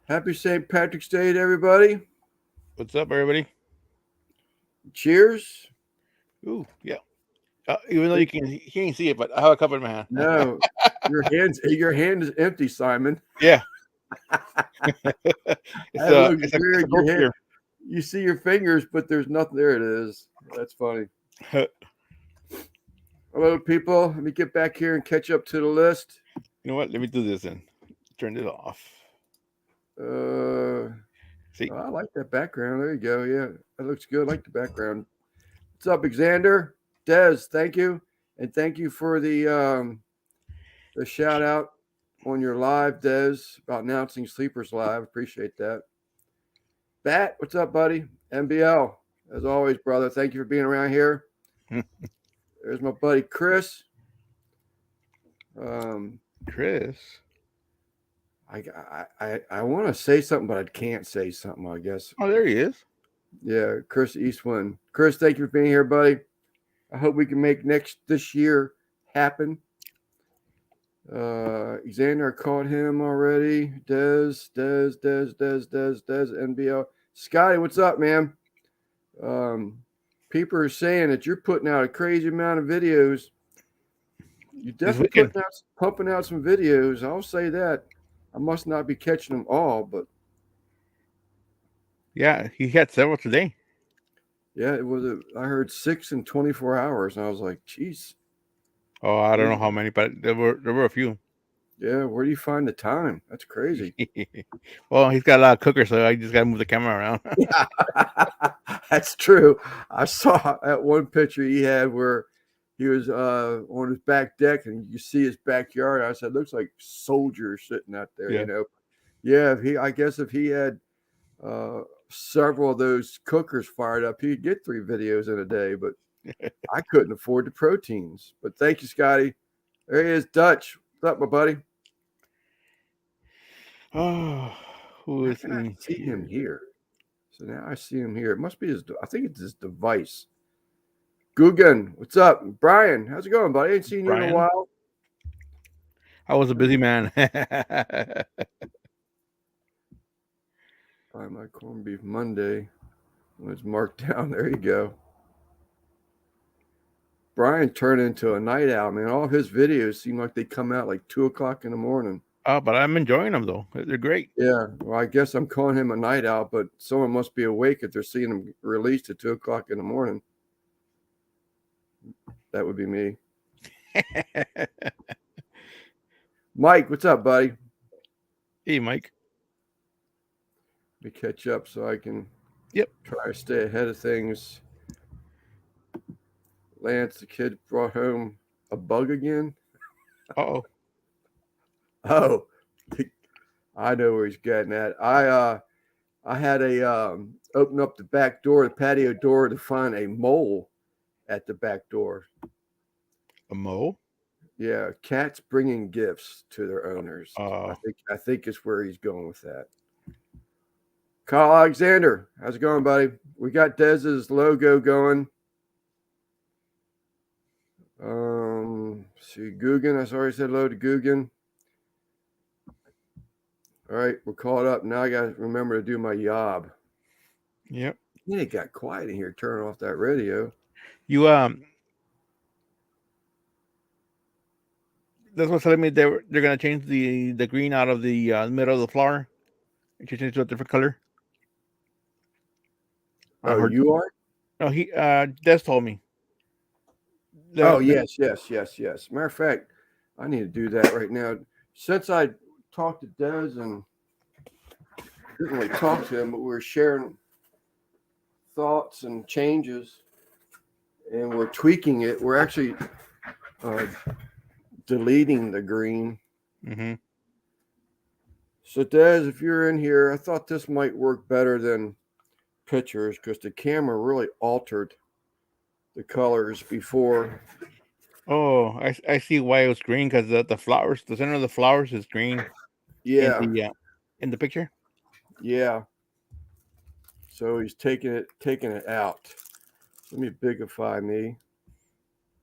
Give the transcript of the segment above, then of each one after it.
Happy St. Patrick's Day to everybody. What's up, everybody? Cheers. Ooh, yeah. Even though you can't see it, but I have a cup in my hand. No, your hand is empty, Simon. Yeah, That looks it's a weird. growth beer. You see your fingers, but there's nothing. There it is. That's funny. You Hello, people. Let me get back here and catch up to the list. know what? Let me do this then. Turn it off. Uh, See, I like that background. There you go. Yeah, that looks good. I like the background. What's up, Xander? Des, thank you, and thank you for the shout out on your live, Des, about announcing Sleepers Live. Appreciate that. Bat, what's up, buddy? MBL, as always, brother. Thank you for being around here. There's my buddy Chris. Um, Chris. I want to say something, but I can't say something. I guess. Oh, there he is. Yeah, Chris Eastwind. Chris, thank you for being here, buddy. I hope we can make this year happen. Xander caught him already. Des, NBL. Scotty, what's up, man? People are saying that you're putting out a crazy amount of videos. You This definitely weekend. pumping out some videos. I'll say that. I must not be catching them all, but Yeah, he had several today. yeah, it was. I heard 6 in 24 hours, and I was like, "Geez, Oh, I don't know how many, but there were a few. yeah, where do you find the time? That's crazy." Well, he's got a lot of cookers, so I just gotta move the camera around. Yeah, that's true. I saw that one picture he had where he was on his back deck, and you see his backyard. I said, "Looks like soldiers sitting out there." Yeah. Yeah. I guess if he had uh, several of those cookers fired up, he'd get 3 videos in a day. But I couldn't afford the proteins. But thank you, Scotty. There he is, Dutch. What's up, my buddy? Oh, who How is can I in see him here? here? So now I see him here. It must be his. I think it's his device. Guggen, what's up? Brian, how's it going, buddy? Ain't seen you in a Brian. while. I was a busy man. Buy my corned beef Monday. When it's marked down. There you go. Brian turned into a night owl, man. All of his videos seem like they come out like 2 o'clock in the morning. Oh, but I'm enjoying them though. They're great. Yeah, well, I guess I'm calling him a night owl, but someone must be awake if they're seeing him released at 2 o'clock in the morning. That would be me. Mike, what's up, buddy? Hey, Mike. Let me catch up so I can Yep. try to stay ahead of things. Lance, the kid, brought home a bug again. Oh, Oh, I know where he's getting at. I had a open up the back door, the patio door, to find a mole at the back door. a mole. Yeah, cats bringing gifts to their owners. Uh, I think is where he's going with that. Kyle Alexander, how's it going, buddy? We got Dez's logo going. See Guggen. I already said hello to Guggen. All right, we're caught up. Now I got to remember to do my yob. yep. Then it got quiet in here. Turn off that radio. You That's what's telling me they're gonna change the green out of the middle of the flower and change it to a different color. I Oh, heard. you are? No, he Des told me. Oh, The yes. Matter of fact, I need to do that right now. Since I talked to Des and didn't really talk to him, but we were sharing thoughts and changes, and we're tweaking it. We're actually uh, deleting the green. mm-hmm. So, Des, if you're in here, I thought this might work better than pictures because the camera really altered the colors before. Oh, I see why it was green because the flowers, the center of the flowers is green Yeah, in the picture. yeah. So he's taking it out. Let me bigify me.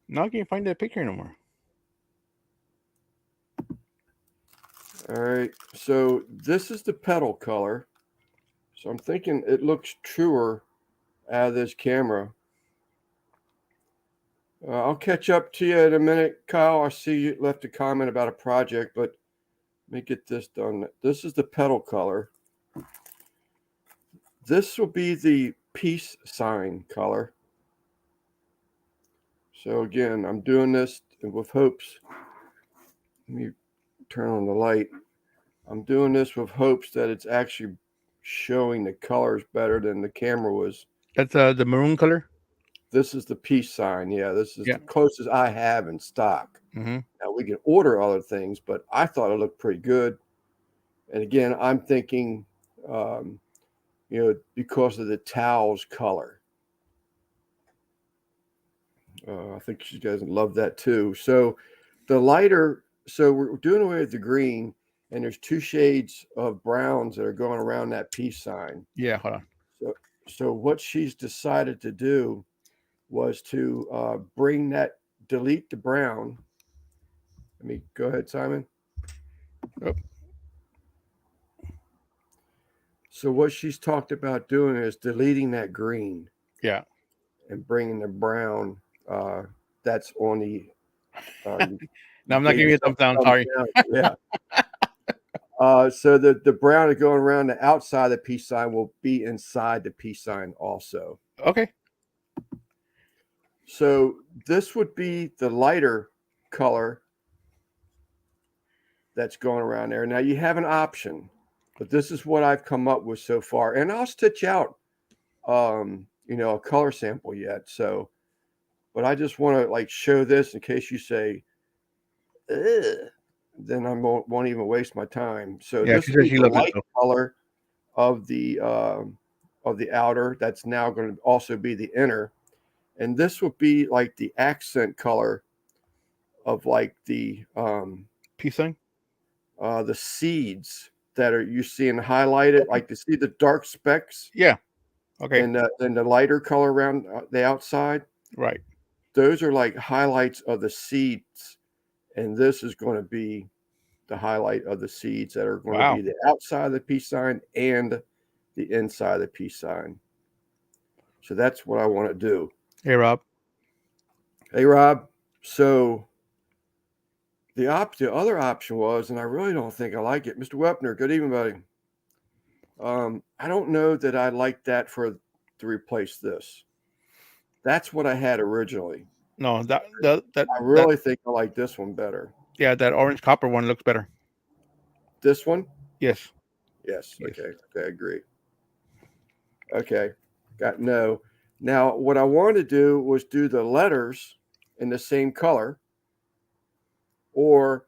Now I can't find that picture no more. All right. So this is the pedal color. So I'm thinking it looks truer out of this camera. I'll catch up to you in a minute, Kyle. I see you left a comment about a project, but let me get this done. This is the pedal color. This will be the peace sign color. So again, I'm doing this with hopes. Let me turn on the light. I'm doing this with hopes that it's actually showing the colors better than the camera was. That's the maroon color. This is the peace sign. Yeah, this is Yeah. the closest I have in stock. Mm-hmm. Now we can order other things, but I thought it looked pretty good. And again, I'm thinking, because of the towel's color. I think you guys love that too. So the lighter, so we're doing away with the green, and there's two shades of browns that are going around that peace sign. Yeah, hold on. So what she's decided to do was to delete the brown. Let me go ahead, Simon. Oh. So what she's talked about doing is deleting that green. Yeah. And bringing the brown that's on the. No, I'm not giving you a thumbs down. Sorry. Down. Yeah. So the brown is going around the outside of the peace sign will be inside the peace sign also. Okay. So this would be the lighter color that's going around there. Now you have an option, but this is what I've come up with so far, and I'll stitch out, a color sample yet. So, but I just want to show this in case you say, ugh, then I won't even waste my time. So Yeah, this she is said she the loves it. light color of the outer. That's now going to also be the inner, and this will be like the accent color of the Peace sign. the seeds that are you seeing highlighted, like to see the dark specks. Yeah. Okay. And then the lighter color around the outside. Right. Those are like highlights of the seeds, and this is going to be the highlight of the seeds that are going to be the outside of the peace sign and the inside of the peace sign. So that's what I want to do. Hey, Rob. Hey, Rob. So the other option was, and I really don't think I like it, Mr. Wepner. Good evening, buddy. I don't know that I like that to replace this. That's what I had originally. No, I really think I like this one better. Yeah, that orange copper one looks better. This one? Yes. Yes. Okay. I agree. Okay. Got no. Now, what I wanted to do was do the letters in the same color, or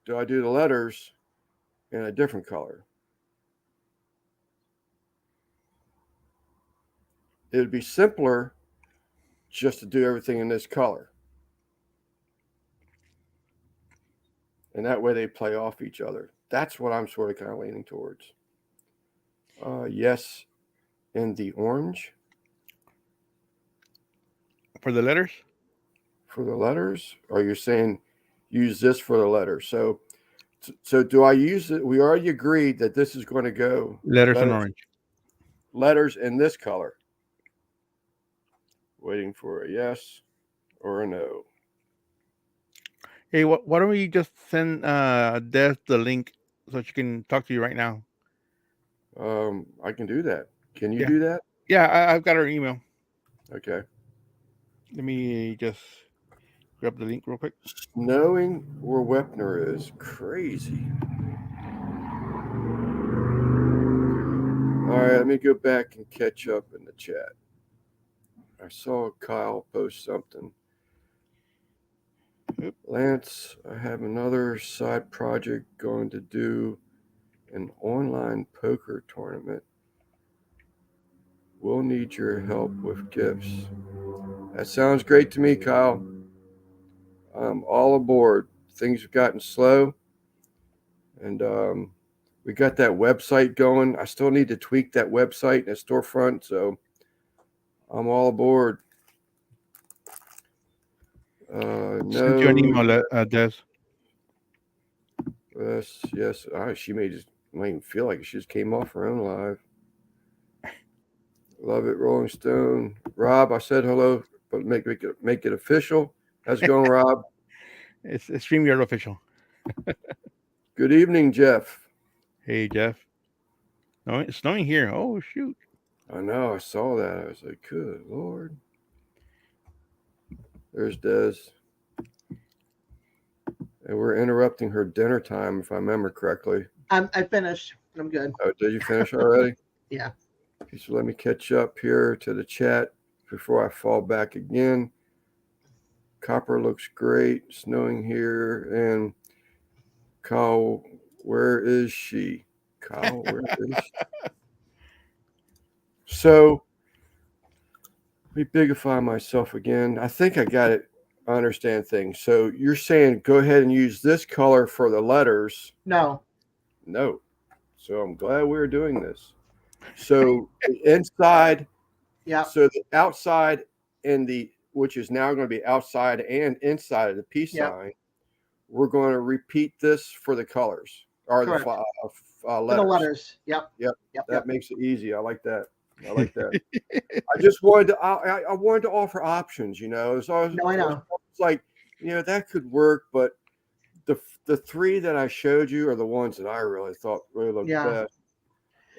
do I do the letters in a different color? It would be simpler just to do everything in this color. And that way they play off each other. That's what I'm sort of kind of leaning towards. Yes, in the orange. For the letters? For the letters? Or you're saying use this for the letters? So do I use it? We already agreed that this is going to go letters in orange. Letters in this color. Waiting for a yes or a no. Hey, why don't we just send Des the link so she can talk to you right now? I can do that. Can you do that? Yeah, I've got her email. Okay. Let me just grab the link real quick. Knowing where Wepner is crazy. All right, let me go back and catch up in the chat. I saw Kyle post something. Lance, I have another side project going to do an online poker tournament. We'll need your help with gifts. That sounds great to me, Kyle. I'm all aboard. Things have gotten slow, and we got that website going. I still need to tweak that website and the storefront, so I'm all aboard. Send you an email, Des. Yes, yes. She may just might even feel like she just came off her own live. Love it, Rolling Stone. Rob, I said hello, but make it official. How's it going, Rob? It's StreamYard official. Good evening, Jeff. Hey Jeff. No, it's snowing here. Oh shoot. I know, I saw that. I was like, good Lord. There's Des. And we're interrupting her dinner time, if I remember correctly. I finished. I'm good. Oh, did you finish already? Yeah. So let me catch up here to the chat before I fall back again. Copper looks great. Snowing here. And Kyle, where is she? Kyle, where is she? So let me bigify myself again. I think I got it. I understand things. So you're saying go ahead and use this color for the letters. No. No. So I'm glad we're doing this. So the inside, Yeah. so the outside and which is now going to be outside and inside of the peace Yep. sign, we're going to repeat this for the colors or Correct. the letters. For the letters. Yep. That makes it easy. I like that. I just wanted to. I wanted to offer options. So I know. It's like that could work, but the three that I showed you are the ones that I really thought really looked best.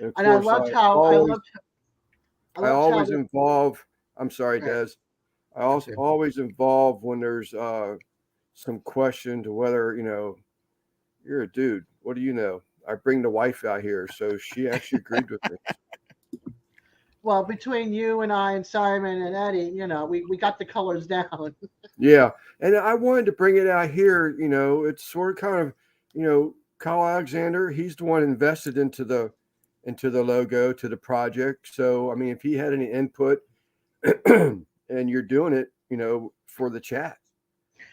And, And I loved how I always involve. I'm sorry, Right. Des. I also always involve when there's some question to whether you're a dude. What do you know? I bring the wife out here, so she actually agreed with me. Well, between you and I and Simon and Eddie, we got the colors down. Yeah, and I wanted to bring it out here. It's sort of kind of Kyle Alexander. He's the one invested into the logo, to the project. So I mean, if he had any input, and you're doing it, for the chat.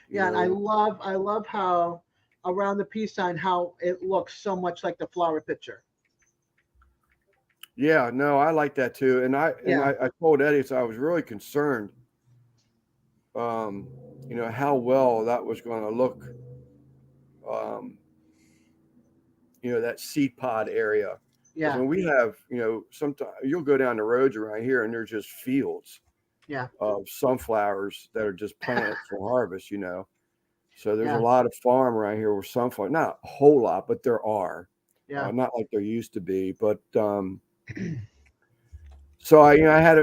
Yeah, and I love how around the peace sign how it looks so much like the flower picture. Yeah, no, I like that too. And I told Eddie, so I was really concerned, how well that was going to look, that seed pod area. Yeah. When we have, sometimes you'll go down the roads around here and there's just fields of sunflowers that are just planted for harvest, So there's a lot of farm around here with sunflower, not a whole lot, but there are. Yeah. Not like there used to be, but so I had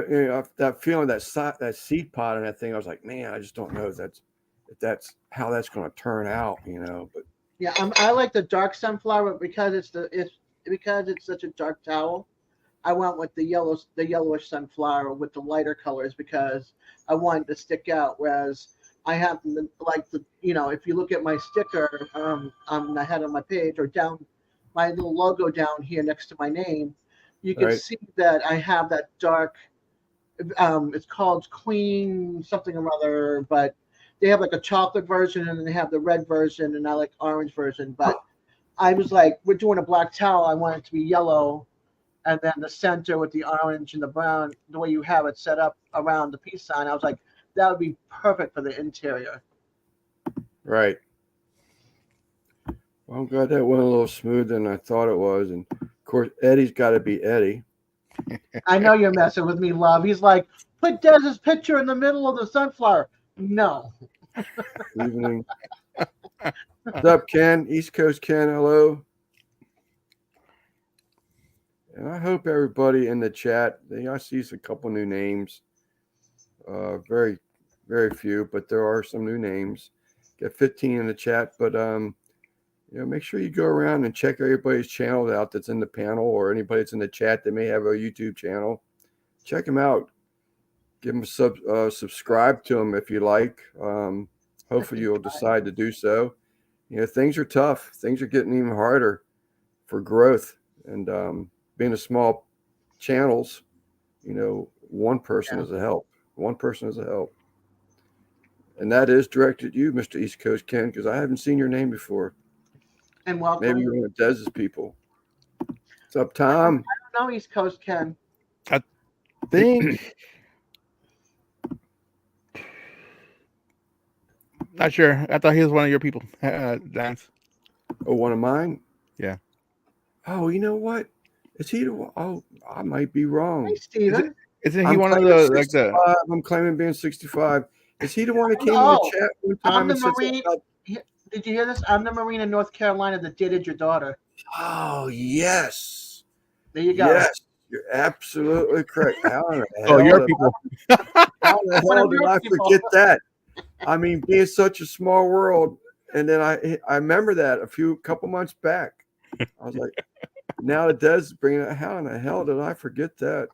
that feeling, that seed pod and that thing. I was like, man, I just don't know if that's how that's going to turn out, But yeah, I like the dark sunflower because it's such a dark towel. I went with the yellowish sunflower with the lighter colors because I wanted to stick out. Whereas I happen to like if you look at my sticker on the head of my page or down my little logo down here next to my name, you can see that I have that dark. It's called Queen something or other, but they have like a chocolate version and then they have the red version, and I like orange version. But I was like, we're doing a black towel. I want it to be yellow, and then the center with the orange and the brown, the way you have it set up around the peace sign. I was like, that would be perfect for the interior. Right. Well, I'm glad that went a little smoother than I thought it was. And of course, Eddie's got to be Eddie. I know you're messing with me, love. He's like, put Dez's picture in the middle of the sunflower. No. Evening. What's up, Ken? East Coast Ken, hello. And I hope everybody in the chat, I see a couple new names. Very, very few, but there are some new names. Got 15 in the chat, but make sure you go around and check everybody's channel out that's in the panel, or anybody that's in the chat that may have a YouTube channel. Check them out. Give them subscribe to them if you like. Hopefully you'll decide to do so. Things are tough. Things are getting even harder for growth, and being a small channels, one person is a help. One person is a help. And that is directed at you, Mr. East Coast Ken, because I haven't seen your name before. And welcome. Maybe you're one of Dez's people. What's up, Tom? I don't know East Coast Ken. I think. Not sure. I thought he was one of your people, Lance. Oh, one of mine? Yeah. Oh, you know what? Is he the one? Oh, I might be Hey, wrong. Steven. Isn't he I'm one of claiming the like the? 65. I'm claiming being 65. Is he the one that came in the Oh, chat one I'm time the and said something Marine. about, Did you hear this? I'm the Marine in North Carolina that dated your daughter. oh, yes. There you go. Yes. You're absolutely correct. How in the Oh, hell your did people. how in the One hell of did your I people. forget that? I mean, being such a small world, and then I remember that couple months back. I was like, now that Des is bringing it, how in the hell did I forget that?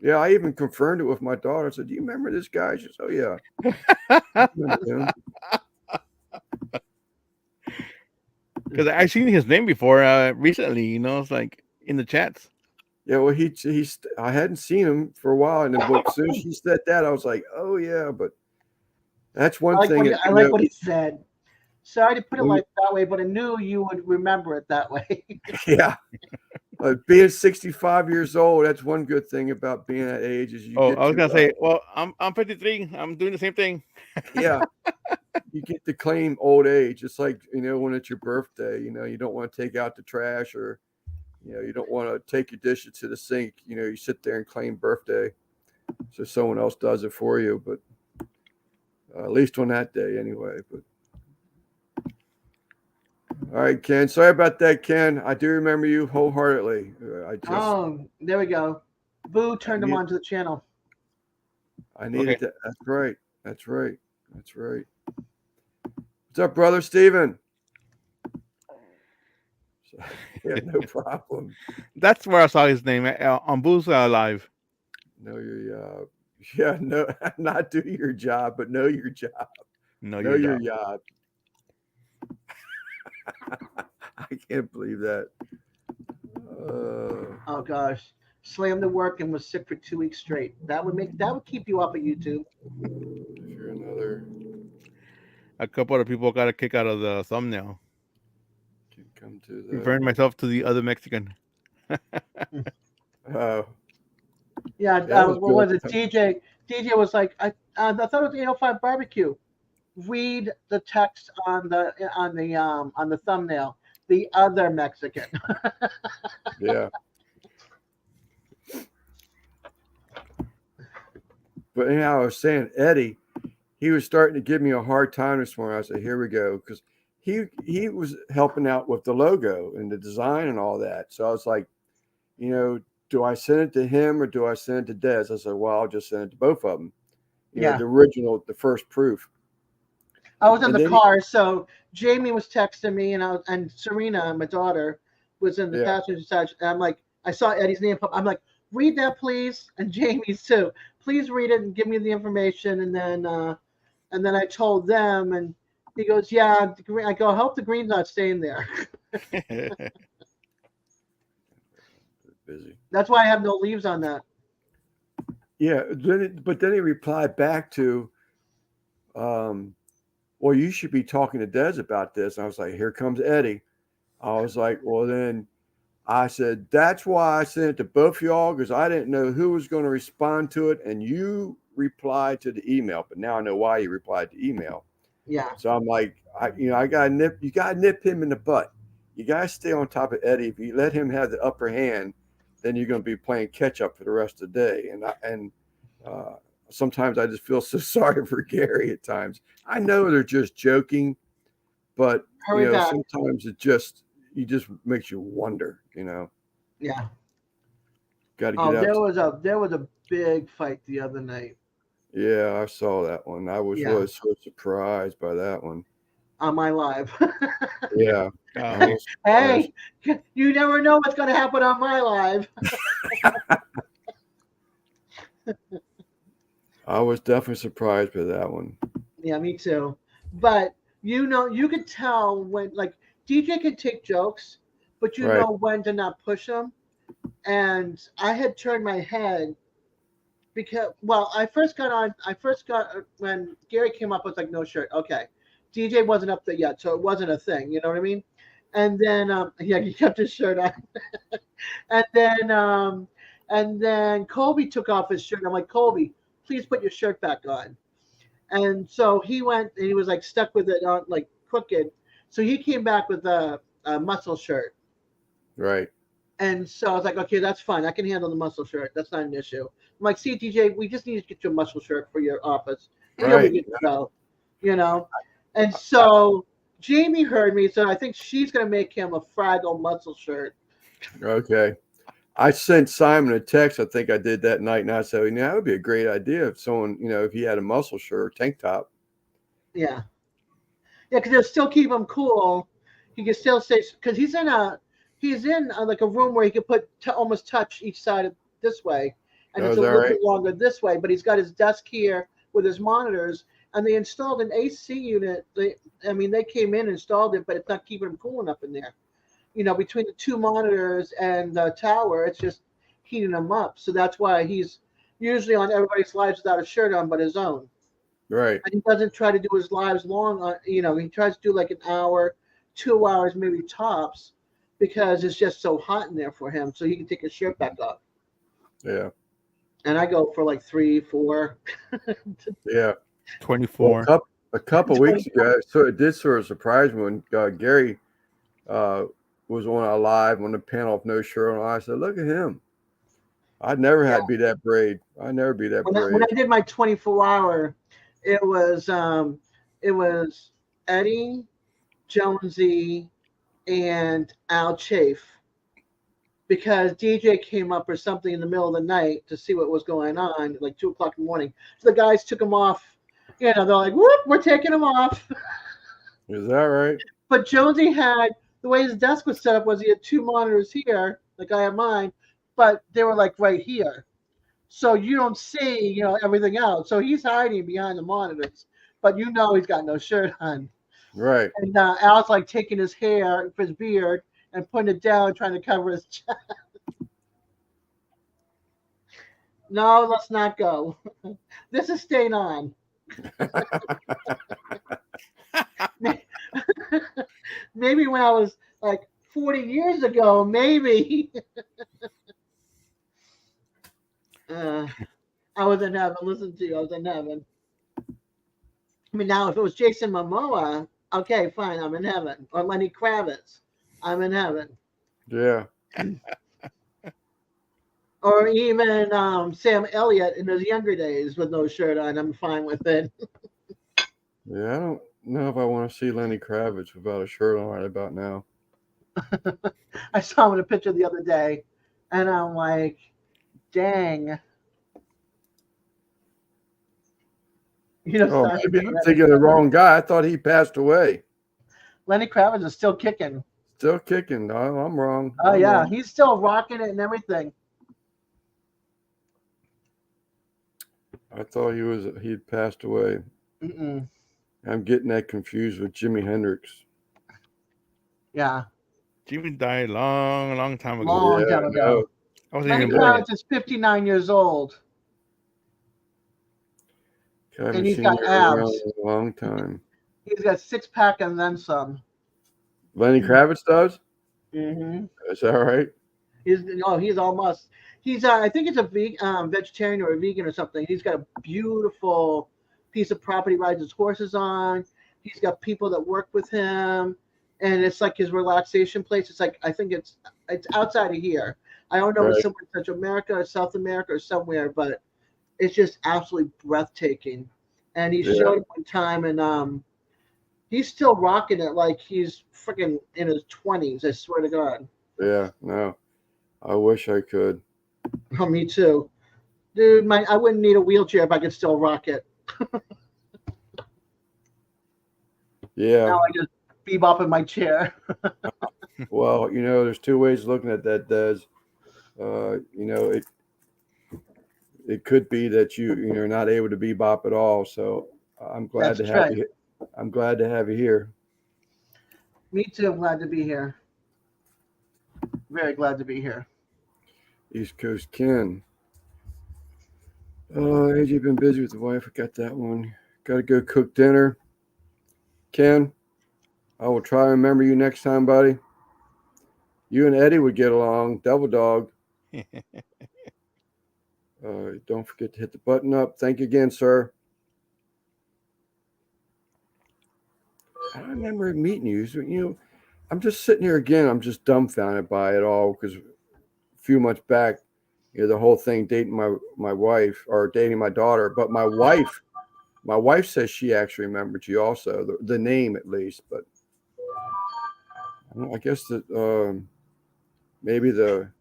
Yeah, I even confirmed it with my daughter. I said, "Do you remember this guy?" She said, "Oh yeah, I remember him." Because I've seen his name before recently. You know, it's like in the chats. Yeah, well, I hadn't seen him for a while, and then but as soon as she said that, I was like, "Oh yeah," but that's one thing. I like what he said. Sorry to put it When like that way, but I knew you would remember it that way. yeah, being 65 years old, that's one good thing about being that age is you Oh, get I was to gonna say, well, I'm 53. I'm doing the same thing. yeah, you get to claim old age. It's like, when it's your birthday, you don't want to take out the trash or, you don't want to take your dishes to the sink. You sit there and claim birthday. So someone else does it for you, but at least on that day anyway. But all right, Ken. Sorry about that, Ken. I do remember you wholeheartedly. Oh, there we go. Boo turned him need- onto the channel. I needed Okay. that. That's right. That's right. That's right. What's up, brother Steven? Yeah, no problem. That's where I saw his name on Boo's Live. Know your yeah, no, not do your job, but know your job. No, Know your your job. job. I can't believe that. Oh gosh, slammed to work and was sick for 2 weeks straight. That would keep you off of YouTube. If you're another, A couple of people got a kick out of the thumbnail, can come to referring myself to the other Mexican. Oh, Yeah, that was what was good. it? DJ was like, I thought it was 805 barbecue. Read the text on the thumbnail. The other Mexican. Yeah. But anyhow, I was saying Eddie, he was starting to give me a hard time this morning. I said, "Here we go," because he was helping out with the logo and the design and all that. So I was like, do I send it to him or do I send it to Des? I said, well, I'll just send it to both of them. Yeah. The original, the first proof. I was in And the then car, so Jamie was texting me, and Serena, my daughter, was in the Yeah. passenger side. And I'm like, I saw Eddie's name pop. I'm like, read that, please, and Jamie's too. Please read it and give me the information. And then I told them, and he goes, yeah. I go, I hope the green's not staying there. busy. That's why I have no leaves on that. Yeah. But then he replied back to, well, you should be talking to Des about this. And I was like, here comes Eddie. I was like, well, then I said, that's why I sent it to both y'all because I didn't know who was going to respond to it. And you replied to the email, but now I know why you replied to email. Yeah. So I'm like, I got to you got to nip him in the butt. You got to stay on top of Eddie. If you let him have the upper hand, then you're going to be playing catch up for the rest of the day. And sometimes I just feel so sorry for Gary at times. I know they're just joking, but Hurry back. sometimes it just makes you wonder. Yeah. Got to get Oh, out. there was a big fight the other night Yeah, I saw that one. I was Yeah. really so surprised by that one. on my live. Yeah. I was surprised. Hey, you never know what's going to happen on my live. I was definitely surprised by that one. Yeah, me too. But you could tell when, like, DJ could take jokes, but you Right. know when to not push them. And I had turned my head because, well, I first got when Gary came up with like no shirt. Okay, DJ wasn't up there yet, so it wasn't a thing. You know what I mean? And then yeah, he kept his shirt on. and then Colby took off his shirt. I'm like, Colby, please put your shirt back on. And so he went and he was like stuck with it on like crooked. So he came back with a muscle shirt. Right. And so I was like, okay, that's fine. I can handle the muscle shirt. That's not an issue. I'm like, see, DJ, we just need to get you a muscle shirt for your office. And you'll be Right. good to go, you know? And so Jamie heard me, so I think she's going to make him a Fraggle muscle shirt. Okay. I sent Simon a text. I think I did that night, and I said, you know, that would be a great idea if someone, you know, if he had a muscle shirt, tank top. Yeah. Yeah, because they'll still keep him cool. He can still stay, because he's in like a room where he can put almost touch each side of this way. And Oh, it's is a that little right? bit longer this way, but he's got his desk here with his monitors. And they installed an AC unit. They came in and installed it, but it's not keeping him cool enough in there. You know, between the two monitors and the tower, it's just heating him up. So that's why he's usually on everybody's lives without a shirt on but his own. Right. And he doesn't try to do his lives long. He tries to do like an hour, 2 hours, maybe tops, because it's just so hot in there for him. So he can take his shirt back off. Yeah. And I go for like 3, 4. Yeah. 24. Well, a couple weeks ago, so it did sort of surprise me when Gary was on a live on the panel of no shirt on. I said, look at him. I'd never had to be that brave. I'd never be that brave. When I did my 24-hour, it was Eddie, Jonesy, and Al Chafe, because DJ came up or something in the middle of the night to see what was going on, like 2 o'clock in the morning. So the guys took him off. You know, they're like, whoop, we're taking him off. Is that right? But Jonesy had, the way his desk was set up was he had 2 monitors here, like I have mine, but they were like right here. So you don't see, everything else. So he's hiding behind the monitors, but he's got no shirt on. Right. And Al's like taking his hair, his beard, and putting it down, trying to cover his chest. No, let's not go. This is staying on. Maybe when I was like 40 years ago, maybe. I was in heaven. Listen to you. I was in heaven. I mean, now if it was Jason Momoa, okay, fine, I'm in heaven. Or Lenny Kravitz, I'm in heaven. Yeah. Or even Sam Elliott in his younger days with no shirt on, I'm fine with it. Yeah, I don't know if I want to see Lenny Kravitz without a shirt on right about now. I saw him in a picture the other day, and I'm like, dang. Oh, maybe I'm thinking of the wrong guy. I thought he passed away. Lenny Kravitz is still kicking. Still kicking. No, I'm wrong. Oh, I'm yeah. wrong. He's still rocking it and everything. I thought he'd passed away. Mm-mm. I'm getting that confused with Jimi Hendrix. Yeah. Jimmy died long time ago. Long time ago. I wasn't Lenny even born. Kravitz is 59 years old. I haven't And he's seen got him around abs. in a long time. He's got 6-pack and then some. Lenny Kravitz does? Mm-hmm. Is that right? He's almost. He's I think it's a vegetarian or a vegan or something. He's got a beautiful piece of property rides his horses on. He's got people that work with him, and it's like his relaxation place. It's like, I think it's outside of here. I don't know if it's somewhere in Central America or South America or somewhere, but it's just absolutely breathtaking. And he showed up one time, and he's still rocking it like he's freaking in his 20s. I swear to God. Yeah, no. I wish I could. Oh, me too. Dude, I wouldn't need a wheelchair if I could still rock it. Yeah. Now I just bebop in my chair. Well, there's 2 ways of looking at that, Des. It could be that you're not able to bebop at all. So I'm glad to have you. I'm glad to have you here. Me too. I'm glad to be here. Very glad to be here. East Coast Ken. Oh, AJ been busy with the wife. I got that one. Got to go cook dinner. Ken, I will try to remember you next time, buddy. You and Eddie would get along. Double dog. Don't forget to hit the button up. Thank you again, sir. I don't remember meeting you. So, I'm just sitting here again. I'm just dumbfounded by it all because a few months back, the whole thing dating my wife or dating my daughter, but my wife says she actually remembered you also, the name at least. But I guess that maybe the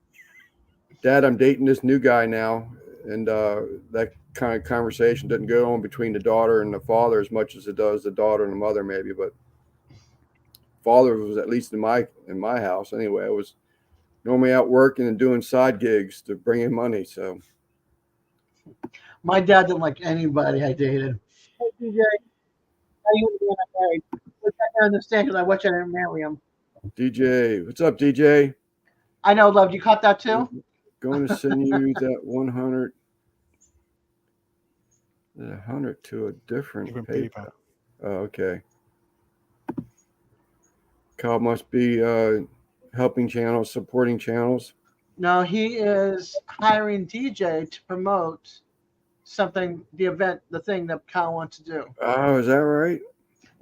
dad, I'm dating this new guy now, and that kind of conversation doesn't go on between the daughter and the father as much as it does the daughter and the mother, maybe. But father was, at least in my house anyway, I was normally out working and doing side gigs to bring in money. So My dad didn't like anybody I dated. Hey, DJ, how you doing? I'm married. Which I can understand because I watch I didn't marry him. DJ, what's up, DJ? I know, love. You caught that too? Going to send you that 100 to a different PayPal. PayPal. Oh, okay. Kyle must be helping channels, supporting channels. No, he is hiring DJ to promote something, the thing that Kyle wants to do. Oh, is that right?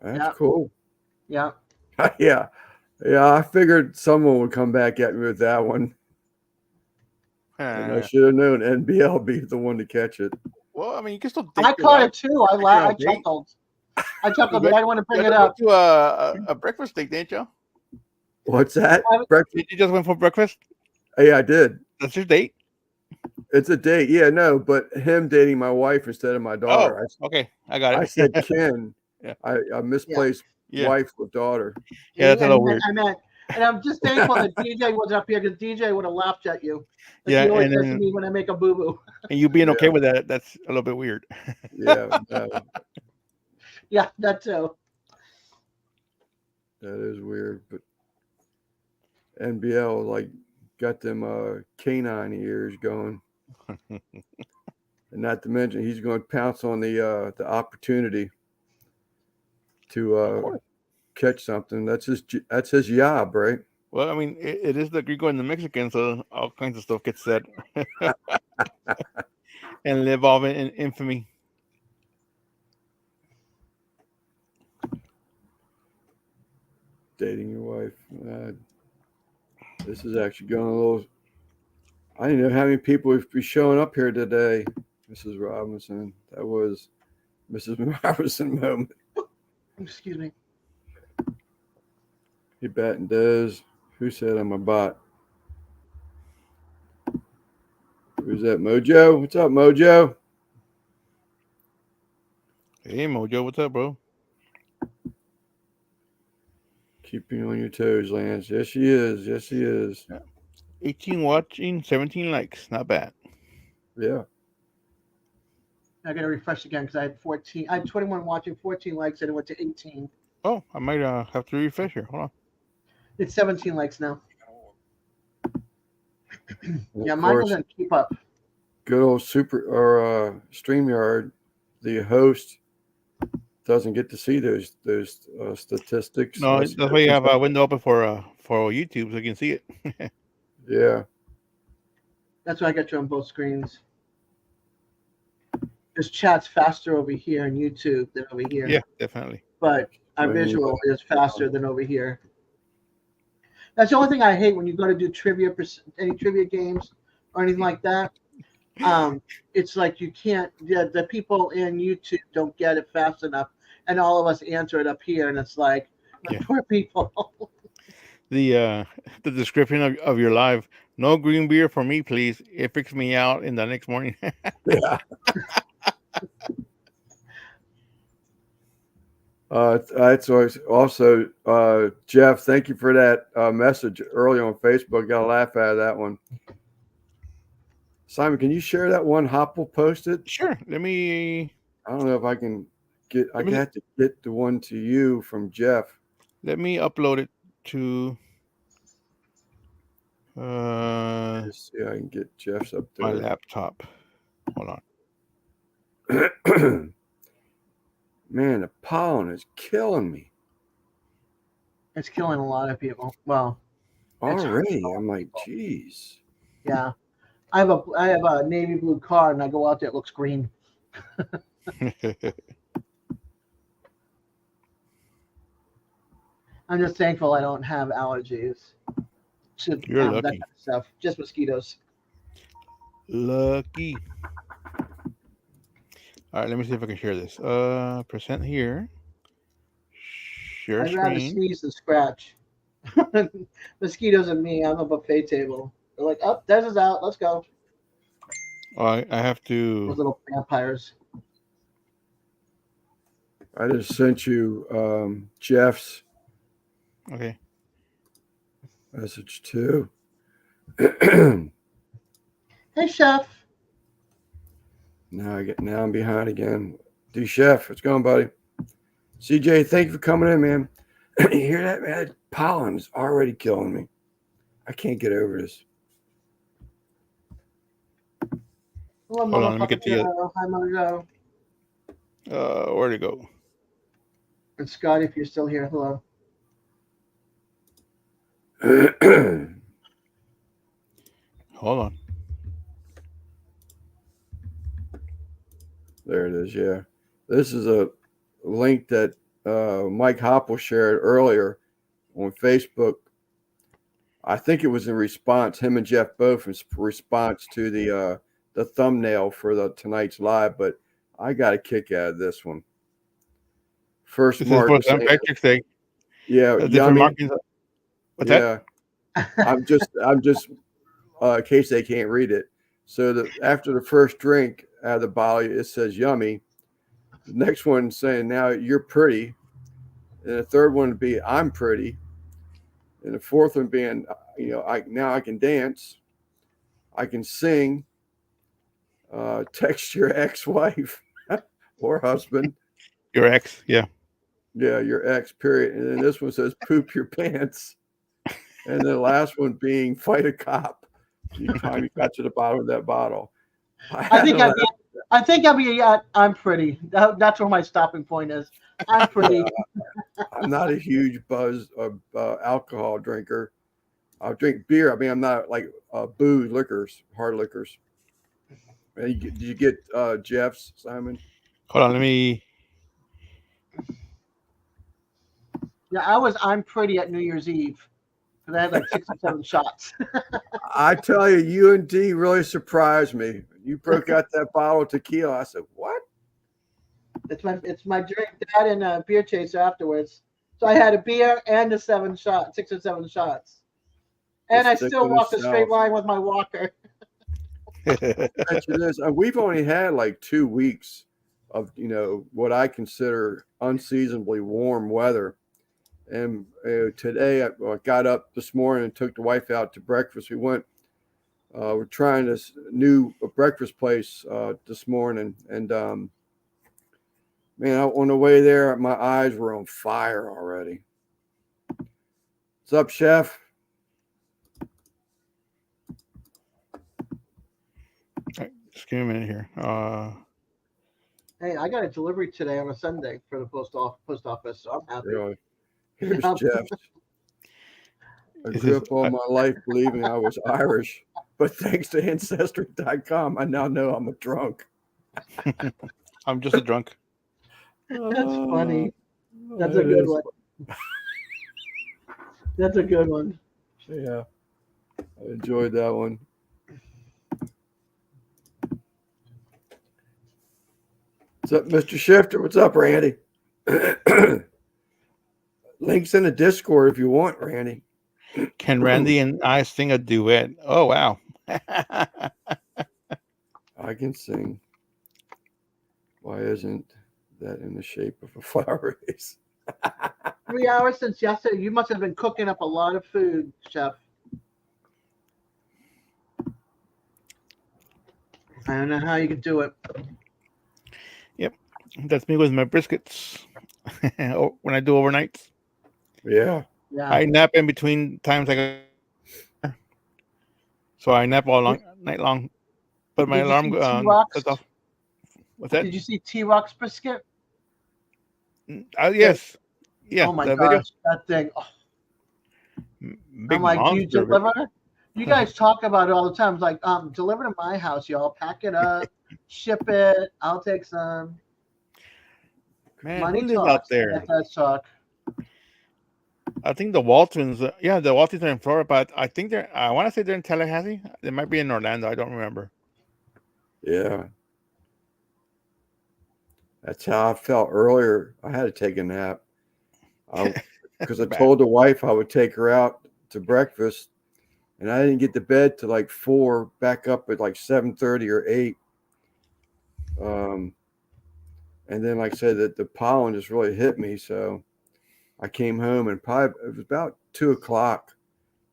That's Yeah. cool. Yeah. Yeah. I figured someone would come back at me with that one. And I should have known NBL would be the one to catch it. Well, I mean, you can still. I caught it too. I chuckled. I chuckled, but I didn't want to bring it up. To a breakfast date, didn't you? What's that? Breakfast? Did you just went for breakfast? Yeah, I did. That's your date? It's a date. Yeah, no, but him dating my wife instead of my daughter. Okay, I got it. I said Ken. Yeah. I misplaced wife with daughter. Yeah, that's a little weird. And I'm just thankful that DJ wasn't up here because DJ would have laughed at you. Yeah, he always says to me when I make a boo boo. And you being okay with that—that's a little bit weird. Yeah. Yeah, that too. That is weird, but NBL like got them canine ears going, and not to mention he's going to pounce on the opportunity to catch something. That's his job, right? Well, I mean, it is the Greco and the Mexican, so all kinds of stuff gets said and live off in infamy. Dating your wife. This is actually going a little. I didn't know how many people would be showing up here today. Mrs. Robinson. That was Mrs. Robinson moment. Excuse me. Hey, Bat and Dez. Who said I'm a bot? Who's that? Mojo? What's up, Mojo? Hey, Mojo, what's up, bro? Keeping you on your toes, Lance. Yes, she is. Yes, she is. 18 watching, 17 likes. Not bad. Yeah. I got to refresh again because I had 14. I had 21 watching, 14 likes, and it went to 18. Oh, I might have to refresh here. Hold on. It's 17 likes now. Yeah, mine doesn't keep up. Good old StreamYard, the host doesn't get to see those statistics. No, that's why you have a window open for YouTube so you can see it. Yeah. That's why I got you on both screens. This chat's faster over here on YouTube than over here. Yeah, definitely. But our visual is faster than over here. That's the only thing I hate when you go to do trivia, any trivia games or anything like that. It's like you can't. The people in YouTube don't get it fast enough, and all of us answer it up here, and it's like, poor people. The description of your live: no green beer for me, please. It freaks me out in the next morning. Yeah. That's also Jeff. Thank you for that message early on Facebook. Got a laugh out of that one. Simon, can you share that one Hopple posted? Sure. Let me. I don't know if I can get. I got to get the one to you from Jeff. Let me upload it to. Let's see, I can get Jeff's up there. My laptop. Hold on. Man, the pollen is killing me. It's killing a lot of people. Well, already, I'm like, geez. Yeah, I have a navy blue car, and I go out there, it looks green. I'm just thankful I don't have allergies to You're that lucky. kind of stuff. Just mosquitoes. Lucky. All right, let me see if I can share this. Present here. Share I'd rather screen. sneeze than scratch. Mosquitoes and me, I'm a buffet table. They're like, oh, Des is out. Let's go. Oh, I have Those to. little vampires. I just sent you Jeff's Okay. message too. Hey, chef. Now I'm behind again. D Chef, what's going, buddy? CJ, thank you for coming in, man. You hear that, man? Pollen's already killing me. I can't get over this. Hello, Hold Mama on, let me get the. Joe. Hi, Mama Joe. Where'd it go? And Scott, if you're still here, hello. Hold on. There it is. Yeah, this is a link that Mike Hopple shared earlier on Facebook. I think it was in response, him and Jeff both in response to the thumbnail for the tonight's live. But I got a kick out of this one. First, This Mark is for was St. saying, Patrick's Day. yeah, Different yummy. markings. What's that? Yeah, I'm just in case they can't read it. So after the first drink out of the bottle, it says yummy. The next one saying, now you're pretty. And the third one would be, I'm pretty. And the fourth one being, now I can dance. I can sing. Text your ex-wife or husband. Your ex. Yeah. Yeah, your ex, period. And then this one says, poop your pants. And the last one being, fight a cop. You finally got to the bottom of that bottle. I think I'll be I'm pretty. That's where my stopping point is. I'm pretty. I'm not a huge buzz of alcohol drinker. I'll drink beer. I mean, I'm not like booze, liquors, hard liquors. And did you get Jeff's, Simon? Hold on. Let me. Yeah, I'm pretty at New Year's Eve. Because I had like 6 or 7 shots. I tell you, you and D really surprised me. You broke out that bottle of tequila. I said, what? It's my drink, that and a beer chaser afterwards. So I had a beer and 6 or 7 shots. And I still walked a straight line with my walker. We've only had like 2 weeks of, what I consider unseasonably warm weather. And today I got up this morning and took the wife out to breakfast. We're trying this new breakfast place this morning. And man, on the way there, my eyes were on fire already. What's up, chef? Just give me a minute here. Hey, I got a delivery today on a Sunday for the post office, so I'm happy. Really? Here's Jeff. I grew up all my life believing I was Irish, but thanks to Ancestry.com, I now know I'm a drunk. I'm just a drunk. That's funny. That's a good one. That's a good one. Yeah, I enjoyed that one. What's up, Mr. Shifter? What's up, Randy? Links in the Discord if you want, Randy. Can Randy and I sing a duet? Oh, wow. I can sing. Why isn't that in the shape of a flower vase? 3 hours since yesterday. You must have been cooking up a lot of food, chef. I don't know how you could do it. Yep. That's me with my briskets. When I do overnights. Yeah. I nap in between times go. So I nap all night long. But my alarm sets off. What's that? Did you see T-Rock's brisket? Yes. Yeah. Oh my gosh, that thing. Oh. I'm like, do you deliver? You guys talk about it all the time. It's like, deliver to my house, y'all. Pack it up, ship it. I'll take some. Man, money who lives out there? That does talk. I think the Waltons, the Waltons are in Florida, but I think I want to say they're in Tallahassee. They might be in Orlando. I don't remember. Yeah. That's how I felt earlier. I had to take a nap. Because I told the wife I would take her out to breakfast, and I didn't get to bed till like 4, back up at like 7:30 or 8. And then, like I said, that the pollen just really hit me. So I came home, and probably it was about 2 o'clock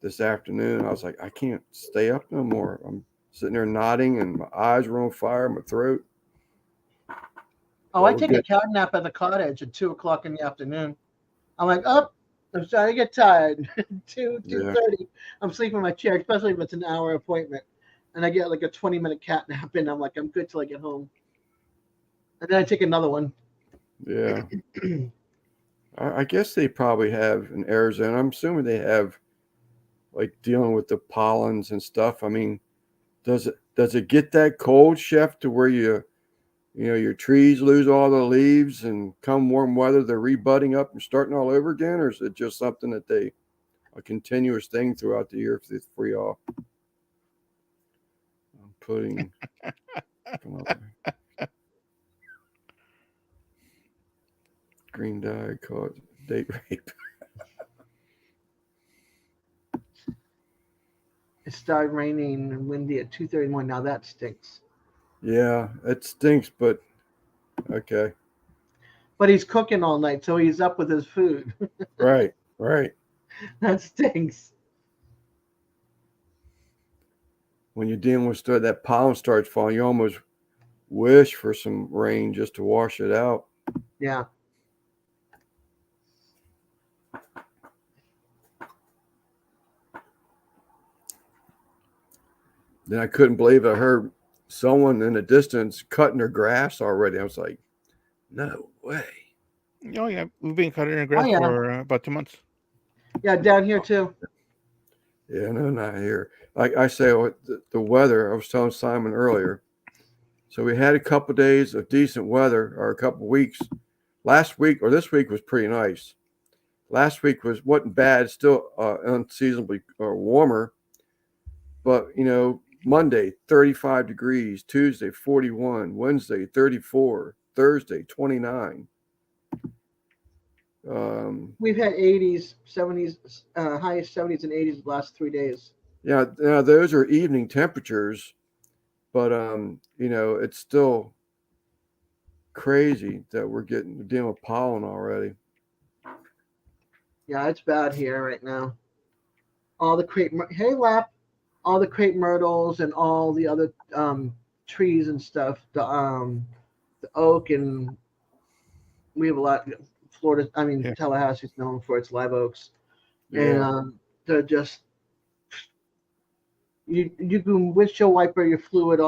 this afternoon. I was like, I can't stay up no more. I'm sitting there nodding, and my eyes were on fire, my throat. Oh, I take a cat nap at the cottage at 2 o'clock in the afternoon. I'm like, oh, I'm starting to get tired. 2:30. I'm sleeping in my chair, especially if it's an hour appointment. And I get like a 20-minute cat nap in. I'm like, I'm good till I get home. And then I take another one. Yeah. I guess they probably have in Arizona. I'm assuming they have like dealing with the pollens and stuff. I mean, does it get that cold, Chef, to where your trees lose all the leaves and come warm weather they're rebudding up and starting all over again, or is it just something that a continuous thing throughout the year for y'all? I'm putting come on. Green dye cause date rape. It started raining and windy at 2:31. Now that stinks. Yeah, it stinks, but okay. But he's cooking all night, so he's up with his food. Right. That stinks. When you're dealing with that pollen starts falling, you almost wish for some rain just to wash it out. Yeah. Then I couldn't believe I heard someone in the distance cutting their grass already. I was like, no way. Oh, yeah. We've been cutting our grass for about 2 months. Yeah, down here too. Yeah, no, not here. Like I say, the weather, I was telling Simon earlier. So we had a couple of days of decent weather, or a couple of weeks. Last week or this week was pretty nice. Last week wasn't bad, still unseasonably warmer. But, Monday, 35 degrees, Tuesday, 41, Wednesday, 34, Thursday, 29. We've had 80s, 70s, highest 70s and 80s the last 3 days. Yeah, those are evening temperatures, but it's still crazy that we're dealing with pollen already. Yeah, it's bad here right now. All the crepe myrtles and all the other trees and stuff. The oak, and we have a lot. Florida, Tallahassee's known for its live oaks, and they're just you can windshield wiper your fluid,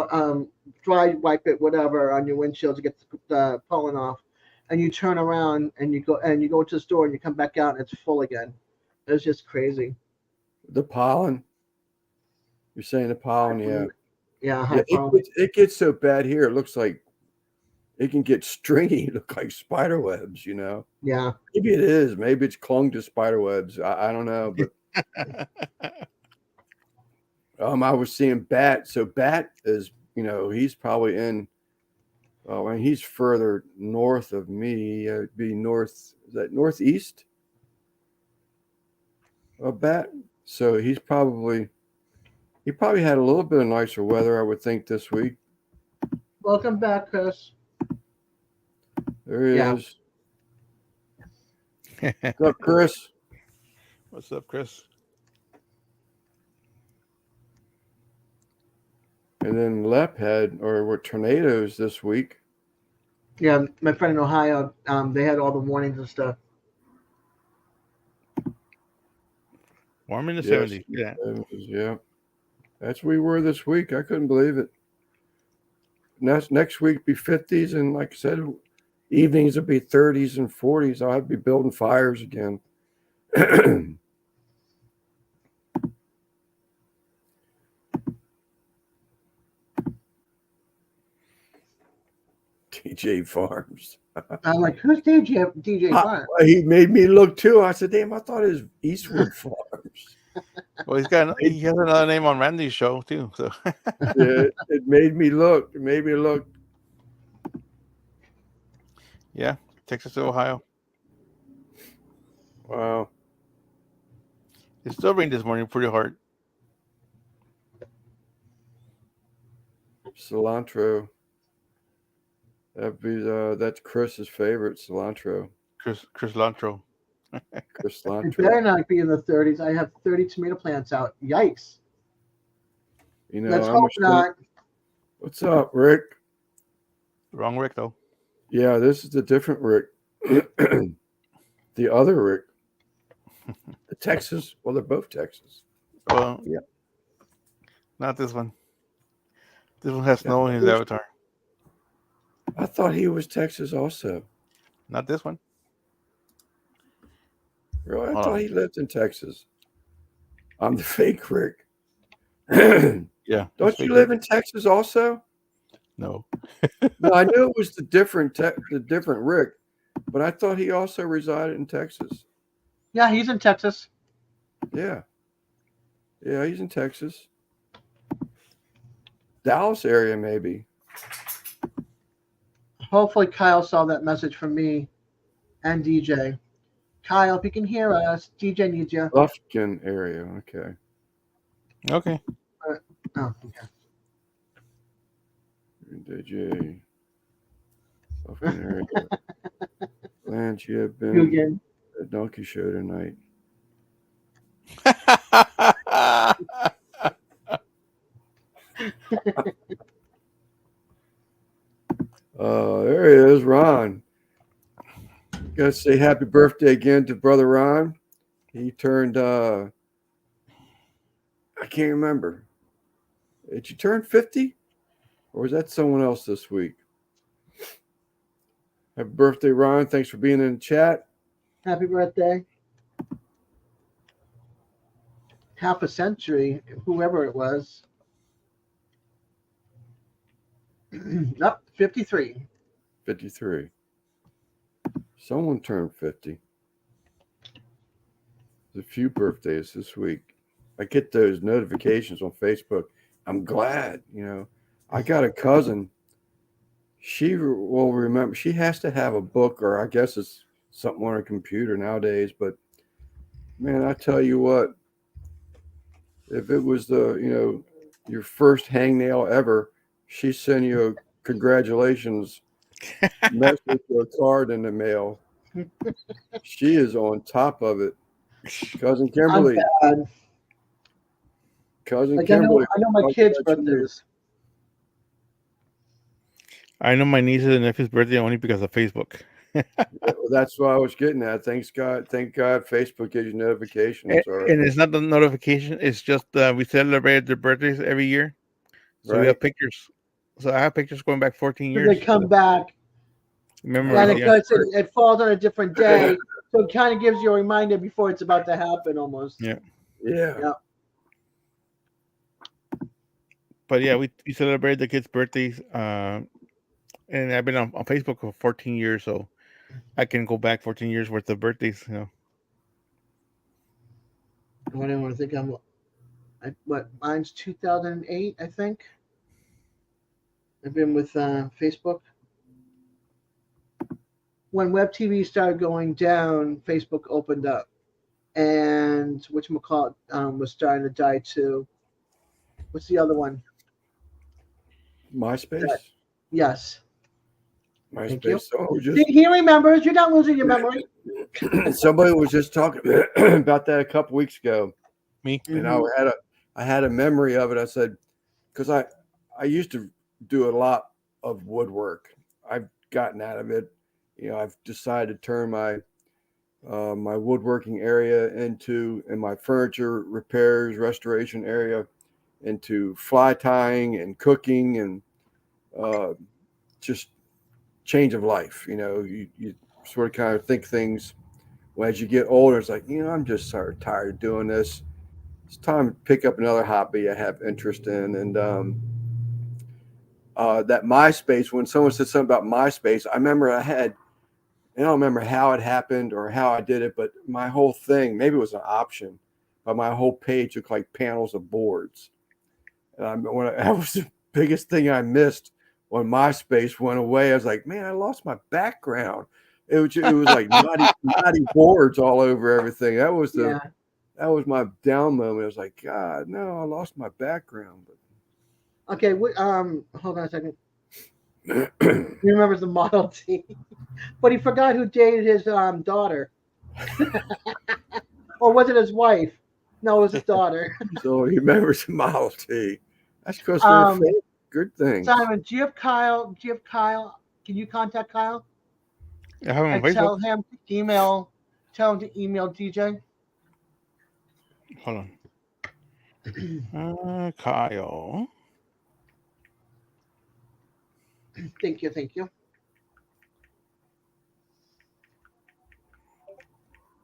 dry wipe it, whatever, on your windshield to get the pollen off, and you turn around and you go to the store and you come back out and it's full again. It's just crazy. The pollen. You're saying the pollen, yeah. Yeah, it gets so bad here. It looks like it can get stringy, look like spider webs, Yeah. Maybe it is. Maybe it's clung to spider webs. I don't know, but I was seeing Bat. So Bat is, he's probably in. Oh, and he's further north of me. It'd be north. Is that northeast of Bat? So he probably had a little bit of nicer weather, I would think, this week. Welcome back, Chris. There he is. What's up, Chris? What's up, Chris? And then Lep were tornadoes this week. Yeah, my friend in Ohio, they had all the warnings and stuff. Warm in the 70s. Yeah. Yeah. That's where we were this week. I couldn't believe it. Next week be 50s, and like I said, evenings will be 30s and 40s. I'll have to be building fires again. DJ Farms. I'm like, who's DJ Farms? He made me look too. I said, damn, I thought it was Eastwood Farms. Well, he has another name on Randy's show too. So Yeah, it made me look. It made me look. yeah, Texas to Ohio. Wow. It still rained this morning pretty hard. Cilantro. That's Chris's favorite, cilantro. Chris Lantro. Chris It cilantro. better not be in the 30s. I have 30 tomato plants out. Yikes. You know, Let's I'm hope not. What's up, Rick? Wrong Rick though. Yeah, this is the different Rick. The other Rick. The Texas. Well, they're both Texas. Well, Yeah. Not this one. This one has snow in his avatar. I thought he was Texas also. Not this one. Really? I Hold thought on. he lived in Texas. I'm the fake Rick. Yeah. Don't you live in Texas also? No. No, I knew it was the different Rick, but I thought he also resided in Texas. Yeah, he's in Texas. Yeah. Yeah, he's in Texas. Dallas area, maybe. Hopefully Kyle saw that message from me and DJ. Kyle, if you can hear us, DJ needs you. Lufkin area. Okay. Okay. Oh, okay. DJ. Lufkin area. Lance, you have You been again. at Donkey Show tonight. There he is, Ron. Gotta say happy birthday again to brother Ron. He turned I can't remember. Did you turn 50? Or was that someone else this week? Happy birthday, Ron. Thanks for being in the chat. Happy birthday. Half a century, whoever it was. Nope, 53. 53. Someone turned 50. There's a few birthdays this week. I get those notifications on Facebook. I'm glad, I got a cousin. She will remember. She has to have a book, or I guess it's something on her computer nowadays. But man, I tell you what, if it was your first hangnail ever, she sent you a congratulations message or a card in the mail. She is on top of it. Cousin Kimberly. I'm bad. Cousin Like, Kimberly. I know my kids' birthdays. I know my niece's and nephew's birthday only because of Facebook. That's what I was getting at. Thank God Facebook gives you notifications. And it's not the notification. It's just we celebrate their birthdays every year. So we have pictures. So I have pictures going back 14 years. They come back. Remember, And it falls on a different day. So it kind of gives you a reminder before it's about to happen almost. Yeah. Yeah. But yeah, we celebrate the kids' birthdays. And I've been on Facebook for 14 years, so I can go back 14 years worth of birthdays. I don't want to think mine's 2008, I think. I've been with Facebook. When web TV started going down, Facebook opened up, and whatchamacallit was starting to die too. What's the other one? MySpace. Yes. MySpace. So he remembers. You're not losing your memory. Somebody was just talking about that a couple weeks ago. Me. And I had a memory of it. I said, because I used to do a lot of woodwork. I've gotten out of it. I've decided to turn my my woodworking area and my furniture repairs restoration area into fly tying and cooking and just change of life. You sort of kind of think things as you get older. It's like, I'm just sort of tired of doing this. It's time to pick up another hobby I have interest in. And that MySpace, when someone said something about MySpace, I remember I don't remember how it happened or how I did it, but my whole thing, maybe it was an option, but my whole page looked like panels of boards. And that was the biggest thing I missed when MySpace went away. I was like, man, I lost my background. It was like naughty boards all over everything. That was my down moment. I was like, God, no, I lost my background. Okay, hold on a second. He remembers the Model T, but he forgot who dated his daughter. Or was it his wife? No, it was his daughter. So he remembers the Model T. That's because they're fake. Good thing. Simon, do you have Kyle? Can you contact Kyle? I have him on And Facebook. tell him to email DJ. Hold on. Kyle. Thank you.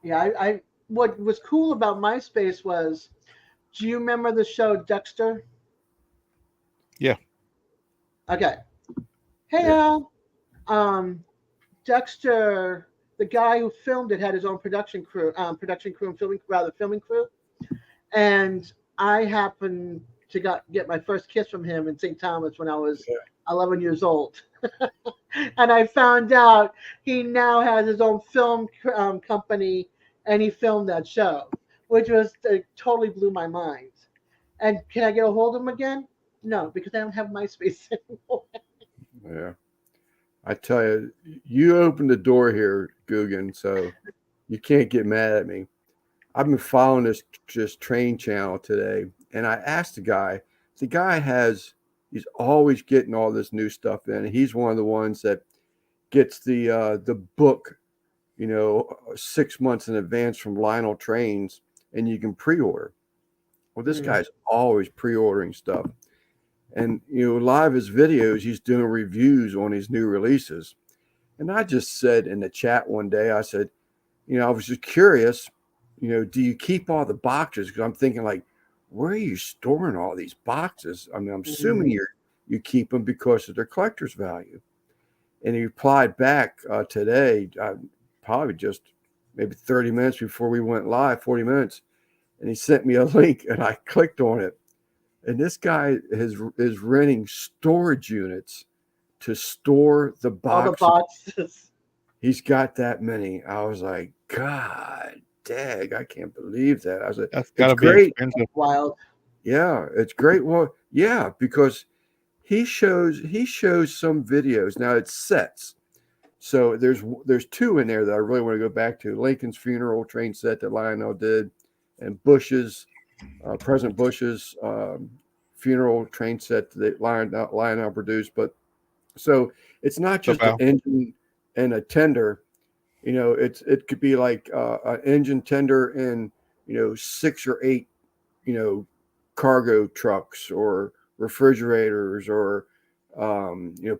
Yeah, I what was cool about MySpace was, do you remember the show Dexter? Yeah. Okay. Hey, Al. Dexter, the guy who filmed it, had his own production crew and filming crew. And I happened to get my first kiss from him in St. Thomas when I was 11 years old. And I found out he now has his own film company, and he filmed that show, which was totally blew my mind. And can I get a hold of him again? No, because I don't have MySpace anymore. Yeah. I tell you, you opened the door here, Guggen, so you can't get mad at me. I've been following this train channel today, and I asked the guy. He's always getting all this new stuff in. He's one of the ones that gets the book, 6 months in advance from Lionel Trains, and you can pre-order. Well, this guy's always pre-ordering stuff. And, a lot of his videos, he's doing reviews on his new releases. And I just said in the chat one day, I said, I was just curious, do you keep all the boxes? Because I'm thinking, like, where are you storing all these boxes? I mean, I'm assuming you keep them because of their collector's value. And he replied back today, probably just maybe 30 minutes before we went live, 40 minutes. And he sent me a link, and I clicked on it. And this guy is renting storage units to store the boxes. All the boxes. He's got that many. I was like, God dang, I can't believe that. I was like, That's gotta be great. expensive. Wild. Yeah, it's great. Well, yeah, because he shows some videos. Now it's sets. So there's two in there that I really want to go back to. Lincoln's funeral train set that Lionel did, and President Bush's funeral train set that Lionel produced. But so it's not just an engine and a tender. It could be like an engine tender and 6 or 8 cargo trucks or refrigerators or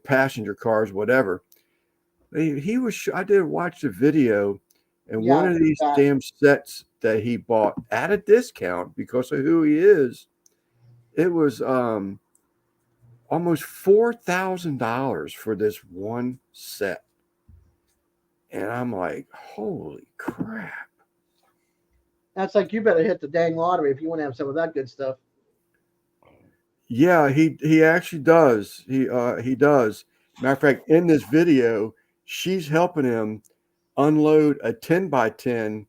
passenger cars, whatever. I did watch the video, and one of these damn sets that he bought at a discount because of who he is, it was almost $4,000 for this one set. And I'm like, holy crap. That's like, you better hit the dang lottery if you want to have some of that good stuff. Yeah, he actually does. He does. Matter of fact, in this video, she's helping him unload a 10x10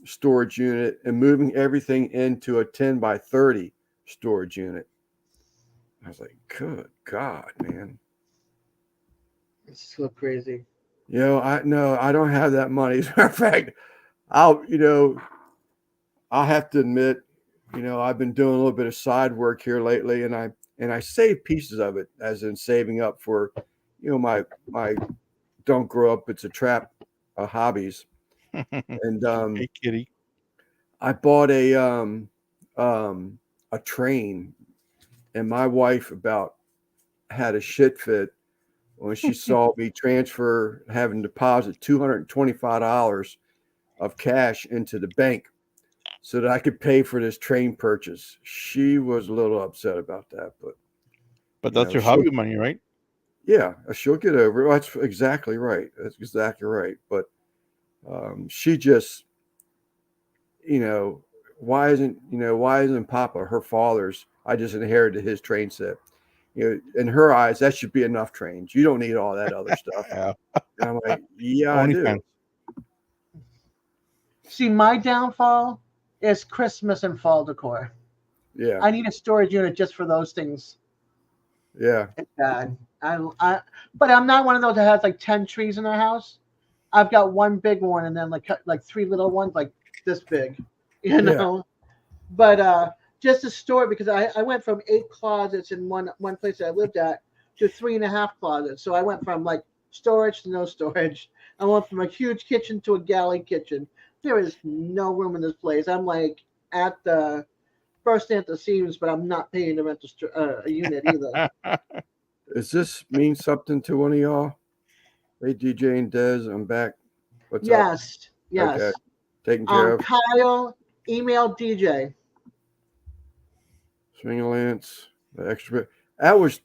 storage unit and moving everything into a 10x30 storage unit. I was like, good God, man. It's so crazy. I don't have that money. As a matter of fact, I'll have to admit, I've been doing a little bit of side work here lately, and I save pieces of it, as in saving up for, my don't grow up, it's a trap hobbies. And hey, kitty. I bought a train, and my wife about had a shit fit when she saw me having deposit $225 of cash into the bank so that I could pay for this train purchase. She was a little upset about that, but But You that's know, your hobby money, right? Yeah, she'll get over it. That's exactly right. That's exactly right. But she just, why isn't Papa her father's? I just inherited his train set. In her eyes, that should be enough trains. You don't need all that other stuff. Yeah. And I'm like, yeah, I Only do. fans. See, my downfall is Christmas and fall decor. Yeah, I need a storage unit just for those things. yeah, It's bad. But I'm not one of those that has like 10 trees in their house. I've got one big one and then like 3 little ones like this big, you know. But just to store it, because I went from 8 closets in one place that I lived at to 3.5 closets. So I went from like storage to no storage. I went from a huge kitchen to a galley kitchen. There is no room in this place. I'm like at the bursting at the seams, but I'm not paying to rent a unit either. Does this mean something to one of y'all? Hey, DJ and Des, I'm back. What's up? Yes. Okay, taken care of. Kyle, email DJ. Swing Lance, the extra. That was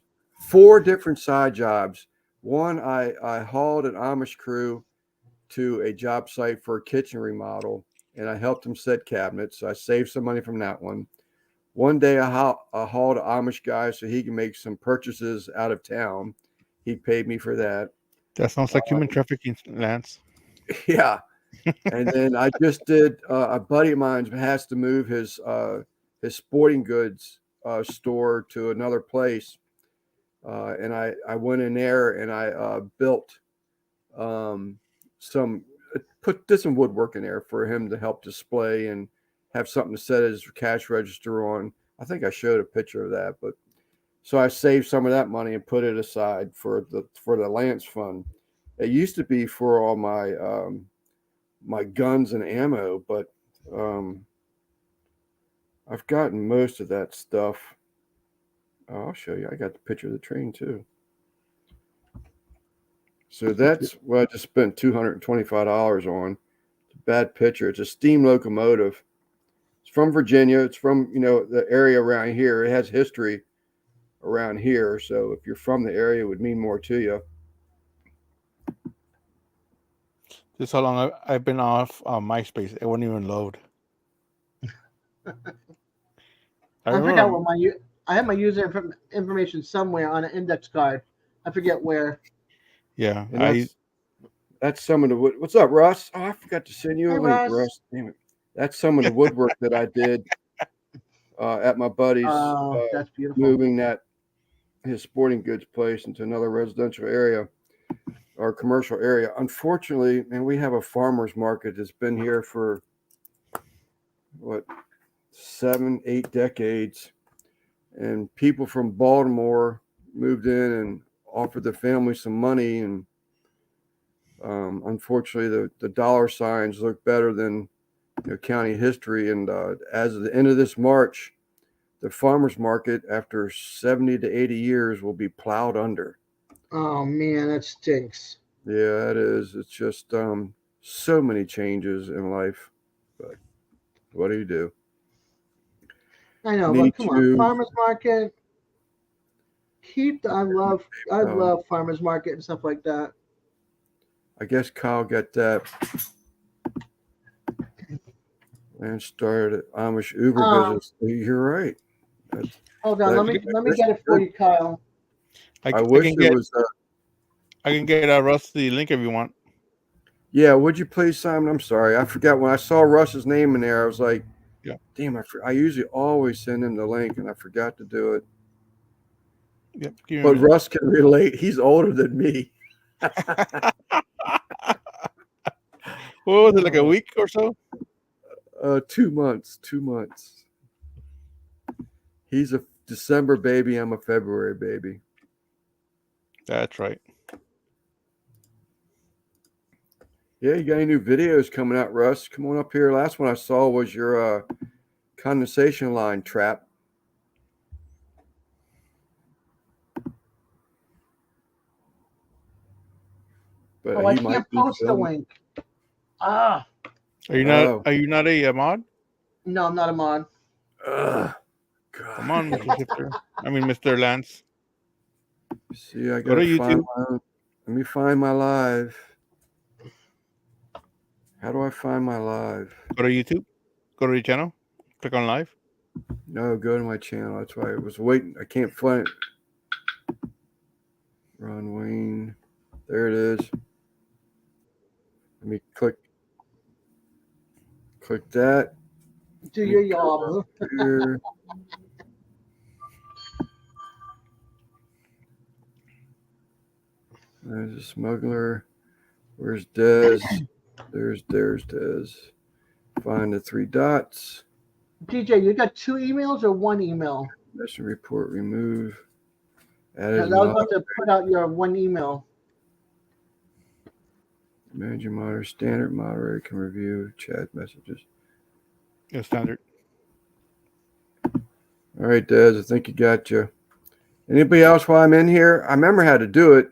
4 different side jobs. One, I hauled an Amish crew to a job site for a kitchen remodel, and I helped them set cabinets. So I saved some money from that one. One day I hauled an Amish guy so he can make some purchases out of town. He paid me for that. That sounds like human trafficking, Lance. Yeah. And then I just did a buddy of mine has to move his sporting goods store to another place. And I went in there and I built did some woodwork in there for him to help display and have something to set his cash register on. I think I showed a picture of that, but so I saved some of that money and put it aside for the Lance fund. It used to be for all my guns and ammo, but I've gotten most of that stuff. I'll show you. I got the picture of the train too. So that's what I just spent $225 on. It's a bad picture. It's a steam locomotive. It's from Virginia. It's from, the area around here. It has history around here. So if you're from the area, it would mean more to you. This is how long I've been off MySpace. It wouldn't even load. I forgot what I have my user information somewhere on an index card. I forget where. Yeah, that's some of the wood. What's up, Russ? Oh, I forgot to send you a link, Russ. Damn it. That's some of the woodwork that I did at my buddy's. That's beautiful. Moving his sporting goods place into another residential area or commercial area. Unfortunately, man, we have a farmer's market that's been here for 7-8 decades, and people from Baltimore moved in and offered their family some money, and unfortunately the dollar signs look better than county history. And as of the end of this March, the farmers market, after 70 to 80 years, will be plowed under. Oh man, that stinks. Yeah, it is. It's just so many changes in life, but what do you do? I know, but come on, farmers market. I love farmers market and stuff like that. I guess Kyle got that and started Amish Uber business. You're right. Hold on, let me get it for you, Kyle. I wish it was. I can get Russ the link if you want. Yeah, would you please, Simon? I'm sorry, I forgot when I saw Russ's name in there. I was like, "Yeah, damn!" I usually always send him the link, and I forgot to do it. Yep. But Russ can relate. He's older than me. What was it, like a week or so? 2 months. 2 months. He's a December baby. I'm a February baby. That's right. Yeah, you got any new videos coming out, Russ? Come on up here. Last one I saw was your condensation line trap. But I can't post the link. Are you not a mod? No, I'm not a mod. God. Come on, Mr. Shifter. I mean, Mr. Lance. See, I Go to gotta find YouTube. let me find my live. How do I find my live? Go to YouTube. Go to your channel. Click on live. No, go to my channel. That's why I was waiting. I can't find it. Ron Wayne. There it is. Let me click that. Do your job. Here. There's a smuggler. Where's Dez? There's Dez. Find the 3 dots. DJ, you got 2 emails or 1 email? Mission report remove. Because I was about to put out your 1 email. Manager moderator, standard moderator can review chat messages. Yeah, standard. All right, Dez, I think you got you. Anybody else while I'm in here? I remember how to do it,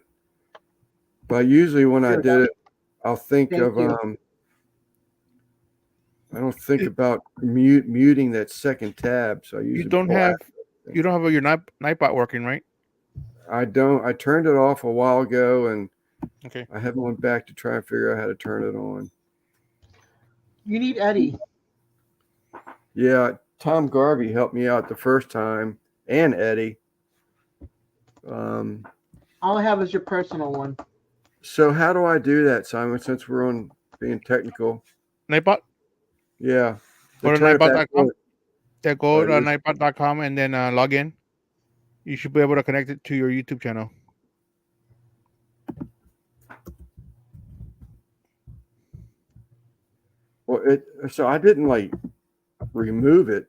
but usually when I did it, I'll think of I don't think about muting that second tab. So I usually you don't have your Nightbot working, right? I don't. I turned it off a while ago, and okay, I haven't went back to try and figure out how to turn it on. You need Eddie. Yeah, Tom Garvey helped me out the first time, and Eddie. All I have is your personal one. So how do I do that, Simon? Since we're on being technical. Nightbot. Yeah. Go to Nightbot.com. Yeah, go to Nightbot.com and then log in. You should be able to connect it to your YouTube channel. Well, so I didn't remove it.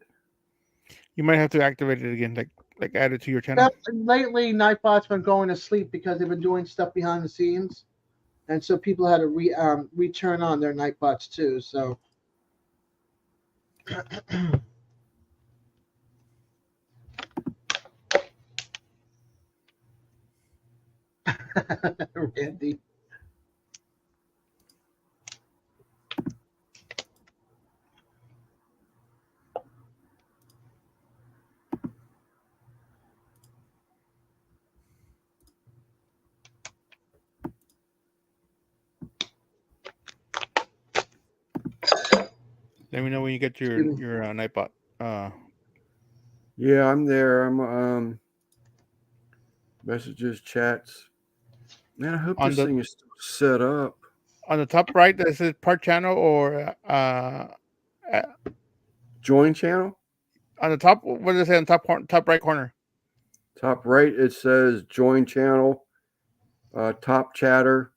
You might have to activate it again, like add it to your channel. Lately, Nightbot's been going to sleep because they've been doing stuff behind the scenes, and so people had to return on their Nightbots too. So. Randy. Let me know when you get your Nightbot. Yeah, I'm there. I'm messages, chats. Man, I hope this thing is still set up. On the top right, this is part channel or join channel. On the top, what does it say on top right corner? Top right, it says join channel. Top chatter.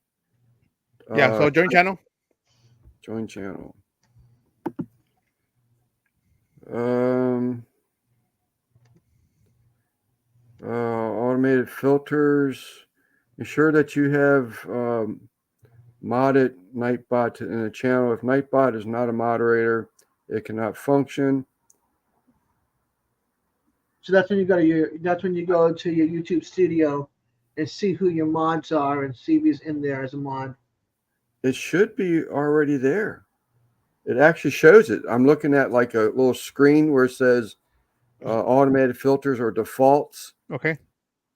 Yeah, so join channel. Join channel. Automated filters. Ensure that you have modded Nightbot in the channel. If Nightbot is not a moderator, it cannot function. So that's when you go to your YouTube studio and see who your mods are and see if he's in there as a mod. It should be already there. It actually shows it. I'm looking at like a little screen where it says automated filters or defaults. Okay.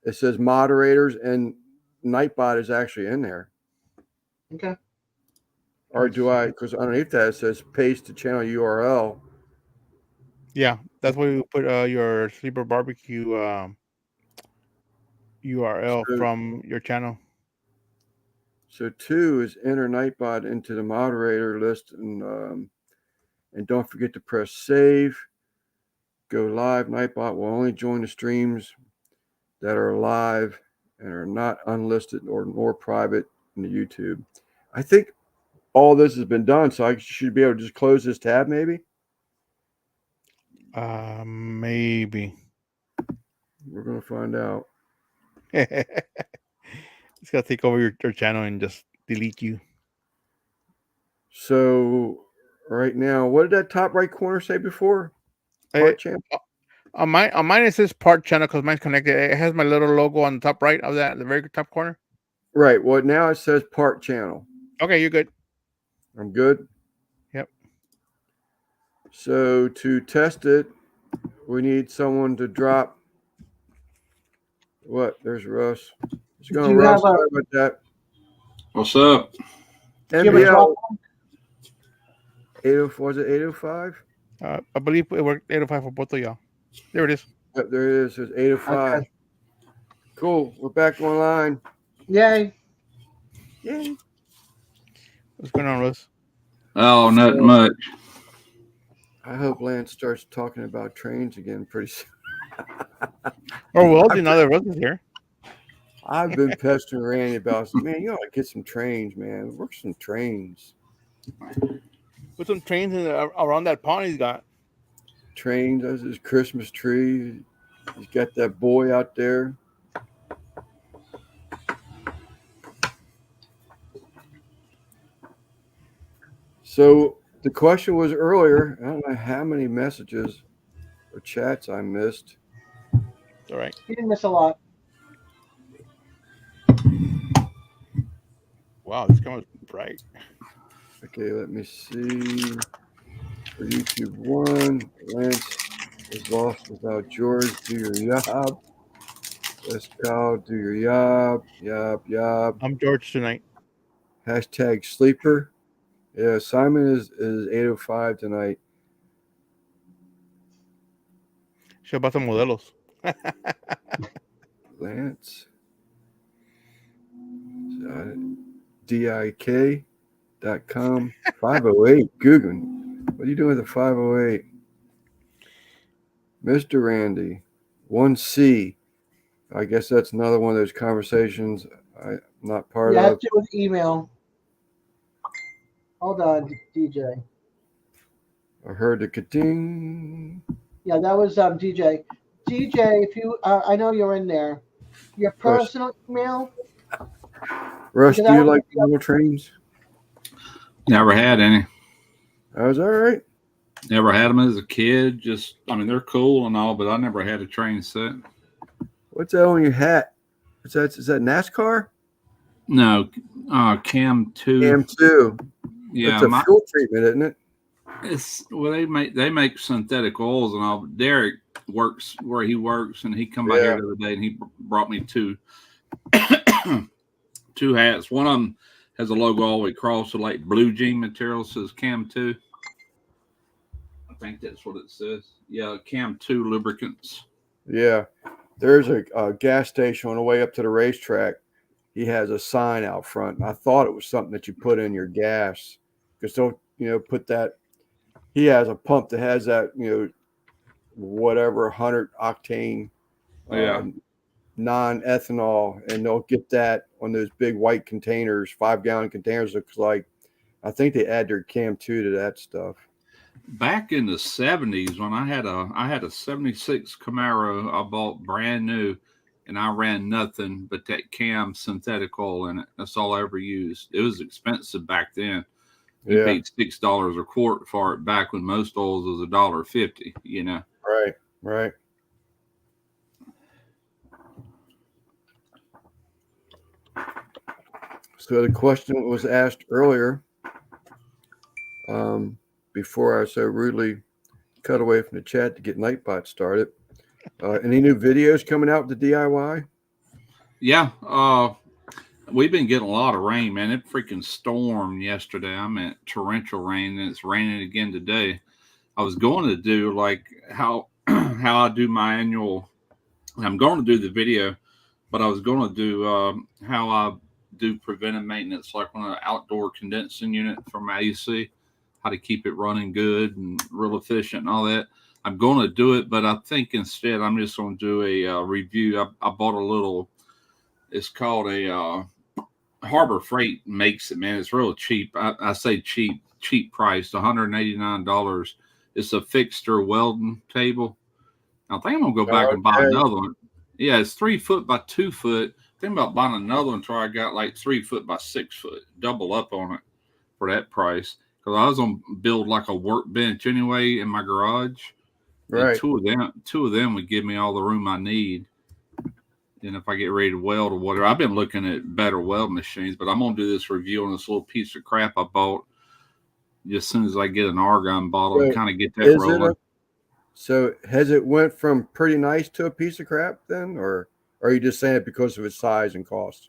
It says moderators, and Nightbot is actually in there. Okay. Or do I? Because underneath that it says paste to channel URL. Yeah, that's where you put your Sleeper Barbecue URL from your channel. So 2 is enter Nightbot into the moderator list, and don't forget to press save. Go live. Nightbot will only join the streams that are live and are not unlisted or private in the YouTube. I think all this has been done, so I should be able to just close this tab, maybe. Maybe. We're gonna find out. It's gonna take over your channel and just delete you. So right now, what did that top right corner say before? Part channel. On mine it says part channel because mine's connected. It has my little logo on the top right of that, the very top corner. Right. Well, now it says part channel. Okay, you're good. I'm good. Yep. So to test it, we need someone to drop What? There's Russ. What's Do going on, you Russ? have a- Sorry about that. What's up? Do you have a drop? NBL 804, was it 805? I believe it worked 805 for both of y'all. There it is. Yep, there it is. It's 805. Okay. Cool. We're back online. Yay. Yay. What's going on, Russ? Oh, nothing much. I hope Lance starts talking about trains again pretty soon. Oh, well, now that Russ is here. I've been pestering Randy about, man, you ought to get some trains, man. Work some trains. Put some trains around that pond he's got. Trains, that's his Christmas tree. He's got that boy out there. So the question was earlier, I don't know how many messages or chats I missed. It's all right. You didn't miss a lot. Wow, this camera's bright. Okay, let me see. For YouTube 1, Lance is lost without George. Do your job. Let's go. Do your job. Yob. I'm George tonight. Hashtag sleeper. Yeah, Simon is 805 tonight. Show about some modelos. Lance. DIK.com. 508. Guggen. What are you doing with the 508? Mr. Randy. 1C. I guess that's another one of those conversations I'm not part Yeah, of. it was email. Hold on, DJ. I heard the ka-ding. Yeah, that was DJ. DJ, if you, I know you're in there. Your personal email. Russ, do Because you I- like little trains? Never had any. I was all right. Never had them as a kid. Just, I mean, they're cool and all, but I never had a train set. What's that on your hat? Is that NASCAR? No, Cam 2. Cam 2. Yeah, It's a fuel treatment, isn't it? it's well, they make synthetic oils and all. But Derek works where he works, and he come by here the other day, and he brought me two hats. One of them has a logo all the way across, so like blue jean material, says Cam 2. I think that's what it says. Yeah, Cam 2 lubricants. Yeah. There's a gas station on the way up to the racetrack. He has a sign out front. And I thought it was something that you put in your gas. Because don't, put that. He has a pump that has that, whatever, 100 octane non-ethanol. And they'll get that on those big white containers, 5-gallon containers. Looks like, I think they add their Cam 2 to that stuff. Back in the 70s, when I had a 76 Camaro I bought brand new, and I ran nothing but that Cam synthetic oil in it. That's all I ever used. It was expensive back then. You paid $6 a quart for it back when most oils was $1.50, Right. So the question was asked earlier, before I so rudely cut away from the chat to get Nightbot started. Any new videos coming out with the DIY? Yeah, we've been getting a lot of rain, man. It freaking stormed yesterday. I meant torrential rain, and it's raining again today. I was going to do like how I do my annual. I'm going to do the video, but I was going to do how I do preventive maintenance, like on an outdoor condensing unit for my AC, how to keep it running good and real efficient and all that. I'm going to do it, but I think instead I'm just going to do a review. I bought a little. It's called a Harbor Freight makes it, man. It's real cheap. I say cheap price, $189. It's a fixture welding table. I think I'm gonna go back and buy another one. Yeah, it's 3 foot by 2 foot. Think about buying another one until I got like 3 foot by 6 foot. Double up on it for that price. Because I was gonna build like a workbench anyway in my garage. Right. And two of them would give me all the room I need. And if I get ready to weld or whatever, I've been looking at better weld machines, but I'm going to do this review on this little piece of crap I bought just as soon as I get an argon bottle and kind of get that rolling. So has it went from pretty nice to a piece of crap then, or Or are you just saying it because of its size and cost?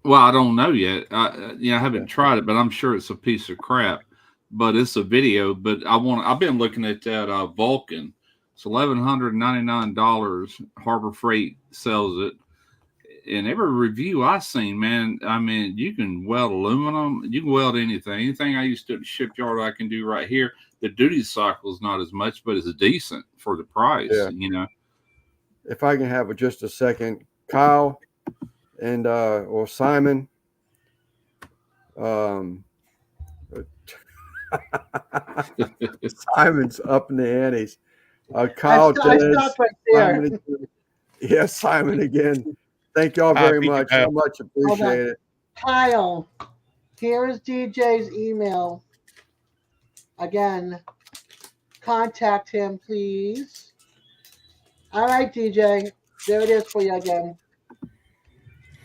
Well, I don't know yet. I haven't tried it, but I'm sure it's a piece of crap. But it's a video. But I've been looking at that Vulcan. It's $1,199. Harbor Freight sells it. And every review I've seen, man, I mean, you can weld aluminum. You can weld anything. Anything I used to do at the shipyard, I can do right here. The duty cycle is not as much, but it's decent for the price. Yeah. You know. If I can have just a second, Kyle and or Simon. Simon's up in the antes. Kyle, I stopped right there. Simon, yes, Simon again. Thank y'all very much. So much appreciate it. Kyle, here is DJ's email. Again, contact him, please. All right, DJ. There it is for you again.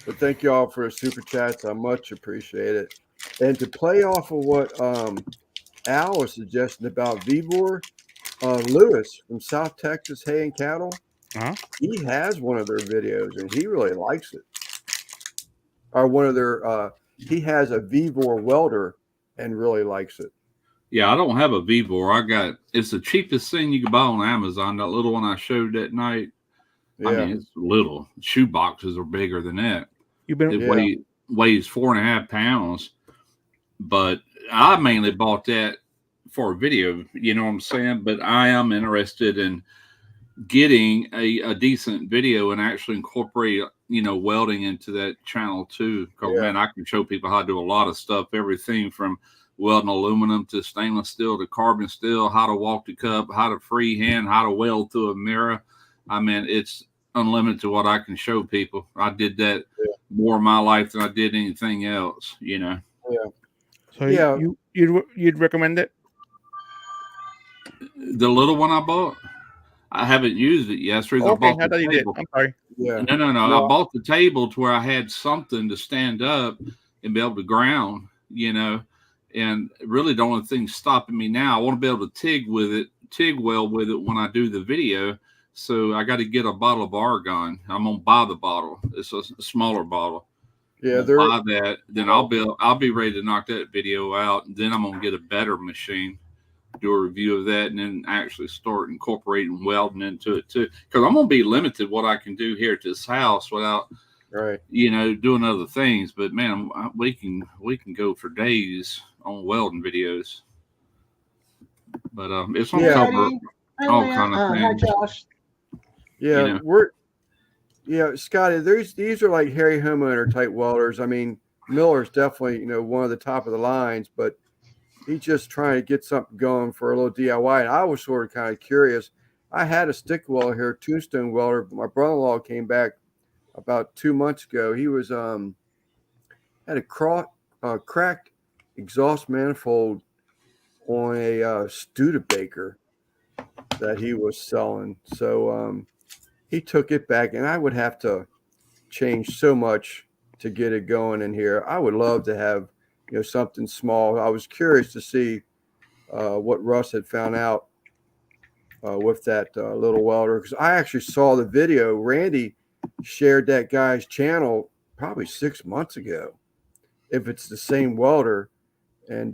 But thank you all for the super chats. I much appreciate it. And to play off of what Al was suggesting about Vevor, Lewis from South Texas Hay and Cattle, he has one of their videos and he really likes it. Or one of their, he has a Vevor welder and really likes it. Yeah, I don't have a Vevor. It's the cheapest thing you can buy on Amazon. That little one I showed that night. Yeah. I mean, it's little. Shoe boxes are bigger than that. It weighs 4.5 pounds. But I mainly bought that for a video, you know what I'm saying? But I am interested in getting a decent video and actually incorporate, welding into that channel too. Because, man, I can show people how to do a lot of stuff, everything from welding aluminum to stainless steel to carbon steel, how to walk the cup, how to freehand, how to weld through a mirror. I mean, it's unlimited to what I can show people. I did that more in my life than I did anything else, Yeah. So you'd recommend it? The little one I bought, I haven't used it yet. So okay, I thought you did. I'm sorry. Yeah. No. I bought the table to where I had something to stand up and be able to ground, and really the only thing stopping me now, I want to be able to TIG weld with it when I do the video. So I got to get a bottle of argon. I'm gonna buy the bottle. It's a smaller bottle. Yeah, buy that. Then I'll be ready to knock that video out. And then I'm gonna get a better machine, do a review of that, and then actually start incorporating welding into it too. Because I'm gonna be limited what I can do here at this house without, doing other things. But man, we can go for days on welding videos. But it's gonna cover all kind of things. Hi, Josh. Yeah, Scotty, these are like Harry Homeowner type welders. I mean, Miller's definitely, one of the top of the lines, but he's just trying to get something going for a little DIY. And I was sort of kind of curious. I had a stick welder here, tombstone welder. My brother-in-law came back about 2 months ago. He was had a cracked exhaust manifold on a Studebaker that he was selling. So he took it back, and I would have to change so much to get it going in here. I would love to have, something small. I was curious to see what Russ had found out with that little welder, because I actually saw the video. Randy shared that guy's channel probably 6 months ago, if it's the same welder. And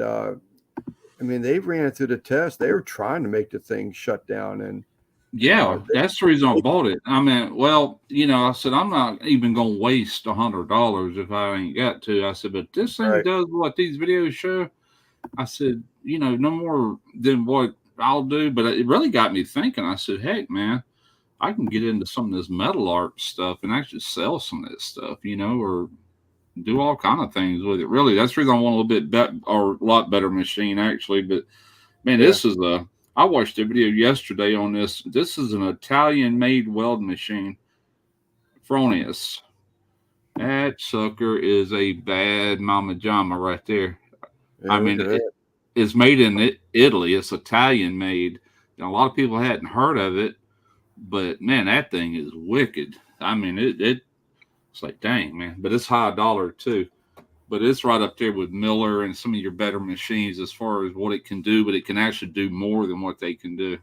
they ran it through the test. They were trying to make the thing shut down, and that's the reason I bought it. I mean, I said, I'm not even going to waste $100 if I ain't got to. I said, but this thing does what these videos show. I said, no more than what I'll do. But it really got me thinking. I said, heck, man, I can get into some of this metal art stuff and actually sell some of this stuff, or do all kind of things with it. Really, that's the reason I want a little bit better, or a lot better machine, actually. But, man, this is I watched a video yesterday on this. This is an Italian-made welding machine, Fronius. That sucker is a bad mama jama right there. Yeah, I mean, it's made in Italy. It's Italian-made. And a lot of people hadn't heard of it, but man, that thing is wicked. I mean, it's like, dang, man. But it's high dollar too. But it's right up there with Miller and some of your better machines as far as what it can do, but it can actually do more than what they can do.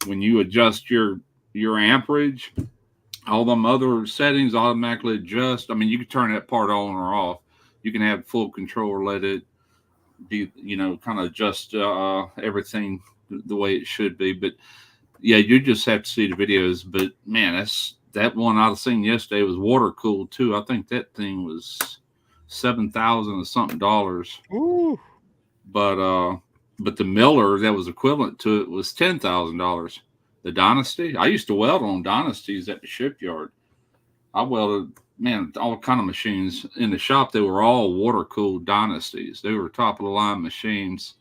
When you adjust your amperage, All them other settings automatically adjust. I mean, you can turn that part on or off. You can have full control or let it be, kind of adjust everything the way it should be. But yeah, you just have to see the videos. But man, that one I was seen yesterday was water cooled too. I think that thing was $7,000 or something dollars. Ooh. But the Miller that was equivalent to it was $10,000. The Dynasty. I used to weld on Dynasties at the shipyard. I welded, man, all kind of machines in the shop. They were all water cooled Dynasties. They were top of the line machines.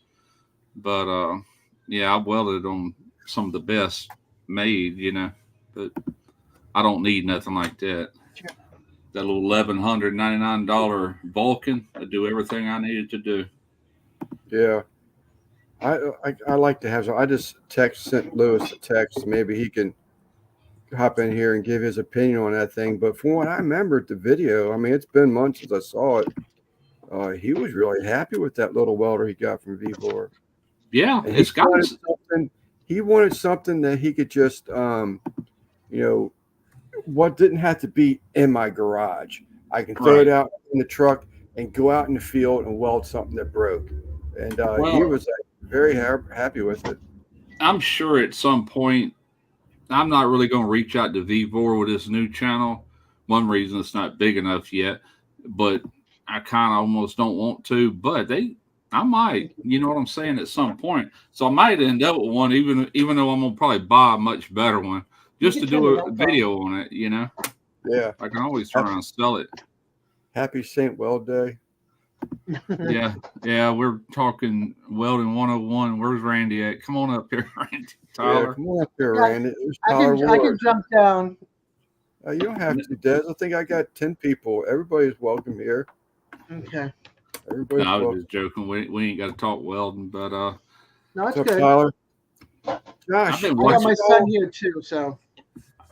But yeah, I welded on some of the best made, but I don't need nothing like that. That little $1,199 Vulcan to do everything I needed to do. Yeah. I like to have some. I just sent Lewis a text. Maybe he can hop in here and give his opinion on that thing. But from what I remember at the video, I mean, it's been months since I saw it. He was really happy with that little welder he got from Vevor. Yeah, And it's got something. He wanted something that he could just, what didn't have to be in my garage. I can throw it out in the truck and go out in the field and weld something that broke. And he was very happy with it. I'm sure at some point, I'm not really going to reach out to Vevor with this new channel. One reason it's not big enough yet, but I kind of almost don't want to. But I might, you know what I'm saying, at some point. So I might end up with one, even though I'm gonna probably buy a much better one, just to do a video on it. Yeah, I can always turn around and sell it. Happy St. Weld Day. Yeah, we're talking welding 101. Where's Randy at? Come on up here, Randy. Tyler. Yeah, come on up here, Randy. I can jump down. You don't have to, Des. I think I got 10 people. Everybody's welcome here. Okay. Everybody's I was welcome. just joking. We ain't got to talk welding, but no, it's What's up, good. Tyler? Josh, I got my son here too, so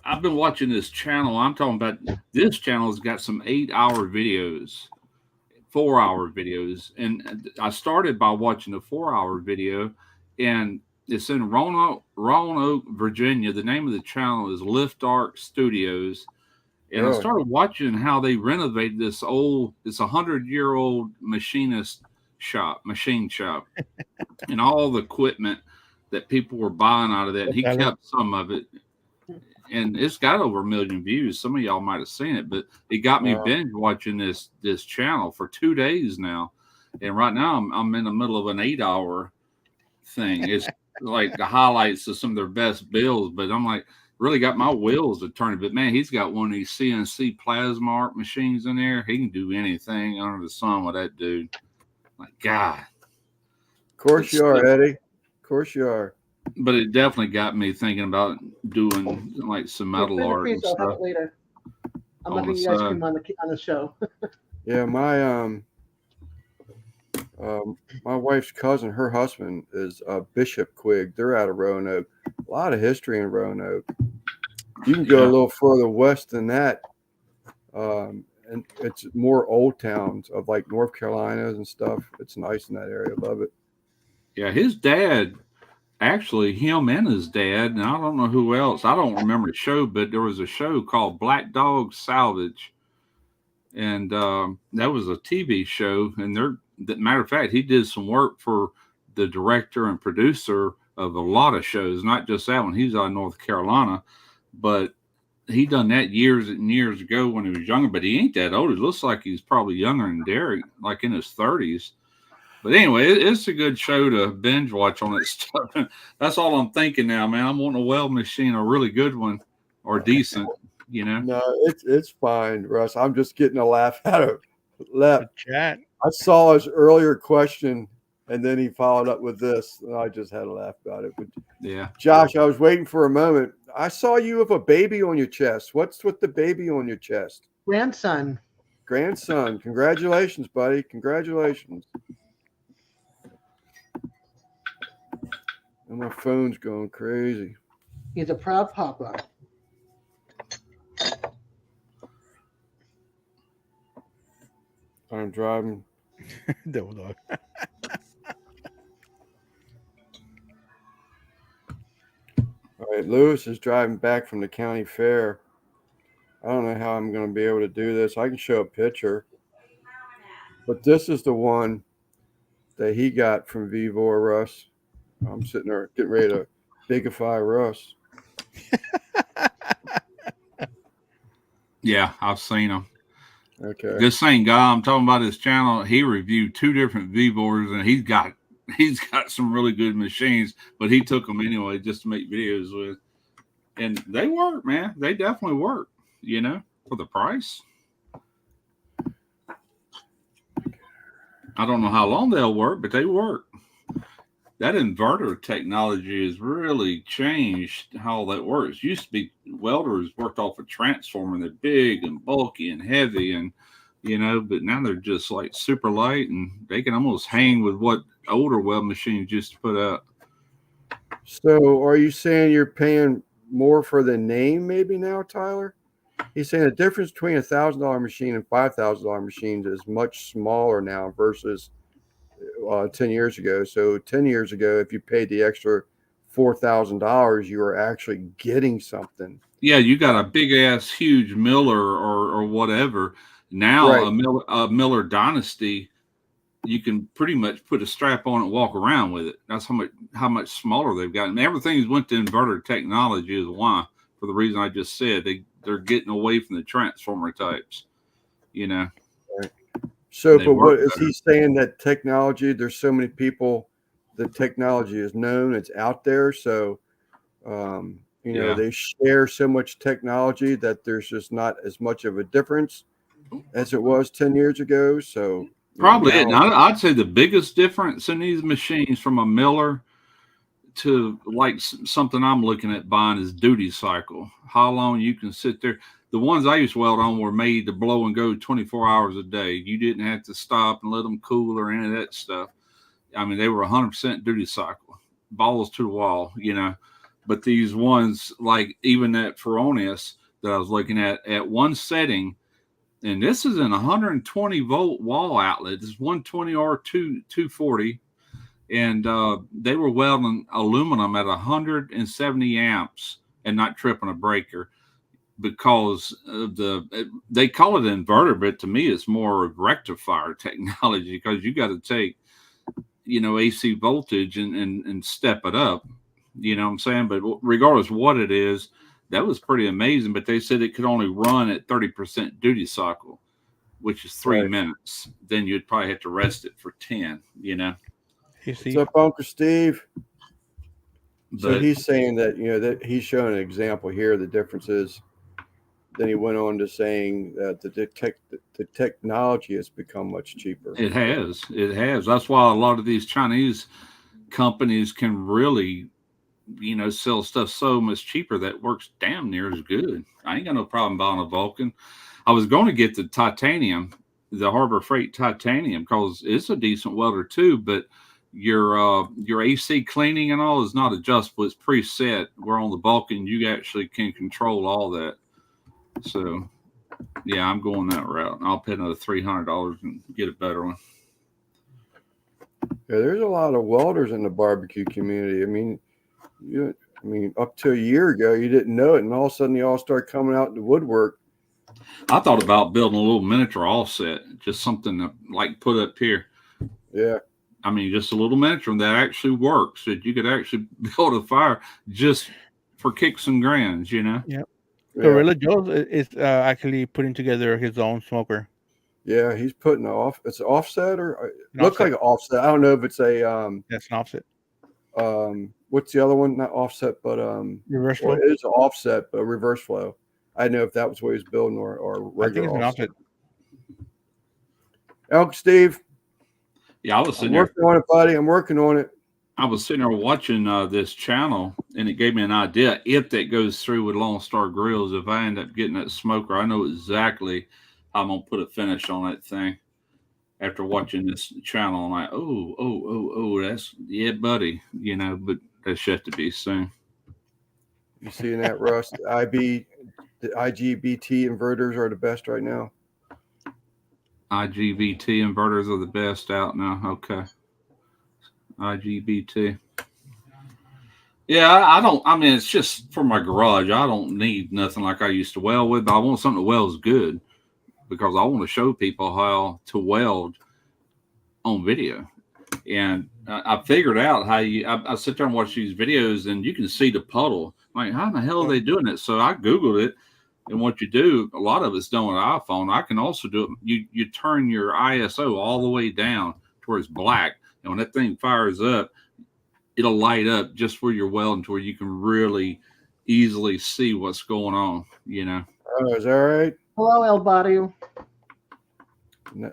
I've been watching this channel. I'm talking about this channel has got some 8-hour videos, 4-hour videos. And I started by watching the 4-hour video, and it's in Roanoke, Virginia. The name of the channel is Lift Arc Studios. And Really? I started watching how they renovated it's a 100-year-old machine shop, and all the equipment that people were buying out of that. He kept some of it, and it's got over 1 million views. Some of y'all might have seen it, but it got me binge watching this channel for 2 days now. And right now I'm in the middle of an 8-hour thing. It's like the highlights of some of their best builds, but I'm like, really got my wheels to turn. But man, he's got one of these CNC plasma art machines in there. He can do anything under the sun with that dude. Like, God. Of course you are, Eddie. Of course you are. But it definitely got me thinking about doing like some metal art and stuff. I'll have it later. I'm letting you guys come on the show. Yeah, my wife's cousin, her husband is Bishop Quigg. They're out of Roanoke. A lot of history in Roanoke. You can go a little further west than that, and it's more old towns of like North Carolinas and stuff. It's nice in that area. Love it. Yeah, his dad, actually, him and his dad, and I don't know who else. I don't remember the show, but there was a show called Black Dog Salvage, and that was a TV show. And matter of fact, he did some work for the director and producer of a lot of shows, not just that one. He's out of North Carolina, but he done that years and years ago when he was younger. But he ain't that old. It looks like he's probably younger than Derek, like in his 30s. But anyway, it's a good show to binge watch on that stuff. That's all I'm thinking now, man. I'm wanting a weld machine, a really good one or decent, No, it's fine, Russ. I'm just getting a laugh out of that. Chat. I saw his earlier question, and then he followed up with this, and I just had a laugh about it. But yeah, Josh, I was waiting for a moment. I saw you with a baby on your chest. What's with the baby on your chest? Grandson. Congratulations, buddy. Congratulations. And my phone's going crazy. He's a proud papa. I'm driving. Devil dog. All right, Lewis is driving back from the county fair. I don't know how I'm going to be able to do this. I can show a picture, but this is the one that he got from Vivor Russ. I'm sitting there getting ready to bigify Russ. Yeah, I've seen them. Okay. This same guy I'm talking about, his channel, he reviewed 2 different Vivors, and he's got some really good machines, but he took them anyway just to make videos with. And they work, man. They definitely work, for the price. I don't know how long they'll work, but they work. That inverter technology has really changed how that works. Used to be welders worked off a transformer. They're big and bulky and heavy, and but now they're just like super light, and they can almost hang with what older weld machines used to put out. So are you saying you're paying more for the name maybe now, Tyler? He's saying the difference between $1,000 machine and $5,000 machines is much smaller now versus 10 years ago. So 10 years ago, if you paid the extra $4,000, you were actually getting something. Yeah, you got a big ass huge Miller or whatever. Now Right. a Miller Dynasty, you can pretty much put a strap on it and walk around with it. That's how much smaller they've gotten. Everything's went to inverter technology is why, for the reason I just said. They're getting away from the transformer types, Right. So, They but what work is better. he saying that technology, there's so many people, the technology is known, it's out there. So, Yeah. they share so much technology that there's just not as much of a difference as it was 10 years ago. So, Probably it. now, And I'd say the biggest difference in these machines from a Miller to like something I'm looking at buying is duty cycle. How long you can sit there. The ones I used to weld on were made to blow and go 24 hours a day. You didn't have to stop and let them cool or any of that stuff. I mean, they were 100% duty cycle, balls to the wall, But these ones, like even that Feronius that I was looking at one setting, and this is an 120 volt wall outlet. This is 120 or 240. And they were welding aluminum at 170 amps and not tripping a breaker because they call it an inverter, but to me it's more rectifier technology because you got to take AC voltage and step it up. You know what I'm saying? But regardless of what it is, that was pretty amazing. But they said it could only run at 30% duty cycle, which is 3 right. minutes. Then you'd probably have to rest it for 10. What's up, Uncle Steve? So But he's saying that, that he's showing an example here. The difference is, then he went on to saying that the technology has become much cheaper. it has. That's why a lot of these Chinese companies can really, sell stuff so much cheaper that works damn near as good. I ain't got no problem buying a Vulcan. I was going to get the titanium, the Harbor Freight titanium, because it's a decent welder too, but your AC cleaning and all is not adjustable. It's preset. Where on the Vulcan, you actually can control all that. So, yeah, I'm going that route. I'll pay another $300 and get a better one. Yeah, there's a lot of welders in the barbecue community. I mean, up to a year ago, you didn't know it, and all of a sudden, they all start coming out in the woodwork. I thought about building a little miniature offset, just something to like put up here. Yeah. I mean, just a little miniature that actually works, that you could actually build a fire just for kicks and grins, Yeah. Yeah. Gorilla Joe is actually putting together his own smoker. Yeah, he's putting off. It's an offset or looks offset. like an offset. I don't know if it's a That's an offset. What's the other one? Not offset, but Reverse or flow. it is an offset, but reverse flow. I didn't know if that was what he was building or regular I think it's an offset. offset. Elk Steve. Yeah, I was sitting I'm working on it, buddy. I'm working on it. I was sitting there watching this channel, and it gave me an idea. If that goes through with Lone Star Grills, if I end up getting that smoker, I know exactly how I'm gonna put a finish on that thing. After watching this channel, I'm like, oh, that's buddy, but that's yet to be seen. You seeing that, Russ? The IGBT inverters are the best right now. IGBT inverters are the best out now. Okay. IGBT. Yeah, I don't. I mean, it's just for my garage. I don't need nothing like I used to weld with. But I want something that welds good because I want to show people how to weld on video. And I figured out how I sit there and watch these videos, and you can see the puddle. Like, how in the hell are they doing it? So I Googled it, and what you do, a lot of it's done with an iPhone. I can also do it. You turn your ISO all the way down to where it's black, and when that thing fires up, it'll light up just where you're welding to where you can really easily see what's going on. Oh, is that right? Hello, El Barrio.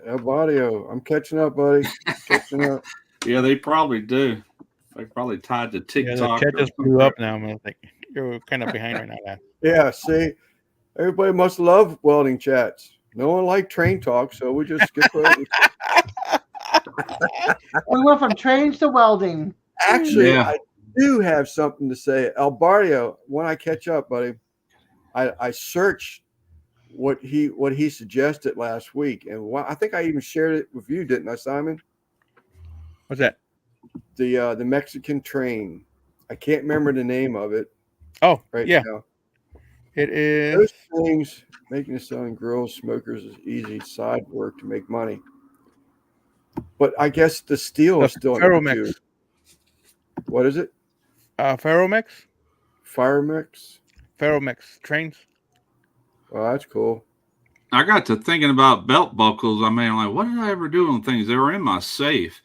El Barrio, I'm catching up, buddy. Catching up. Yeah, they probably do. They probably tied to Yeah, TikTok. the chat just blew up now, man. Like, you're kind of behind right now, man. Yeah, see, everybody must love welding chats. No one liked train talk, so we just skip over. We went from trains to welding. Actually, Yeah. I do have something to say. El Barrio, when I catch up, buddy, I searched what he suggested last week, and I think I even shared it with you, didn't I, Simon? What's that? The Mexican train. I can't remember the name of it Oh, right yeah. now. It is. Those things, making and selling grills, smokers is easy side work to make money. But I guess the steel is still an issue. Ferromex. What is it? Ferromex? Firemex? Ferromex trains. Oh, that's cool. I got to thinking about belt buckles. I mean, like, what did I ever do on things? They were in my safe.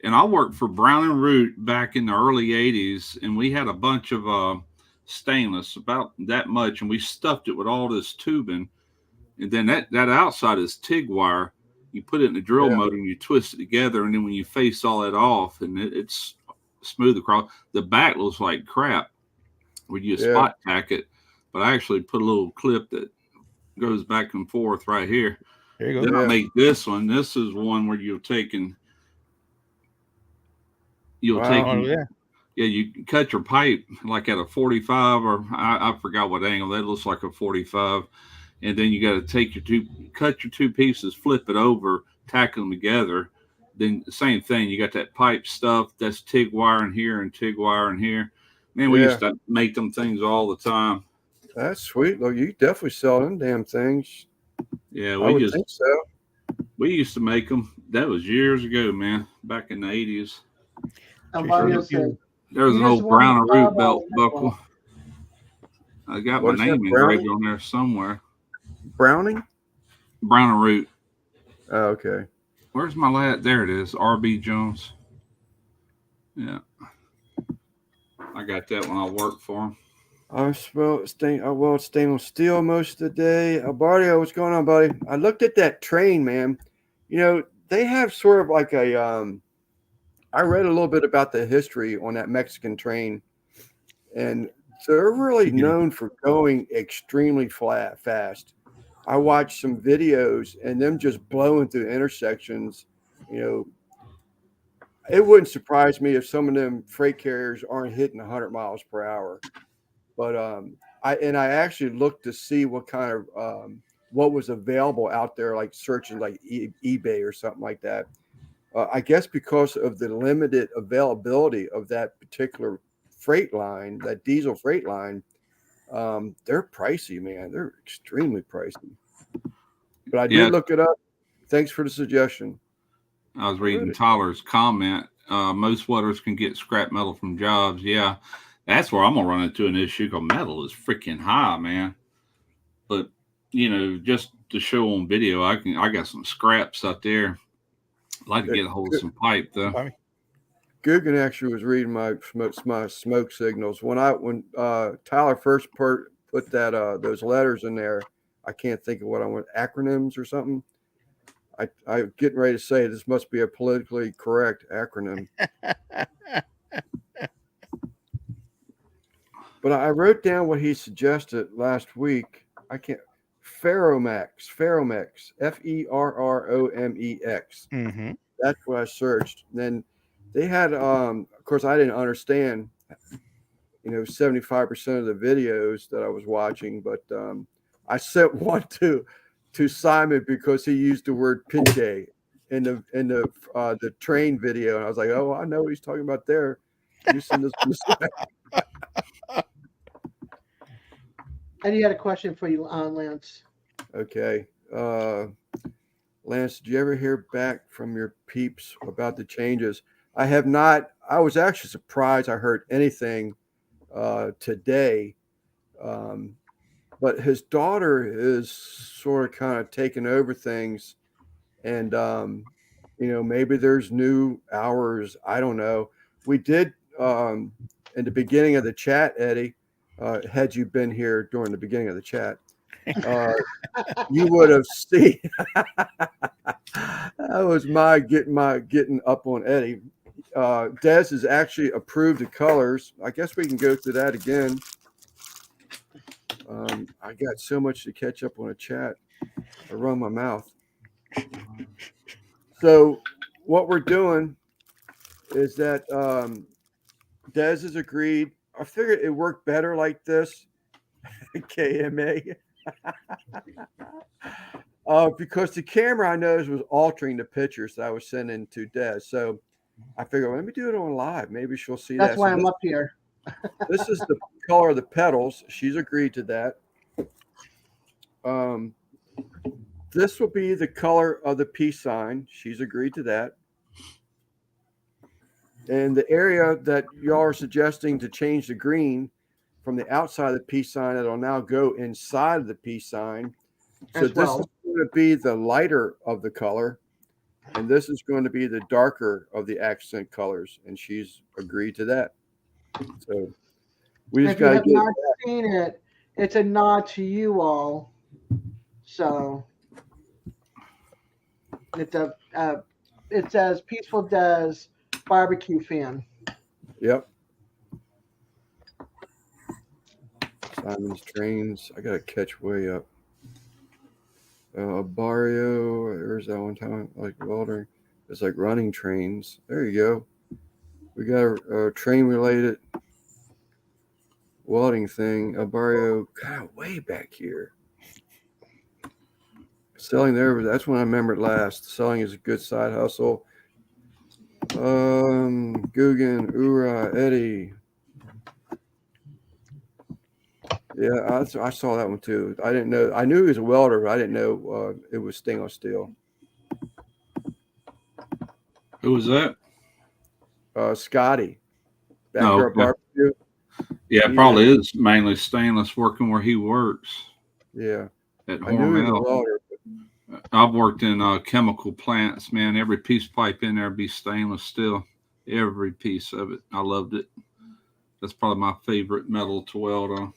And I worked for Brown and Root back in the early 80s, and we had a bunch of stainless, about that much, and we stuffed it with all this tubing. And then that outside is TIG wire. You put it in the drill motor and you twist it together, and then when you face all that off, and it's smooth across. The back looks like crap when you spot tack it, but I actually put a little clip that goes back and forth right here. There you go. Then I make this one. This is one where you cut your pipe like at a 45, or I forgot what angle. That looks like a 45. And then you got to cut your two pieces, flip it over, tack them together. Then the same thing. You got that pipe stuff. That's TIG wire in here and TIG wire in here. Man, we used to make them things all the time. That's sweet. Look, you definitely sell them damn things. Yeah, I would think so. We used to make them. That was years ago, man. Back in the 80s. There was an old Brown and Root belt buckle. I got my name engraved on there somewhere. Browning? Brown and Root. Oh, okay. Where's my lad? There it is. RB Jones. Yeah. I got that when I worked for him. I weld stainless steel most of the day. Barrio, what's going on, buddy? I looked at that train, man. You know, they have sort of like I read a little bit about the history on that Mexican train, and they're really known for going extremely fast. I watched some videos and them just blowing through intersections. You know, it wouldn't surprise me if some of them freight carriers aren't hitting 100 miles per hour. But I actually looked to see what kind of what was available out there, like searching like eBay or something like that. I guess because of the limited availability of that particular freight line, that diesel freight line, they're pricey, man. They're extremely pricey. But I did look it up. Thanks for the suggestion. I was reading Tyler's comment. Most welders can get scrap metal from jobs. Yeah, that's where I'm gonna run into an issue because metal is freaking high, man. But you know, just to show on video, I got some scraps out there. I'd like to get a hold of some pipe though. Guggen actually was reading my smoke signals when Tyler first put that those letters in there. I can't think of what I want, acronyms or something. I'm getting ready to say this must be a politically correct acronym. But I wrote down what he suggested last week. I can't. Ferromex, Ferromex. Mm-hmm. That's what I searched. And then they had, of course, I didn't understand, 75% of the videos that I was watching, but I sent one to Simon because he used the word pinche in the train video, and I was like, oh, I know what he's talking about there. You send this. Eddie had a question for you, Lance. Okay. Lance, did you ever hear back from your peeps about the changes? I have not. I was actually surprised I heard anything today. But his daughter is sort of kind of taking over things. And, maybe there's new hours. I don't know. We did in the beginning of the chat, Eddie, had you been here during the beginning of the chat, you would have seen that was my getting up on Eddie. Des has actually approved the colors. I guess we can go through that again. I got so much to catch up on a chat. I run my mouth. So what we're doing is that Des has agreed. I figured it worked better like this. KMA. Because the camera I noticed was altering the pictures that I was sending to Des. So I figured, well, let me do it on live. Maybe she'll see that. That's why I'm up here. This is the color of the petals. She's agreed to that. This will be the color of the peace sign. She's agreed to that. And the area that y'all are suggesting to change the green from the outside of the peace sign, it'll now go inside of the peace sign. So this is going to be the lighter of the color, and this is going to be the darker of the accent colors. And she's agreed to that. So we just got to get. If you have not seen it, it's a nod to you all. So it's it says Peaceful Des barbecue fan. Yep. Simon's Trains. I gotta catch way up. Barrio. There's that one time like welding. It's like running trains. There you go. We got a train related welding thing. Barrio. God, way back here. Selling there. That's when I remembered last. Selling is a good side hustle. Guggen, Ura, Eddie. Yeah, I saw that one too. I didn't know. I knew he was a welder, but I didn't know it was stainless steel. Who was that? Scotty. Backyard Barbecue. Yeah, it probably is mainly stainless working where he works. Yeah. At I knew he was a welder. I've worked in chemical plants, man. Every piece of pipe in there be stainless steel. Every piece of it. I loved it. That's probably my favorite metal to weld on.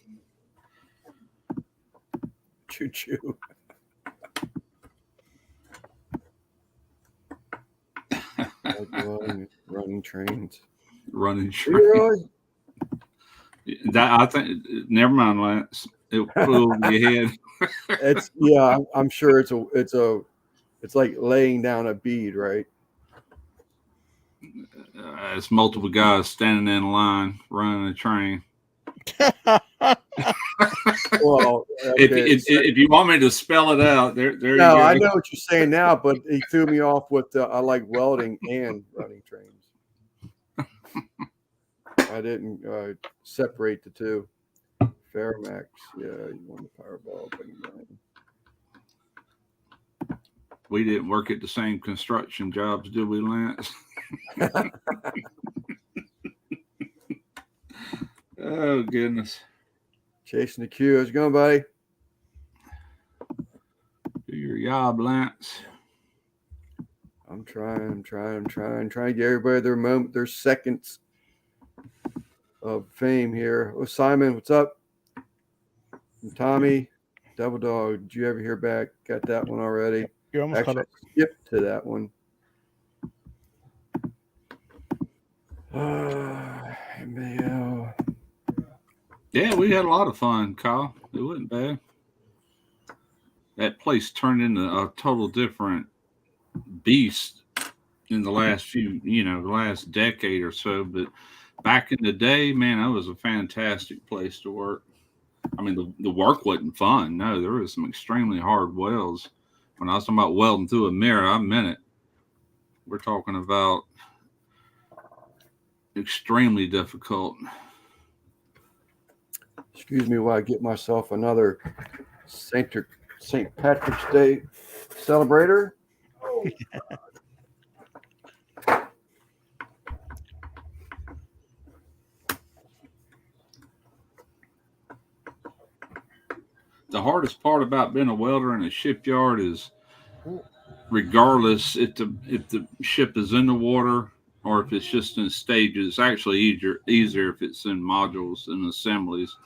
Choo choo. Running trains. Running trains. Really? That I think. Never mind, Lance. It flew over your head. It's I'm sure it's like laying down a bead, right? It's multiple guys standing in line running a train. Well, okay, if you want me to spell it out, there you go. No, I know what you're saying now, but he threw me off with I like welding and running trains. I didn't separate the two. Ferromax, yeah, you want the Powerball. We didn't work at the same construction jobs, did we, Lance? Oh, goodness. Chasing the queue. How's it going, buddy? Do your job, Lance. I'm trying to get everybody their moment, their seconds of fame here. Oh, Simon, what's up? And Tommy, Devil Dog, did you ever hear back? Got that one already. You're almost Actually, I skipped to that one. MAL. Yeah, we had a lot of fun, Kyle. It wasn't bad. That place turned into a total different beast in the last the last decade or so. But back in the day, man, that was a fantastic place to work. I mean, the work wasn't fun. No, there was some extremely hard welds. When I was talking about welding through a mirror, I meant it. We're talking about extremely difficult. Excuse me while I get myself another St. Patrick's Day celebrator. The hardest part about being a welder in a shipyard is, regardless if the ship is in the water or if it's just in stages, it's actually easier if it's in modules and assemblies.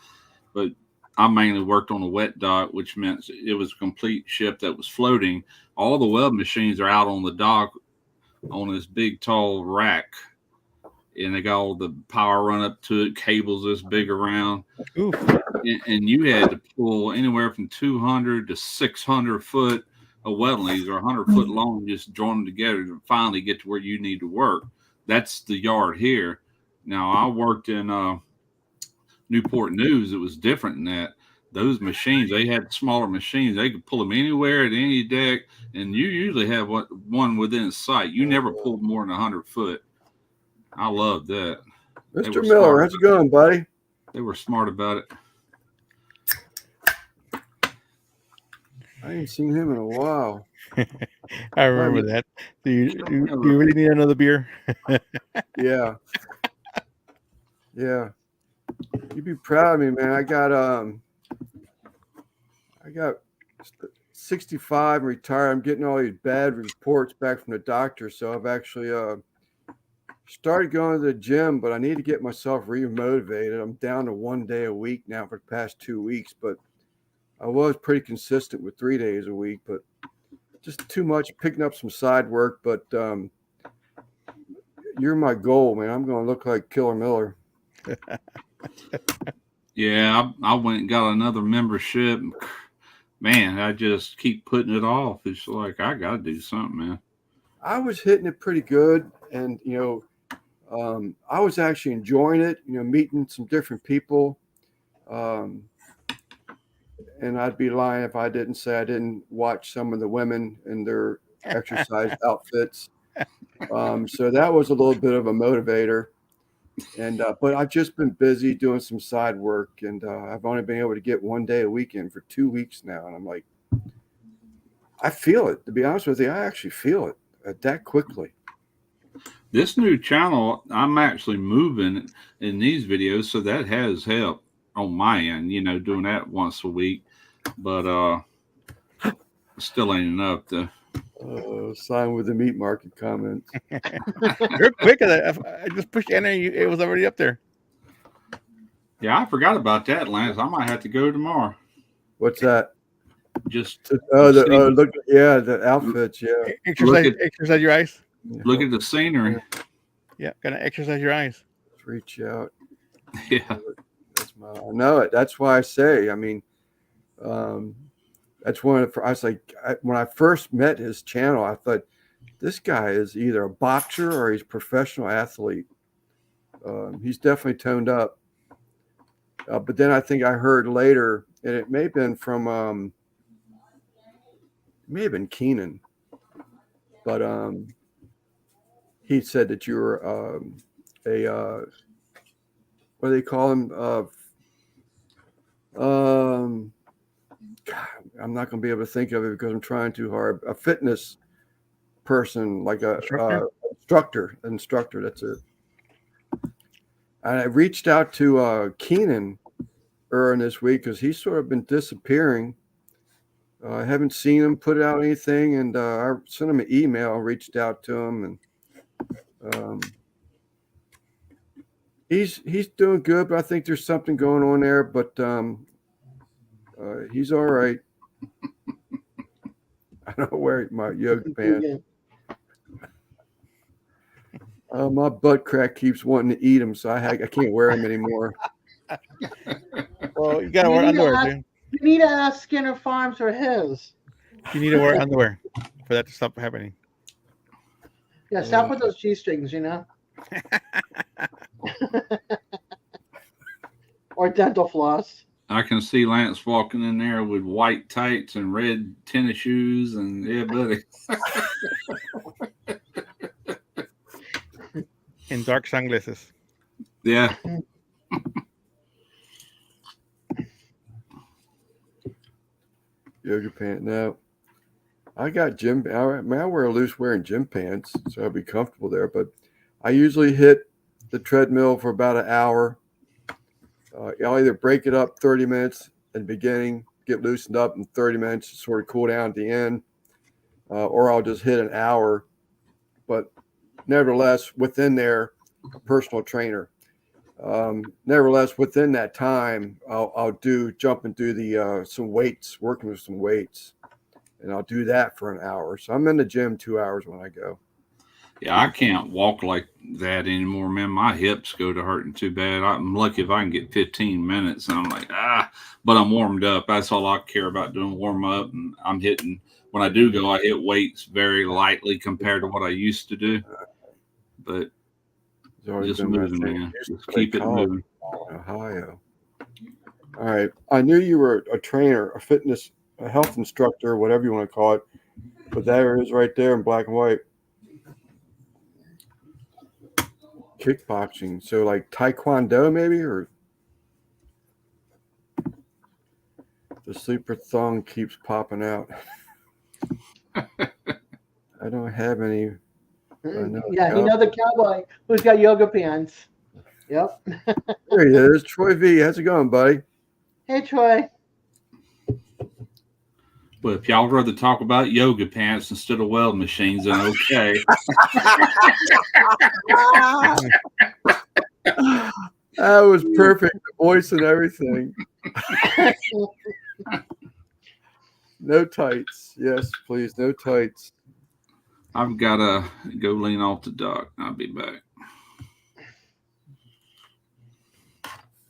But I mainly worked on a wet dock, which meant it was a complete ship that was floating. All the weld machines are out on the dock on this big tall rack, and they got all the power run up to it, cables this big around. Oof. And you had to pull anywhere from 200 to 600 foot of welding leads, or 100 foot long, just join them together to finally get to where you need to work. That's the yard here. Now, I worked in Newport News. It was different than that. Those machines, they had smaller machines. They could pull them anywhere at any deck, and you usually have one within sight. You never pulled more than 100 foot. I love that. Mr. Miller, how's it going, buddy? They were smart about it. I ain't seen him in a while. I remember that. Do you really need another beer? Yeah. Yeah. You'd be proud of me, man. I got 65 and retired. I'm getting all these bad reports back from the doctor. So I've actually started going to the gym, but I need to get myself remotivated. I'm down to 1 day a week now for the past 2 weeks, but I was pretty consistent with 3 days a week, but just too much picking up some side work. But you're my goal, man. I'm going to look like Killer Miller. Yeah, I went and got another membership. Man, I just keep putting it off. It's like, I got to do something, man. I was hitting it pretty good. And, I was actually enjoying it, meeting some different people. And I'd be lying if I didn't say I didn't watch some of the women in their exercise outfits. So that was a little bit of a motivator. And but I've just been busy doing some side work, and I've only been able to get 1 day a weekend for 2 weeks now. And I'm like, I feel it. To be honest with you, I actually feel it that quickly. This new channel, I'm actually moving in these videos, so that has helped on my end, doing that once a week. But still ain't enough to sign with the meat market comment. You're quick at that. I just pushed enter. It was already up there. Yeah, I forgot about that, Lance. I might have to go tomorrow. What's that? Just the outfits. Yeah, exercise your eyes. Look at the scenery. Yeah, gotta exercise your eyes. Let's reach out. Yeah, I know it. That's why I say. I mean, that's one of the. I was like, when I first met his channel, I thought this guy is either a boxer or he's a professional athlete. He's definitely toned up. But then I think I heard later, and it may have been from, it may have been Keenan, but he said that you were what do they call him? God, I'm not going to be able to think of it because I'm trying too hard. A fitness person, like a instructor. That's it. And I reached out to Keenan earlier this week because he's sort of been disappearing. I haven't seen him put out anything, and I sent him an email, reached out to him, and he's doing good, but I think there's something going on there. But he's all right. I don't wear my yoga pants. My butt crack keeps wanting to eat them, so I can't wear them anymore. Well, you gotta wear underwear, dude. You need to ask Skinner Farms or his. You need to wear underwear for that to stop happening. Yeah, stop with those G-strings, or dental floss. I can see Lance walking in there with white tights and red tennis shoes, and yeah, buddy. And dark sunglasses. Yeah. Yoga pant. No, I got gym. I wear loose wearing gym pants, so I'll be comfortable there. But I usually hit the treadmill for about an hour. I'll either break it up 30 minutes in the beginning, get loosened up in 30 minutes, sort of cool down at the end, or I'll just hit an hour. But nevertheless, within there, a personal trainer. Nevertheless, within that time, I'll jump and do the some weights, working with some weights, and I'll do that for an hour. So I'm in the gym 2 hours when I go. Yeah, I can't walk like that anymore, man. My hips go to hurting too bad. I'm lucky if I can get 15 minutes, and I'm like, but I'm warmed up. That's all I care about, doing warm up. And I'm hitting, when I do go, I hit weights very lightly compared to what I used to do. But just moving, man. Just keep it moving. Ohio. All right. I knew you were a trainer, a health instructor, whatever you want to call it. But there it is right there in black and white. Kickboxing. So like Taekwondo maybe, or the sleeper thong keeps popping out. I don't have any. Yeah, you know the cowboy who's got yoga pants. Yep. There he is. Troy V. How's it going, buddy? Hey, Troy. Well, if y'all rather talk about yoga pants instead of weld machines, then okay. That was perfect. The voice and everything. No tights. Yes, please. No tights. I've got to go lean off the dock. I'll be back.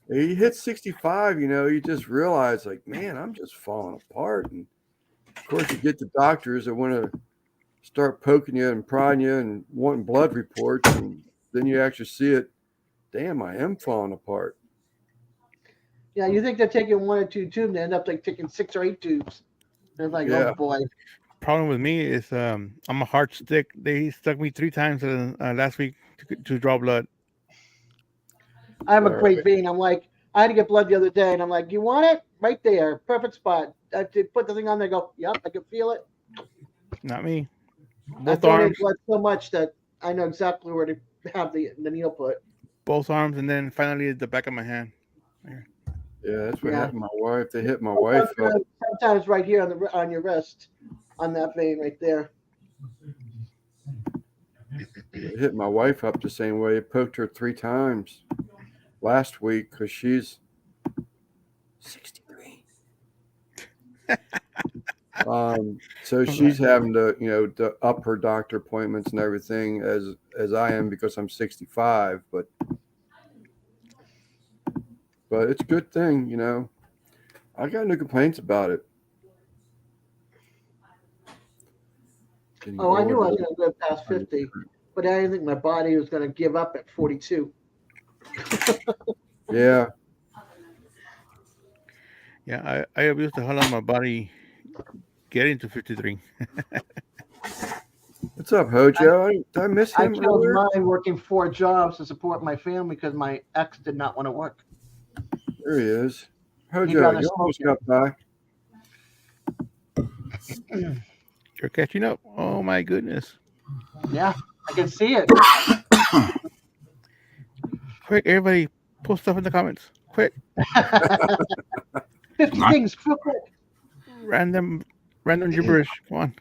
You hit 65, you just realize, like, man, I'm just falling apart. And of course, you get the doctors that want to start poking you and prodding you and wanting blood reports. And then you actually see it. Damn, I am falling apart. Yeah, you think they're taking 1 or 2 tubes, and they end up like taking 6 or 8 tubes. They're like, oh boy. Problem with me is I'm a hard stick. They stuck me 3 times last week to draw blood. I'm a great vein. I'm like, I had to get blood the other day, and I'm like, you want it? Right there. Perfect spot. I put the thing on there, go, yep, I can feel it. Not me. Both arms. Blood so much that I know exactly where to have the needle put. Both arms, and then finally the back of my hand. There. Yeah, that's what happened to my wife. They hit my wife up. Sometimes right here on your wrist, on that vein right there. They hit my wife up the same way. It poked her 3 times last week because she's 63. So she's having to, to up her doctor appointments and everything as I am because I'm 65. But it's a good thing, I got no complaints about it. Oh, I knew I was going to live past 50, but I didn't think my body was going to give up at 42. Yeah. Yeah, I abused the hell out of my body getting to 53. What's up, Hojo? Did I miss him? I chose mine working 4 jobs to support my family because my ex did not want to work. There he is. Hojo, you almost got by. You're catching up. Oh, my goodness. Yeah, I can see it. Quick, everybody, post stuff in the comments. Quick. 50 things, real quick. Random gibberish. Come on.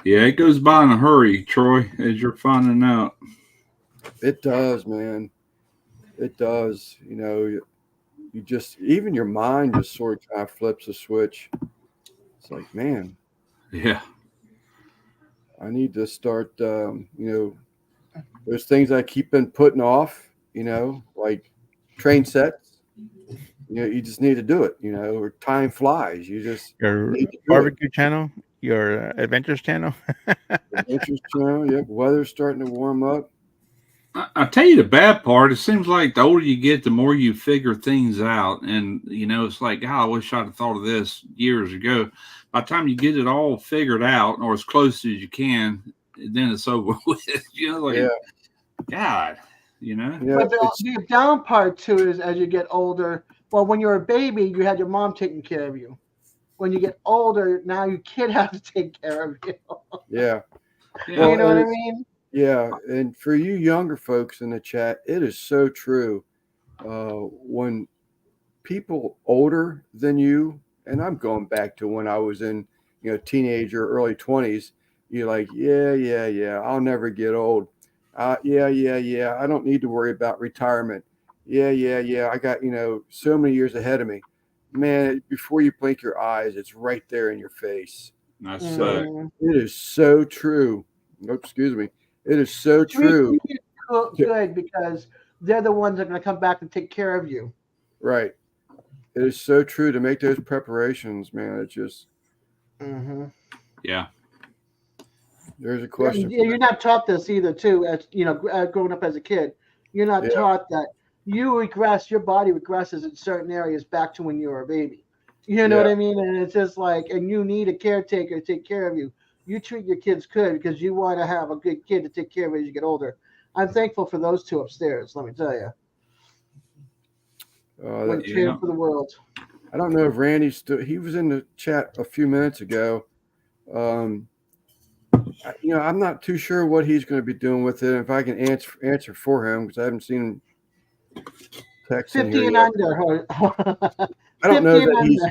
Yeah, it goes by in a hurry, Troy, as you're finding out. It does, man. It does. You just, even your mind just sort of kind of flips a switch. It's like, man. Yeah. I need to start, there's things I keep been putting off, like train sets. You just need to do it, or time flies. You just your barbecue channel, your adventures channel. Adventures channel, yep. Weather's starting to warm up. I'll tell you the bad part. It seems like the older you get, the more you figure things out. And, it's like, I wish I'd have thought of this years ago. By the time you get it all figured out, or as close as you can, then it's over with. God, Yeah, but the down part, too, is as you get older, Well, when you're a baby, you had your mom taking care of you. When you get older, now your kid has to take care of you. Yeah. Yeah. You know what I mean? Yeah. And for you younger folks in the chat, it is so true. When people older than you, and I'm going back to when I was in, teenager, early 20s, you're like, yeah, I'll never get old. Yeah, I don't need to worry about retirement. Yeah, I got, so many years ahead of me. Man, before you blink your eyes, it's right there in your face. That's So Mhm. it is so true. Oh, excuse me. It is so true. Good, because they're the ones that are going to come back and take care of you. Right. It is so true to make those preparations, man. It's just, Mm-hmm. Yeah. there's a question. You're not taught this either, too. As growing up as a kid, you're not Yeah. taught that your body regresses in certain areas back to when you were a baby. You know what I mean? And it's just like, and you need a caretaker to take care of you. You treat your kids good because you want to have a good kid to take care of as you get older. I'm thankful for those two upstairs. Let me tell you. Cheer for the world. I don't know if Randy's still. He was in the chat a few minutes ago. I'm not too sure what he's going to be doing with it. If I can answer for him, because I haven't seen him text 50 and yet. under. I don't know that he's.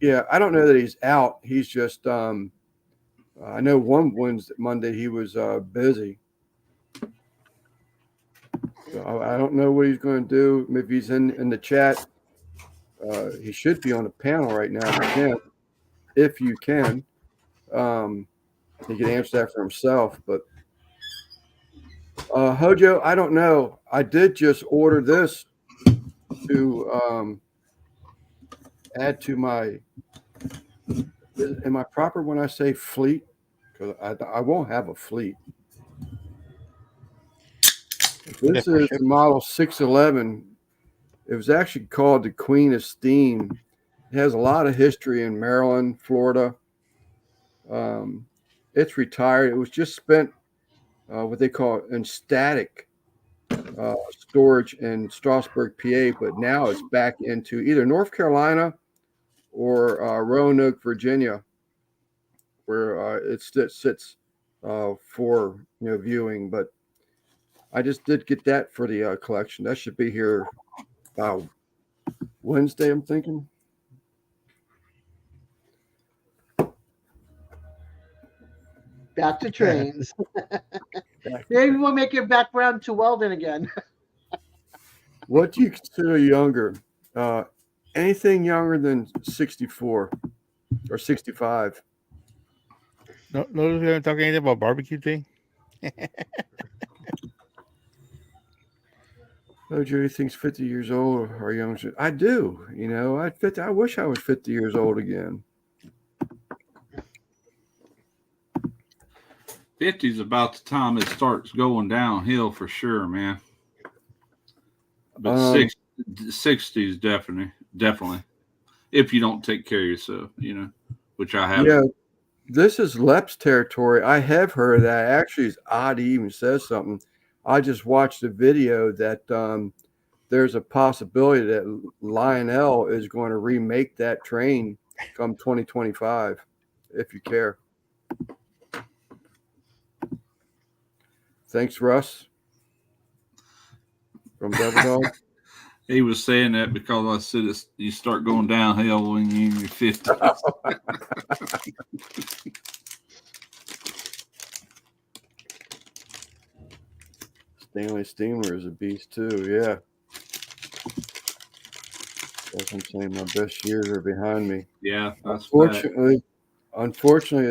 Yeah, I don't know that he's out. He's just. I know one Wednesday, Monday he was busy. So I don't know what he's going to do. If he's in the chat, he should be on the panel right now. If you can, he can answer that for himself. But Hojo, I don't know. I did just order this to add to my. Am I proper when I say fleet? Because I won't have a fleet. This is the model 611. It was actually called the Queen of Steam. It has a lot of history in Maryland, Florida. It's retired. It was just spent what they call in static storage in Strasburg, PA, but now it's back into either North Carolina or Roanoke, Virginia, where it sits for viewing. But I just did get that for the collection. That should be here Wednesday, I'm thinking. Back to trains. Maybe we'll make your background to Weldon again. What do you consider younger? Anything younger than 64 or 65? No, we're going to talk anything about barbecue thing. Oh, Jerry thinks 50 years old or younger. I do. I wish I was 50 years old again. 50 is about the time it starts going downhill for sure, man. But 60s definitely. If you don't take care of yourself, which I have. Yeah, this is Lep's territory. I have heard of that. Actually, it's odd he even says something. I just watched a video that there's a possibility that Lionel is going to remake that train come 2025, if you care. Thanks, Russ. From Devil Dog. He was saying that because I said you start going downhill when you're in your 50s. Stanley Steamer is a beast too, yeah. As I'm saying, my best years are behind me. Yeah, that's unfortunately,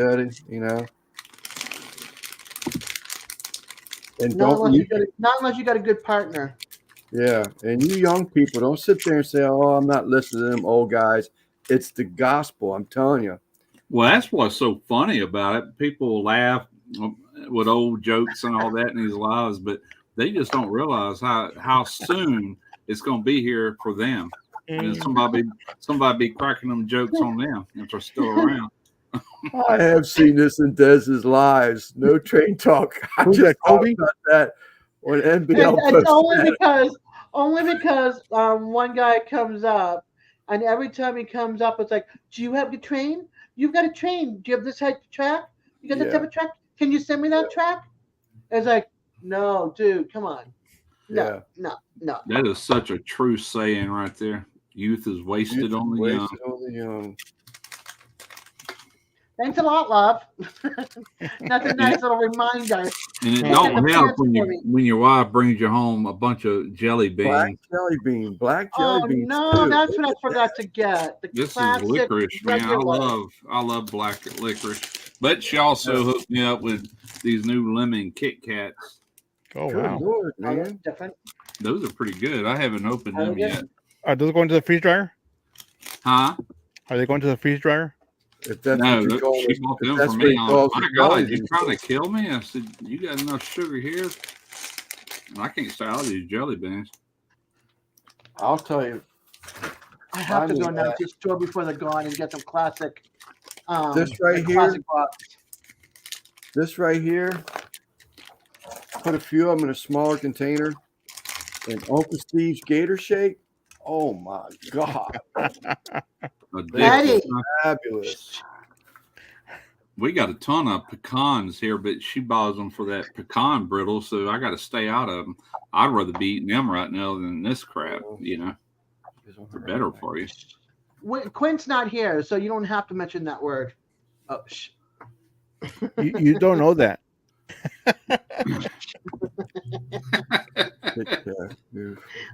Eddie, And not unless you got a good partner. Yeah, and you young people, don't sit there and say, "Oh, I'm not listening to them old guys." It's the gospel, I'm telling you. Well, that's what's so funny about it. People laugh with old jokes and all that in these lives, but they just don't realize how soon it's going to be here for them. And somebody be cracking them jokes on them if they're still around. I have seen this in Dez's lives. No train talk. I just thought about that on NBL. It's only because Only because one guy comes up, and every time he comes up, it's like, "Do you have the train? You've got a train. Do you have this type of track? You got this type of track? Can you send me that track?" It's like, "No, dude, come on, no, no, no." That is such a true saying right there. Youth is wasted on the young. Wasted on the young. Thanks a lot, love. That's a nice little reminder. And it don't help when your wife brings you home a bunch of jelly beans. Black jelly beans. No, too. that's what I forgot to get. This is licorice, man. I love black licorice. But she also hooked me up with these new lemon Kit Kats. Oh Good wow! Lord, man. Different. Those are pretty good. I haven't opened them yet. Are those going to the freeze dryer? Huh? Are they going to the freeze dryer? If that's No, what you call she it, bought if them that's for what me. he calls My it, God, jelly you beans. trying to kill me? I said, you got enough sugar here? And I can't say I'll use jelly beans. I'll tell you. I have to I go know now that. to the store before they're gone and get some classic. This right here? classic box. This right here, put a few of them in a smaller container. And Uncle Steve's Gator Shake. Oh my God. Eddie. Fabulous. We got a ton of pecans here, but she buys them for that pecan brittle, so I got to stay out of them. I'd rather be eating them right now than this crap, you know. They're better for you. Quint's not here, so you don't have to mention that word. Oh, You don't know that.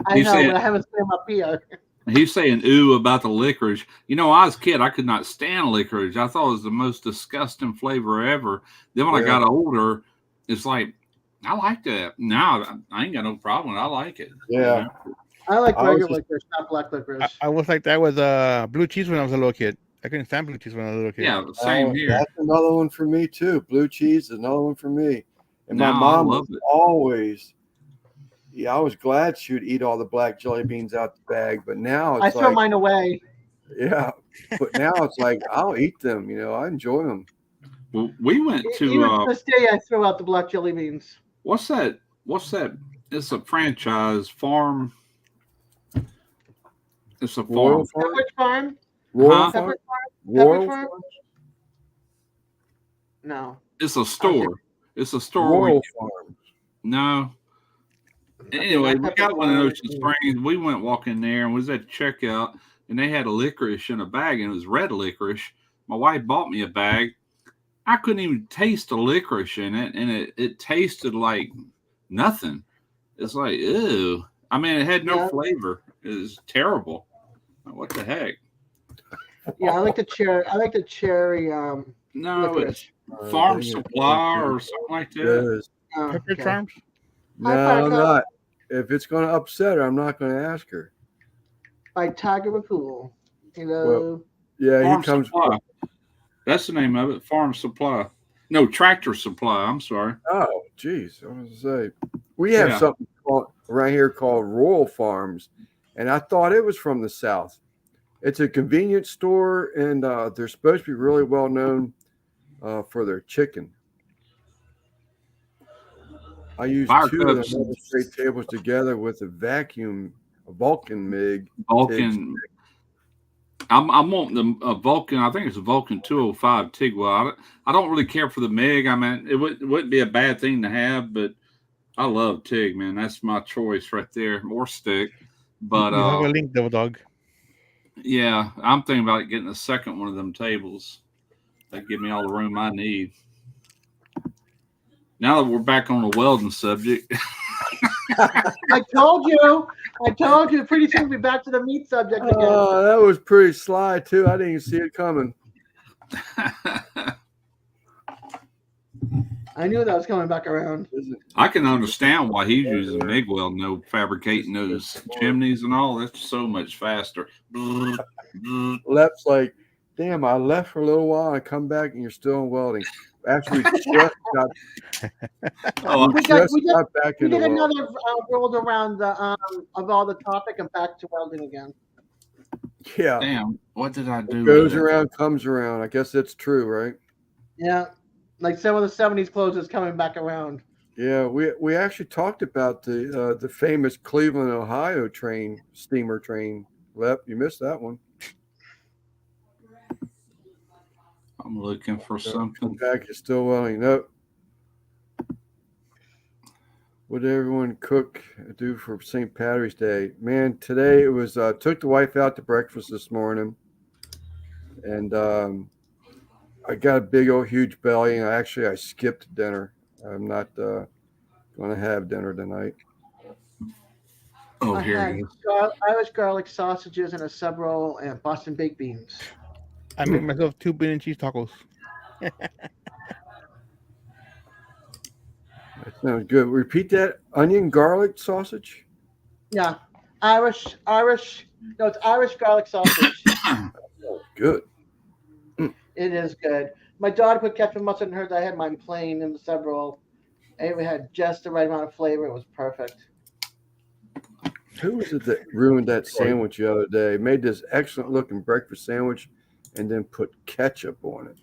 I know, but I haven't seen him up here. He's saying ooh about the licorice. You know, I was a kid, I could not stand licorice. I thought it was the most disgusting flavor ever. Then when I got older, it's like, I like that. Now I ain't got no problem. I like it. Yeah. You know? I like regular licorice, not black licorice. I was like that with blue cheese when I was a little kid. I couldn't stand blue cheese when I was a little kid. Yeah, same here. That's another one for me too. Blue cheese is another one for me. And my No, mom I love was it. always, I was glad she would eat all the black jelly beans out the bag, but now it's I like, throw mine away. yeah, but now it's like I'll eat them. You know, I enjoy them. Well, we went Even to to this day, I throw out the black jelly beans. what's that? It's a franchise farm. It's a Royal farm. Pepperidge Farm? Royal Huh? Farm? Pepperidge Royal Farm? Farm? No. It's a store. It's a store. Royal Farm. No. Anyway, we got one in Ocean Farm. Springs. We went walking there and was at checkout, and they had a licorice in a bag, and it was red licorice. My wife bought me a bag. I couldn't even taste the licorice in it, and it tasted like nothing. It's like, ew. I mean, it had no flavor. It was terrible. What the heck? Yeah, I like the cherry. No, licorice. it's Farm Supply or something like that. Yes. Oh, Pepperidge okay. Farms? No, Hi, I'm Parker. not. If it's going to upset her, I'm not going to ask her. By Tiger McCool. Hello. Yeah, Farm he comes. Supply. That's the name of it. Farm Supply. No, Tractor Supply. I'm sorry. Oh, geez. I was going to say, we have something right here called Royal Farms, and I thought it was from the South. It's a convenience store, and they're supposed to be really well known for their chicken. I use Fire two of cups. them straight tables together with a Vulcan MIG. Vulcan. I'm wanting a Vulcan. I think it's a Vulcan 205 Tigwell. I don't really care for the MIG. I mean, it wouldn't be a bad thing to have, but I love TIG, man. That's my choice right there, or stick. But You have a link, though, dog. yeah, I'm thinking about getting a second one of them tables. They give me all the room I need. Now that we're back on the welding subject. I told you. Pretty soon we'll be back to the meat subject again. Oh, that was pretty sly, too. I didn't even see it coming. I knew that was coming back around. I can understand why he's using MIG weld, no fabricating those chimneys and all. That's so much faster. Left's like, damn, I left for a little while. I come back and you're still in welding. Actually, we just got back We into did welding. another world around of all the topic and back to welding again. Yeah. Damn, what did I do? Goes around, comes around. I guess that's true, right? Yeah, like some of the '70s clothes is coming back around. Yeah, we actually talked about the famous Cleveland, Ohio steamer train. Lep, you missed that one. I'm looking for something. Pack is still welling. Nope. What did everyone do for St. Patrick's Day? Man, today it was took the wife out to breakfast this morning, and I got a big old huge belly, and I skipped dinner. I'm not going to have dinner tonight. Oh, I here had he is. Irish garlic sausages and a sub roll and Boston baked beans. I made myself 2 bean and cheese tacos. That sounds good. Repeat that. Onion garlic sausage? Yeah, Irish. No, it's Irish garlic sausage. Good. It is good. My daughter put ketchup and mustard in hers. I had mine plain in the sub roll. It had just the right amount of flavor. It was perfect. Who was it that ruined that sandwich the other day? Made this excellent looking breakfast sandwich and then put ketchup on it.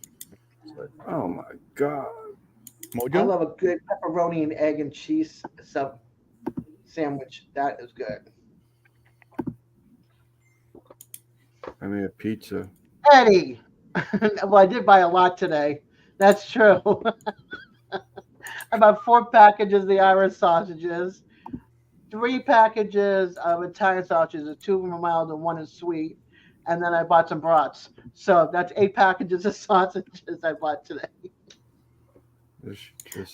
It's like, oh my God. Mojo? I love a good pepperoni and egg and cheese sub sandwich. That is good. I mean, a pizza. Eddie. Well, I did buy a lot today. That's true. About 4 packages of the Irish sausages, 3 packages of Italian sausages. 2 of them are mild and 1 is sweet. And then I bought some brats. So that's 8 packages of sausages I bought today.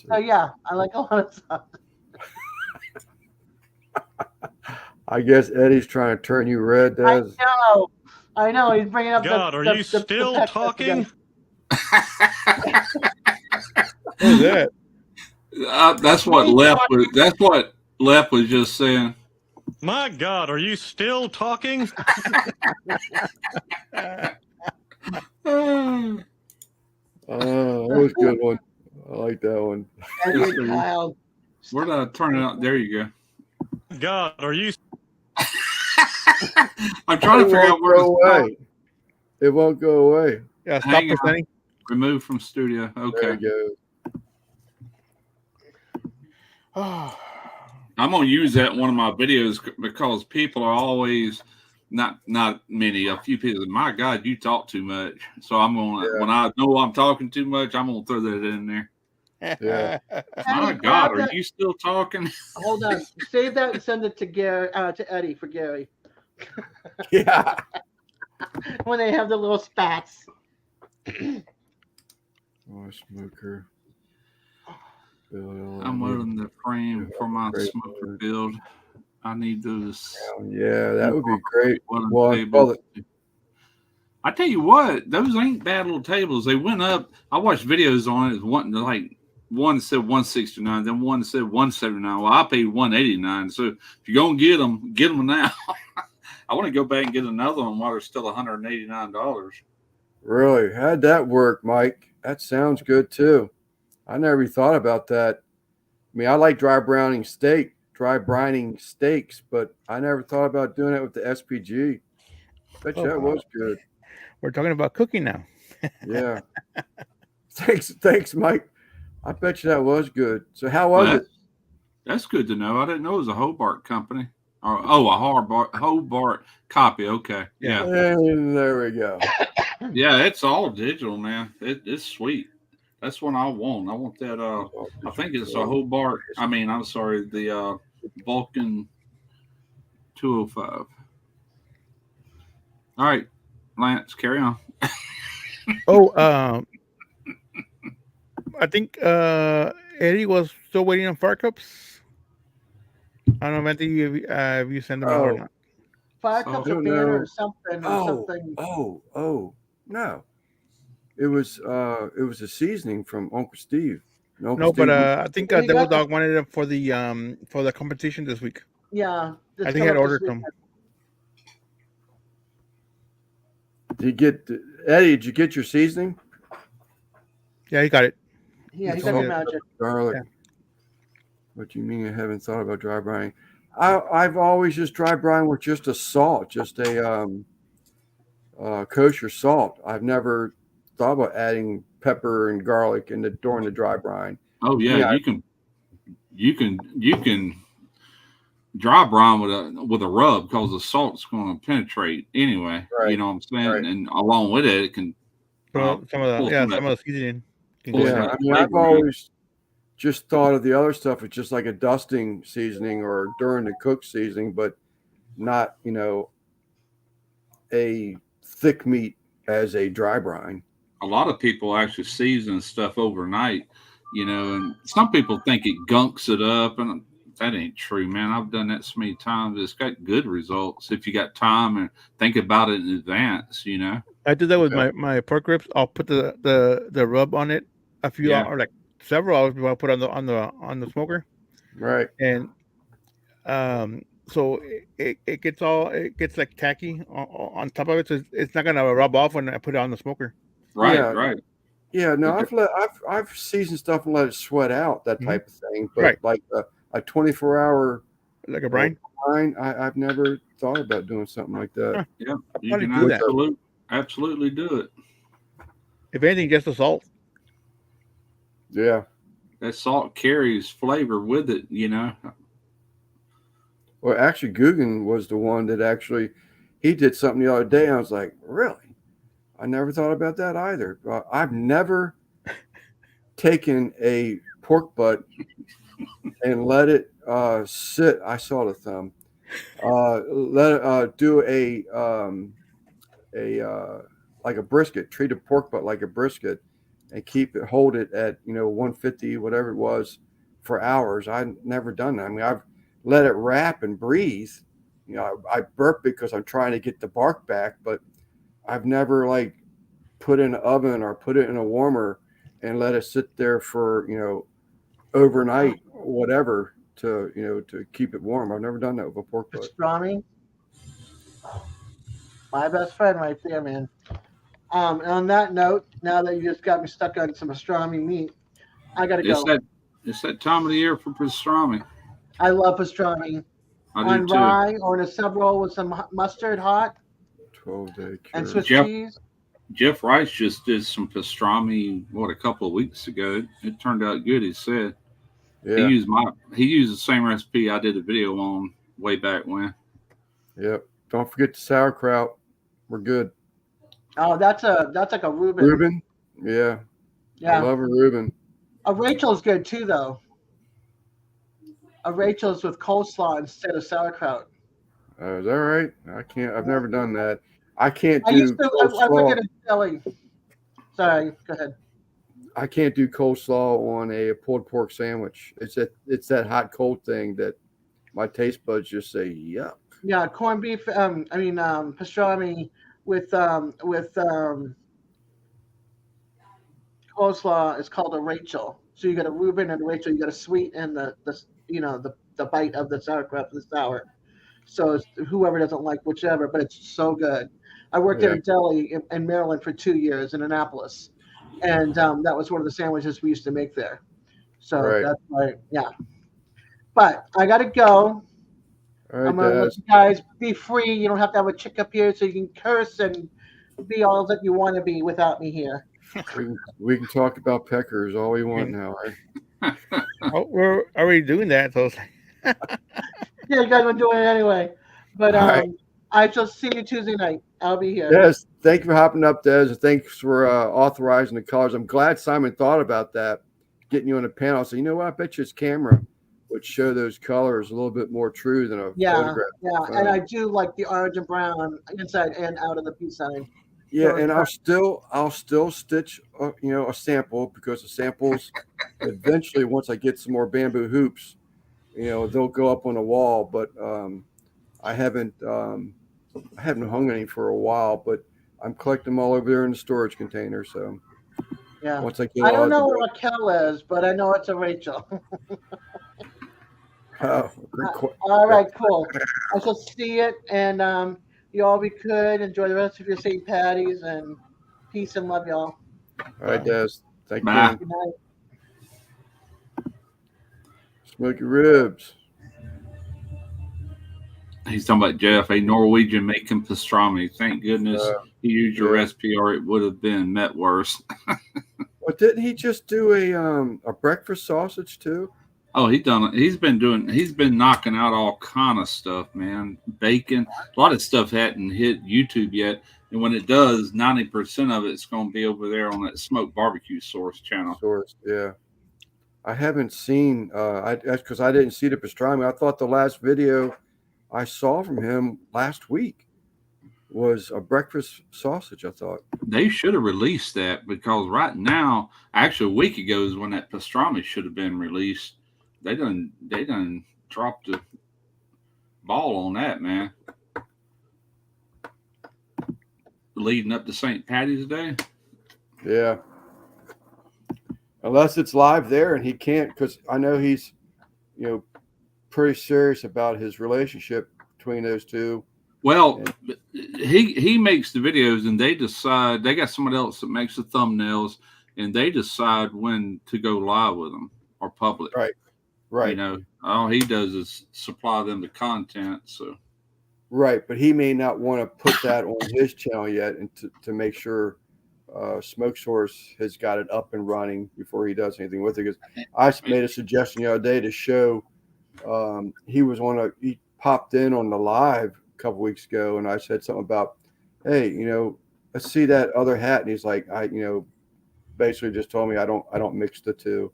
So yeah, I like a lot of sausage. I guess Eddie's trying to turn you red, Des. I know. He's bringing up God, are you still talking? Who's that? That's what Lep was just saying. My God, are you still talking? Oh, that was a good one. I like that one. Where did I turn it out? There you go. God, are you? I'm trying to figure out where to go away. It won't go away. Yeah, stop presenting. Remove from studio. Okay. There you Oh. I'm gonna use that in one of my videos because people are always not many, a few people. My God, you talk too much. So I'm gonna when I know I'm talking too much, I'm gonna throw that in there. Yeah. My God, are you still talking? Hold on. Save that and send it to to Eddie for Gary. Yeah. When they have the little spats. Smoker. I'm loading the frame for my smoker build. I need those. Yeah, that would be great. I tell you what, those ain't bad little tables. They went up. I watched videos on it. One said 169, then one said 179. Well, I paid 189. So if you're gonna get them now. I want to go back and get another one while they're still $189. Really? How'd that work, Mike? That sounds good too. I never even thought about that. I mean, I like dry brining steaks, but I never thought about doing it with the SPG. Bet you that was good. We're talking about cooking now. Yeah. Thanks, Mike. I bet you that was good. So how was it? That's good to know. I didn't know it was a Hobart company. A Hobart copy. Okay. Yeah. And there we go. Yeah, it's all digital, man. It's sweet. That's what I want. I want that. I think it's a Hobart. I'm sorry, the Vulcan 205. All right, Lance, carry on. I think Eddie was still waiting on fire cups. I don't know if you sent them out or not. Fire cups or banner or something. Oh, no. It was a seasoning from Uncle Steve. I think Devil Dog wanted them for the competition this week. Yeah, I think he had ordered them. Eddie? Did you get your seasoning? Yeah, he got it. Yeah, he got the magic. Garlic. Yeah. What do you mean you haven't thought about dry brining? I've always just dry brined with just a salt, just a kosher salt. I've never thought about adding pepper and garlic during the dry brine. Oh yeah, you can you can dry brine with a rub because the salt's going to penetrate anyway. Right. You know what I'm saying? Right. And along with it, it can Some of pull the some of seasoning. pull some Yeah, of I that mean, I've flavor out. always just thought of the other stuff as just like a dusting seasoning or during the cook seasoning, but not, a thick meat as a dry brine. A lot of people actually season stuff overnight, and some people think it gunks it up, and that ain't true, man. I've done that so many times. It's got good results if you got time and think about it in advance, I do that with Yeah. my pork ribs. I'll put the rub on it a few Yeah. hours, like several hours before I put it on the smoker, Right. and so it gets like tacky on top of it, so it's not gonna rub off when I put it on the smoker. Right, Yeah. right. Yeah, no, I've seasoned stuff and let it sweat out, that Mhm. type of thing. But Right. like a 24-hour Like a brine. brine, I've never thought about doing something like that. Huh. Yeah, I'll you probably can do that. absolutely do it. If anything, just the salt. Yeah. That salt carries flavor with it, Well, actually, Guggen was the one that he did something the other day. And I was like, really? I never thought about that either. I've never taken a pork butt and let it sit. I saw the thumb. Let it do like a brisket. Treat a pork butt like a brisket, and hold it at 150, whatever it was, for hours. I've never done that. I mean, I've let it wrap and breathe. I burp because I'm trying to get the bark back, but I've never like put in an oven or put it in a warmer and let it sit there for overnight, whatever, to keep it warm. I've never done that with a pork butt. Pastrami, my best friend right there, man. And on that note, now that you just got me stuck on some pastrami meat, I gotta go. It's that time of the year for pastrami. I love pastrami I on do too. rye or in a sub roll with some mustard hot 12-day and cure. Swiss Jeff- cheese. Jeff Rice just did some pastrami a couple of weeks ago. It turned out good. He said Yeah. he used the same recipe I did a video on way back when. Yep. Don't forget the sauerkraut. We're good. Oh, that's like a Reuben. Reuben? Yeah. I Yeah. love a Reuben. A Rachel's good too, though. A Rachel's with coleslaw instead of sauerkraut. Is that right? I've never done that. I can't I do used to. I work coleslaw. at a deli. Sorry, go ahead. I can't do coleslaw on a pulled pork sandwich. It's that hot cold thing that my taste buds just say yuck. Yeah, corned beef. Pastrami with coleslaw is called a Rachel. So you got a Reuben and a Rachel. You got a sweet and the bite of the sauerkraut, the sour. So it's whoever doesn't like whichever, but it's so good. I worked at a deli in Maryland for 2 years in Annapolis, and that was one of the sandwiches we used to make there. So Right. that's why, yeah. But I gotta go. All I'm right, gonna let Daz. you guys be free. You don't have to have a chick up here, so you can curse and be all that you want to be without me here. We can talk about peckers all we want now, right? Oh, we're already doing that, so Yeah, you guys are doing it anyway. But All right. I shall see you Tuesday night. I'll be here. Yes, thank you for hopping up, Des, and thanks for authorizing the colors. I'm glad Simon thought about that, getting you on the panel. So you know what? I bet you his camera would show those colors a little bit more true than a Yeah, photograph. yeah, and I do like the orange and brown inside and out of the peace sign. Yeah, So and I'll still stitch a sample, because the samples eventually, once I get some more bamboo hoops, they'll go up on the wall. But I haven't hung any for a while, but I'm collecting them all over there in the storage container. So Yeah, once I get I don't all know that what Raquel is, but I know it's a Rachel. All right, cool. I shall see it, and you all be good. Enjoy the rest of your St. Patty's, and peace and love, y'all. All right, Des. Thank you. Bye. man. Good night. Smoky ribs. He's talking about Jeff, a Norwegian making pastrami. Thank goodness he used your yeah. recipe, or it would have been met worse. Well, didn't he just do a breakfast sausage too? Oh, he's been knocking out all kind of stuff, man. Bacon, a lot of stuff hadn't hit YouTube yet, and when it does, 90% of it's going to be over there on that Smoke Barbecue Source channel. Source, yeah. I haven't seen. That's because I didn't see the pastrami. I thought the last video I saw from him last week was a breakfast sausage. I thought They should have released that because right now, actually a week ago is when that pastrami should have been released. They done dropped the ball on that, man. Leading up to St. Patty's Day. yeah. Unless it's live there and he can't, because I know he's, pretty serious about his relationship between those two. Well, he makes the videos and they decide, they got somebody else that makes the thumbnails and they decide when to go live with them or public. Right. All he does is supply them the content. So right, but he may not want to put that on his channel yet, and to make sure Smoke Source has got it up and running before he does anything with it. Because I made a suggestion the other day to show he popped in on the live a couple weeks ago, and I said something about, hey, let's see that other hat, and he's like, basically just told me I don't mix the two.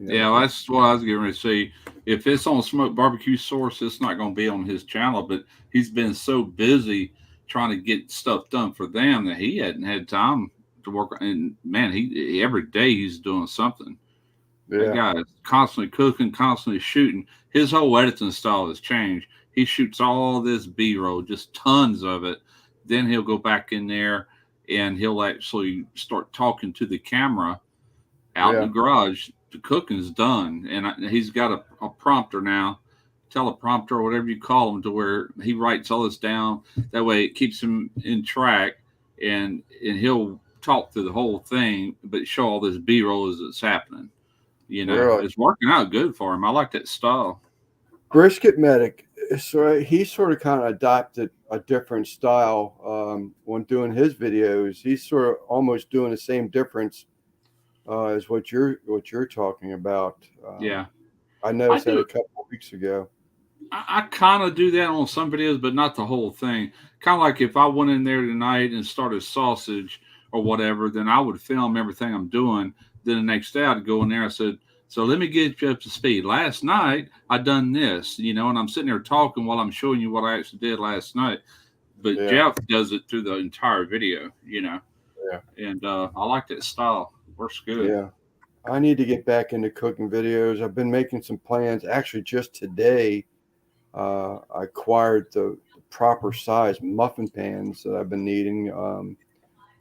Yeah, well, that's what I was getting ready to say. If it's on Smoke Barbecue Source, it's not going to be on his channel. But he's been so busy trying to get stuff done for them that he hadn't had time to work. And man, he every day he's doing something. Yeah. That guy is constantly cooking, constantly shooting. His whole editing style has changed. He shoots all this B-roll, just tons of it. Then he'll go back in there and he'll actually start talking to the camera out in the garage. The cooking's done, and he's got a prompter now, teleprompter or whatever you call him, to where he writes all this down. That way it keeps him in track, and he'll talk through the whole thing, but show all this B-roll as it's happening. Really? It's working out good for him. I like that style. Brisket Medic, so he sort of kind of adopted a different style when doing his videos. He's sort of almost doing the same difference as what you're talking about. Yeah, I noticed that a couple of weeks ago. I kind of do that on some videos, but not the whole thing. Kind of like if I went in there tonight and started sausage or whatever, then I would film everything I'm doing. Then the next day I'd go in there. I said, so let me get you up to speed. Last night I done this, and I'm sitting there talking while I'm showing you what I actually did last night. But Jeff does it through the entire video, Yeah. And I like that style. Works good. Yeah. I need to get back into cooking videos. I've been making some plans. Actually, just today, I acquired the proper size muffin pans that I've been needing.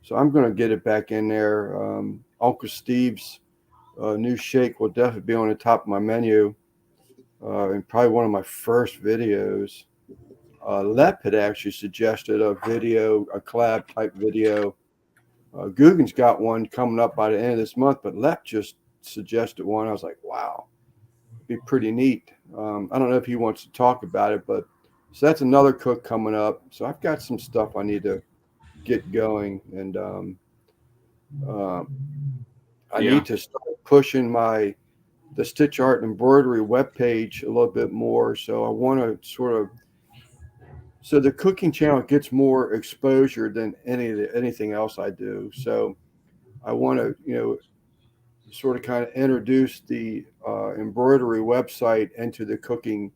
So I'm going to get it back in there. Uncle Steve's new shake will definitely be on the top of my menu, and probably one of my first videos. Lep had actually suggested a collab type video. Guggen's got one coming up by the end of this month, but Lep just suggested one. I was like, wow, it'd be pretty neat. I don't know if he wants to talk about it, but so that's another cook coming up. So I've got some stuff I need to get going, and I need to start pushing the Stitch Art and Embroidery webpage a little bit more. So I want to so the cooking channel gets more exposure than anything else I do. So I want to, sort of kind of introduce the embroidery website into the cooking.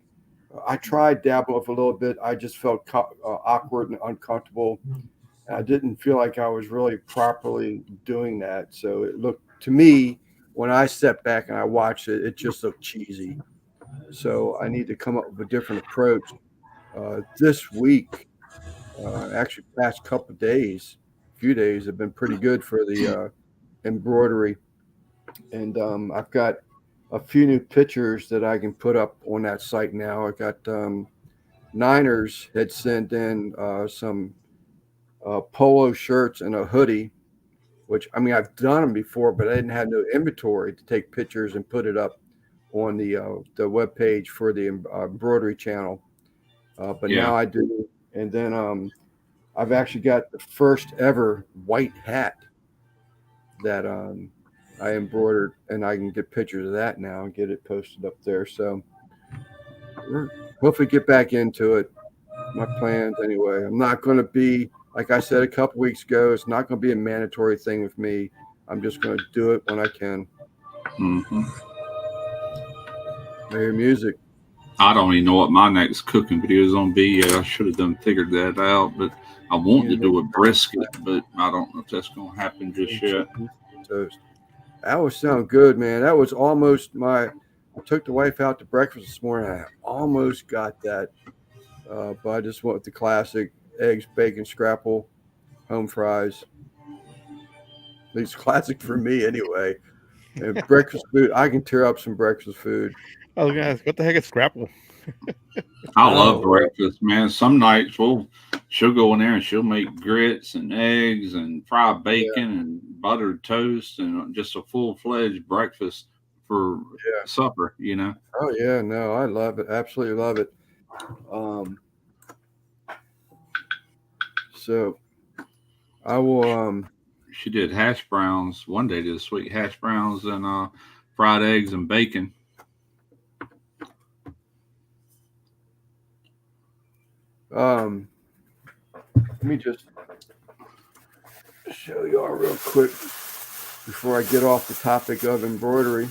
I tried dabbling with a little bit. I just felt awkward and uncomfortable. And I didn't feel like I was really properly doing that. So it looked to me, when I stepped back and I watched it, it just looked cheesy. So I need to come up with a different approach. This week, actually past few days have been pretty good for the embroidery. And I've got a few new pictures that I can put up on that site now. I got Niners had sent in some polo shirts and a hoodie, which, I mean, I've done them before, but I didn't have no inventory to take pictures and put it up on the webpage for the embroidery channel. But now I do. And then I've actually got the first ever white hat that I embroidered, and I can get pictures of that now and get it posted up there. So we're hopefully get back into it. My plans anyway. I'm not going to be, like I said a couple weeks ago, it's not going to be a mandatory thing with me. I'm just going to do it when I can. Mm-hmm. I hear music. I don't even know what my next cooking video is gonna be yet. I should have done figured that out, but I want to do a brisket, but I don't know if that's gonna happen just yet. Toast. That would sound good, man. That was almost my. I took the wife out to breakfast this morning. I almost got that, but I just went with the classic eggs, bacon, scrapple, home fries. At least classic for me anyway. And breakfast food, I can tear up some breakfast food. I was gonna ask, what the heck is scrapple? I love breakfast, man. Some nights she'll go in there and she'll make grits and eggs and fried bacon and buttered toast and just a full-fledged breakfast for supper, you know. Oh yeah, no, I love it. Absolutely love it. So I will she did hash browns one day this week, hash browns and fried eggs and bacon. Let me just show y'all real quick before I get off the topic of embroidery.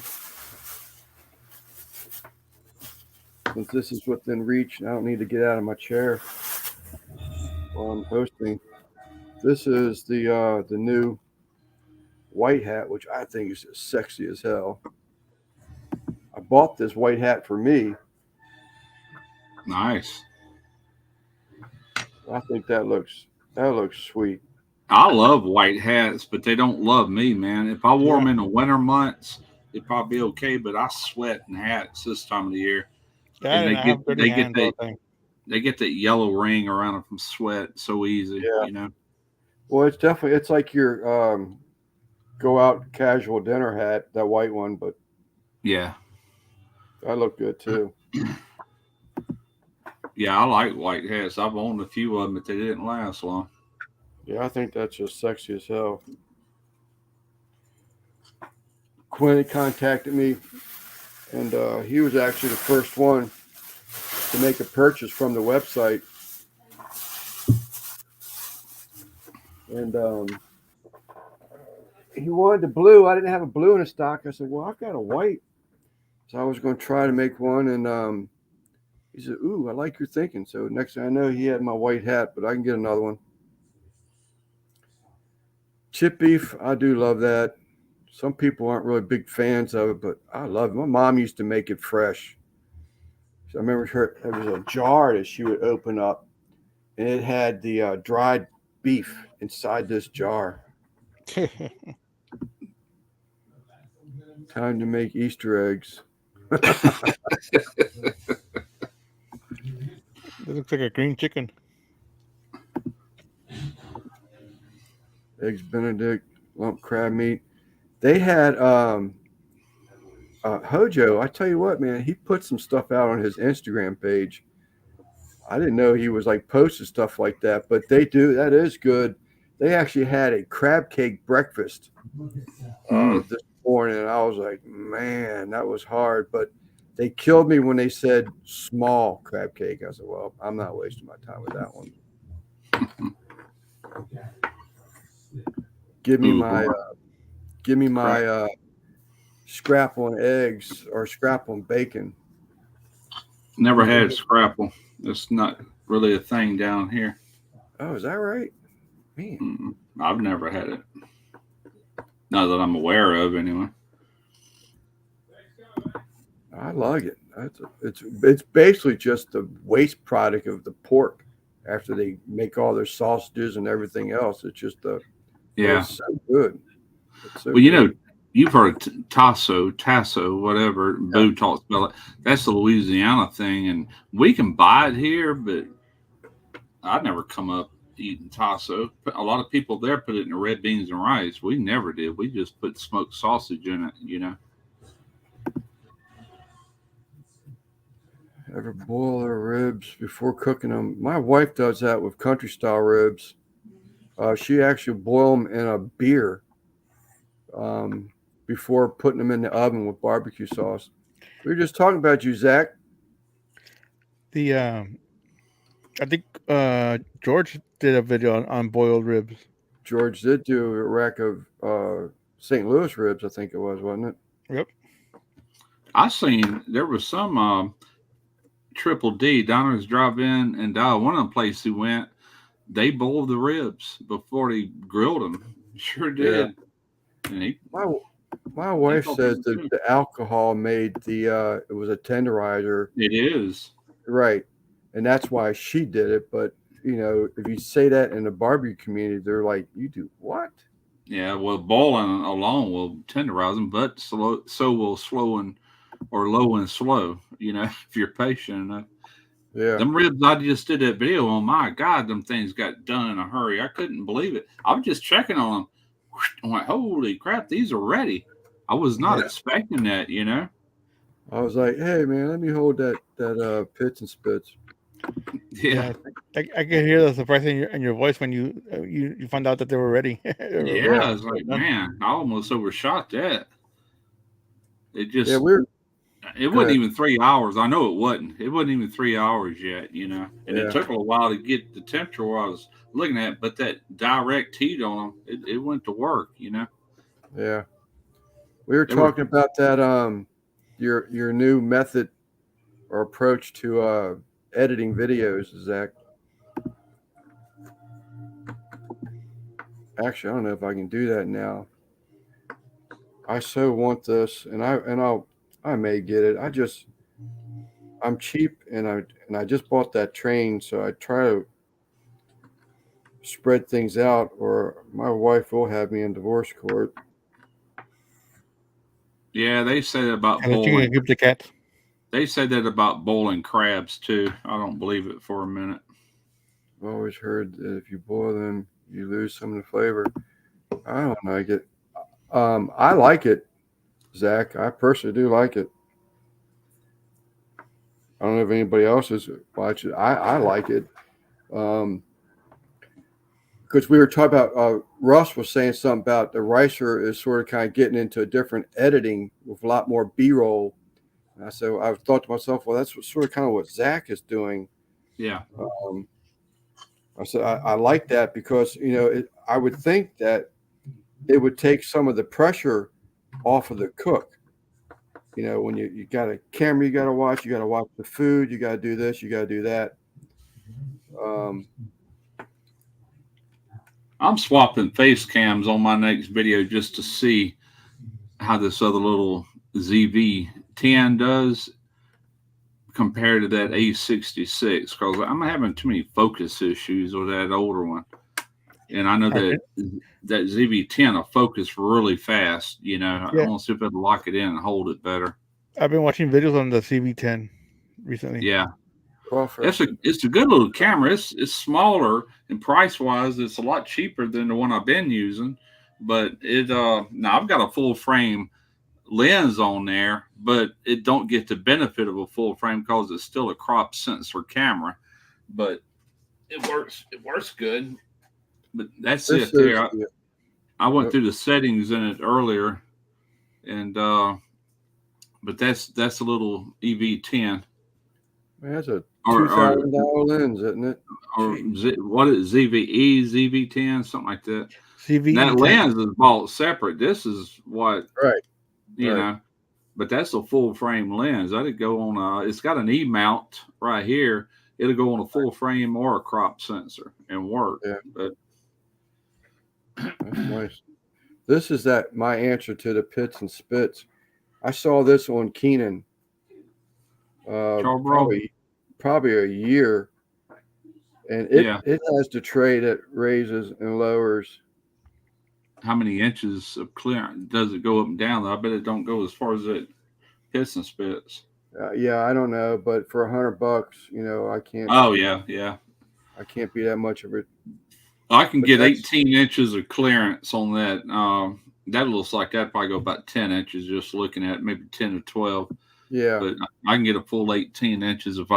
Since this is within reach and I don't need to get out of my chair while I'm hosting. This is the new white hat, which I think is just sexy as hell. I bought this white hat for me. Nice. I think that looks sweet. I love white hats, but they don't love me, man. If I wore them in the winter months, it'd probably be okay. But I sweat in hats this time of the year. Yeah, They get that yellow ring around them from sweat so easy. Yeah. You know. Well, it's like your go out casual dinner hat, that white one, but yeah, that looked good too. Yeah, I like white hats. I've owned a few of them, but they didn't last long. Yeah, I think that's just sexy as hell. Quinn had contacted me, and he was actually the first one to make a purchase from the website. And he wanted the blue. I didn't have a blue in the stock. I said, well, I've got a white. So I was going to try to make one, and he said, ooh, I like your thinking. So next thing I know, he had my white hat, but I can get another one. Chip beef, I do love that. Some people aren't really big fans of it, but I love it. My mom used to make it fresh. So I remember there was a jar that she would open up, and it had the dried beef inside this jar. Time to make Easter eggs. It looks like a green chicken. Eggs Benedict, lump crab meat. They had Hojo. I tell you what, man, he put some stuff out on his Instagram page. I didn't know he was like posting stuff like that, but they do. That is good. They actually had a crab cake breakfast this morning, and I was like, man, that was hard. But they killed me when they said small crab cake. I said, well, I'm not wasting my time with that one. Give me my scrapple and eggs or scrapple and bacon. Never had scrapple. It's not really a thing down here. Oh, is that right? Man, I've never had it. Not that I'm aware of, anyway. I like it. It's basically just the waste product of the pork after they make all their sausages and everything else. It's just it's so good. It's so well, you good. know, you've heard of tasso, whatever. Yeah. Boo talks about it. That's the Louisiana thing, and we can buy it here, but I'd never come up eating tasso. A lot of people there put it in the red beans and rice. We never did. We just put smoked sausage in it, you know. Ever boil their ribs before cooking them? My wife does that with country style ribs. She actually boil them in a beer before putting them in the oven with barbecue sauce. We were just talking about you, Zach. The I think George did a video on boiled ribs. George did do a rack of St. Louis ribs, I think it was, wasn't it? Yep. I seen there was some Triple D, Donner's Drive-In, and one of the places we went, they boiled the ribs before they grilled them. Sure did. Yeah. And my wife says that the alcohol made the it was a tenderizer. It is. Right. And that's why she did it. But, you know, if you say that in the barbecue community, they're like, you do what? Yeah, well, boiling alone will tenderize them, but so will low and slow, you know, if you're patient enough. Yeah. Them ribs I just did that video on, my God, them things got done in a hurry. I couldn't believe it. I was just checking on them. I'm like, holy crap, these are ready. I was not expecting that, you know. I was like, hey, man, let me hold that Pits and Spits. Yeah. I can hear the surprise in your voice when you found out that they were ready. Yeah, I was like, man, I almost overshot that. It just, it wasn't even 3 hours. I know it wasn't. It wasn't even 3 hours yet, you know. And it took a while to get the temperature where I was looking at, but that direct heat on them, it went to work, you know. Yeah. We were talking about that your new method or approach to editing videos, Zach. Actually, I don't know if I can do that now. I so want this, and I may get it. I'm cheap, and I just bought that train, so I try to spread things out, or my wife will have me in divorce court. Yeah, they say that about bowling. The cat. They say that about boiling crabs too. I don't believe it for a minute. I've always heard that if you boil them, you lose some of the flavor. I don't like it. I like it, Zach. I personally do like it. I don't know if anybody else is watching. I like it. Because we were talking about, Russ was saying something about the Ricer is sort of kind of getting into a different editing with a lot more B-roll. And I said, I thought to myself, well, that's sort of kind of what Zach is doing. Yeah. I said, I like that because, you know, I would think that it would take some of the pressure off of the cook. You know, when you got a camera, you got to watch the food, you got to do this, you got to do that. I'm swapping face cams on my next video just to see how this other little ZV-10 does compared to that A66 because I'm having too many focus issues with that older one. And I know that ZV-10 will focus really fast. You know, I want to see if I can lock it in and hold it better. I've been watching videos on the ZV-10 recently. Yeah. It's a good little camera. It's smaller and price wise, it's a lot cheaper than the one I've been using. But now I've got a full frame lens on there, but it don't get the benefit of a full frame because it's still a crop sensor camera. But it works good. But that's it there. I went through the settings in it earlier, and but that's a little EV-10. That's a $2,000 lens, isn't it? Or what is ZVE, ZV-10, something like that. ZV-10. That lens is bought separate. This is what, you know, but that's a full frame lens. That'd go on it's got an E mount right here. It'll go on a full frame or a crop sensor and work. Yeah. But that's nice. This is my answer to the Pits and Spits. I saw this on Keenan. Probably a year, and it has the tray that raises and lowers. How many inches of clearance does it go up and down? I bet it don't go as far as it Pits and Spits. Yeah, I don't know, but for $100, you know, I can't. Oh yeah. I can't be that much of it. I can get 18 inches of clearance on that. That looks like that'd probably go about 10 inches just looking at it, maybe 10 or 12. Yeah. But I can get a full 18 inches if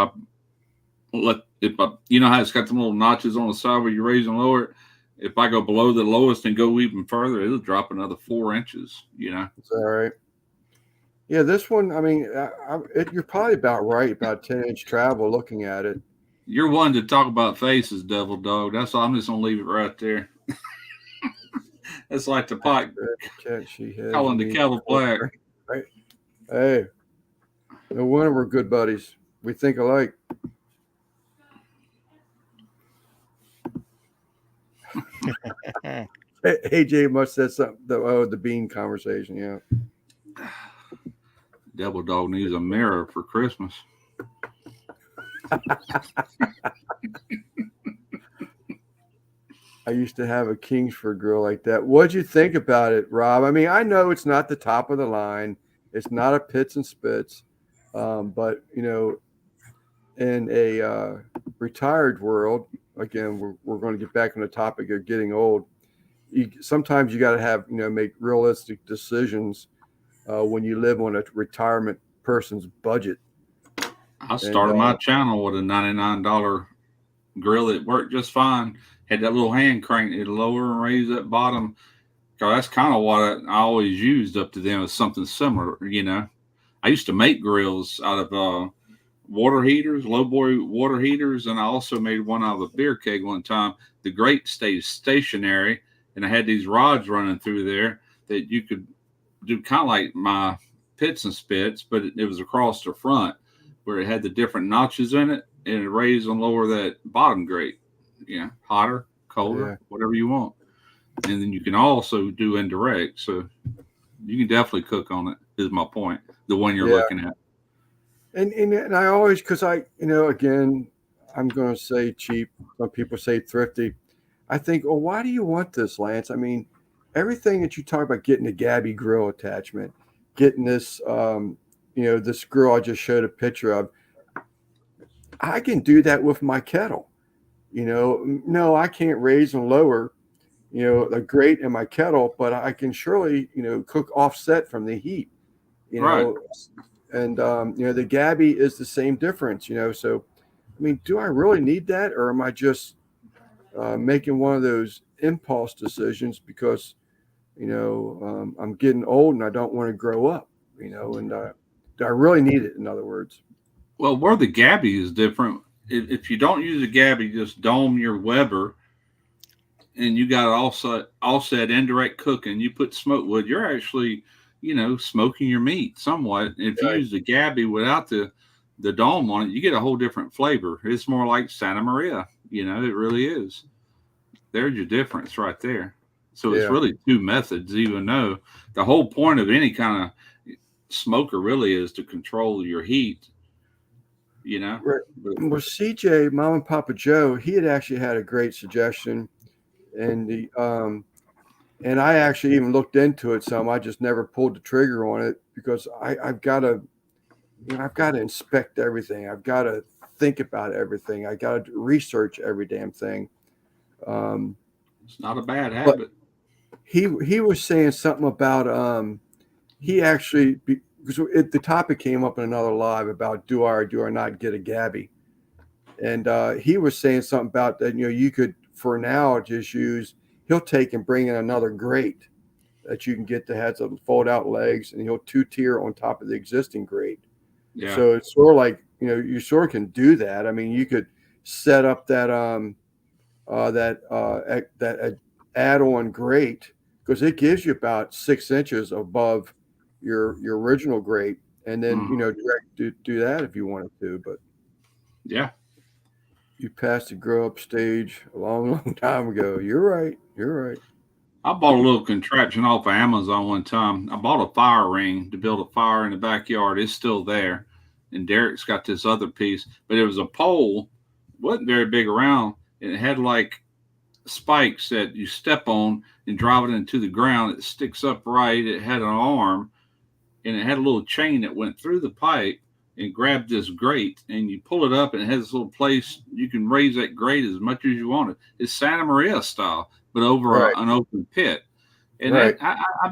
you know how it's got the little notches on the side where you raise and lower it. if I go below the lowest and go even further, it'll drop another 4 inches. It's all right. Yeah, this one, I mean, you're probably about right, about 10-inch travel looking at it. You're one to talk about faces, Devil Dog. That's all. I'm just gonna leave it right there. That's like the pot calling the kettle black. Right. Hey, no wonder we're good buddies. We think alike. AJ must have said something. The bean conversation. Yeah. Devil Dog needs a mirror for Christmas. I used to have a Kingsford grill like that. What'd you think about it, Rob? I mean, I know it's not the top of the line. It's not a Pitts and Spitz. But, in a retired world, again, we're going to get back on the topic of getting old. Sometimes you got to have, make realistic decisions when you live on a retirement person's budget. I started my channel with a $99 grill that worked just fine. Had that little hand crank, it'd lower and raise that bottom. So that's kind of what I always used up to then, was something similar. I used to make grills out of water heaters, low boy water heaters, and I also made one out of a beer keg one time. The grate stays stationary, and I had these rods running through there that you could do kind of like my Pitts and Spitz, but it was across the front where it had the different notches in it, and it raised and lower that bottom grate. Hotter, colder, whatever you want. And then you can also do indirect. So you can definitely cook on it, is my point. The one you're looking at. And I always, because again, I'm going to say cheap. Some people say thrifty. I think, well, why do you want this, Lance? I mean, everything that you talk about, getting a Gabby grill attachment, getting this, this grill I just showed a picture of, I can do that with my kettle. No, I can't raise and lower, a grate in my kettle, but I can surely, cook offset from the heat, Right. And, the Gabby is the same difference, so, I mean, do I really need that? Or am I just making one of those impulse decisions because, I'm getting old and I don't want to grow up, and do I really need it? In other words. Well, where the Gabby is different, if you don't use a Gabby, just dome your Weber, and you got offset indirect cooking. You put smoke wood, you're actually, smoking your meat somewhat. If you use the Gabby without the dome on it, you get a whole different flavor. It's more like Santa Maria. It really is. There's your difference right there. So it's really two methods, even though the whole point of any kind of smoker really is to control your heat. Right. Well, CJ, Mom and Papa Joe, he had actually had a great suggestion, and and I actually even looked into it some. I just never pulled the trigger on it because I've got to, I've got to inspect everything. I've got to think about everything. I got to research every damn thing. It's not a bad habit. He was saying something about he actually. Because the topic came up in another live about do I or do I not get a Gabby, and he was saying something about that. You could for now just use. He'll take and bring in another grate that you can get that has some fold out legs, and he'll 2-tier on top of the existing grate. Yeah. So it's sort of like you sort of can do that. I mean, you could set up that that add-on grate because it gives you about 6 inches above your original grate, and then direct do that if you wanted to. But you passed the grow up stage a long time ago. You're right. I bought a little contraption off of Amazon one time. I bought a fire ring to build a fire in the backyard. It's still there, and Derek's got this other piece, but it was a pole, wasn't very big around, and it had like spikes that you step on and drive it into the ground. It sticks upright. It had an arm, and it had a little chain that went through the pipe and grabbed this grate, and you pull it up, and it has this little place you can raise that grate as much as you want it. It's Santa Maria style, but over an open pit. And I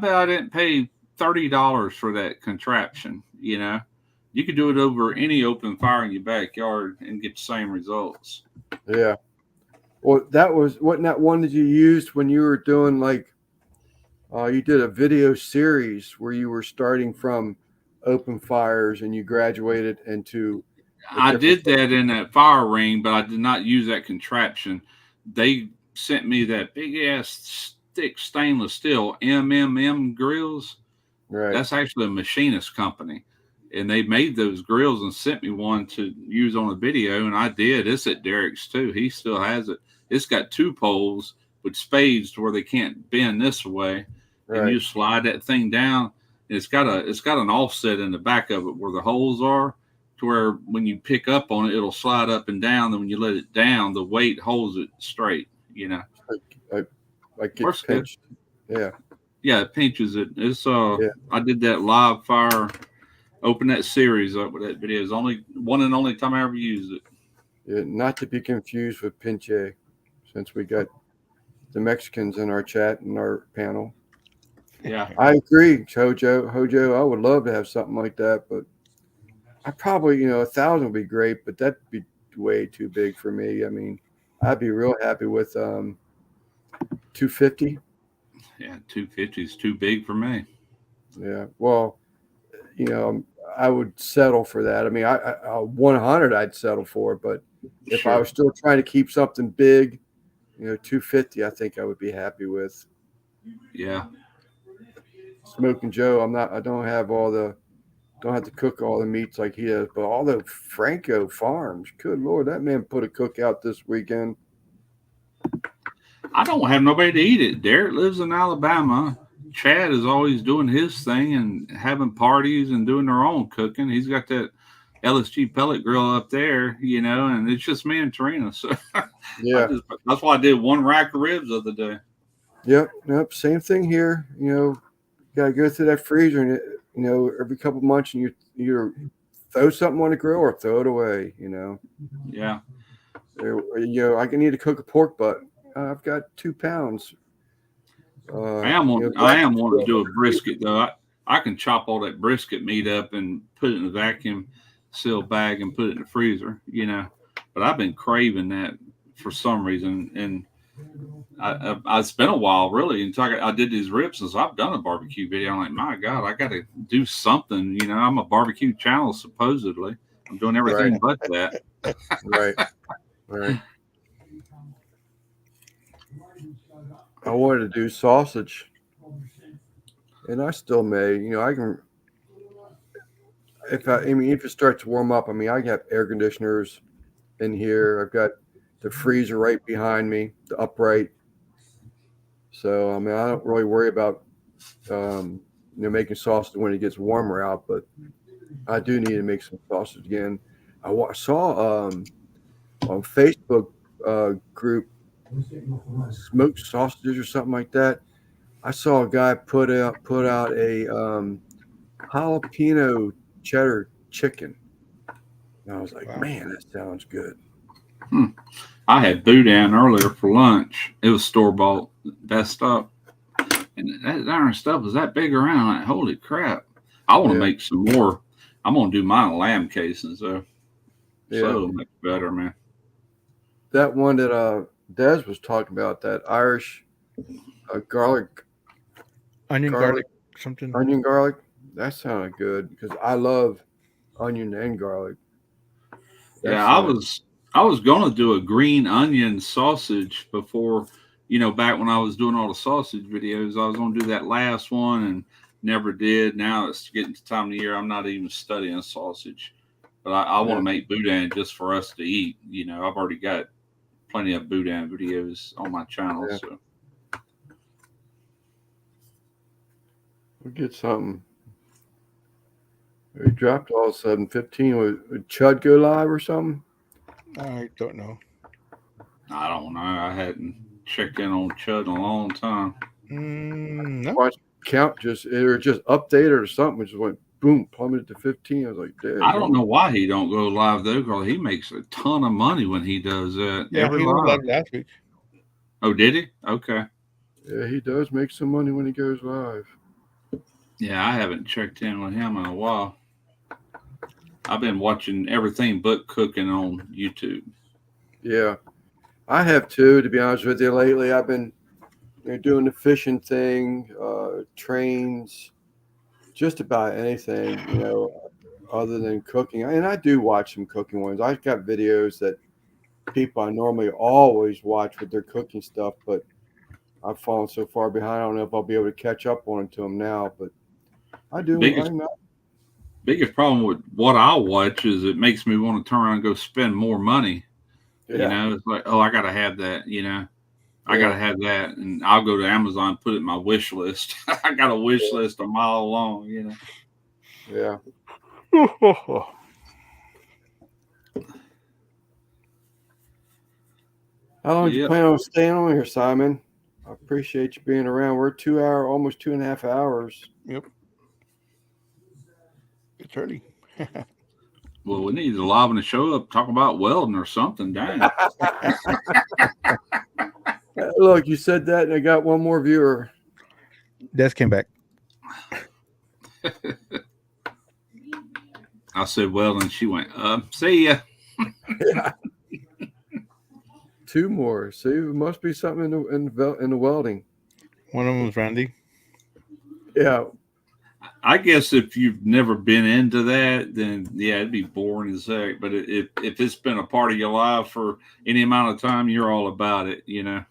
bet I didn't pay $30 for that contraption. You could do it over any open fire in your backyard and get the same results. Yeah. Well, wasn't that one that you used when you were doing like you did a video series where you were starting from open fires and you graduated into I did that in that fire ring, but I did not use that contraption. They sent me that big ass thick stainless steel MMM grills. right. That's actually a machinist company, and they made those grills and sent me one to use on a video, and I did. It's at Derek's too. He still has it. It's got 2 poles with spades to where they can't bend this way, and Right. you slide that thing down. And it's got an offset in the back of it where the holes are, to where when you pick up on it, it'll slide up and down. Then when you let it down, the weight holds it straight. You know, Like Works get good. pinched. Yeah. yeah, it pinches it. It's Yeah. I did that live fire. Open that series up with that video. It's only one and only time I ever used it. Yeah. Not to be confused with pinche, since we got the Mexicans in our chat and our panel. Yeah. I agree, Hojo. I would love to have something like that, but I probably, 1,000 would be great, but that'd be way too big for me. I mean, I'd be real happy with 250. Yeah, 250 is too big for me. Yeah. Well, I would settle for that. I mean, I 100 I'd settle for, but if I was still trying to keep something big, 250 I think I would be happy with. Yeah. Smoking Joe, I don't have to cook all the meats like he does, but all the Franco farms, good Lord, that man put a cookout this weekend. I don't have nobody to eat it. Derek lives in Alabama. Chad is always doing his thing and having parties and doing their own cooking. He's got that LSG pellet grill up there, and it's just me and Tarina. So Yeah. that's why I did 1 rack of ribs the other day. Yep. Same thing here. You got to go through that freezer and, every couple of months and you either throw something on the grill or throw it away, Yeah. I can need to cook a pork butt. I've got 2 pounds. I am wanting to do a brisket though. I can chop all that brisket meat up and put it in a vacuum sealed bag and put it in the freezer, But I've been craving that for some reason, and it's been a while really until I did these ribs. Since I've done a barbecue video, I'm like, my God, I got to do something. I'm a barbecue channel supposedly. I'm doing everything but that. Right. I wanted to do sausage, and I still may. I can. If it starts to warm up, I got air conditioners in here. I've got the freezer right behind me, the upright. So I don't really worry about making sausage when it gets warmer out, but I do need to make some sausage again. I saw on Facebook group smoked sausages or something like that. I saw a guy put out a jalapeno cheddar chicken. And I was like, man, that sounds good. I had boudin earlier for lunch. It was store-bought, best up. And that darn stuff was that big around. Like, holy crap. I want to make some more. I'm going to do mine lamb casing, so much better, man. That one that Des was talking about, that Irish garlic. Onion garlic, something. Onion garlic. That sounded good because I love onion and garlic. I was going to do a green onion sausage before, back when I was doing all the sausage videos. I was going to do that last one and never did. Now it's getting to time of the year. I'm not even studying sausage, but I want to make boudin just for us to eat. I've already got plenty of boudin videos on my channel. Yeah. So we'll get something. We dropped all of a sudden 15. Would Chud go live or something? I don't know. I don't know. I hadn't checked in on Chud in a long time. No. Watch count just updated or something. Just went boom, plummeted to 15. I was like, damn. I don't know why he don't go live though, because he makes a ton of money when he does that. Yeah, Every he went live. live last week. Oh, did he? Okay. Yeah, he does make some money when he goes live. Yeah, I haven't checked in with him in a while. I've been watching everything but cooking on YouTube. Yeah. I have too, to be honest with you. Lately, I've been doing the fishing thing, trains, just about anything, other than cooking. And I do watch some cooking ones. I've got videos that people I normally always watch with their cooking stuff, but I've fallen so far behind. I don't know if I'll be able to catch up on to them now, but I do. Biggest problem with what I watch is it makes me want to turn around and go spend more money. Yeah. It's like, oh, I got to have that, I got to have that. And I'll go to Amazon and put it in my wish list. I got a wish list a mile long, Yeah. How long do you plan on staying on here, Simon? I appreciate you being around. We're 2 hour, almost 2.5 hours. Yep. It's early. Well, we need to liven the show up, talk about welding or something. Dang. Look, you said that, and I got one more viewer. Des came back. I said welding. She went, see ya. Yeah. 2 more. See, it must be something in the welding. One of them was Randy. Yeah. I guess if you've never been into that, then yeah, it'd be boring as heck. But if it's been a part of your life for any amount of time, you're all about it, Well,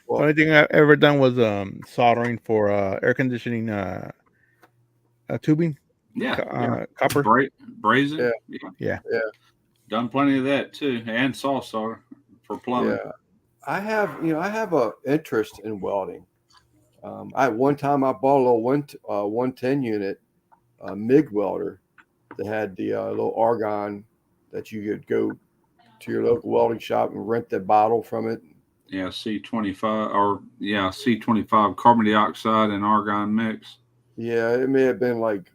the only thing I've ever done was soldering for air conditioning tubing. Yeah. Copper. Brazing. Yeah. Done plenty of that too, and saw solder for plumbing. Yeah. I have a interest in welding. One time I bought a little 110 unit MIG welder that had the little argon that you could go to your local welding shop and rent the bottle from it. Yeah, C25 carbon dioxide and argon mix. Yeah, it may have been like,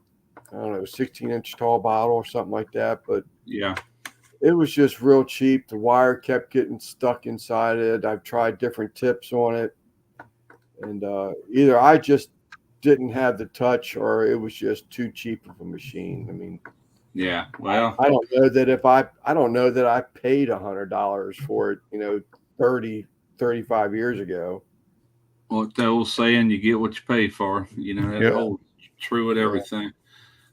I don't know, 16-inch tall bottle or something like that, but yeah, it was just real cheap. The wire kept getting stuck inside it. I've tried different tips on it. And either I just didn't have the touch, or it was just too cheap of a machine. I mean, yeah. Well, I don't know that I paid $100 for it, 30, 35 years ago. Well, that old saying, you get what you pay for. That holds true with everything.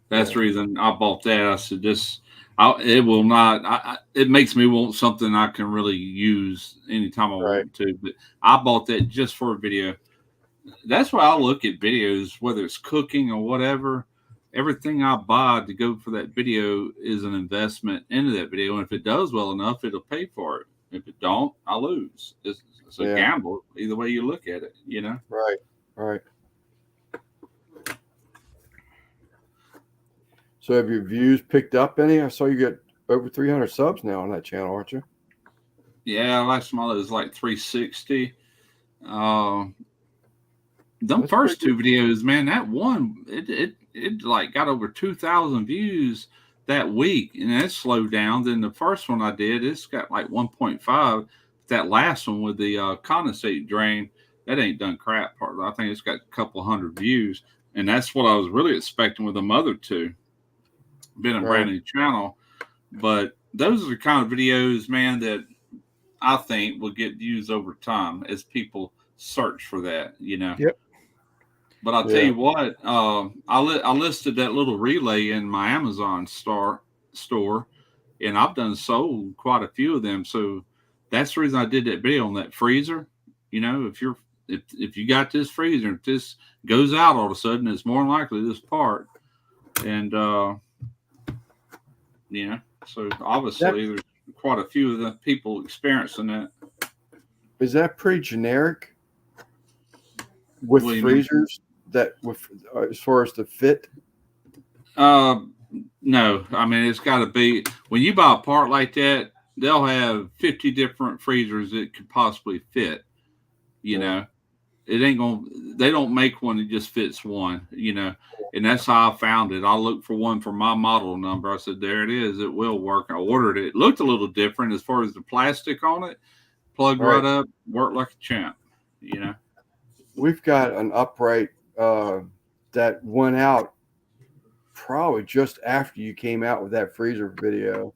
That's the reason I bought that. I said it will not. It makes me want something I can really use anytime I want to. But I bought that just for a video. That's why I look at videos, whether it's cooking or whatever. Everything I buy to go for that video is an investment into that video. And if it does well enough, it'll pay for it. If it don't, I lose. It's a gamble, either way you look at it, Right. So have your views picked up any? I saw you get over 300 subs now on that channel, aren't you? Yeah, last month it was like 360. Them first 2 videos, man, that one, it like got over 2,000 views that week, and that slowed down. Then the first one I did, it's got like 1.5. That last one with the condensate drain, that ain't done crap. I think it's got a couple hundred views, and that's what I was really expecting with them other 2. Been a brand new channel, but those are the kind of videos, man, that I think will get views over time as people search for that, Yep. But I'll tell you what, I listed that little relay in my Amazon store, and I've sold quite a few of them. So that's the reason I did that video on that freezer. If you got this freezer, if this goes out all of a sudden, it's more than likely this part. And so obviously there's quite a few of the people experiencing that. Is that pretty generic with freezers? That as far as the fit? No, I mean, it's got to be, when you buy a part like that, they'll have 50 different freezers that could possibly fit. It ain't they don't make one that just fits one. And that's how I found it. I looked for one for my model number. I said, there it is, it will work. I ordered it. It looked a little different as far as the plastic on it. Plugged right up, worked like a champ. We've got an upright that went out probably just after you came out with that freezer video.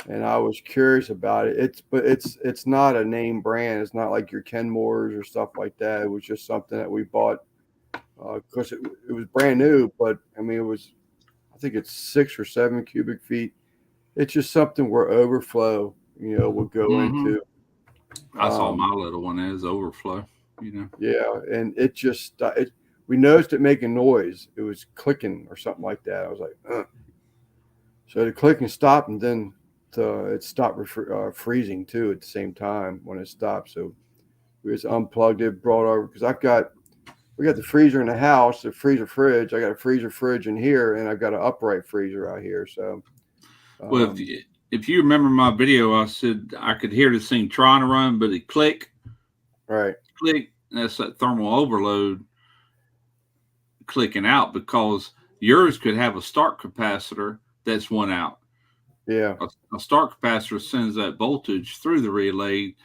and I was curious about it. It's not a name brand. It's not like your Kenmores or stuff like that. It was just something that we bought because it was brand new. But I mean, I think it's 6 or 7 cubic feet. It's just something where overflow, would go Mm-hmm. into. That's all my little one is, overflow. Yeah, and it just we noticed it making noise. It was clicking or something like that. I was like, ugh. So the clicking stopped, and then it stopped freezing too at the same time when it stopped. So we just unplugged it, brought over because we got the freezer in the house, the freezer fridge. I got a freezer fridge in here, and I've got an upright freezer out here. So, well, if you remember my video, I said I could hear the thing trying to run, but it click, right, click. That's that thermal overload clicking out because yours could have a start capacitor that's one out. Yeah. A start capacitor sends that voltage through the relay.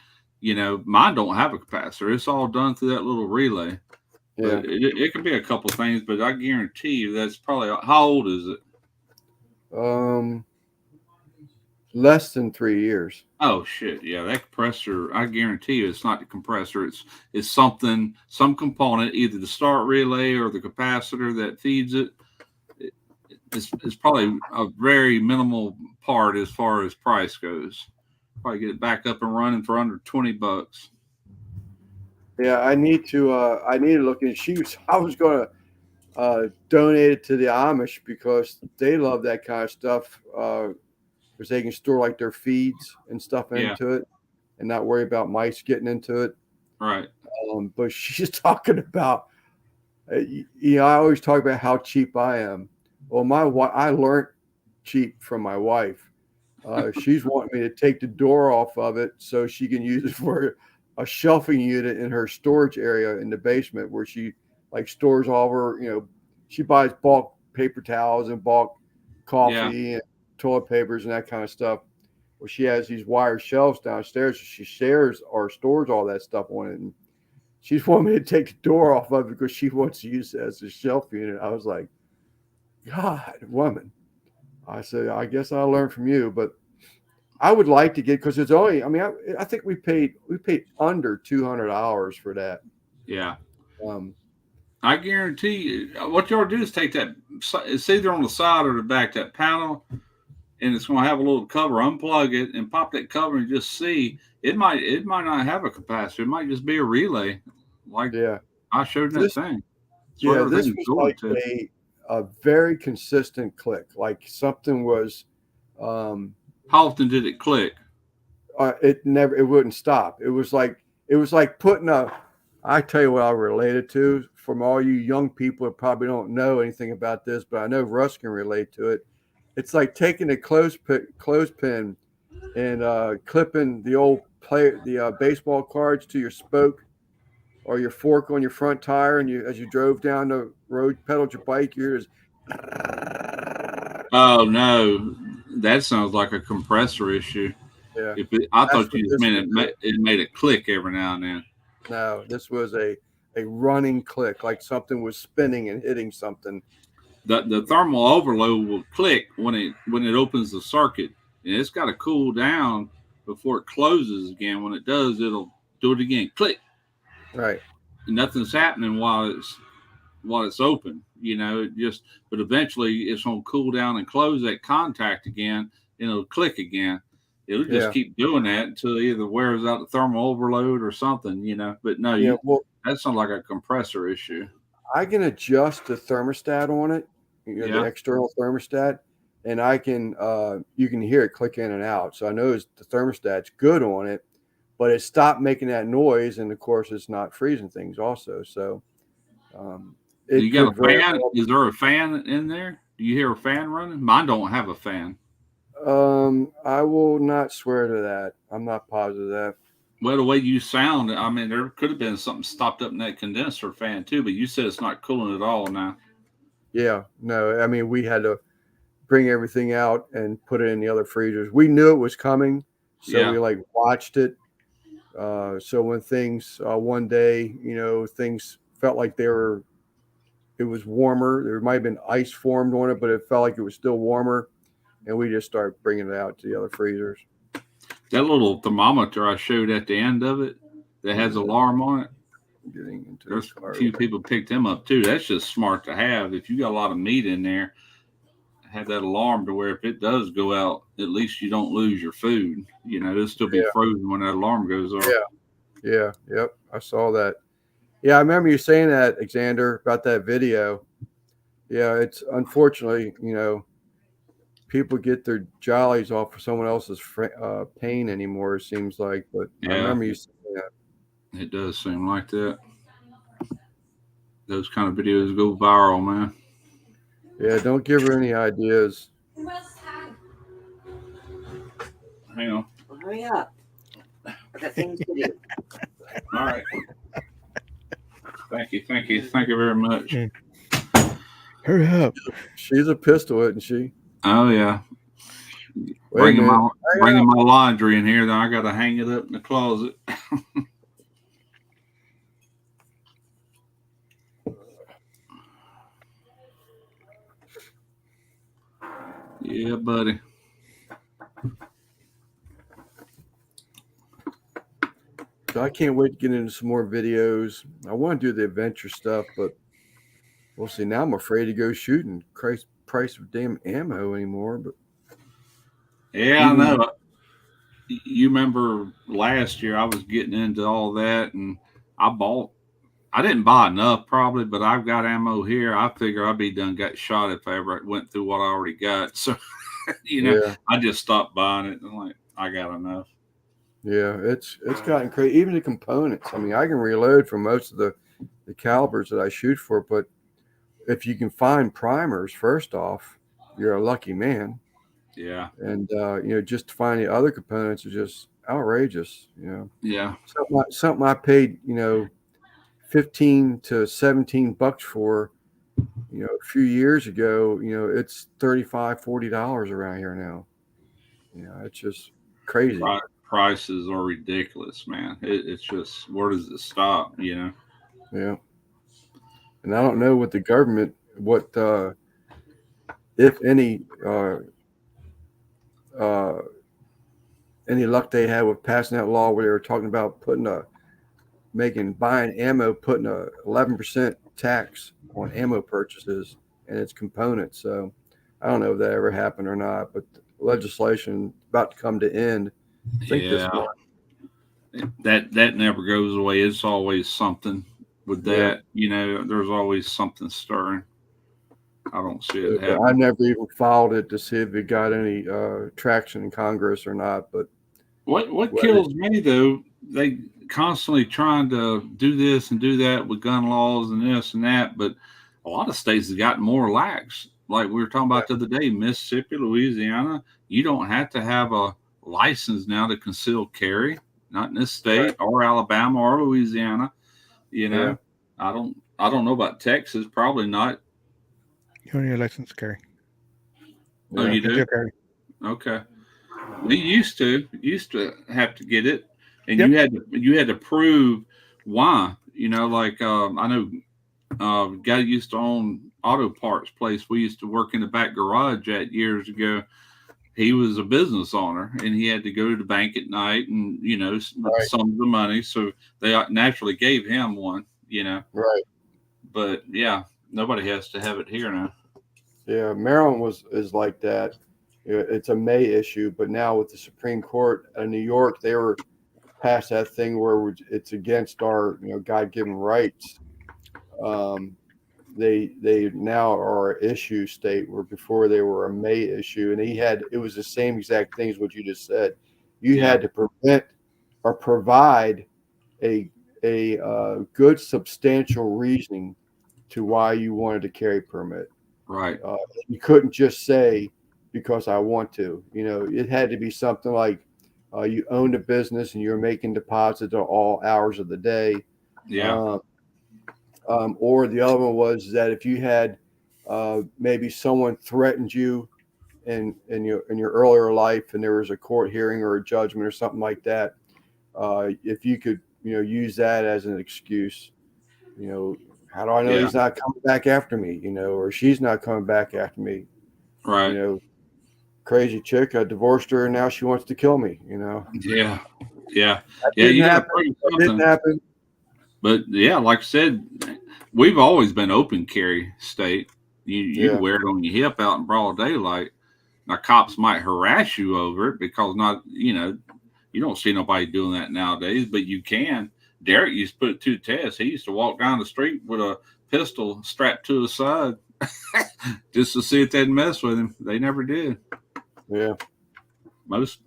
Mine don't have a capacitor. It's all done through that little relay. Yeah. But it could be a couple things, but I guarantee you that's probably, how old is it? Less than 3 years. Oh shit. Yeah, that compressor, I guarantee you it's not the compressor. It's something, some component, either the start relay or the capacitor that feeds it. It's probably a very minimal part as far as price goes. Probably get it back up and running for under $20. Yeah, I need to look in. I was going to donate it to the Amish because they love that kind of stuff because they can store like their feeds and stuff into it and not worry about mice getting into it. Right. But she's talking about, I always talk about how cheap I am. Well, I learned cheap from my wife. She's wanting me to take the door off of it so she can use it for a shelving unit in her storage area in the basement where she like stores all of her, she buys bulk paper towels and bulk coffee and toilet papers and that kind of stuff. Well, she has these wire shelves downstairs. So she shares or stores all that stuff on it. And she's wanting me to take the door off of it because she wants to use it as a shelf unit. I was like, God, woman. I said, I guess I'll learn from you, but I would like to get, because it's only, I think we paid under $200 for that. Yeah. I guarantee you, what you ought to do is take that, it's either on the side or the back, that panel, and it's going to have a little cover, unplug it and pop that cover and just see. It might not have a capacitor. It might just be a relay. Like I showed that thing. This was like a very consistent click. Like something was. How often did it click? It wouldn't stop. It was like putting I tell you what I related to. From all you young people that probably don't know anything about this, but I know Russ can relate to it. It's like taking a clothespin and clipping the baseball cards to your spoke or your fork on your front tire, and as you drove down the road, pedaled your bike, you're just. Oh no, that sounds like a compressor issue. Yeah, I thought you just meant it made a click every now and then. No, this was a running click, like something was spinning and hitting something. The thermal overload will click when it opens the circuit, and it's got to cool down before it closes again. When it does, it'll do it again. Click. Right. And nothing's happening while it's open. But eventually it's going to cool down and close that contact again, and it'll click again. It'll just keep doing that until it either wears out the thermal overload or something, But no, that sounds like a compressor issue. I can adjust the thermostat on it, the external thermostat, and I can you can hear it click in and out. So I know the thermostat's good on it, but it stopped making that noise, and of course it's not freezing things also. So you got a fan? Is there a fan in there? Do you hear a fan running? Mine don't have a fan. I will not swear to that. I'm not positive of that. Well, the way you sound, there could have been something stopped up in that condenser fan too, but you said it's not cooling at all now. Yeah, no, we had to bring everything out and put it in the other freezers. We knew it was coming, so we watched it. So when things one day, things felt like it was warmer. There might have been ice formed on it, but it felt like it was still warmer. and we just start bringing it out to the other freezers. That little thermometer I showed at the end of it that has alarm on it. Getting into There's the car. a few people picked them up too. That's just smart to have. If you got a lot of meat in there, have that alarm to where if it does go out, at least you don't lose your food. You know, it'll still be frozen when that alarm goes off. Yeah. Yep. I saw that. Yeah, I remember you saying that, Xander, about that video. Yeah, it's unfortunately, people get their jollies off of someone else's pain anymore, it seems like. But I remember you saying that. It does seem like that. Those kind of videos go viral, man. Yeah, don't give her any ideas. Hang on. Well, hurry up. I got things to do. All right. Thank you very much. Hurry up. She's a pistol, isn't she? Oh yeah. Bringing my laundry in here, then I got to hang it up in the closet. Yeah, buddy. So I can't wait to get into some more videos. I want to do the adventure stuff, but we'll see. Now I'm afraid to go shooting. Price of damn ammo anymore. But yeah, I know. You remember last year I was getting into all that, and I didn't buy enough probably, but I've got ammo here. I figure I'd be done got shot if I ever went through what I already got. So, I just stopped buying it. I'm like, I got enough. Yeah, it's gotten crazy. Even the components. I mean, I can reload for most of the calibers that I shoot for, but if you can find primers, first off, you're a lucky man. Yeah. And just to find the other components is just outrageous. Yeah. Something I paid, $15 to $17 for, a few years ago. It's $35-$40 around here now. It's just crazy. Prices are ridiculous, man. It's just, where does it stop? Yeah. And I don't know what the government, if any luck they had with passing that law where they were talking about buying ammo, putting a 11% tax on ammo purchases and its components. So I don't know if that ever happened or not, but legislation about to come to end. I think this month. That never goes away. It's always something with that. There's always something stirring. I don't see it happening. I never even filed it to see if it got any traction in Congress or not. But what kills me though, they constantly trying to do this and do that with gun laws and this and that, but a lot of states have gotten more lax. Like we were talking about the other day, Mississippi, Louisiana, you don't have to have a license now to conceal carry, not in this state or Alabama or Louisiana. I don't know about Texas, probably not. You don't need a license to carry. Oh, you do? Carry. Okay. We used to have to get it, and you had to prove why. I know guy used to own auto parts place we used to work in the back garage at years ago. He was a business owner, and he had to go to the bank at night and some of the money, so they naturally gave him one. Right. But yeah, nobody has to have it here now. Yeah, Maryland is like that. It's a May issue, but now with the Supreme Court in New York, they were past that thing where it's against our God-given rights. They now are an issue state, where before they were a May issue, and it was the same exact thing as what you just said. You had to prevent or provide a good substantial reasoning to why you wanted a carry permit. Right. You couldn't just say because I want to. It had to be something like you owned a business and you're making deposits at all hours of the day. Yeah. Or the other one was that if you had maybe someone threatened you in your earlier life and there was a court hearing or a judgment or something like that, if you could use that as an excuse. How do I know he's not coming back after me? Or she's not coming back after me? Right. crazy chick. I divorced her, and now she wants to kill me. Yeah. Yeah. That Yeah. didn't You got to happen. prove That didn't something. happen. But yeah, like I said, we've always been open carry state. You Yeah. wear it on your hip out in broad daylight. Now cops might harass you over it because you don't see nobody doing that nowadays, but you can. Derek used to put it to the test. He used to walk down the street with a pistol strapped to his side just to see if they'd mess with him. They never did. Yeah. Most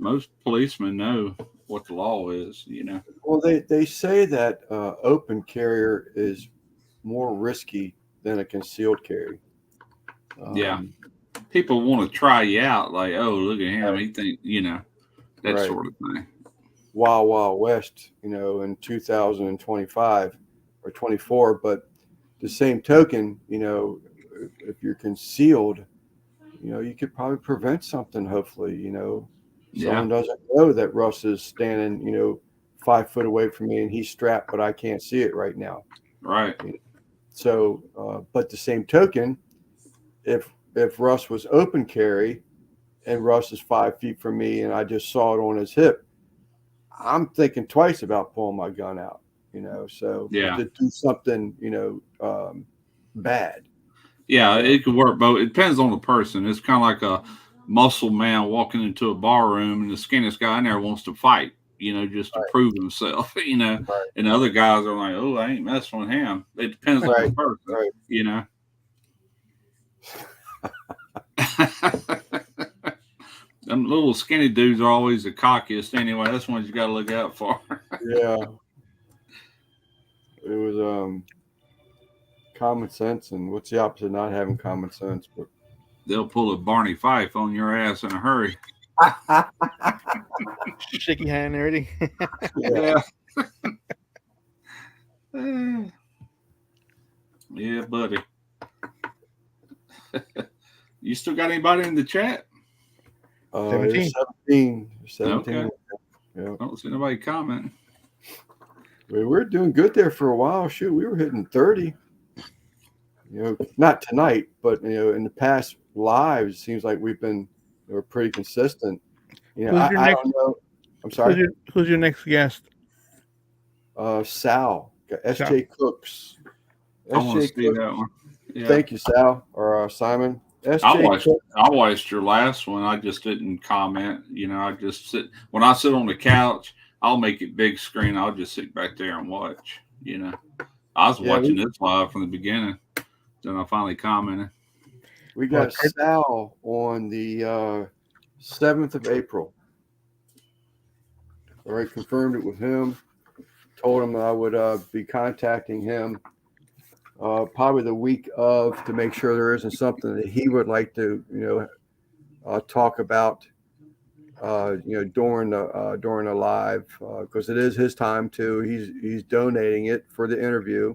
policemen know what the law is, Well, they say that open carrier is more risky than a concealed carry. Yeah. People want to try you out, like, oh, look at him. Right. He think, that Right. sort of thing. Wild West, in 2025 or 24. But the same token, if you're concealed, you could probably prevent something. Hopefully, someone doesn't know that Russ is standing, 5 foot away from me and he's strapped, but I can't see it right now. Right. So, but the same token, if Russ was open carry and Russ is 5 feet from me and I just saw it on his hip, I'm thinking twice about pulling my gun out, so to do something, bad. Yeah, it could work both. It depends on the person. It's kind of like a muscle man walking into a bar room and the skinniest guy in there wants to fight, just to prove himself, Right. and the other guys are like, oh, I ain't messing with him. It depends on the person, Right. Them little skinny dudes are always the cockiest anyway. That's the ones you got to look out for. Yeah. It was common sense, and what's the opposite of not having common sense? But they'll pull a Barney Fife on your ass in a hurry. Shaky hand already. Yeah. Yeah, buddy. You still got anybody in the chat? 17. Okay. Yeah. I don't see nobody commenting. We were doing good there for a while. Shoot, we were hitting 30. Not tonight, but in the past lives, it seems like we're pretty consistent. I don't know. I'm sorry. Who's your next guest? Sal, S.J. Cooks. I want to see that one. Yeah. Thank you, Sal, or Simon. I watched your last one. I just didn't comment. I just sit when I sit on the couch. I'll make it big screen. I'll just sit back there and watch. I was watching this live from the beginning. Then I finally commented. We got Sal on the 7th of April. All right, confirmed it with him. Told him I would be contacting him probably the week of to make sure there isn't something that he would like to, talk about, during the live because it is his time too. He's donating it for the interview,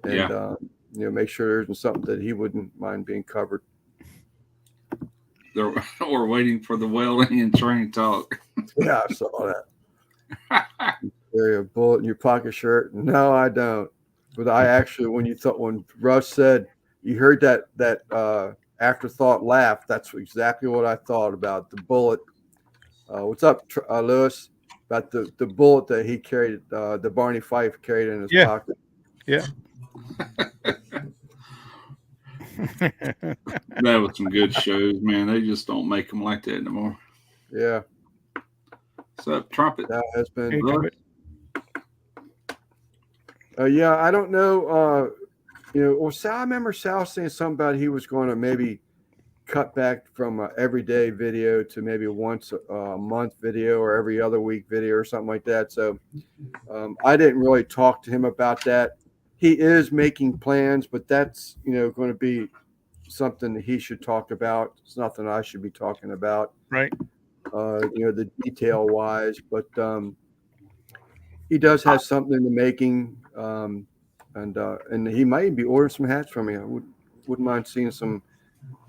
and make sure there isn't something that he wouldn't mind being covered. We're waiting for the welding and train talk. Yeah, I saw that. Carry a bullet in your pocket shirt? No, I don't. But I actually, when Russ said you heard that afterthought laugh, that's exactly what I thought about the bullet. What's up, Lewis? About the bullet that he carried, the Barney Fife carried in his pocket. Yeah. That was some good shows, man. They just don't make them like that anymore. Yeah. What's up, Trumpet? That has been. Hey, Trumpet. Yeah, I don't know. Sal, I remember Sal saying something about he was going to maybe cut back from an everyday video to maybe once a month video or every other week video or something like that. So I didn't really talk to him about that. He is making plans, but that's, going to be something that he should talk about. It's nothing I should be talking about. Right. The detail wise, but he does have something in the making. And he might be ordering some hats from me. I wouldn't mind seeing some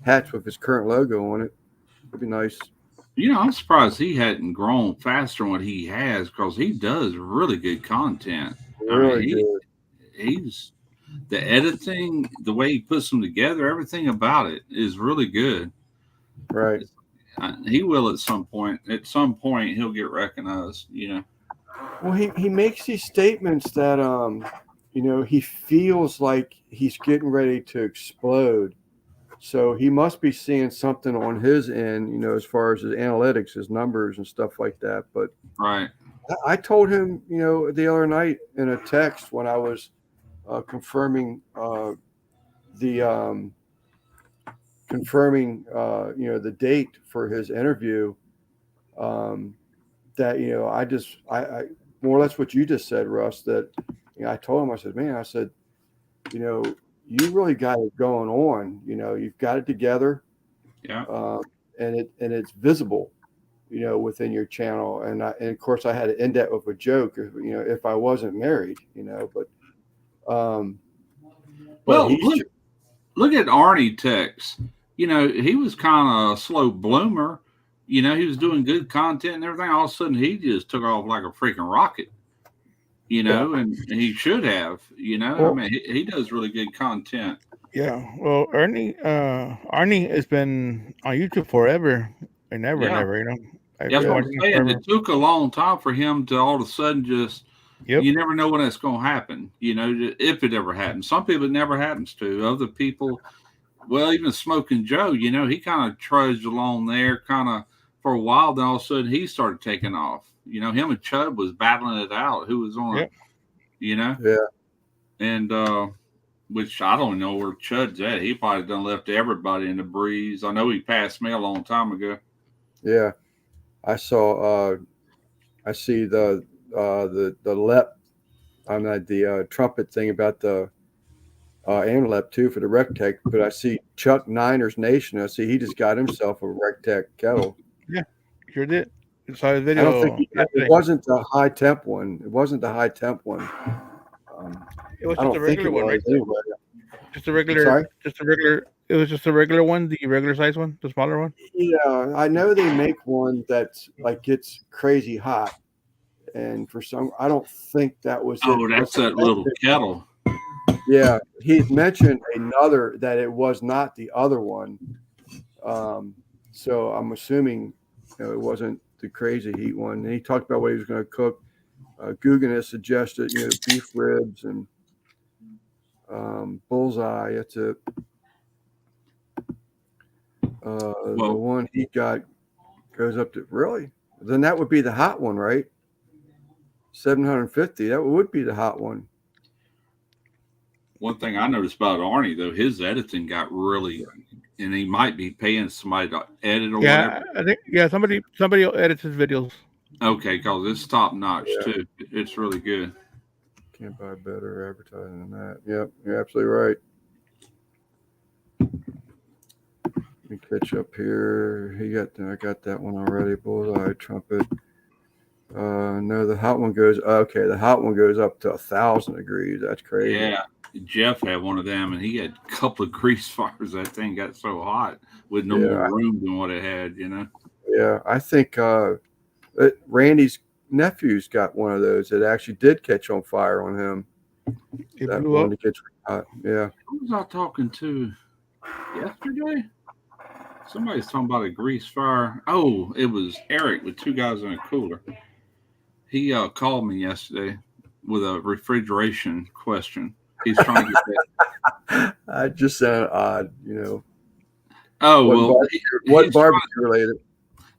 hats with his current logo on it. It'd be nice. I'm surprised he hadn't grown faster than what he has because he does really good content. Really good. He's the editing, the way he puts them together, everything about it is really good. Right. He will at some point. At some point, he'll get recognized. You know. Well, he makes these statements that he feels like he's getting ready to explode. So he must be seeing something on his end, as far as his analytics, his numbers and stuff like that. But Right. I told him, the other night in a text when I was confirming the the date for his interview, that I more or less what you just said, Russ. That I told him, I said, man, I said, you really got it going on. You've got it together. Yeah. And it's visible, within your channel. And of course I had to end that with a joke, if I wasn't married, but well, he's look at Arnie Tex. He was kind of a slow bloomer. He was doing good content and everything. All of a sudden, he just took off like a freaking rocket. And he should have. Well, I mean, he does really good content. Yeah. Well, Arnie has been on YouTube forever and ever Yeah. and ever. That's what I'm saying. It took a long time for him to all of a sudden just. Yep. You never know when that's going to happen. If it ever happens. Some people it never happens to. Other people, well, even Smoking Joe, he kind of trudged along there, kind of for a while. Then all of a sudden he started taking off. Him and Chud was battling it out. Who was on? Yep. Yeah. And which I don't know where Chud's at. He probably done left everybody in the breeze. I know he passed me a long time ago. Yeah, I saw. I see the LEP. I'm not the trumpet thing about the Analep too for the Rectech, but I see Chuck Niners Nation. I see he just got himself a Rectech kettle. Yeah, sure did. Saw his video. I don't think it wasn't the high temp one. It wasn't the high temp one. It was I just don't a think regular it one, was right? anyway. Just a regular. Sorry? Just a regular. It was just a regular one, the regular size one, the smaller one. Yeah, I know they make one that's like gets crazy hot, and for some, I don't think that was. Oh, that's that little kettle. Yeah, he mentioned another that it was not the other one. So I'm assuming it wasn't the crazy heat one. And he talked about what he was going to cook. Guggen has suggested beef ribs and bullseye. That's it. The one he got goes up to really. Then that would be the hot one, right? 750. That would be the hot one. One thing I noticed about Arnie, though, his editing got really, and he might be paying somebody to edit or whatever. I think somebody edits his videos. Okay, because it's top notch too. It's really good. Can't buy better advertising than that. Yep, you're absolutely right. Let me catch up here. I got that one already. Bullseye trumpet. No, the hot one goes. Okay, the hot one goes up to 1,000 degrees. That's crazy. Yeah, Jeff had one of them, and he had a couple of grease fires. That thing got so hot with no more room than what it had. Yeah, I think Randy's nephew's got one of those that actually did catch on fire on him. It that blew one up. that gets hot. Yeah. Who was I talking to yesterday? Somebody's talking about a grease fire. Oh, it was Eric with two guys in a cooler. He called me yesterday with a refrigeration question. He's trying to get that. I just sounded odd, Oh, well. What barbecue related?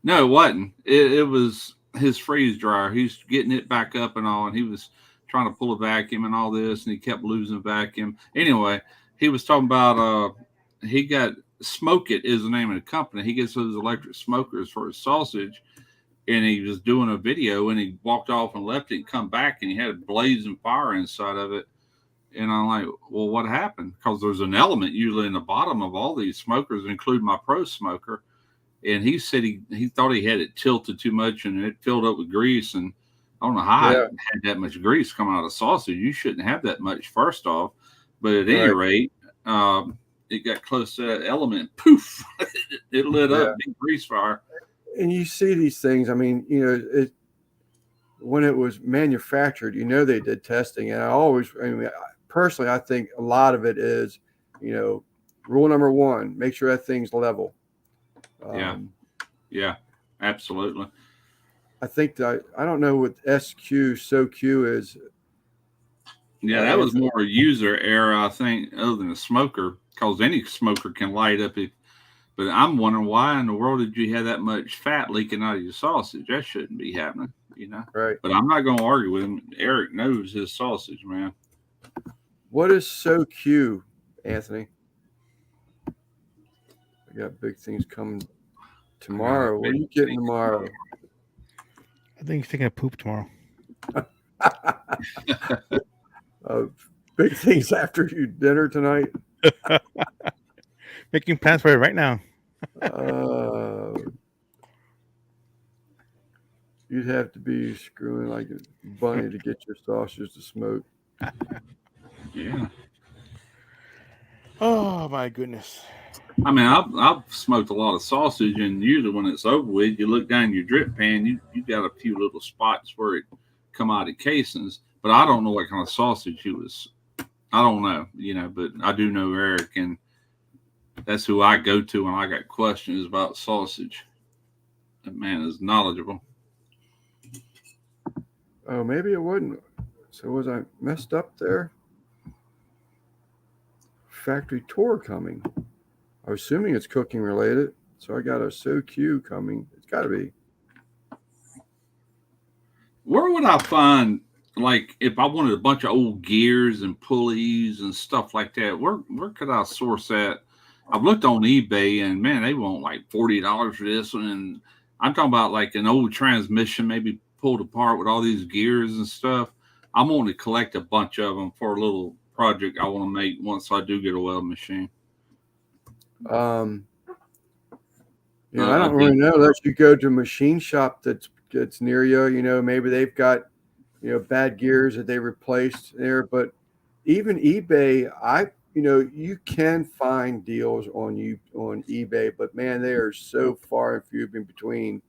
No, it wasn't. It was his freeze dryer. He's getting it back up and all, and he was trying to pull a vacuum and all this, and he kept losing vacuum. Anyway, he was talking about he got Smoke It is the name of the company. He gets those electric smokers for his sausage, and he was doing a video, and he walked off and left it and come back, and he had a blazing fire inside of it. And I'm like, well, what happened? Because there's an element usually in the bottom of all these smokers, including my Pro Smoker. And he said he thought he had it tilted too much and it filled up with grease. And I don't know how it had that much grease coming out of sausage. You shouldn't have that much, first off. But at any rate, it got close to that element. Poof! It lit up, big grease fire. And you see these things. I mean, when it was manufactured, they did testing. And personally, I think a lot of it is, rule number one, make sure that thing's level. Yeah. Yeah, absolutely. I think that I don't know what SQ is. Yeah, that was more a user error, I think, other than a smoker, because any smoker can light up. But I'm wondering why in the world did you have that much fat leaking out of your sausage? That shouldn't be happening, Right. But I'm not going to argue with him. Eric knows his sausage, man. What is SoQ, Anthony? We got big things coming tomorrow. What are you getting tomorrow? I think he's taking a poop tomorrow. Big things after you dinner tonight. Making plans for it right now. You'd have to be screwing like a bunny to get your sausage to smoke. Yeah. Oh my goodness. I mean, I've smoked a lot of sausage, and usually when it's over with, you look down your drip pan, you got a few little spots where it come out of casings. But I don't know what kind of sausage he was. I don't know, but I do know Eric, and that's who I go to when I got questions about sausage. That man is knowledgeable. Oh, maybe it wouldn't. So was I messed up there? Factory tour coming. I'm assuming it's cooking related. So I got a SoQ coming. It's got to be. Where would I find, like, if I wanted a bunch of old gears and pulleys and stuff like that? Where could I source that? I've looked on eBay, and man, they want like $40 for this one. And I'm talking about like an old transmission, maybe pulled apart with all these gears and stuff. I'm wanting to collect a bunch of them for a little project I want to make once I do get a weld machine. I don't really know unless you go to a machine shop that's near you. Maybe they've got bad gears that they replaced there. But even eBay, you can find deals on eBay, but man, they are so far and few in between.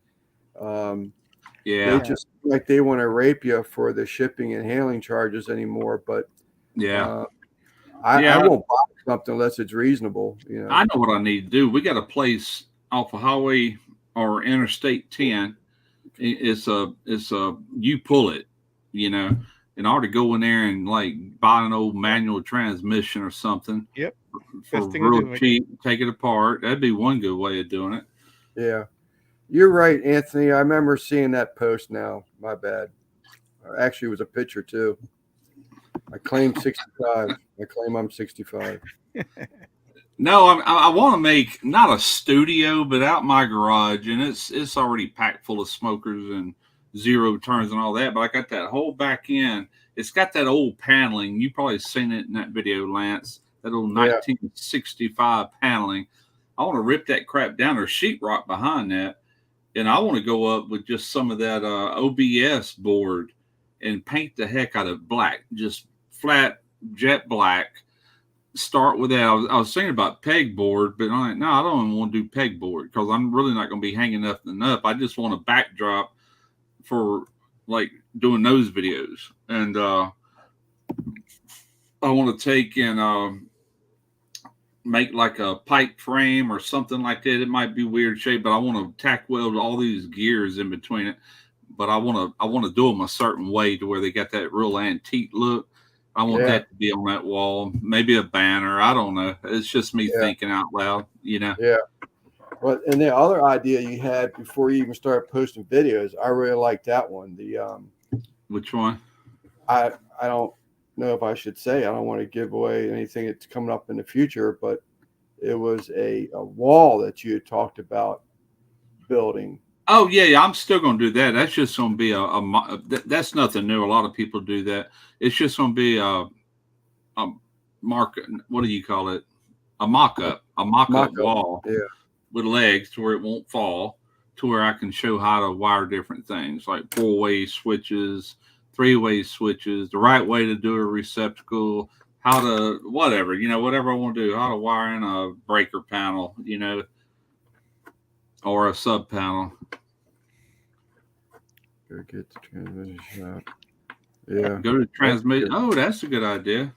They just like they want to rape you for the shipping and handling charges anymore. But I won't buy something unless it's reasonable. I know what I need to do. We got a place off of Highway or Interstate 10. It's you pull it, and I ought to go in there and like buy an old manual transmission or something. Yep. For real cheap, take it apart. That'd be one good way of doing it. Yeah. You're right, Anthony. I remember seeing that post now. My bad. Actually, it was a picture too. I claim 65. I claim I'm 65. No, I want to make not a studio, but out my garage, and it's already packed full of smokers and zero turns and all that. But I got that whole back end. It's got that old paneling. You probably seen it in that video, Lance. That old 1965 paneling. I want to rip that crap down. There's sheetrock behind that, and I want to go up with just some of that OBS board and paint the heck out of black, just flat jet black. Start with that. I was thinking about pegboard, but I'm like, no, I don't even want to do pegboard because I'm really not going to be hanging nothing up. I just want a backdrop for like doing those videos. And I want to take and make like a pipe frame or something like that. It might be weird shape, but I want to tack weld all these gears in between it. But I want to do them a certain way to where they got that real antique look. I want that to be on that wall, maybe a banner. I don't know. It's just me thinking out loud, Yeah. Well, and the other idea you had before you even started posting videos, I really like that one. The which one? I don't know if I should say. I don't want to give away anything that's coming up in the future, but it was a wall that you had talked about building. Oh yeah, I'm still going to do that. That's just going to be that's nothing new. A lot of people do that. It's just going to be a mark. What do you call it? A mock-up wall with legs to where it won't fall, to where I can show how to wire different things like 4-way switches, 3-way switches, the right way to do a receptacle, how to whatever I want to do, how to wire in a breaker panel, or a sub panel. Go get the transmission shop. Yeah. Go to transmission. Oh, that's a good idea.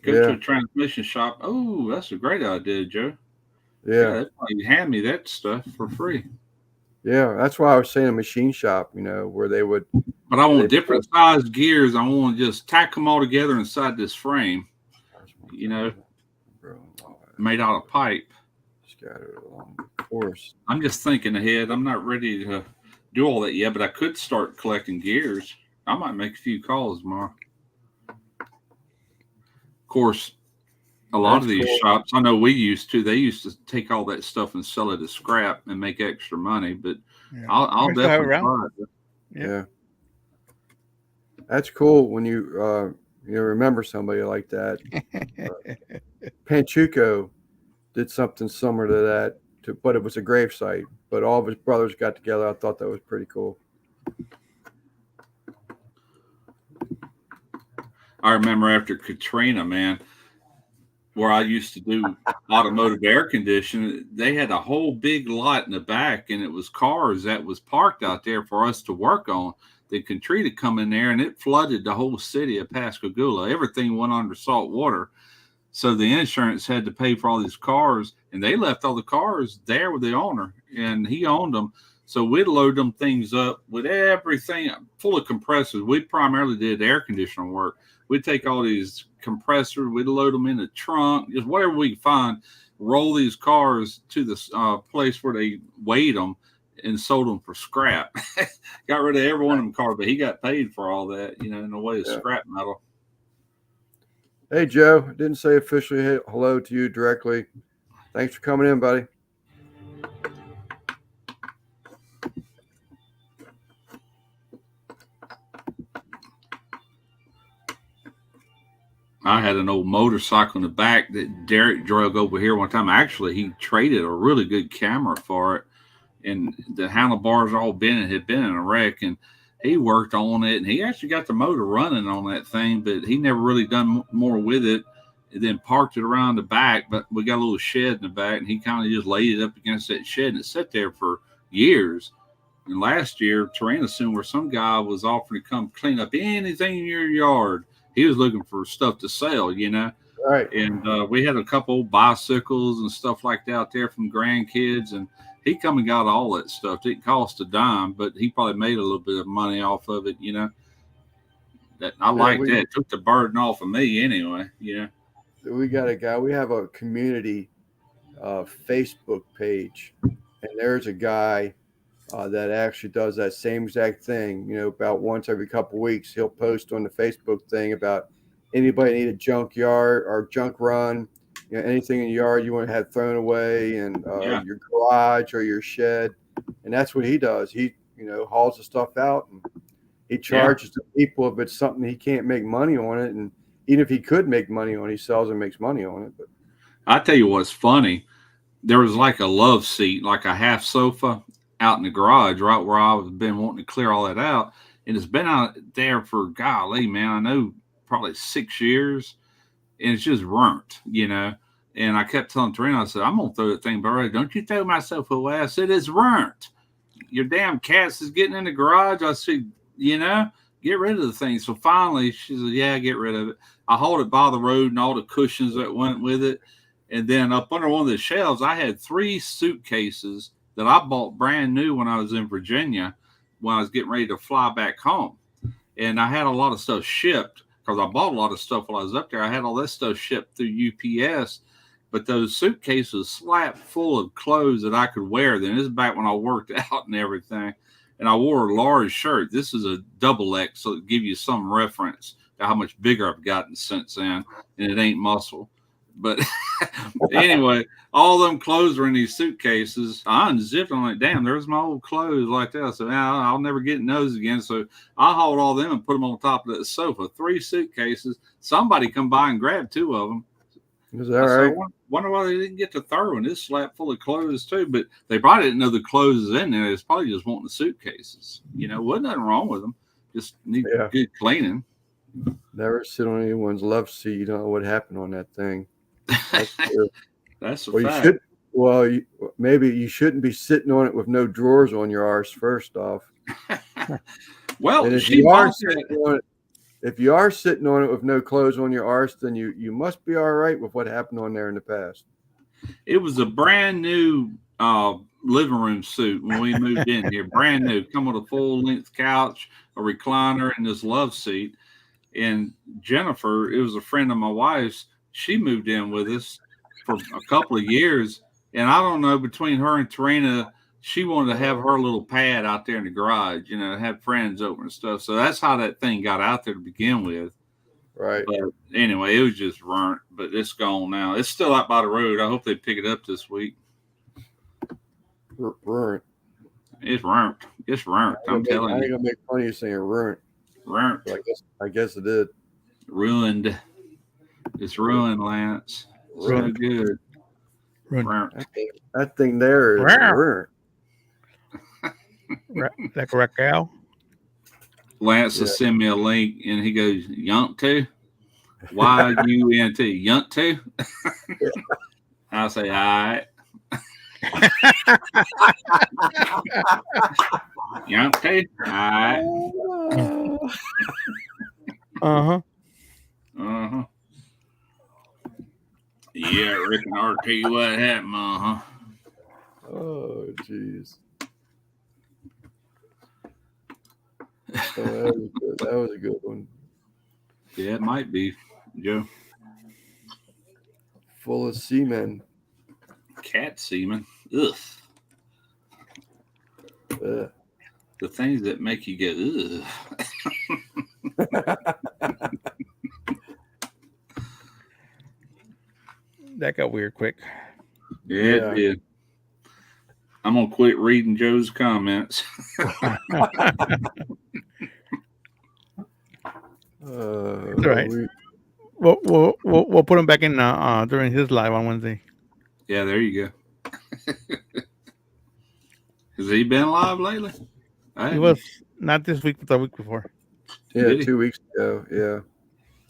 Go to a transmission shop. Oh, that's a great idea, Joe. Yeah. that's why you hand me that stuff for free. Yeah. That's why I was saying a machine shop, where they would. But I want different sized gears. I want to just tack them all together inside this frame, made out of pipe. Scattered along the course. I'm just thinking ahead. I'm not ready to do all that yet, but I could start collecting gears. I might make a few calls tomorrow. Of course, a lot of these shops, I know they used to take all that stuff and sell it as scrap and make extra money, but I'll definitely try it. Yeah. That's cool when you remember somebody like that. Panchuco did something similar to that, but it was a gravesite. But all of his brothers got together. I thought that was pretty cool. I remember after Katrina, man, where I used to do automotive air conditioning, they had a whole big lot in the back, and it was cars that was parked out there for us to work on. The Katrina come in there, and it flooded the whole city of Pascagoula. Everything went under salt water. So the insurance had to pay for all these cars, and they left all the cars there with the owner, and he owned them. So we'd load them things up with everything full of compressors. We primarily did air conditioning work. We'd take all these compressors, we'd load them in the trunk, just whatever we could find, roll these cars to the place where they weighed them and sold them for scrap. Got rid of every one of them cars, but he got paid for all that, in the way of scrap metal. Hey, Joe, didn't say officially hello to you directly. Thanks for coming in, buddy. I had an old motorcycle in the back that Derek drug over here one time. Actually, he traded a really good camera for it, and the handlebars all had been in a wreck, and he worked on it, and he actually got the motor running on that thing, but he never really done more with it. And then parked it around the back, but we got a little shed in the back, and he kind of just laid it up against that shed, and it sat there for years. And last year, Tarana soon, where some guy was offering to come clean up anything in your yard. He was looking for stuff to sell, Right. And we had a couple old bicycles and stuff like that out there from grandkids, and he come and got all that stuff. It didn't cost a dime, but he probably made a little bit of money off of it, That I like that. It took the burden off of me anyway, We got a guy. We have a community Facebook page, and there's a guy that actually does that same exact thing. About once every couple of weeks, he'll post on the Facebook thing about anybody need a junkyard or junk run, anything in the yard you want to have thrown away, and your garage or your shed, and that's what he does. He hauls the stuff out, and he charges the people if it's something he can't make money on it, and even if he could make money on it, he sells and makes money on it. But I tell you what's funny, there was like a love seat, like a half sofa out in the garage, right where I've been wanting to clear all that out. And it's been out there for, golly, man, I know probably 6 years, and it's just burnt, And I kept telling Tarina, I said, I'm going to throw that thing away. Don't you throw myself away. I said, it's burnt. Your damn cats is getting in the garage. I said, get rid of the thing. So finally, she said, yeah, get rid of it. I hauled it by the road and all the cushions that went with it. And then up under one of the shelves, I had 3 suitcases that I bought brand new when I was in Virginia, when I was getting ready to fly back home. And I had a lot of stuff shipped because I bought a lot of stuff while I was up there. I had all that stuff shipped through UPS, but those suitcases slapped full of clothes that I could wear. Then this is back when I worked out and everything. And I wore a large shirt. This is a double X, so it give you some reference to how much bigger I've gotten since then. And it ain't muscle. But anyway, all them clothes are in these suitcases. I unzipped them, like, damn, there's my old clothes like that. So now I'll never get in those again. So I hauled all them and put them on top of that sofa. 3 suitcases. Somebody come by and grabbed 2 of them. Is that right? Wonder why they didn't get to throwing this slap full of clothes too. But they probably didn't know the clothes is in there. It's probably just wanting the suitcases. Wasn't nothing wrong with them. Just need good cleaning. Never sit on anyone's love seat. You don't know what happened on that thing. That's a fact. Maybe you shouldn't be sitting on it with no drawers on your arse. First off, well, if you are sitting on it with no clothes on your arse, then you must be all right with what happened on there in the past. It was a brand new living room suit when we moved in here. Brand new, come with a full length couch, a recliner, and this love seat. And Jennifer, it was a friend of my wife's. She moved in with us for a couple of years, and I don't know, between her and Tarina, she wanted to have her little pad out there in the garage, have friends over and stuff. So that's how that thing got out there to begin with. Right. But anyway, it was just burnt, but it's gone now. It's still out by the road. I hope they pick it up this week. Ruined. It's burnt. It's burnt. I'm telling I ain't you. gonna make fun of you saying ruined. Burnt. I guess it did. Ruined. It's ruined, Lance. It's no Ruined. good. Ruined. Burnt. That thing there is ruined. Like a Raquel. Lance will send me a link, and he goes, "Yunt YUNT, Yunt." I say, "All right." Yunt, all right. Uh-huh. Uh-huh. Yeah, Rick and I'll tell you what happened, uh-huh. Oh, jeez. That was a good one. Yeah, it might be, Joe. Full of semen. Cat semen. Ugh. Ugh. The things that make you go, ugh. That got weird quick. Yeah, it did. I'm gonna quit reading Joe's comments. All right. We'll put him back in during his live on Wednesday. Yeah, there you go. Has he been live lately? He was not this week, but the week before. Yeah, 2 weeks ago. Yeah.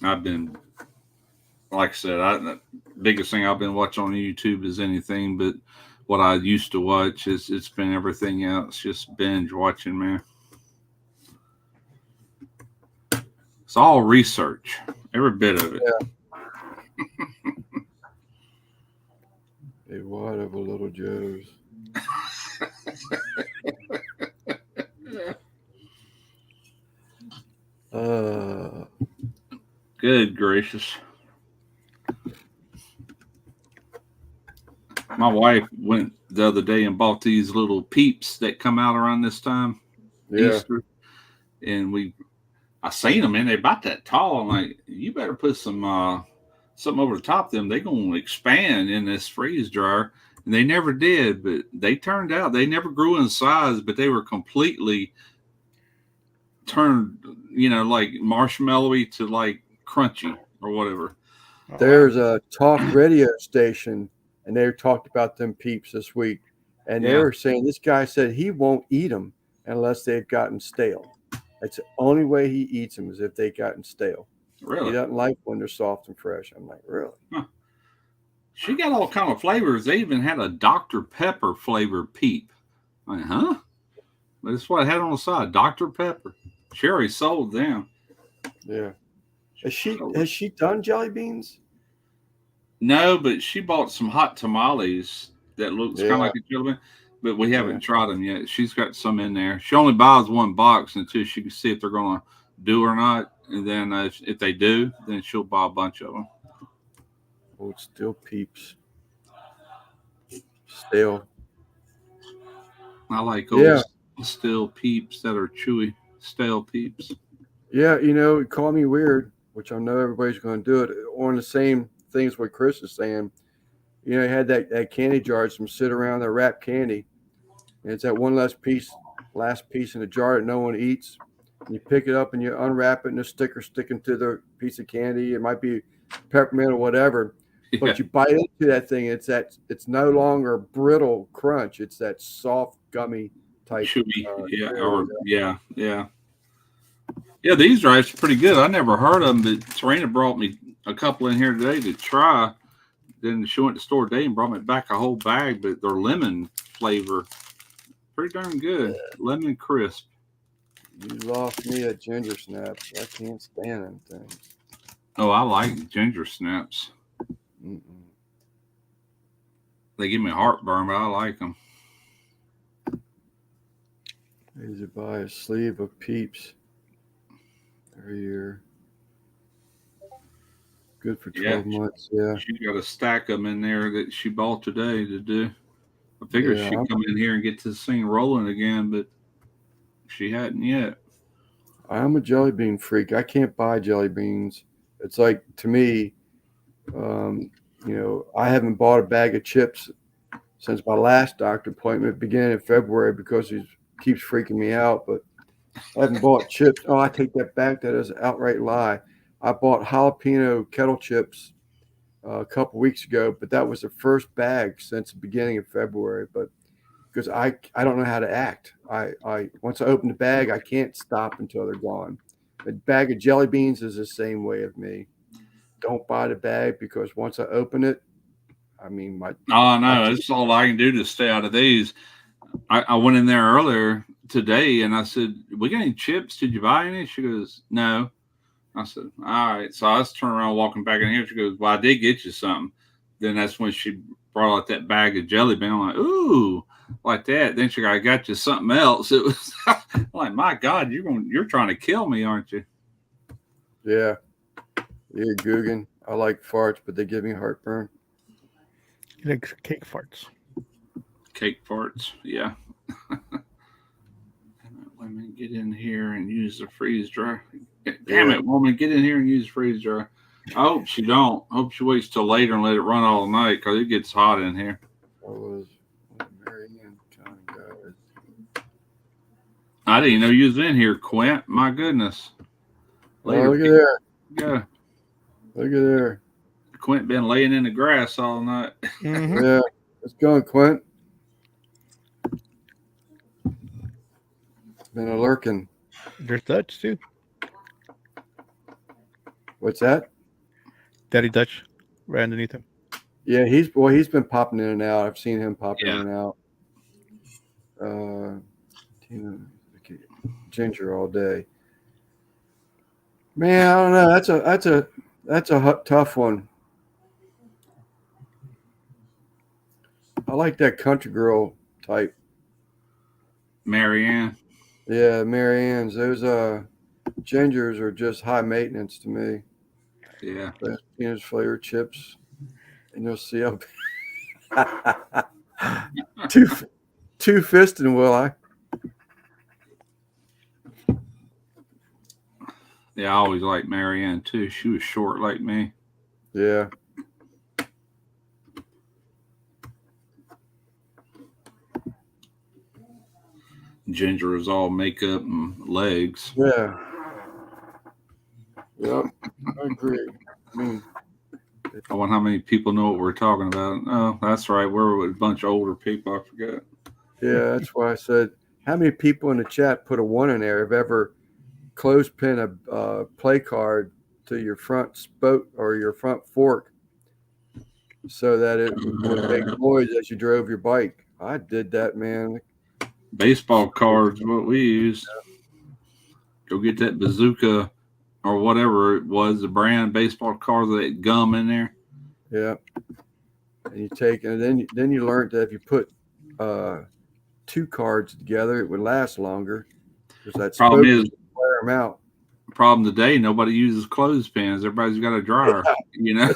I've been, like I said, the biggest thing I've been watching on YouTube is anything but what I used to watch. It's been everything else, just binge watching, man. It's all research, every bit of it. Yeah. A wad of a little Joe's. Good gracious. My wife went the other day and bought these little peeps that come out around this time, Easter, and I seen them, and they're about that tall. I'm like, you better put some something over the top of them. They're gonna expand in this freeze dryer. And they never did, but they turned out, they never grew in size, but they were completely turned, like marshmallowy to like crunchy or whatever. There's a talk radio station, and they talked about them peeps this week. And they were saying this guy said he won't eat them unless they've gotten stale. That's the only way he eats them is if they've gotten stale. Really? He doesn't like when they're soft and fresh. I'm like, really? Huh. She got all kind of flavors. They even had a Dr. Pepper flavored peep. I'm like, huh? But that's what I had on the side, Dr. Pepper. Sherry sold them. Yeah. Has she done jelly beans? No, but she bought some hot tamales that looks kind of like a jelly bean, but we haven't tried them yet. She's got some in there. She only buys one box until she can see if they're going to do or not. And then if they do, then she'll buy a bunch of them. Oh, it's still peeps. Stale. I like old stale peeps that are chewy. Stale peeps. Yeah, call me weird, which I know everybody's going to do it. On the same things what Chris is saying. You had that candy jar, some sit around that wrapped candy. And it's that one last piece in the jar that no one eats. And you pick it up and you unwrap it, and the sticker sticking to the piece of candy. It might be peppermint or whatever. But you bite into that thing, it's no longer brittle crunch. It's that soft, gummy type. Chewy, yeah. These drives are pretty good. I never heard of them, but Serena brought me a couple in here today to try. Then she went to the store today and brought me back a whole bag, but they're lemon flavor. Pretty darn good. Lemon crisp. You lost me at ginger snaps. I can't stand them things. Oh, I like ginger snaps. Mm-mm. They give me heartburn, but I like them. I usually buy a sleeve of Peeps every year. Good for 12 months. Yeah. She got a stack of them in there that she bought today to do. I figured she'd come in here and get this thing rolling again, but she hadn't yet. I'm a jelly bean freak. I can't buy jelly beans. It's like, to me, I haven't bought a bag of chips since my last doctor appointment beginning in February because he keeps freaking me out. But I haven't bought chips. Oh, I take that back. That is an outright lie. I bought jalapeno kettle chips a couple weeks ago, but that was the first bag since the beginning of February. But because I don't know how to act. I once I open the bag, I can't stop until they're gone. A bag of jelly beans is the same way of me. Don't buy the bag because once I open it, I mean that's all I can do to stay out of these. I went in there earlier today and I said, "We got any chips? Did you buy any?" She goes, "No." I said, "All right." So I was turning around walking back in here. She goes, "Well, I did get you something." Then that's when she brought out that bag of jelly bean. I'm like, "Ooh, like that." Then she goes, "I got you something else." It was like, my God, you're trying to kill me, aren't you? Yeah. Yeah, Guggen. I like farts, but they give me heartburn. He likes cake farts. Cake farts, yeah. Women, get in here and use the freeze dryer. Damn it, woman, get in here and use the freeze dryer. I hope she don't. I hope she waits till later and let it run all night because it gets hot in here. I didn't know you was in here, Quint. My goodness. Later, look at there. Yeah. Look at there. Quint been laying in the grass all night. Mm-hmm. Yeah. Let's go, Quint. Been a lurking. There's Dutch too. What's that? Daddy Dutch, right underneath him. Yeah, he's been popping in and out. I've seen him popping in and out. Ginger all day. Man, I don't know. That's a tough one. I like that country girl type. Marianne. Yeah, Marianne's. Those gingers are just high maintenance to me. Yeah. Peanut flavored chips, and you'll see how two fisting will I? Yeah, I always liked Marianne too. She was short like me. Yeah. Ginger was all makeup and legs. Yeah. Yep. I agree. I wonder how many people know what we're talking about. Oh, that's right. We're with a bunch of older people. I forgot. Yeah, that's why I said, how many people in the chat put a 1 in there have ever clothespin a play card to your front spoke or your front fork so that it would make noise as you drove your bike? I did that, man. Baseball cards, what we use. Go get that bazooka or whatever it was, the brand baseball card with that gum in there. Yeah. And you take, and then you learned that if you put 2 cards together, it would last longer. Because that problem is wear them out. Problem today, nobody uses clothespins. Everybody's got a dryer, you know.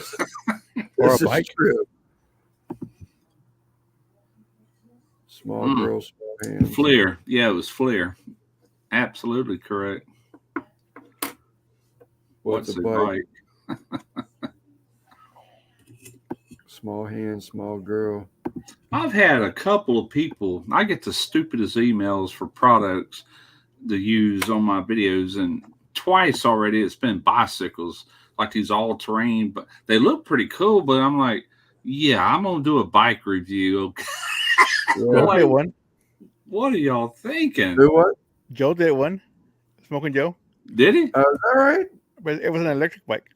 Or a bike. True. Small girl, small hands. Fleer. Yeah, it was Fleer. Absolutely correct. What's a bike? Small hands, small girl. I've had a couple of people. I get the stupidest emails for products to use on my videos, and twice already it's been bicycles, like these all-terrain, but they look pretty cool. But I'm like, yeah, I'm gonna do a bike review. Joe did one. What are y'all thinking? Do what? Joe did one. Smoking Joe. Did he? Is that right? But it was an electric bike.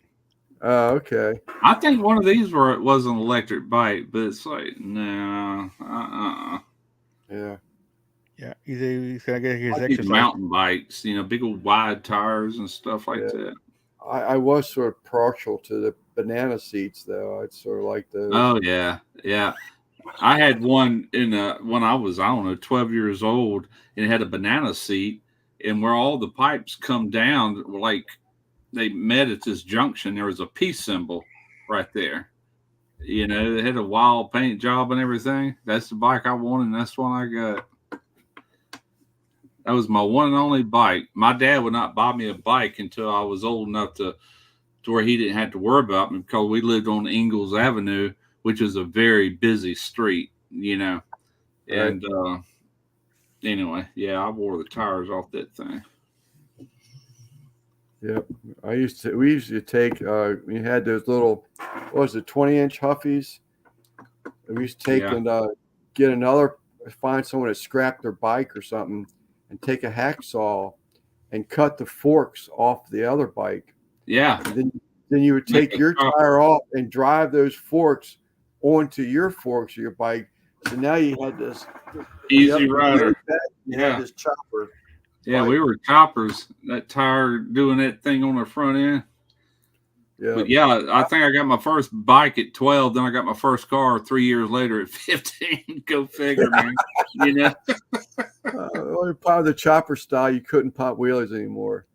Oh, okay. I think one of these was an electric bike, but it's like, no, Yeah. Yeah, he's gonna get his like these exercise. mountain bikes, you know, big old wide tires and stuff like that. I was sort of partial to the banana seats, though. I'd sort of like those. Oh yeah, yeah. I had one when I was, I don't know, 12 years old, and it had a banana seat, and where all the pipes come down, like they met at this junction, there was a peace symbol right there. You know, they had a wild paint job and everything. That's the bike I wanted, and that's the one I got. That was my one and only bike. My dad would not buy me a bike until I was old enough to where he didn't have to worry about me, because we lived on Ingalls Avenue, which is a very busy street, you know. Right. And anyway, yeah, I wore the tires off that thing. Yep. We used to take, we had those little, what was it, 20-inch Huffies? And we used to take and find someone that scrapped their bike or something, and take a hacksaw and cut the forks off the other bike. Yeah. And then you would take your tire off and drive those forks onto your forks of your bike. So now you had this easy rider. You had this chopper. Yeah, we were choppers. That tire doing that thing on the front end. Yeah. But yeah, I think I got my first bike at 12. Then I got my first car 3 years later at 15. Go figure, man. You know. Only part of the chopper style, you couldn't pop wheelies anymore.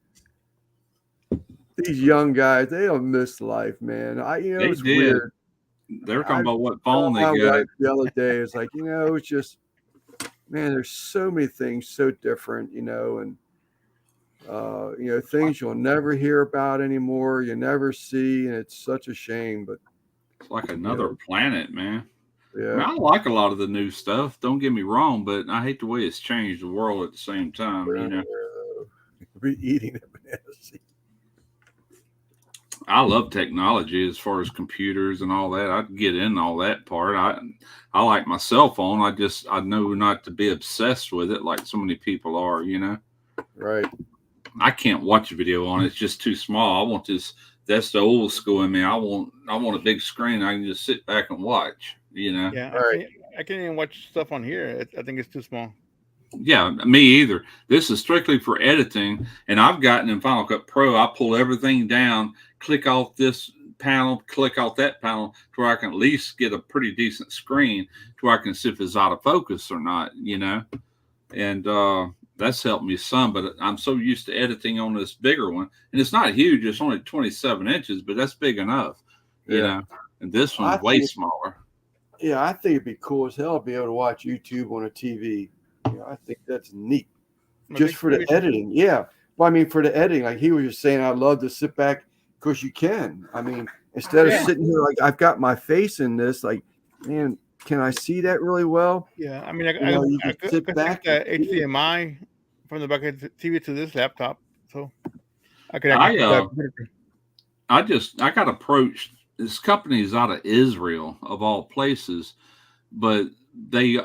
These young guys, they don't miss life, man. It's weird. They were talking about what phone they got. The other day, it's like, it's just, man, there's so many things so different, and things you'll never hear about anymore, you never see, and it's such a shame. But it's like another planet, man. Yeah, I like a lot of the new stuff. Don't get me wrong, but I hate the way it's changed the world at the same time. We're eating a banana seed. I love technology as far as computers and all that. I'd get in all that part. I like my cell phone. I know not to be obsessed with it like so many people are, Right. I can't watch a video on it. It's just too small. I want this. That's the old school in me. I want a big screen. I can just sit back and watch, Yeah. Right. I can't even watch stuff on here. I think it's too small. Yeah, me either. This is strictly for editing, and I've gotten in Final Cut Pro, I pull everything down, click off this panel, click off that panel, to where I can at least get a pretty decent screen to where I can see if it's out of focus or not, and that's helped me some. But I'm so used to editing on this bigger one, and it's not huge. It's only 27 inches, but that's big enough, you know. And this one's way smaller. Yeah, I think it'd be cool as hell to be able to watch YouTube on a TV. I think that's neat. Just for the editing. Yeah. Well, I mean, for the editing, like he was just saying, I'd love to sit back, because you can. I mean, instead of sitting here like I've got my face in this, like, man, can I see that really well? Yeah. I mean, I could sit back. HDMI from the back of the TV to this laptop. So I could I got approached. This company is out of Israel, of all places, but they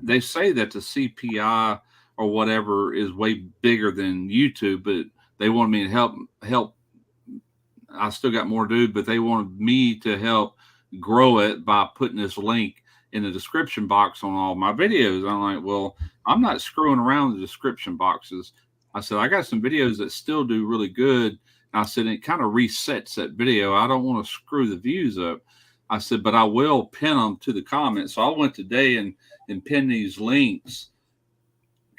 they say that the CPI or whatever is way bigger than YouTube, but they wanted me to help. I still got more to do, but they wanted me to help grow it by putting this link in the description box on all my videos. I'm like, well, I'm not screwing around the description boxes. I said, I got some videos that still do really good. I said, it kind of resets that video. I don't want to screw the views up. I said, but I will pin them to the comments. So I went today and pinned these links.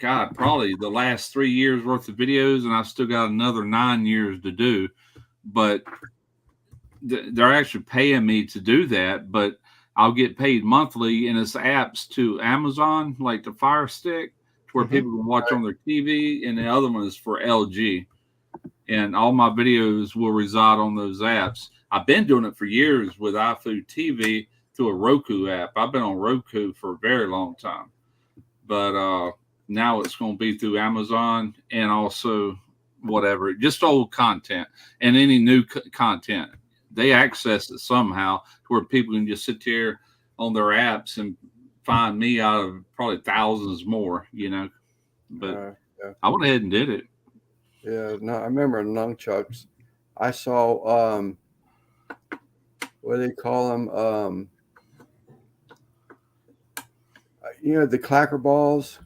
God, probably the last 3 years worth of videos, and I've still got another 9 years to do. But they're actually paying me to do that, but I'll get paid monthly, and it's apps to Amazon, like the Fire Stick, where people can watch on their TV, and the other one is for LG. And all my videos will reside on those apps. I've been doing it for years with iFood TV through a Roku app. I've been on Roku for a very long time. But now it's going to be through Amazon, and also whatever, just old content and any new content. They access it somehow to where people can just sit there on their apps and find me out of probably thousands more, But I went ahead and did it. Yeah, no, I remember nunchucks. I saw what do they call them? The clacker balls.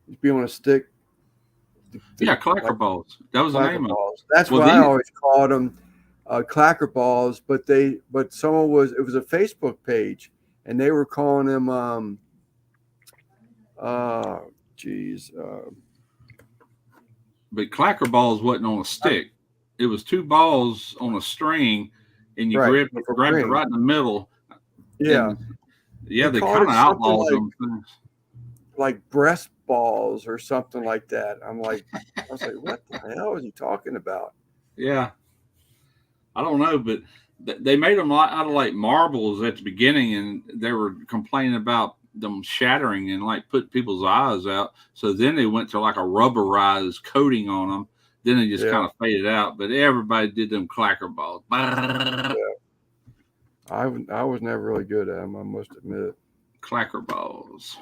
You'd be on a stick. Clacker balls. That was the name of it. That's what I always called them, clacker balls. But it was a Facebook page, and they were calling them geez, But clacker balls wasn't on a stick. It was 2 balls on a string, and you Right, grabbed with a it ring. right in the middle. yeah, And, yeah, They they called kind it of something outlawed like- them things. like breast balls or something like that. I was like, what the hell is he talking about? Yeah, I don't know, but they made them out of like marbles at the beginning, and they were complaining about them shattering and like put people's eyes out. So then they went to like a rubberized coating on them. Then they just Yeah. kind of faded out. But everybody did them clacker balls. I was never really good at them, I must admit. Clacker balls.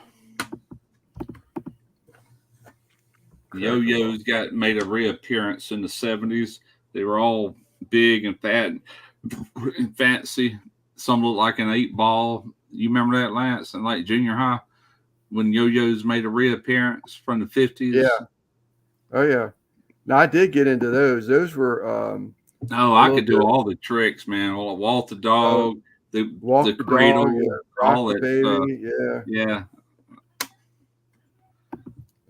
Clacker Yo-yos made a reappearance in the 70s. They were all big and fat and fancy. Some looked like an 8-ball. You remember that, Lance? In like junior high, when yo-yos made a reappearance from the 50s. Yeah. Oh yeah. Now I did get into those. Those were Oh, a I little could do bit- all the tricks, man. Well, Walt the dog, Walk the the cradle, dog, rock all the that baby, stuff. Yeah,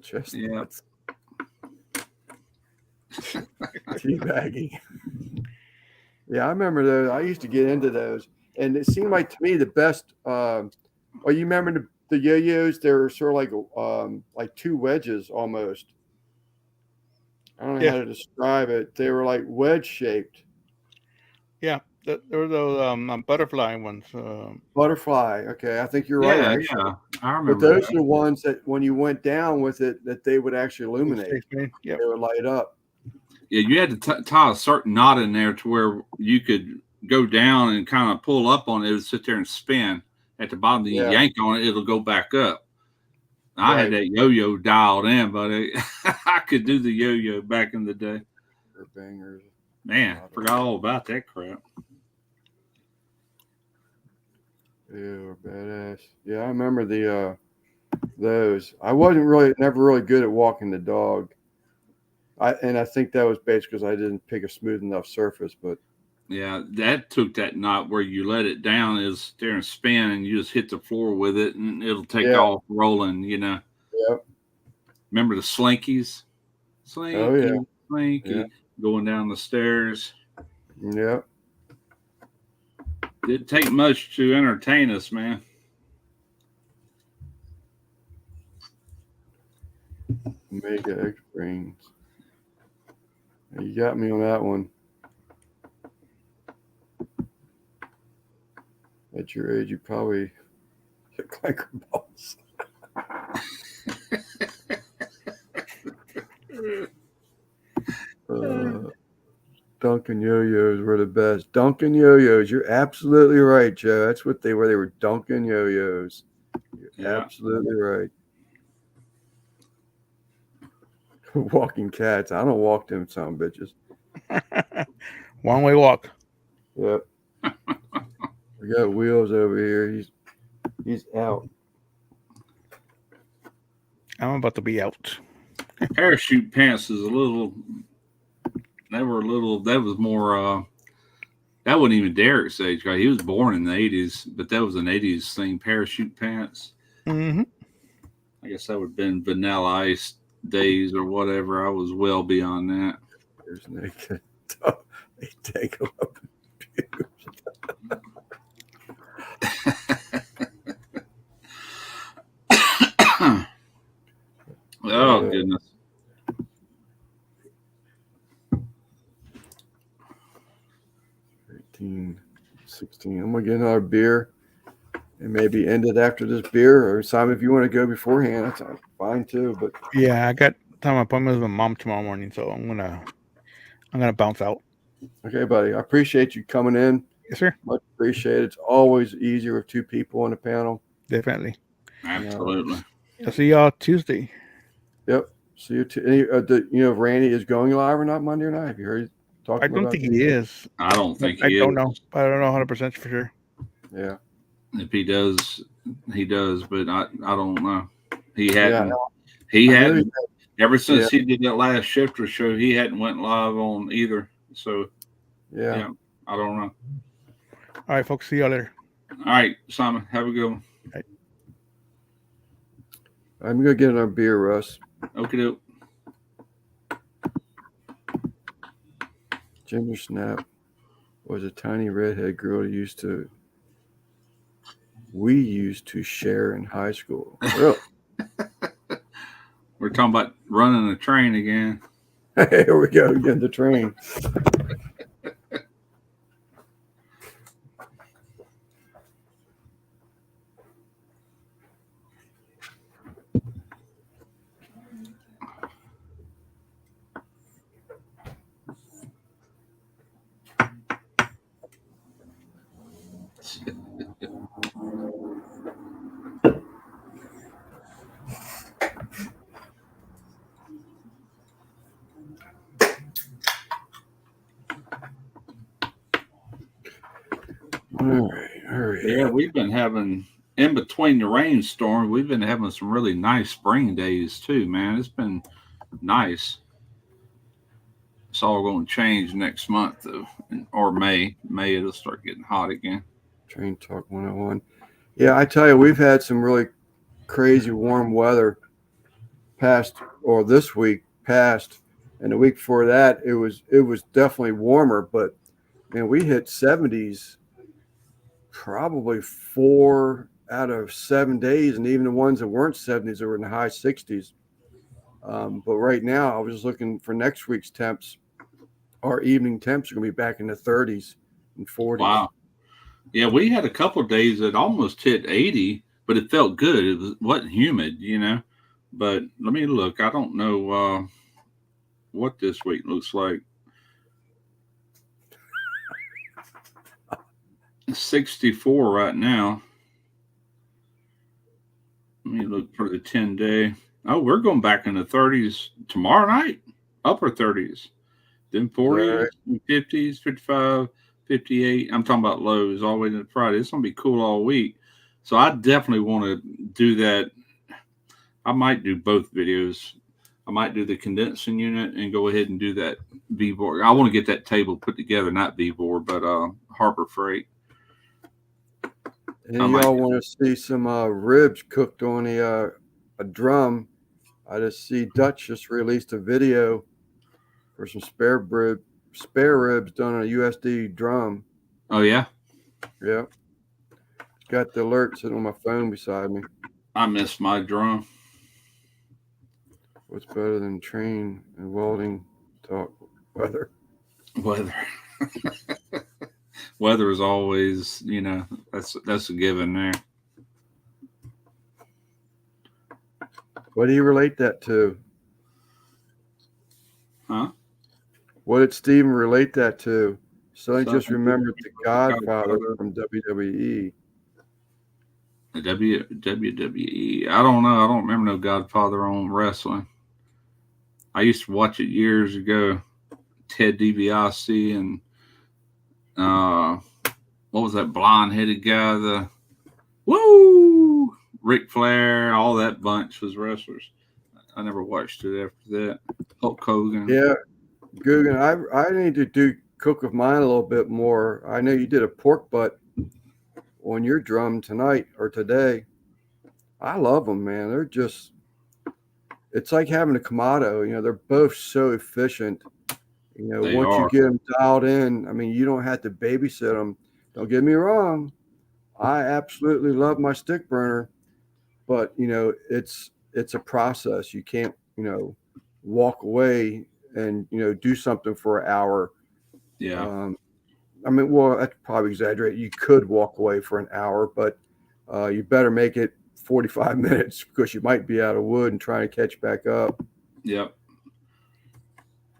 just Yeah. teabagging. Yeah, I remember those. I used to get into those, and it seemed like to me the best. You remember the yo-yos? They were sort of like 2 wedges almost. I don't know how to describe it. They were like wedge shaped. Yeah, there were those butterfly ones. Butterfly. Okay, I think you're yeah, right. Actually. yeah. I remember But those that. are the ones that when you went down with it, that they would actually illuminate. Yep. They would light up. Yeah, you had to tie a certain knot in there to where you could go down and kind of pull up on it. It would sit there and spin at the bottom. Then you Yeah. yank on it, it'll go back up. I had Right. that yo-yo dialed in, but I could do the yo-yo back in the day. They're bangers. Man, I forgot all about that crap. Yeah, badass. Yeah, I remember those. I never really good at walking the dog. I think that was basically because I didn't pick a smooth enough surface. But Yeah, that took that knot where you let it down, is there and spin, and you just hit the floor with it, and it'll take Yeah. off rolling. Yep. Remember the slinkies? Slinky, Oh, yeah. slinky, Yeah. going down the stairs. Yep. Didn't take much to entertain us, man. Mega X brains. You got me on that one. At your age, you probably hit clacker balls. Dunkin' yo-yos were the best. Dunkin' yo-yos. You're absolutely right, Joe. That's what they were. They were Dunkin' yo-yos. You're Yeah. absolutely right. Walking cats. I don't walk them some bitches. One-way walk. Yep. We got Wheels over here. He's out. I'm about to be out. Parachute pants is a little. That was more. That wasn't even Derek's age. Right? He was born in the 80s, but that was an 80s thing. Parachute pants. Mm-hmm. I guess that would have been Vanilla Ice days or whatever. I was well beyond that. There's naked. They take them up. Oh goodness. $18, $16. I'm gonna get another beer and maybe end it after this beer. Or Simon, if you want to go beforehand, that's fine too. But Yeah, I got time appointment with my mom tomorrow morning, so I'm gonna bounce out. okay, buddy. I appreciate you coming in. Yes, sir. Much appreciated. It's always easier with 2 people on the panel. Definitely. Absolutely. I'll see y'all Tuesday. Yep. See you. If Randy is going live or not Monday or night. Have you heard? I don't think he is. I don't think I he don't is. know. I don't know 100% for sure. Yeah. If he does, he does, but I don't know. He Yeah. hadn't. He I know hadn't. Ever since he did that last Shifter show, he hadn't went live on either. So Yeah. I don't know. All right, folks. See y'all later. All right, Simon, have a good one. I'm gonna get another beer, Russ. Okay, doke. Ginger Snap was a tiny redhead girl we used to share in high school. Really? We're talking about running a train again. Here we go, getting the train. All right, hurry. Yeah, we've been having, in between the rainstorm, we've been having some really nice spring days too, man. It's been nice. It's all going to change next month, though, or May. May it'll start getting hot again. Train Talk 101. Yeah, I tell you, we've had some really crazy warm weather this week past, and the week before that it was definitely warmer, but man, we hit 70s probably 4 out of 7 days, and even the ones that weren't 70s were in the high 60s. But right now, I was just looking for next week's temps. Our evening temps are going to be back in the 30s and 40s. Wow. Yeah, we had a couple of days that almost hit 80, but it felt good. It wasn't humid, you know. But let me look. I don't know what this week looks like. 64 right now. Let me look for the 10-day. Oh, we're going back in the 30s tomorrow night. Upper 30s. Then 40s, 50s, 55, 58. I'm talking about lows all the way to Friday. It's going to be cool all week. So I definitely want to do that. I might do both videos. I might do the condensing unit and go ahead and do that VBOR. I want to get that table put together, not VBOR, but Harbor Freight. And y'all want to see some ribs cooked on a drum? I just see Dutch just released a video for some spare ribs done on a USD drum. Oh, yeah? Yeah. Got the alert sitting on my phone beside me. I miss my drum. What's better than train and welding talk? Weather. Weather is always, you know, that's a given there. What do you relate that to? Huh? What did Steven relate that to? So I just remembered the Godfather from WWE. The WWE. I don't know. I don't remember no Godfather on wrestling. I used to watch it years ago. Ted DiBiase and what was that blonde-headed guy? Ric Flair. All that bunch was wrestlers. I never watched it after that. Hulk Hogan. Yeah, Guggen, I need to cook with mine a little bit more. I know you did a pork butt on your drum tonight or today. I love them, man. They're just, it's like having a Kamado. You know, they're both so efficient. You know, once you get them dialed in, I mean, you don't have to babysit them. Don't get me wrong. I absolutely love my stick burner, but you know, it's a process. You can't, you know, walk away and, you know, do something for an hour. Yeah. I mean, well, that's probably exaggerate. You could walk away for an hour, but you better make it 45 minutes because you might be out of wood and trying to catch back up. Yep.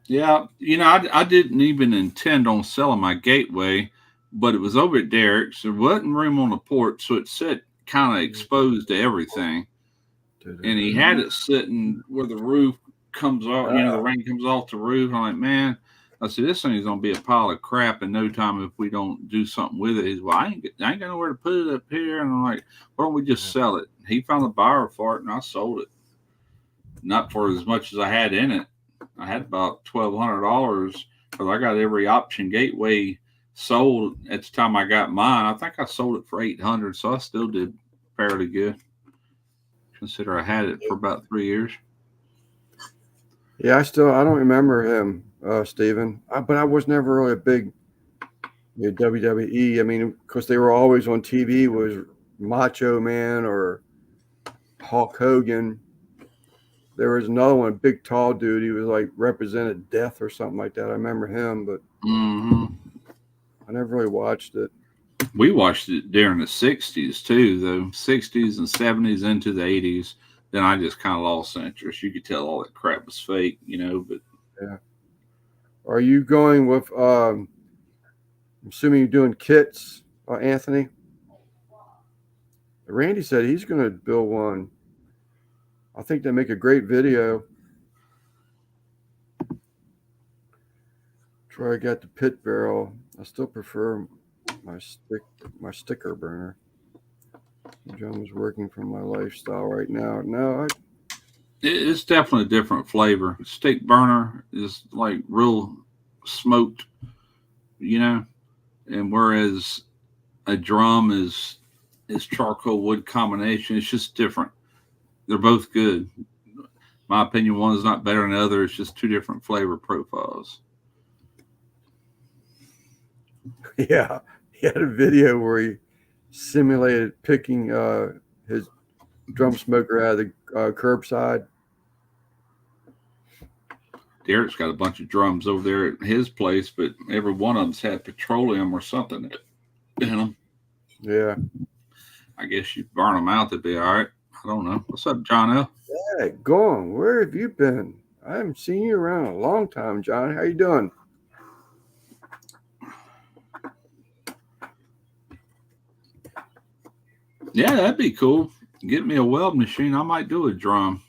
Yeah. You know, I didn't even intend on selling my Gateway, but it was over at Derek's. There wasn't room on the porch, so it sat kind of exposed to everything. And he had it sitting where the roof comes off, you know, the rain comes off the roof. I'm like, man, I said, this thing is going to be a pile of crap in no time if we don't do something with it. He's, well, I ain't got nowhere to put it up here. And I'm like, why don't we just sell it? He found a buyer for it, and I sold it. Not for as much as I had in it. I had about $1,200 because I got every option Gateway sold at the time I got mine. I think I sold it for $800, so I still did fairly good. Consider I had it for about 3 years. Yeah, I don't remember him, Steven. But I was never really a big WWE. I mean, because they were always on TV was Macho Man or Hulk Hogan. There was another one, a big tall dude. He was like represented Death or something like that. I remember him, but I never really watched it. We watched it during the 60s too, though. 60s and 70s into the 80s. Then I just kind of lost interest. You could tell all that crap was fake, but yeah. Are you going with I'm assuming you're doing kits, Anthony? Randy said he's going to build one. I think they make a great video. Troy got the pit barrel. I still prefer my sticker burner. John was working for my lifestyle right now. No, it's definitely a different flavor. Stick burner is like real smoked, and whereas a drum is charcoal wood combination. It's just different. They're both good. My opinion, one is not better than the other. It's just two different flavor profiles. Yeah, he had a video where he simulated picking his drum smoker out of the curbside. Derek's got a bunch of drums over there at his place, but every one of them's had petroleum or something in them. Yeah. I guess you burn them out, they'd be all right. I don't know. What's up, John L? Hey, Gone. Where have you been? I haven't seen you around a long time, John. How you doing? Yeah, that'd be cool. Get me a weld machine. I might do a drum.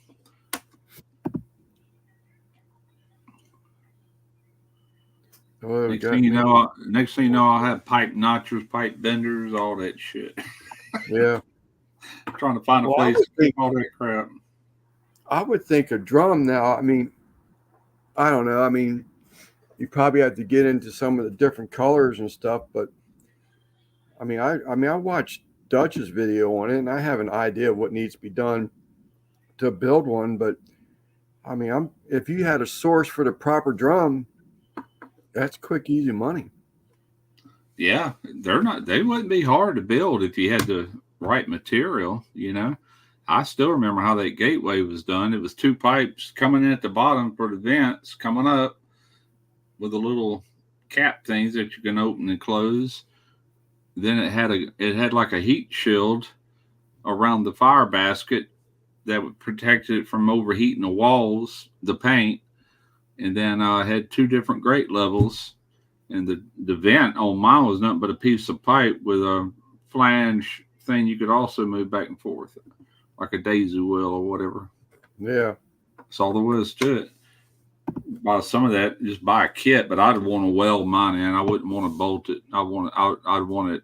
Oh, next thing you know, I'll have pipe notchers, pipe benders, all that shit. Yeah. Trying to find a place to keep all that crap. I would think a drum now. I mean, I don't know. I mean, you probably have to get into some of the different colors and stuff, but I mean, I watched Dutch's video on it, and I have an idea of what needs to be done to build one. But I mean, if you had a source for the proper drum, that's quick, easy money. Yeah, they wouldn't be hard to build if you had the right material, I still remember how that gateway was done. It was two pipes coming in at the bottom for the vents coming up with the little cap things that you can open and close. Then it had like a heat shield around the fire basket that would protect it from overheating the walls, the paint. And then I had two different grate levels. And the vent on mine was nothing but a piece of pipe with a flange thing you could also move back and forth, like a daisy wheel or whatever. Yeah. That's all there was to it. Buy some of that, just buy a kit, but I'd want to weld mine in. I wouldn't want to bolt it. I'd want it.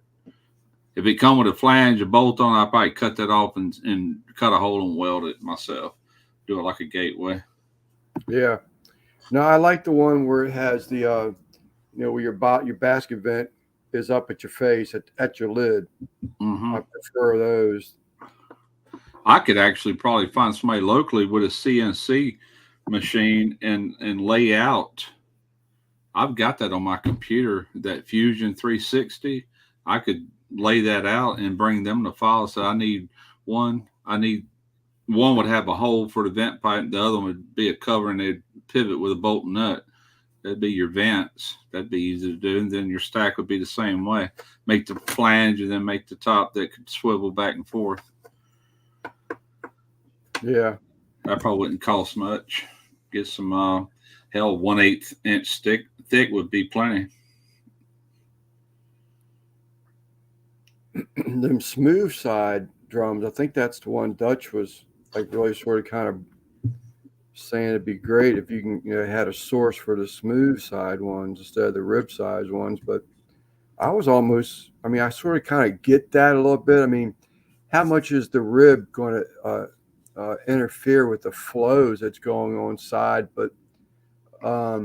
If it come with a flange, a bolt on, I'd probably cut that off and cut a hole and weld it myself. Do it like a gateway. Yeah. No, I like the one where it has the where your basket vent is up at your face at your lid. Mm-hmm. I prefer those. I could actually probably find somebody locally with a CNC machine and lay out. I've got that on my computer, that Fusion 360. I could lay that out and bring them the files. So I need one would have a hole for the vent pipe. The other one would be a cover and they'd pivot with a bolt and nut. That'd be your vents. That'd be easy to do. And then your stack would be the same way. Make the flange and then make the top that could swivel back and forth. Yeah. That probably wouldn't cost much. Get some 1/8 inch thick would be plenty. Them smooth side drums, I think that's the one Dutch was like really sort of kind of saying it'd be great if you can had a source for the smooth side ones instead of the rib size ones. But I sort of kind of get that a little bit. I mean, how much is the rib going to interfere with the flows that's going on side? But I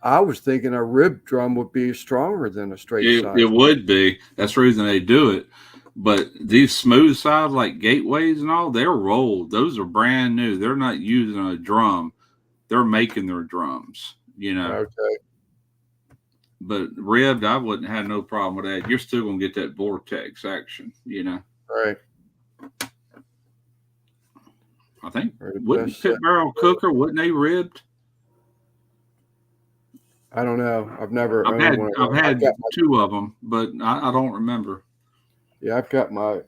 I was thinking a rib drum would be stronger than a straight side. It would be. That's the reason they do it. But these smooth sides like Gateways and all, they're rolled. Those are brand new. They're not using a drum. They're making their drums, Okay. But ribbed, I wouldn't have no problem with that. You're still gonna get that vortex action, Right. I think Right. wouldn't Pit Barrel Cooker, wouldn't they ribbed? I don't know. I've never. I've had two of them, but I don't remember. Yeah, I've got my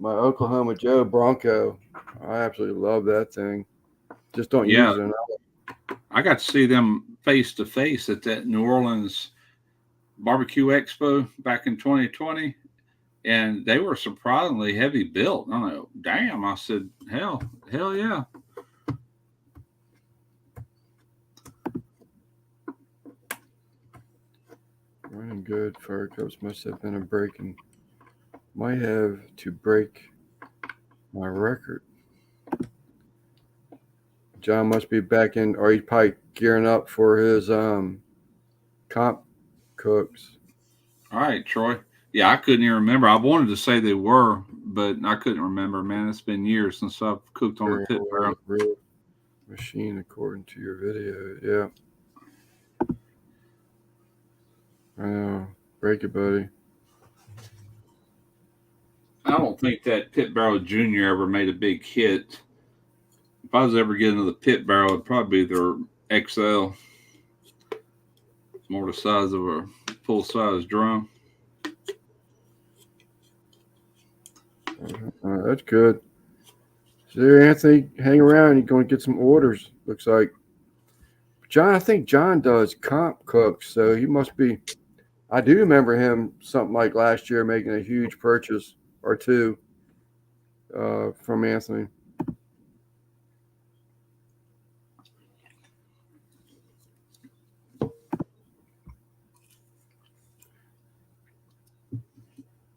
Oklahoma Joe Bronco. I absolutely love that thing. Just don't use it enough. I got to see them face to face at that New Orleans Barbecue Expo back in 2020, and they were surprisingly heavy built. I'm like, damn! I said, hell yeah. Running good. Fire cups must have been a breaking. Might have to break my record. John must be back in, or he's probably gearing up for his comp cooks. All right, Troy. Yeah, I couldn't even remember. I wanted to say they were, but I couldn't remember, man. It's been years since I've cooked on a pit barrel. Real machine, according to your video. Yeah. I know. Break it, buddy. I don't think that Pit Barrel Junior ever made a big hit. If I was ever getting into the Pit Barrel, it'd probably be their XL. More the size of a full-size drum. That's good. So there, Anthony, hang around. You're going to get some orders, looks like. John, I think John does comp cooks, so he must be. I do remember him something like last year making a huge purchase or two from Anthony.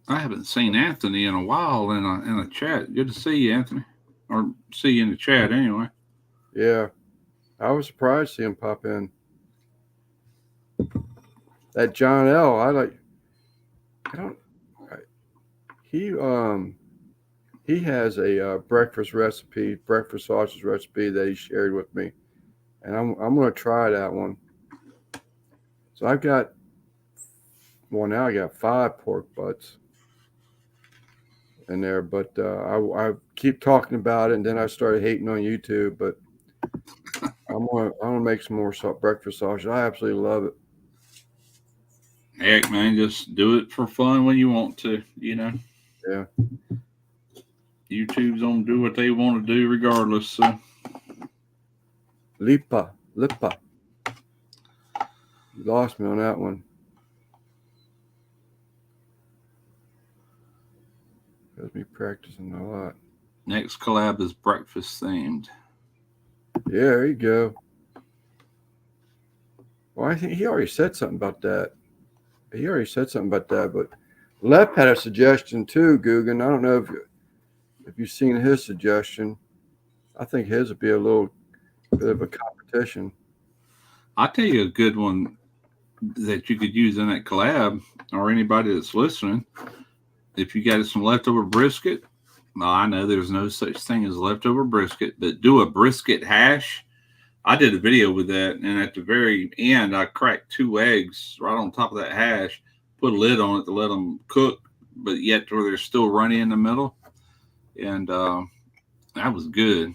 I haven't seen Anthony in a while in a chat. Good to see you, Anthony, or see you in the chat anyway. Yeah, I was surprised to see him pop in. That John L. He has a breakfast sausage recipe that he shared with me, and I'm going to try that one. So I got 5 pork butts in there, but I keep talking about it, and then I started hating on YouTube. But I'm gonna make some more breakfast sausage. I absolutely love it. Heck, man, just do it for fun when you want to, Yeah. YouTube's gonna do what they want to do regardless. So. Lipa. You lost me on that one. Has me practicing a lot. Next collab is breakfast themed. Yeah, there you go. Well, I think he already said something about that. But Lep had a suggestion too, Guggen. I don't know if you've seen his suggestion. I think his would be a little bit of a competition. I'll tell you a good one that you could use in that collab, or anybody that's listening. If you got some leftover brisket, well, I know there's no such thing as leftover brisket, but do a brisket hash. I did a video with that, and at the very end, I cracked 2 eggs right on top of that hash, put a lid on it to let them cook, but yet where they're still runny in the middle, and that was good.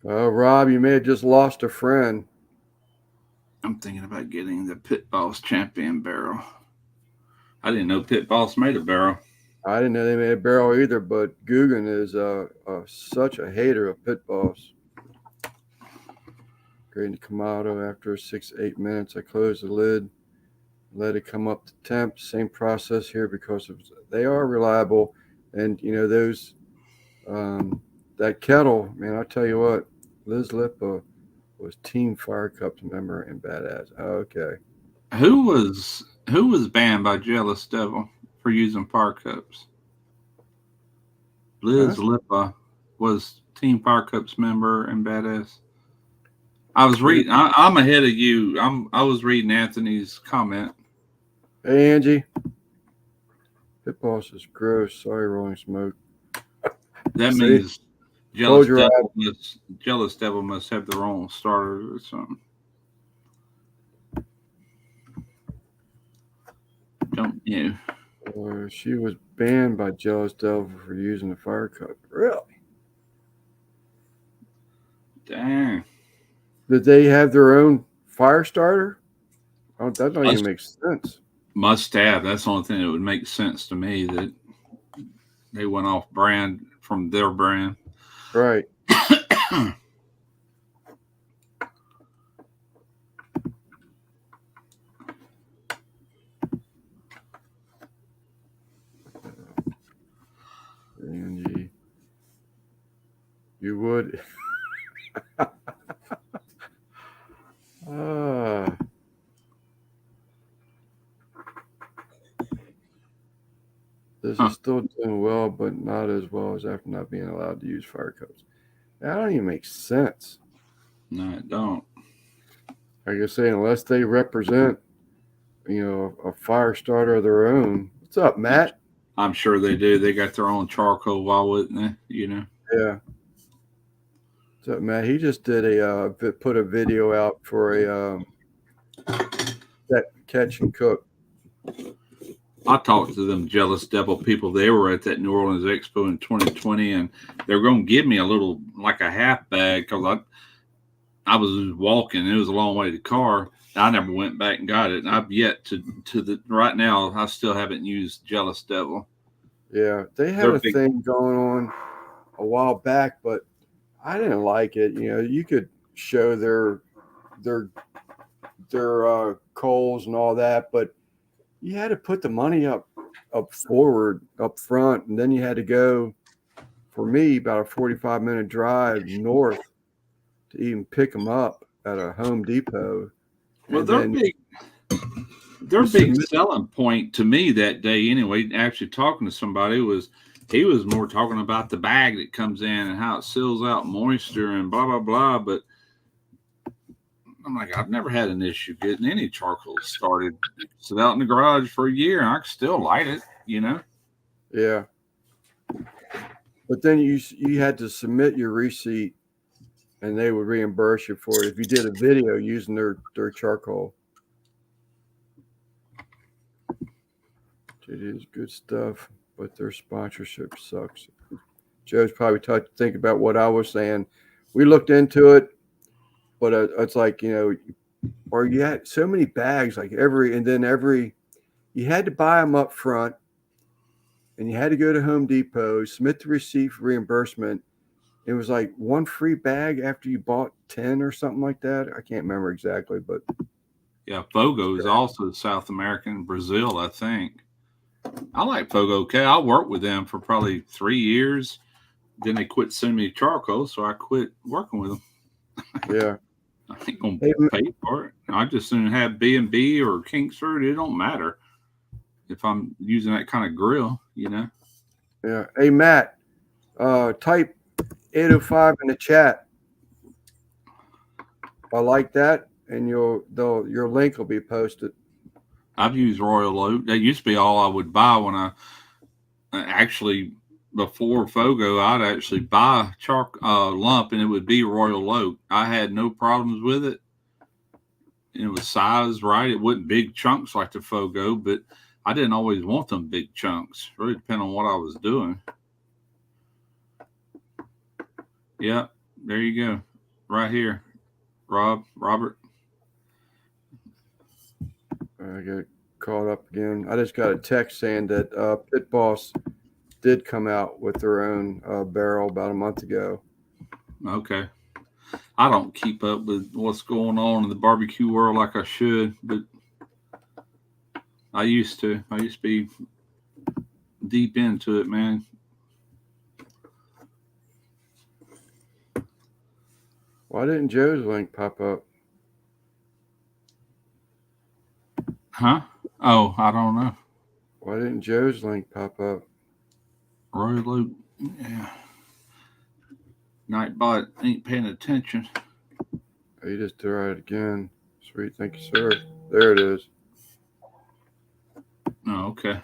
Rob, you may have just lost a friend. I'm thinking about getting the Pit Boss Champion barrel. I didn't know Pit Boss made a barrel. I didn't know they made a barrel either, but Guggen is such a hater of Pit Boss. Grating the Kamado after 6 to 8 minutes. I closed the lid, let it come up to temp. Same process here because they are reliable. And, those that kettle, man, I'll tell you what, Liz Lipa was Team Fire Cups member and badass. Okay. Who was banned by Jealous Devil for using Fire Cups? Liz Lipa was Team Fire Cups member and badass. I was reading. I'm ahead of you. I was reading Anthony's comment. Hey, Angie. Pit Boss is gross. Sorry, Rolling Smoke. That See? means Told you Jealous Devil must have their own starter or something. Don't you? She was banned by Jealous Devil for using the fire cup. Really? Dang. Did they have their own fire starter? Oh, that don't even make sense. Must have. That's the only thing that would make sense to me, that they went off brand from their brand. Right. Angie, you would. This is still doing well, but not as well as after not being allowed to use fire cups. That don't even make sense. No, it don't. Like I say, unless they represent, a fire starter of their own. What's up, Matt? I'm sure they do. They got their own charcoal. Why wouldn't they? Yeah. What's up, Matt? He just did put a video out for that catch and cook. I talked to them Jealous Devil people. They were at that New Orleans Expo in 2020, and they're going to give me a half bag, because I was walking. It was a long way to the car. I never went back and got it. And I've yet to right now, I still haven't used Jealous Devil. Yeah, they had a thing going on a while back, but I didn't like it. You could show their coals and all that, but you had to put the money up forward, up front, and then you had to go, for me, about a 45-minute drive north to even pick them up at a Home Depot. Well, their big selling point to me that day, anyway, actually talking to somebody, he was more talking about the bag that comes in and how it seals out moisture and blah, blah, blah. But I'm like, I've never had an issue getting any charcoal started. Sit out in the garage for a year and I can still light it, Yeah. But then you had to submit your receipt and they would reimburse you for it if you did a video using their charcoal. It is good stuff, but their sponsorship sucks. Joe's probably think about what I was saying. We looked into it, but it's like, or you had so many bags, like you had to buy them up front, and you had to go to Home Depot, submit the receipt for reimbursement. It was like one free bag after you bought 10 or something like that. I can't remember exactly, but yeah, Fogo is also South American, Brazil, I think. I like Fogo. Okay, I worked with them for probably 3 years. Then they quit sending me charcoal, so I quit working with them. Yeah, I ain't gonna pay for it. I just soon have B&B or Kingsford. It don't matter if I'm using that kind of grill, Yeah. Hey, Matt, type 805 in the chat. I like that, and your link will be posted. I've used Royal Oak. That used to be all I would buy when I actually, before Fogo, I'd actually buy lump, and it would be Royal Oak. I had no problems with it. It was sized right. It wasn't big chunks like the Fogo, but I didn't always want them big chunks. It really depended on what I was doing. Yeah, there you go. Right here. Robert. I got caught up again. I just got a text saying that Pit Boss did come out with their own barrel about a month ago. Okay. I don't keep up with what's going on in the barbecue world like I should, but I used to. I used to be deep into it, man. Why didn't Joe's link pop up? Huh? Oh, I don't know. Why didn't Joe's link pop up? Royal Oak. Yeah. Nightbot ain't paying attention. You just tried it again. Sweet, thank you, sir. There it is. Oh, okay.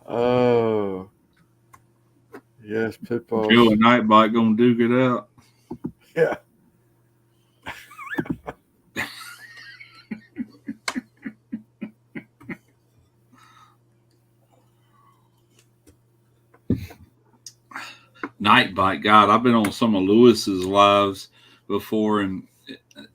Oh, yes, pitballs. Joe and Nightbot gonna duke it out. Yeah. Nightbite, God, I've been on some of Lewis's lives before, and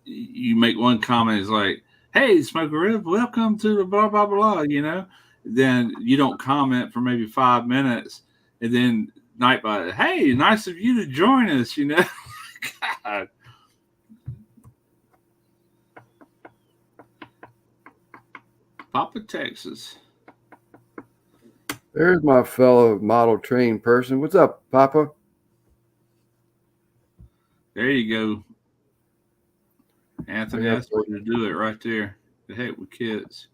you make one comment, it's like, "Hey, Smoker Rip, welcome to the blah blah blah," you know. Then you don't comment for maybe 5 minutes, and then Nightbite, "Hey, nice of you to join us," you know. God. Papa, Texas. There's my fellow model train person. What's up, Papa? There you go. Anthony, Yeah. that's the way to do it right there. The heck with kids.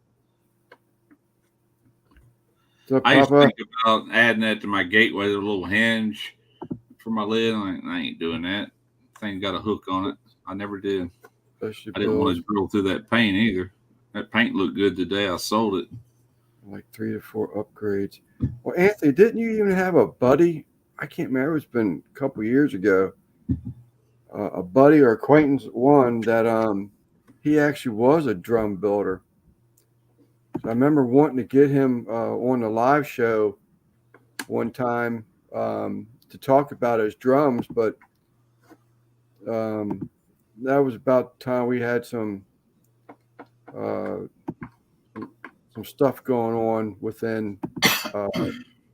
What's up, I used to Papa? think about adding that to my gateway, the little hinge for my lid. I'm like, I ain't doing that. Thing got a hook on it. I never did. Especially I didn't want Bills. to drill through that paint either. That paint looked good today. I sold it. Like 3 to 4 upgrades. Well, Anthony, didn't you even have a buddy? I can't remember. It's been a couple years ago. A buddy or acquaintance one that he actually was a drum builder. So I remember wanting to get him on the live show one time to talk about his drums, but that was about the time we had some stuff going on within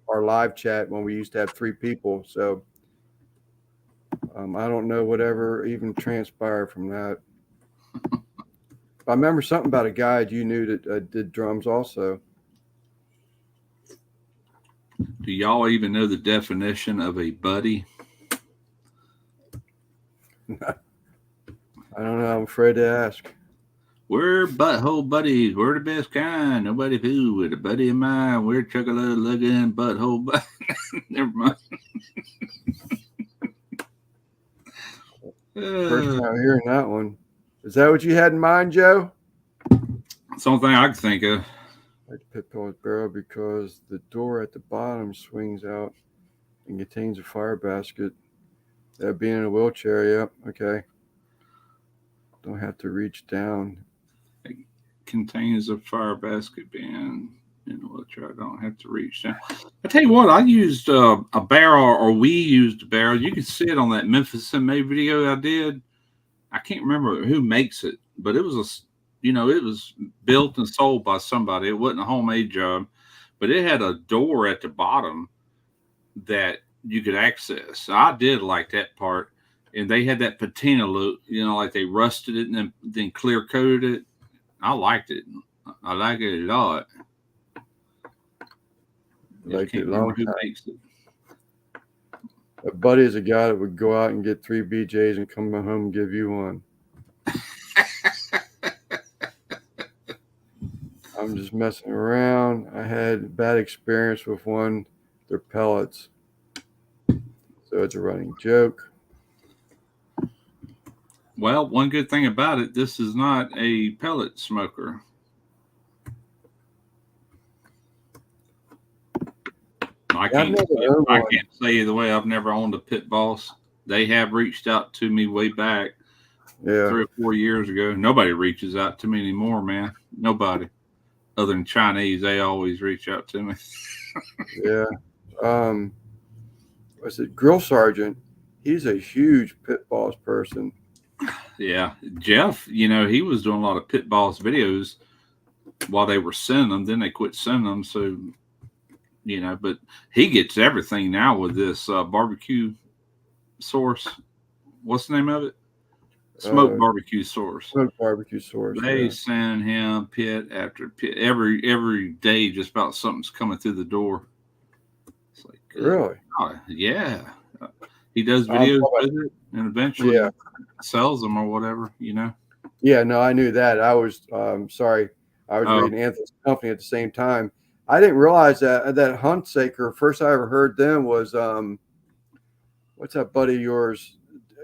our live chat when we used to have 3 people. So I don't know whatever even transpired from that. I remember something about a guy you knew that did drums also. Do y'all even know the definition of a buddy? I don't know. I'm afraid to ask. We're butthole buddies. We're the best kind. Nobody who with a buddy of mine. We're chuckle-lugging butthole buddies. Never mind. First time hearing that one. Is that what you had in mind, Joe? It's the only thing I can think of. Like Pitbull's barrel because the door at the bottom swings out and contains a fire basket. That being in a wheelchair, yep. Okay. Don't have to reach down. It contains a fire basket bin. In a wheelchair. I don't have to reach down. I tell you what, I used a barrel, or we used a barrel. You can see it on that Memphis MMA video I did. I can't remember who makes it, but it was it was built and sold by somebody. It wasn't a homemade job, but it had a door at the bottom that you could access. I did like that part, and they had that patina look, like they rusted it and then clear coated it. I liked it. I like it a lot. Like it long who time. makes it. A buddy is a guy that would go out and get 3 BJs and come home and give you one. I'm just messing around. I had a bad experience with one. They're pellets. So it's a running joke. Well, one good thing about it, this is not a pellet smoker. I can't say either way. I've never owned a Pit Boss. They have reached out to me way back 3 or 4 years ago. Nobody reaches out to me anymore, man. Nobody. Other than Chinese, they always reach out to me. Yeah. Was it Grill Sergeant? He's a huge Pit Boss person. Yeah. Jeff, he was doing a lot of Pit Boss videos while they were sending them. Then they quit sending them. So, but he gets everything now with this barbecue source. What's the name of it? Smoked barbecue source. Smoked barbecue source. They send him pit after pit every day. Just about something's coming through the door. It's like, really? yeah. He does I'm videos talking with it and eventually Yeah. sells them or whatever, you know. Yeah, no, I knew that. I was sorry. I was Oh. reading Anthony's Company at the same time. I didn't realize that Huntsaker. First I ever heard them was what's that buddy of yours?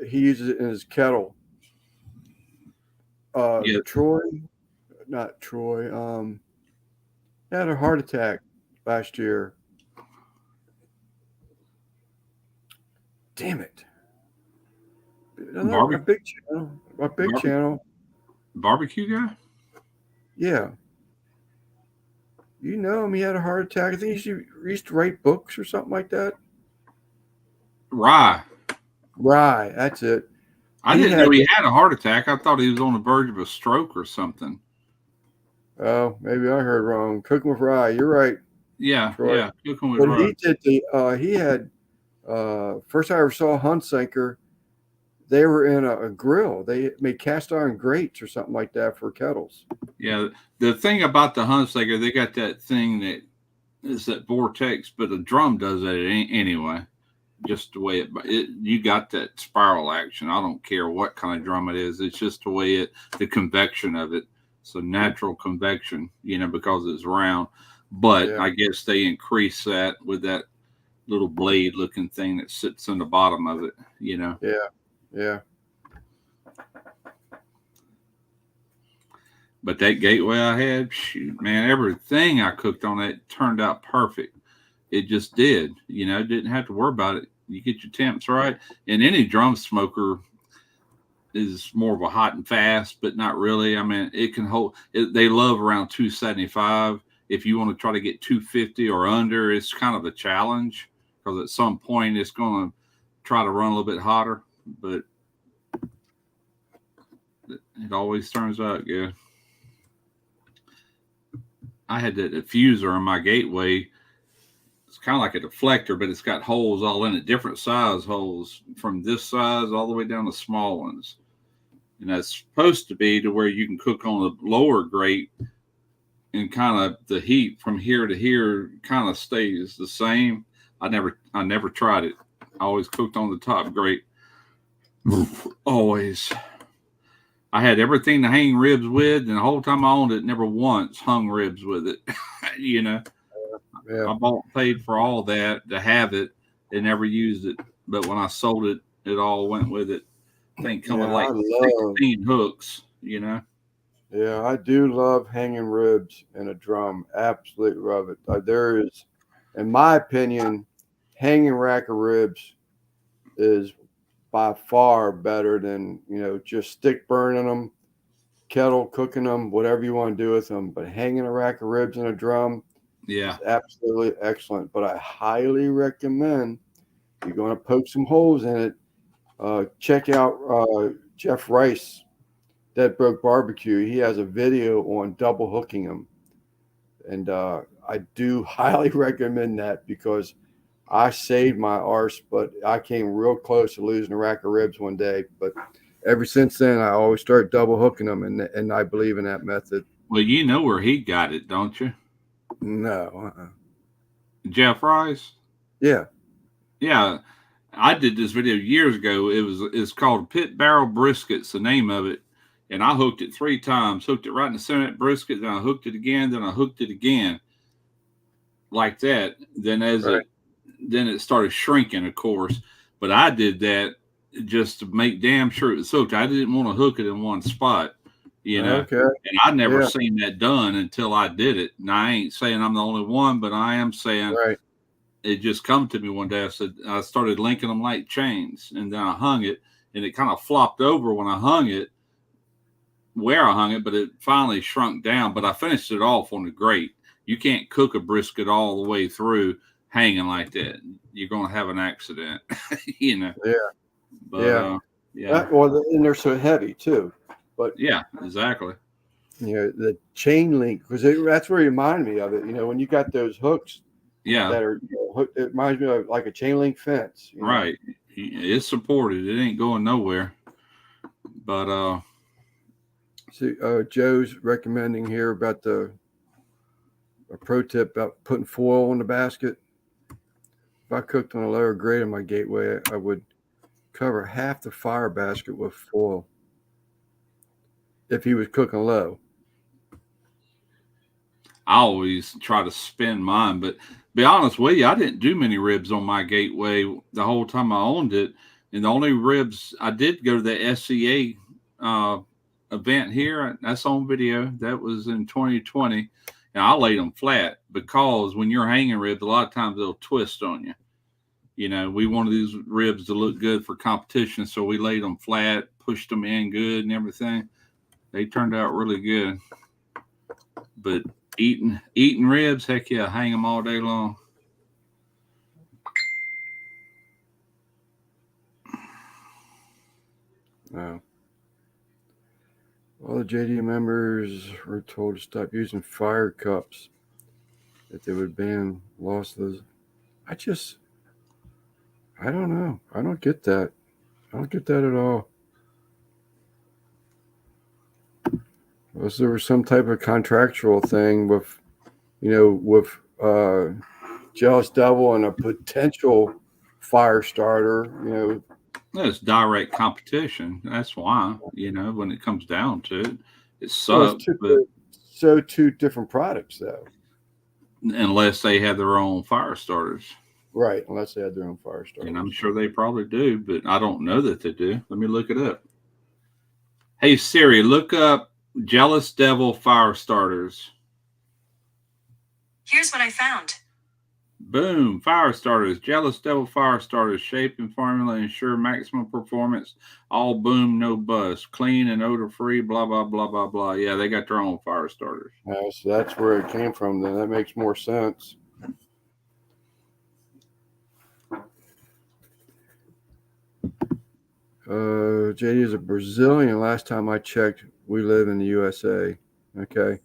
He uses it in his kettle. Yeah. Troy, not Troy. Had a heart attack last year. Damn it! A big channel. A big channel. Barbecue guy. Yeah. You know him. He had a heart attack. I think he used to write books or something like that. Rye. Right, that's it. I didn't know he had a heart attack. I thought he was on the verge of a stroke or something. Oh, maybe I heard wrong. Cooking with Rye. You're right. Yeah, Troy. yeah. Cooking with Rye. He did he had first I ever saw Huntsaker. They were in a grill. They made cast iron grates or something like that for kettles. Yeah, the thing about the Huntsaker, they got that thing that is that vortex, but a drum does that anyway. Just the way it you got that spiral action. I don't care what kind of drum it is. It's just the way the convection of it. So natural convection, you know, because it's round. But Yeah. I guess they increase that with that little blade looking thing that sits in the bottom of it, you know. Yeah. Yeah. But that Gateway I had, shoot, man, everything I cooked on it turned out perfect. It just did, you know, didn't have to worry about it. You get your temps right. And any drum smoker is more of a hot and fast, but not really. I mean, it can hold it, they love around 275. If you want to try to get 250 or under, it's kind of a challenge because at some point it's going to try to run a little bit hotter, but it always turns out good. I had that diffuser in my Gateway. It's kind of like a deflector, but it's got holes all in it, different size holes from this size all the way down to small ones. And that's supposed to be to where you can cook on the lower grate and kind of the heat from here to here kind of stays the same. I never tried it. I always cooked on the top grate. Always. I had everything to hang ribs with, and the whole time I owned it, never once hung ribs with it. You know, Yeah. I paid for all that to have it and never used it. But when I sold it, it all went with it. I think coming like 16 hooks, you know. Yeah, I do love hanging ribs in a drum. Absolutely love it. There is, in my opinion, hanging rack of ribs is by far better than, you know, just stick burning them, kettle cooking them, whatever you want to do with them. But hanging a rack of ribs in a drum is absolutely excellent. But I highly recommend, if you're going to poke some holes in it, check out Jeff Rice, Dead Broke Barbecue. He has a video on double hooking them. And I do highly recommend that because I saved my arse, but I came real close to losing a rack of ribs one day. But ever since then, I always start double hooking them, and I believe in that method. Well, you know where he got it, don't you? No. Jeff Rice? Yeah. Yeah. I did this video years ago. It's called Pit Barrel Briskets, the name of it. And I hooked it 3 times. Hooked it right in the center of that brisket, then I hooked it again, then I hooked it again. Like that. Then then it started shrinking, of course. But I did that just to make damn sure it was hooked. I didn't want to hook it in one spot, you know. Okay. And I'd never seen that done until I did it. Now I ain't saying I'm the only one, but I am saying it just come to me one day. I started linking them like chains, and then I hung it, and it kind of flopped over when I hung it, where I hung it, but it finally shrunk down. But I finished it off on the grate. You can't cook a brisket all the way through hanging like that. You're going to have an accident, you know. Yeah. But, and they're so heavy too. But yeah, exactly. You know, the chain link, because that's where you remind me of it. You know, when you got those hooks, that are hooked, it reminds me of like a chain link fence. You know? Right. It's supported. It ain't going nowhere. But see, Joe's recommending here about a pro tip about putting foil on the basket. If I cooked on a lower grade in my Gateway, I would cover half the fire basket with foil if he was cooking low. I always try to spin mine, but be honest with you, I didn't do many ribs on my Gateway the whole time I owned it. And the only ribs I did go to the SCA event here. That's on video. That was in 2020. And I laid them flat because when you're hanging ribs, a lot of times they'll twist on you. You know, we wanted these ribs to look good for competition, so we laid them flat, pushed them in good and everything. They turned out really good. But eating ribs, heck yeah, hang them all day long. No. All the JD members were told to stop using fire cups, that they would ban lossless. I don't know. I don't get that. I don't get that at all. Unless there was some type of contractual thing with Jealous Devil and a potential fire starter, It's direct competition. That's why, when it comes down to it, it sucks. But two different products, though. Unless they have their own fire starters. Right, unless they had their own fire starters. And I'm sure they probably do, but I don't know that they do. Let me look it up. Hey, Siri, look up Jealous Devil fire starters. Here's what I found. Boom, fire starters. Jealous Devil fire starters. Shape and formula ensure maximum performance. All boom, no bust. Clean and odor-free, blah, blah, blah, blah, blah. Yeah, they got their own fire starters. So that's where it came from. Then that makes more sense. JD is a Brazilian. Last time I checked, we live in the USA. Okay.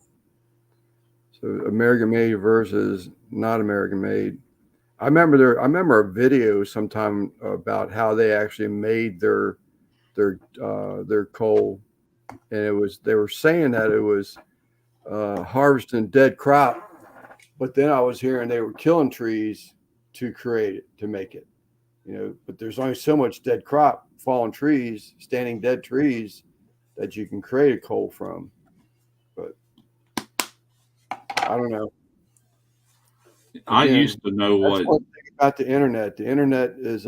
So American made versus not American made. I remember a video sometime about how they actually made their coal, and they were saying that it was harvesting dead crop, but then I was hearing they were killing trees to create it, to make it. But there's only so much dead crop, fallen trees, standing dead trees that you can create a coal from. But I don't know. I used to know that's one thing about the internet. The internet is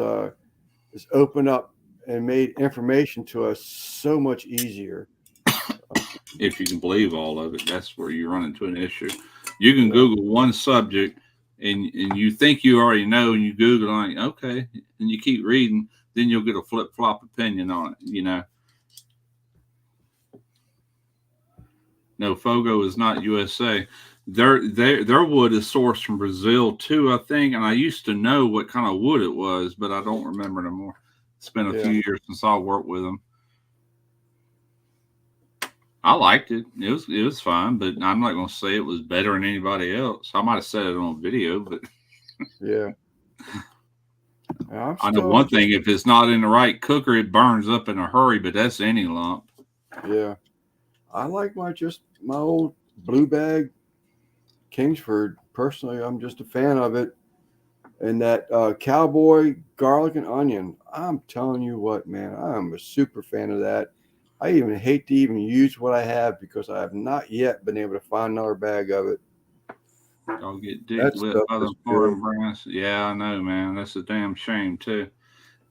opened up and made information to us so much easier. If you can believe all of it, that's where you run into an issue. You can Google one subject and you think you already know, and you Google like, okay, and you keep reading, then you'll get a flip-flop opinion on it, No, Fogo is not USA. Their wood is sourced from Brazil too, I think. And I used to know what kind of wood it was, but I don't remember anymore. It's been a few years since I worked with them. I liked it. It was fine, but I'm not going to say it was better than anybody else. I might have said it on video, but yeah. I know one thing: if it's not in the right cooker, it burns up in a hurry. But that's any lump. Yeah, I like my old blue bag Kingsford. Personally, I'm just a fan of it. And that cowboy garlic and onion, I'm telling you what, man, I'm a super fan of that. I even hate to even use what I have because I have not yet been able to find another bag of it. I'll get dick whipped by the foreign brands. Yeah, I know, man. That's a damn shame too.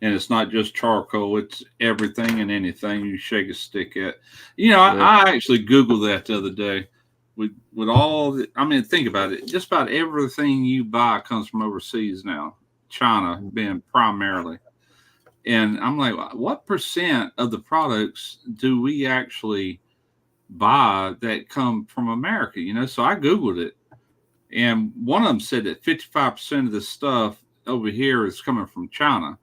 And it's not just charcoal; it's everything and anything you shake a stick at. I actually Googled that the other day. With all, think about it. Just about everything you buy comes from overseas now. China being primarily. And I'm like, what % of the products do we actually buy that come from America? So I Googled it. And one of them said that 55% of the stuff over here is coming from China.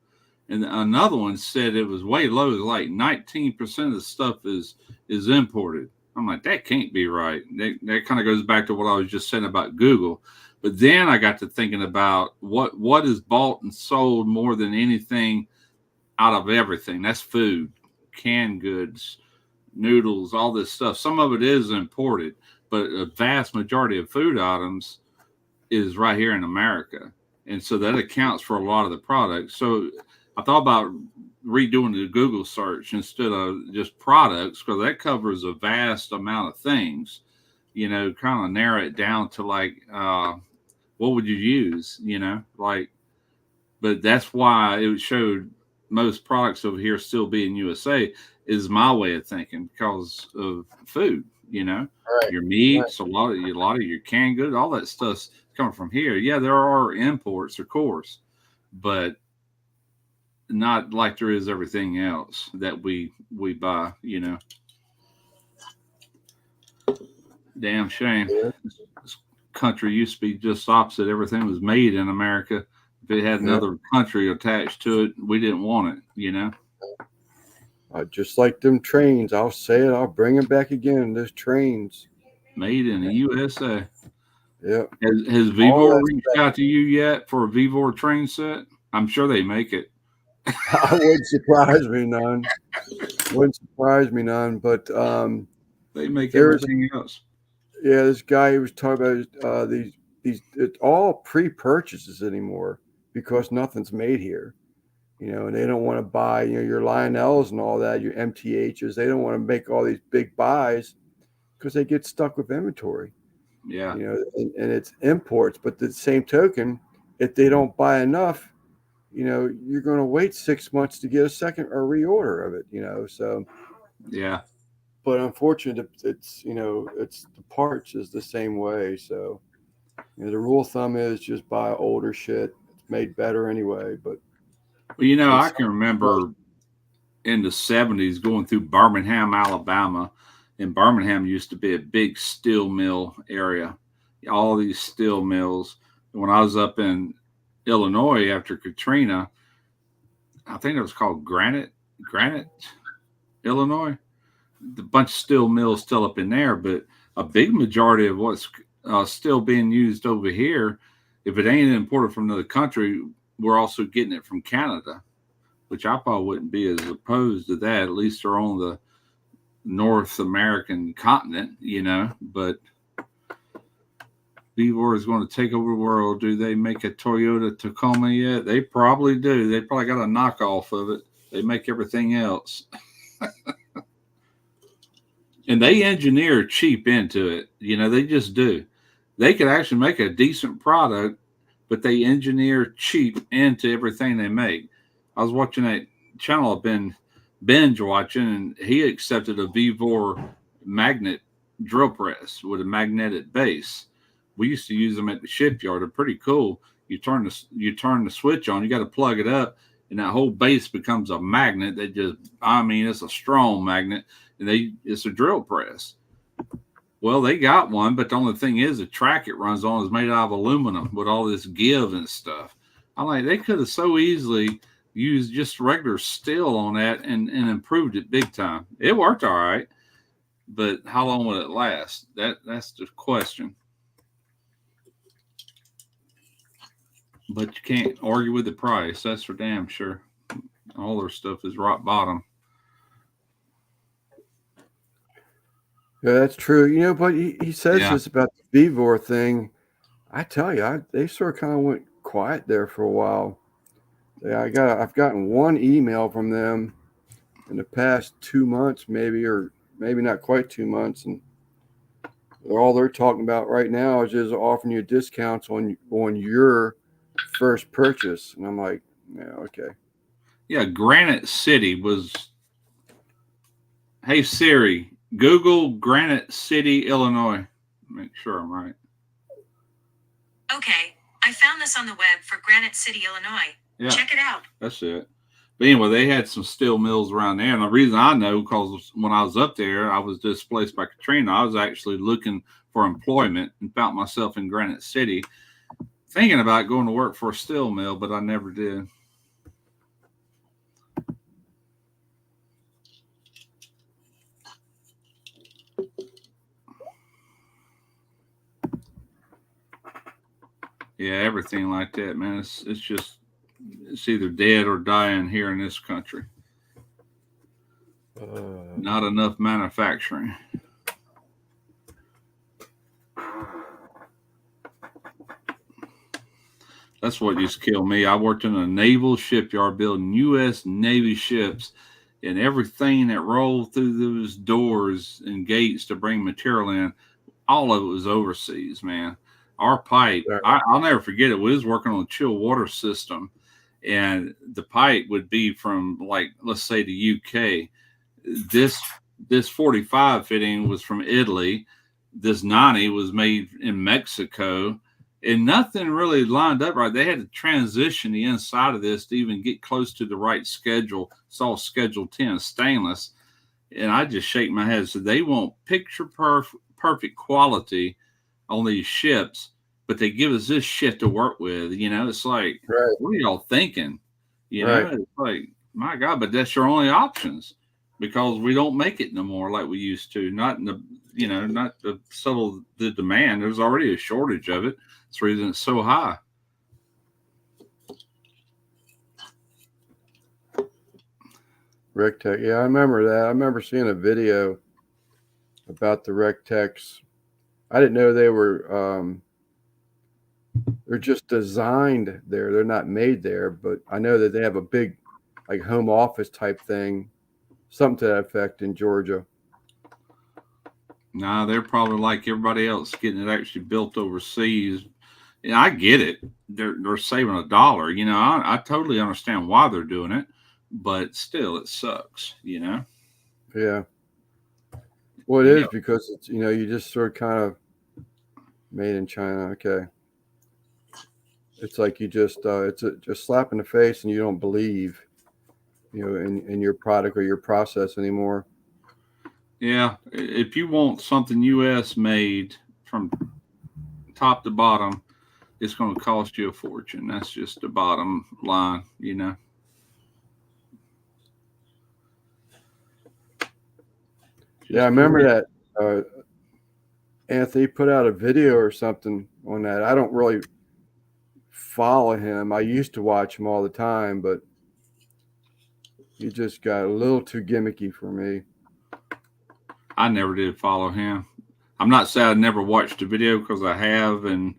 And another one said it was way low, like 19% of the stuff is imported. I'm like, that can't be right. That kind of goes back to what I was just saying about Google. But then I got to thinking about what is bought and sold more than anything out of everything. That's food, canned goods, noodles, all this stuff. Some of it is imported, but a vast majority of food items is right here in America. And so that accounts for a lot of the products. So I thought about redoing the Google search instead of just products, because that covers a vast amount of things. Kind of narrow it down to like, what would you use? But that's why it showed most products over here still being USA is my way of thinking, because of food. Right. Your meats, a lot of your canned goods, all that stuff's coming from here. Yeah, there are imports, of course, but not like there is everything else that we buy. Damn shame. Yeah. This country used to be just opposite. Everything was made in America. If it had another country attached to it, we didn't want it. Just like them trains. I'll say it. I'll bring them back again. Those trains. Made in the USA. Yeah. Has Vivor reached out to you yet for a Vivor train set? I'm sure they make it. Wouldn't surprise me none. Wouldn't surprise me none. But they make everything else. Yeah, this guy was talking about these. It's all pre-purchases anymore because nothing's made here. And they don't want to buy, your Lionels and all that, your MTHs. They don't want to make all these big buys because they get stuck with inventory. Yeah. And it's imports. But the same token, if they don't buy enough, you're going to wait 6 months to get a second or reorder of it. So yeah. But unfortunately, it's it's the parts is the same way. So the rule of thumb is just buy older shit. It's made better anyway. But well, I can remember in the 70s going through Birmingham, Alabama, and Birmingham used to be a big steel mill area. All these steel mills. When I was up in Illinois after Katrina, I think it was called Granite, Illinois. The bunch of steel mills still up in there, but a big majority of what's still being used over here, if it ain't imported from another country, we're also getting it from Canada, which I probably wouldn't be as opposed to that. At least they're on the North American continent, but Vivor is going to take over the world. Do they make a Toyota Tacoma yet? They probably do. They probably got a knockoff of it. They make everything else. And they engineer cheap into it. They just do. They could actually make a decent product, but they engineer cheap into everything they make. I was watching that channel I've been binge watching, and he accepted a Vivor magnet drill press with a magnetic base. We used to use them at the shipyard. They're pretty cool. You turn the switch on, you got to plug it up, and that whole base becomes a magnet. It's a strong magnet. And it's a drill press. Well, they got one, but the only thing is the track it runs on is made out of aluminum with all this give and stuff. I'm like, they could have so easily used just regular steel on that and improved it big time. It worked all right, but how long would it last? That's the question. But you can't argue with the price. That's for damn sure. All their stuff is rock bottom. Yeah, that's true. But he says this about the Vivor thing. I tell you, they sort of kind of went quiet there for a while. Yeah, I've gotten one email from them in the past 2 months, maybe, or maybe not quite 2 months, and all they're talking about right now is just offering you discounts on your first purchase. And I'm like, yeah, okay. Yeah, Granite City was. Hey Siri, Google Granite City, Illinois. Make sure I'm right. Okay, I found this on the web for Granite City, Illinois. Yeah, check it out. That's it. But anyway, they had some steel mills around there. And the reason I know, because when I was up there, I was displaced by Katrina. I was actually looking for employment and found myself in Granite City, thinking about going to work for a steel mill, but I never did. Yeah, everything like that, man. It's either dead or dying here in this country. Not enough manufacturing. That's what used to kill me. I worked in a naval shipyard building U.S. Navy ships, and everything that rolled through those doors and gates to bring material in, all of it was overseas, man. Our pipe, Right. I'll never forget it. We was working on a chill water system, and the pipe would be from, like, let's say the UK. This 45 fitting was from Italy. This 90 was made in Mexico, and nothing really lined up right. They had to transition the inside of this to even get close to the right schedule. It's all Schedule 10 stainless. And I just shake my head. So they want picture perfect quality on these ships, but they give us this shit to work with. You know, it's like, Right. what are y'all thinking? You Right. know, it's like, my God, but that's your only options because we don't make it no more like we used to. Not in the, you know, not to settle the demand. There's already a shortage of it. That's the reason it's so high. Rectech. Yeah, I remember that. I remember seeing a video about the Rectex. I didn't know they were they're just designed there. They're not made there, but I know that they have a big like home office type thing, something to that effect in Georgia. Nah, they're probably like everybody else getting it actually built overseas. And I get it. They're saving $1. You know, I totally understand why they're doing it, but still it sucks, you know? Yeah. Well, it is Yeah. because it's, you know, you just sort of kind of made in China. Okay. It's like you just it's just slap in the face and you don't believe, you know, in your product or your process anymore. Yeah. If you want something US made from top to bottom, it's going to cost you a fortune. That's just the bottom line, you know? Yeah, I remember that Anthony put out a video or something on that. I don't really follow him. I used to watch him all the time, but he just got a little too gimmicky for me. I never did follow him. I'm not saying I never watched the video because I have, and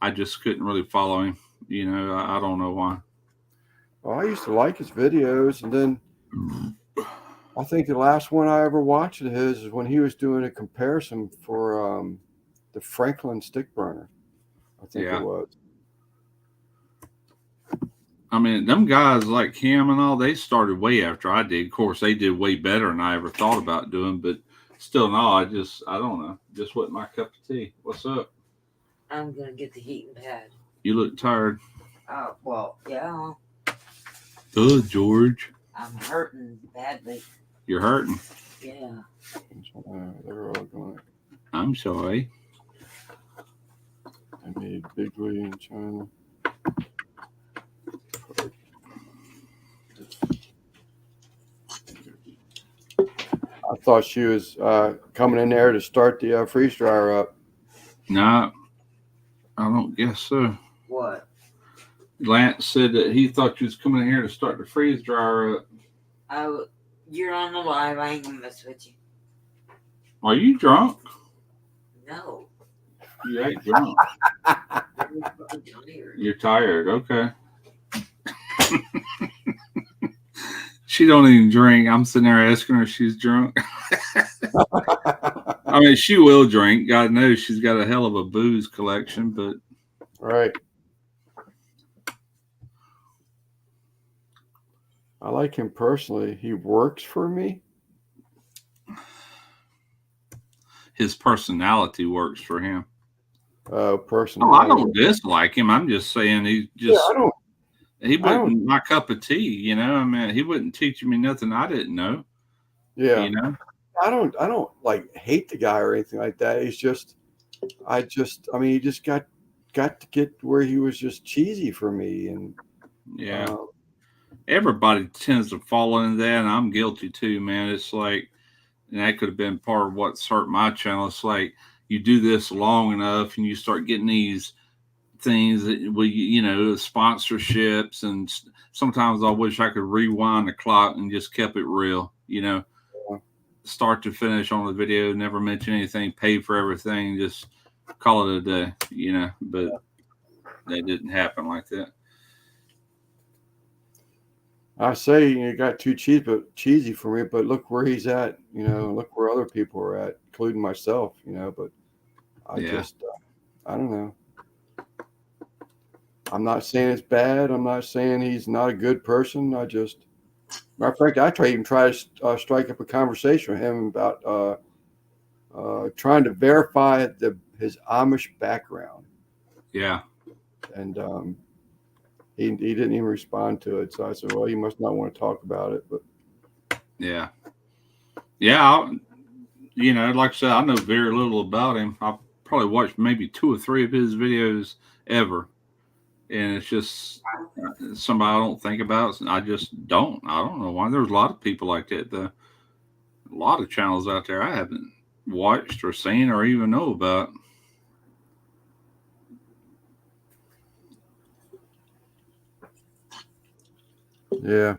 I just couldn't really follow him. You know, I don't know why. Well, I used to like his videos, and then I think the last one I ever watched of his is when he was doing a comparison for the Franklin stick burner. I think Yeah. it was. I mean, them guys like him and all, they started way after I did. Of course, they did way better than I ever thought about doing, but still, no, I don't know. Just wasn't my cup of tea. What's up? I'm gonna get the heating pad. You look tired. Oh, well, yeah. George. I'm hurting badly. You're hurting. Yeah. They're all going. I'm sorry. I made bigly in China. I thought she was coming in there to start the freeze dryer up. No, I don't guess so. What? Lance said that he thought you was coming in here to start the freeze dryer up. You're on the live. I ain't gonna mess with you. Are you drunk? No. You ain't drunk. I'm fucking tired. You're tired. Okay. She don't even drink. I'm sitting there asking her if she's drunk. I mean, she will drink. God knows she's got a hell of a booze collection, but Right. I like him personally. He works for me. his personality works for him. Personally, Oh, I don't dislike him. I'm just saying he just I don't. he wasn't my cup of tea, you know. I mean, he wasn't teaching me nothing I didn't know. Yeah, You know. I don't like hate the guy or anything like that. It's just, I mean, he just got to get where he was just cheesy for me, and Yeah. Everybody tends to fall into that, and I'm guilty too, man. It's like, and that could have been part of what's hurt my channel. It's like you do this long enough, and you start getting these things that you know, sponsorships, and sometimes I wish I could rewind the clock and just kept it real, you know, start to finish on the video, never mention anything, pay for everything, just call it a day, you know. But that didn't happen like that. I say it got too cheesy for me, but look where he's at. Look where other people are at, including myself. But I just, I don't know. I'm not saying it's bad. I'm not saying he's not a good person. I just, matter of fact, I even try to strike up a conversation with him about trying to verify his Amish background. Yeah. And he didn't even respond to it. So I said, well, you must not want to talk about it. But yeah, like I said, I know very little about him. I probably watched maybe 2 or 3 of his videos ever, and it's just somebody I don't think about. I just don't. I don't know why. There's a lot of people like that. A lot of channels out there I haven't watched or seen or even know about. Yeah.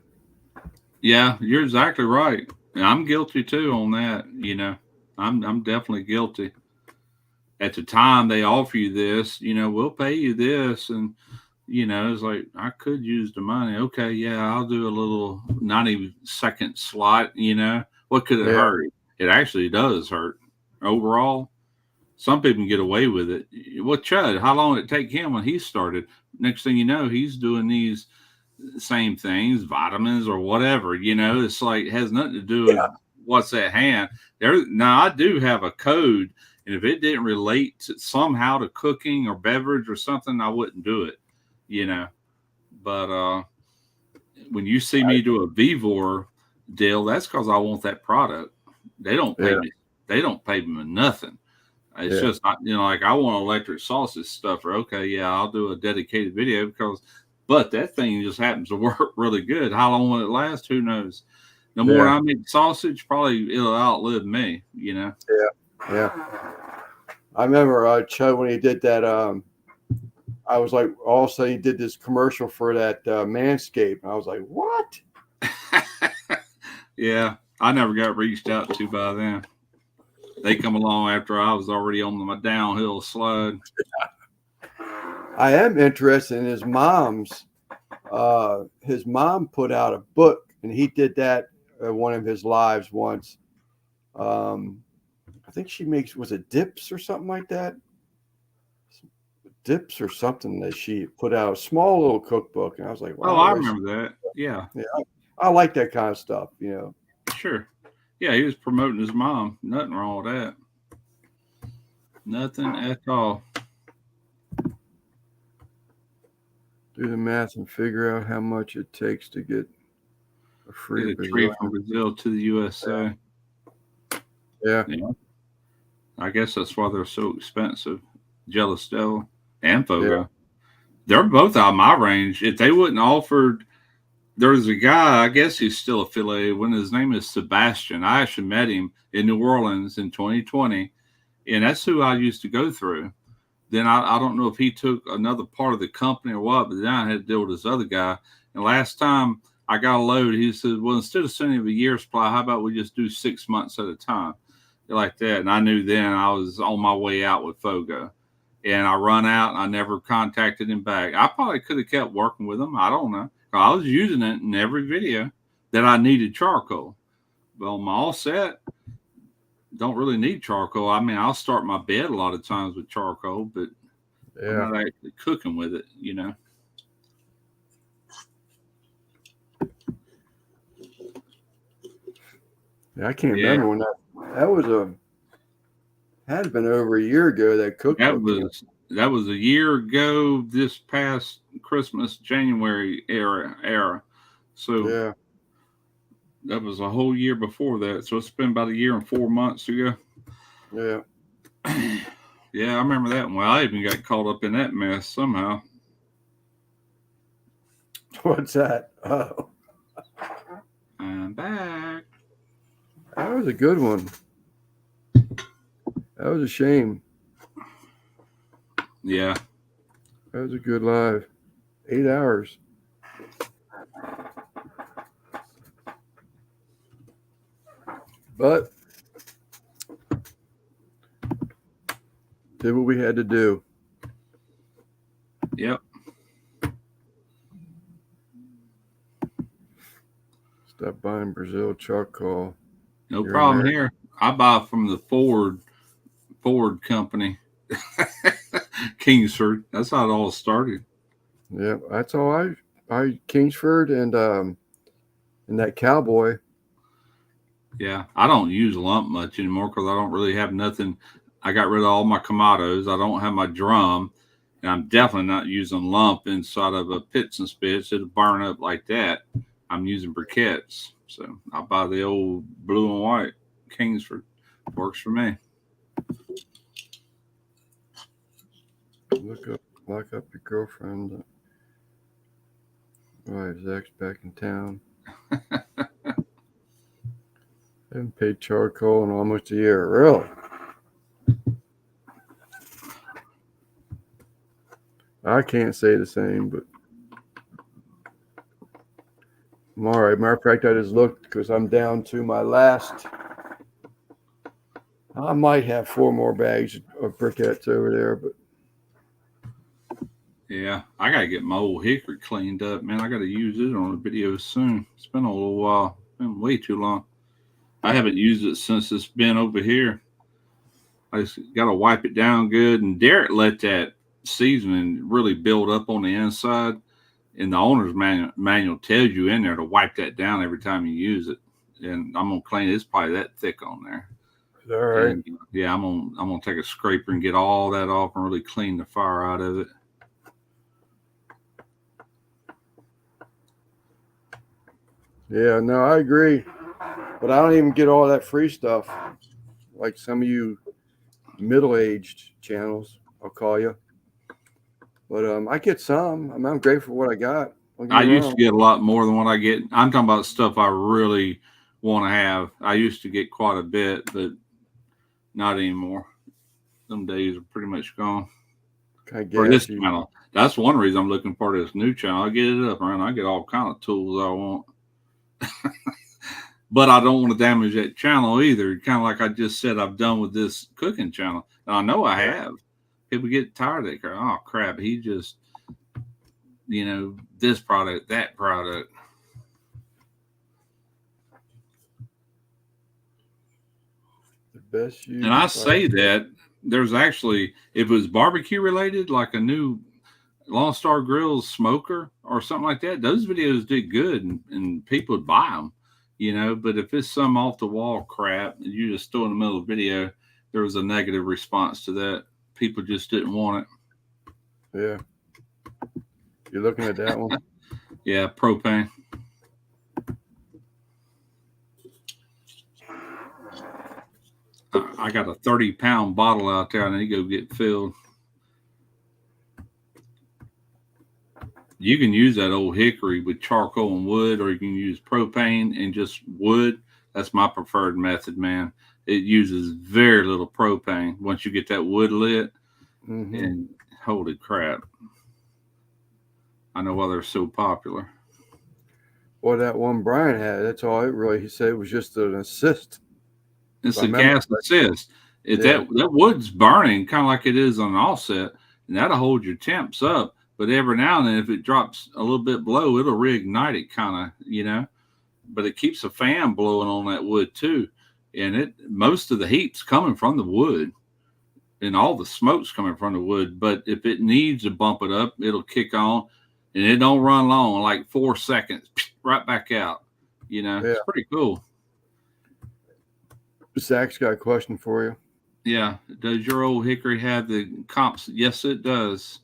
Yeah, you're exactly right. And I'm guilty too on that. I'm definitely guilty. At the time they offer you this, we'll pay you this, and it's like I could use the money. Okay, yeah, I'll do a little 90-second slot. What could it hurt? It actually does hurt. Overall, some people can get away with it. Well, Chud, how long did it take him when he started? Next thing you know, he's doing these same things, vitamins or whatever. It's like it has nothing to do with what's at hand. Now I do have a code, and if it didn't relate somehow to cooking or beverage or something, I wouldn't do it. But when you see me do a Vivor deal, that's because I want that product. They don't pay me. They don't pay me nothing. It's just like I want electric sausage stuffer. Okay, yeah, I'll do a dedicated video but that thing just happens to work really good. How long will it last? Who knows? The more I make sausage, probably it'll outlive me. Yeah. I remember Chud when he did that. I was like, all of a sudden he did this commercial for that Manscaped. And I was like, what? Yeah, I never got reached out to by them. They come along after I was already on my downhill slide. I am interested in his mom's. His mom put out a book, and he did that at one of his lives once. I think she was it dips or something like that? Dips or something that she put out, a small little cookbook. And I was like, wow. Oh, I remember that. Yeah. I like that kind of stuff, Sure. Yeah, he was promoting his mom. Nothing wrong with that. Nothing at all. Do the math and figure out how much it takes to get a free tree from Brazil to the USA. Yeah. I guess that's why they're so expensive. Jealous Devil and Fogo. Yeah. They're both out of my range. If they wouldn't offered, there's a guy, I guess he's still affiliated, when his name is Sebastian. I actually met him in New Orleans in 2020, and that's who I used to go through. Then I don't know if he took another part of the company or what, but then I had to deal with this other guy. And last time I got a load, he said, well, instead of sending a year supply, how about we just do 6 months at a time? Like that. And I knew then I was on my way out with Fogo. And I run out, and I never contacted him back. I probably could have kept working with him. I don't know. I was using it in every video that I needed charcoal. But on my offset, don't really need charcoal. I mean, I'll start my bed a lot of times with charcoal, but I'm not actually cooking with it, Yeah, I can't remember when that was had been over a year ago. That cookbook. That was a year ago. This past Christmas, January era. So that was a whole year before that. So it's been about a year and 4 months ago. Yeah. Yeah, I remember that one. Well, I even got caught up in that mess somehow. What's that? Oh. I'm back. That was a good one. That was a shame. Yeah. That was a good live. 8 hours. But did what we had to do. Yep. Stop buying Brazil charcoal. No You're problem American. here. I buy from the Ford company, Kingsford. That's how it all started. Yeah, that's all I Kingsford and that Cowboy. Yeah, I don't use lump much anymore because I don't really have nothing. I got rid of all my Kamados. I don't have my drum, and I'm definitely not using lump inside of a pits and spits. It'll burn up like that. I'm using briquettes, so I buy the old blue and white Kingsford. Works for me. Lock up your girlfriend. Right, Zach's back in town. Haven't paid charcoal in almost a year. Really? I can't say the same, but I'm all right. Matter of fact, I just looked because I'm down to my last. I might have 4 more bags of briquettes over there, but Yeah, I gotta get my old hickory cleaned up, man. I gotta use it on a video soon. It's been a little while. It's been way too long. I haven't used it since it's been over here. I just gotta wipe it down good. And Derek let that seasoning really build up on the inside. And the owner's manual tells you in there to wipe that down every time you use it. And I'm gonna clean it. It's probably that thick on there. all right. And, yeah, I'm gonna take a scraper and get all that off and really clean the fire out of it. Yeah, no, I agree. But I don't even get all that free stuff like some of you middle-aged channels, I'll call you. But I get some. I'm grateful for what I got. I used to get a lot more than what I get. I'm talking about stuff I really want to have. I used to get quite a bit, but not anymore. Some days are pretty much gone. For this channel. That's one reason I'm looking for this new channel. I get it up around. I get all kind of tools I want. But I don't want to damage that channel either. Kind of like I just said I've done with this cooking channel. And I know I have. People get tired of it. Oh, crap. He just, this product, that product. The best and I say that there's actually, if it was barbecue related, like a new Lone Star Grills smoker or something like that, those videos did good and people would buy them, but if it's some off the wall crap and you just throw in the middle of the video, there was a negative response to that. People just didn't want it. Yeah. You're looking at that one? Yeah, propane. I got a 30-pound bottle out there. I need to go get filled. You can use that old hickory with charcoal and wood, or you can use propane and just wood. That's my preferred method, man. It uses very little propane once you get that wood lit. Mm-hmm. And holy crap. I know why they're so popular. Well, that one Brian had, that's all it really, he said it was just an assist. It's a gas assist. That wood's burning kind of like it is on an offset, and that'll hold your temps up. But every now and then, if it drops a little bit below, it'll reignite it kind of, But it keeps a fan blowing on that wood too. And most of the heat's coming from the wood and all the smoke's coming from the wood. But if it needs to bump it up, it'll kick on and it don't run long, like 4 seconds, right back out. It's pretty cool. Zach's got a question for you. Yeah. Does your old hickory have the comps? Yes, it does.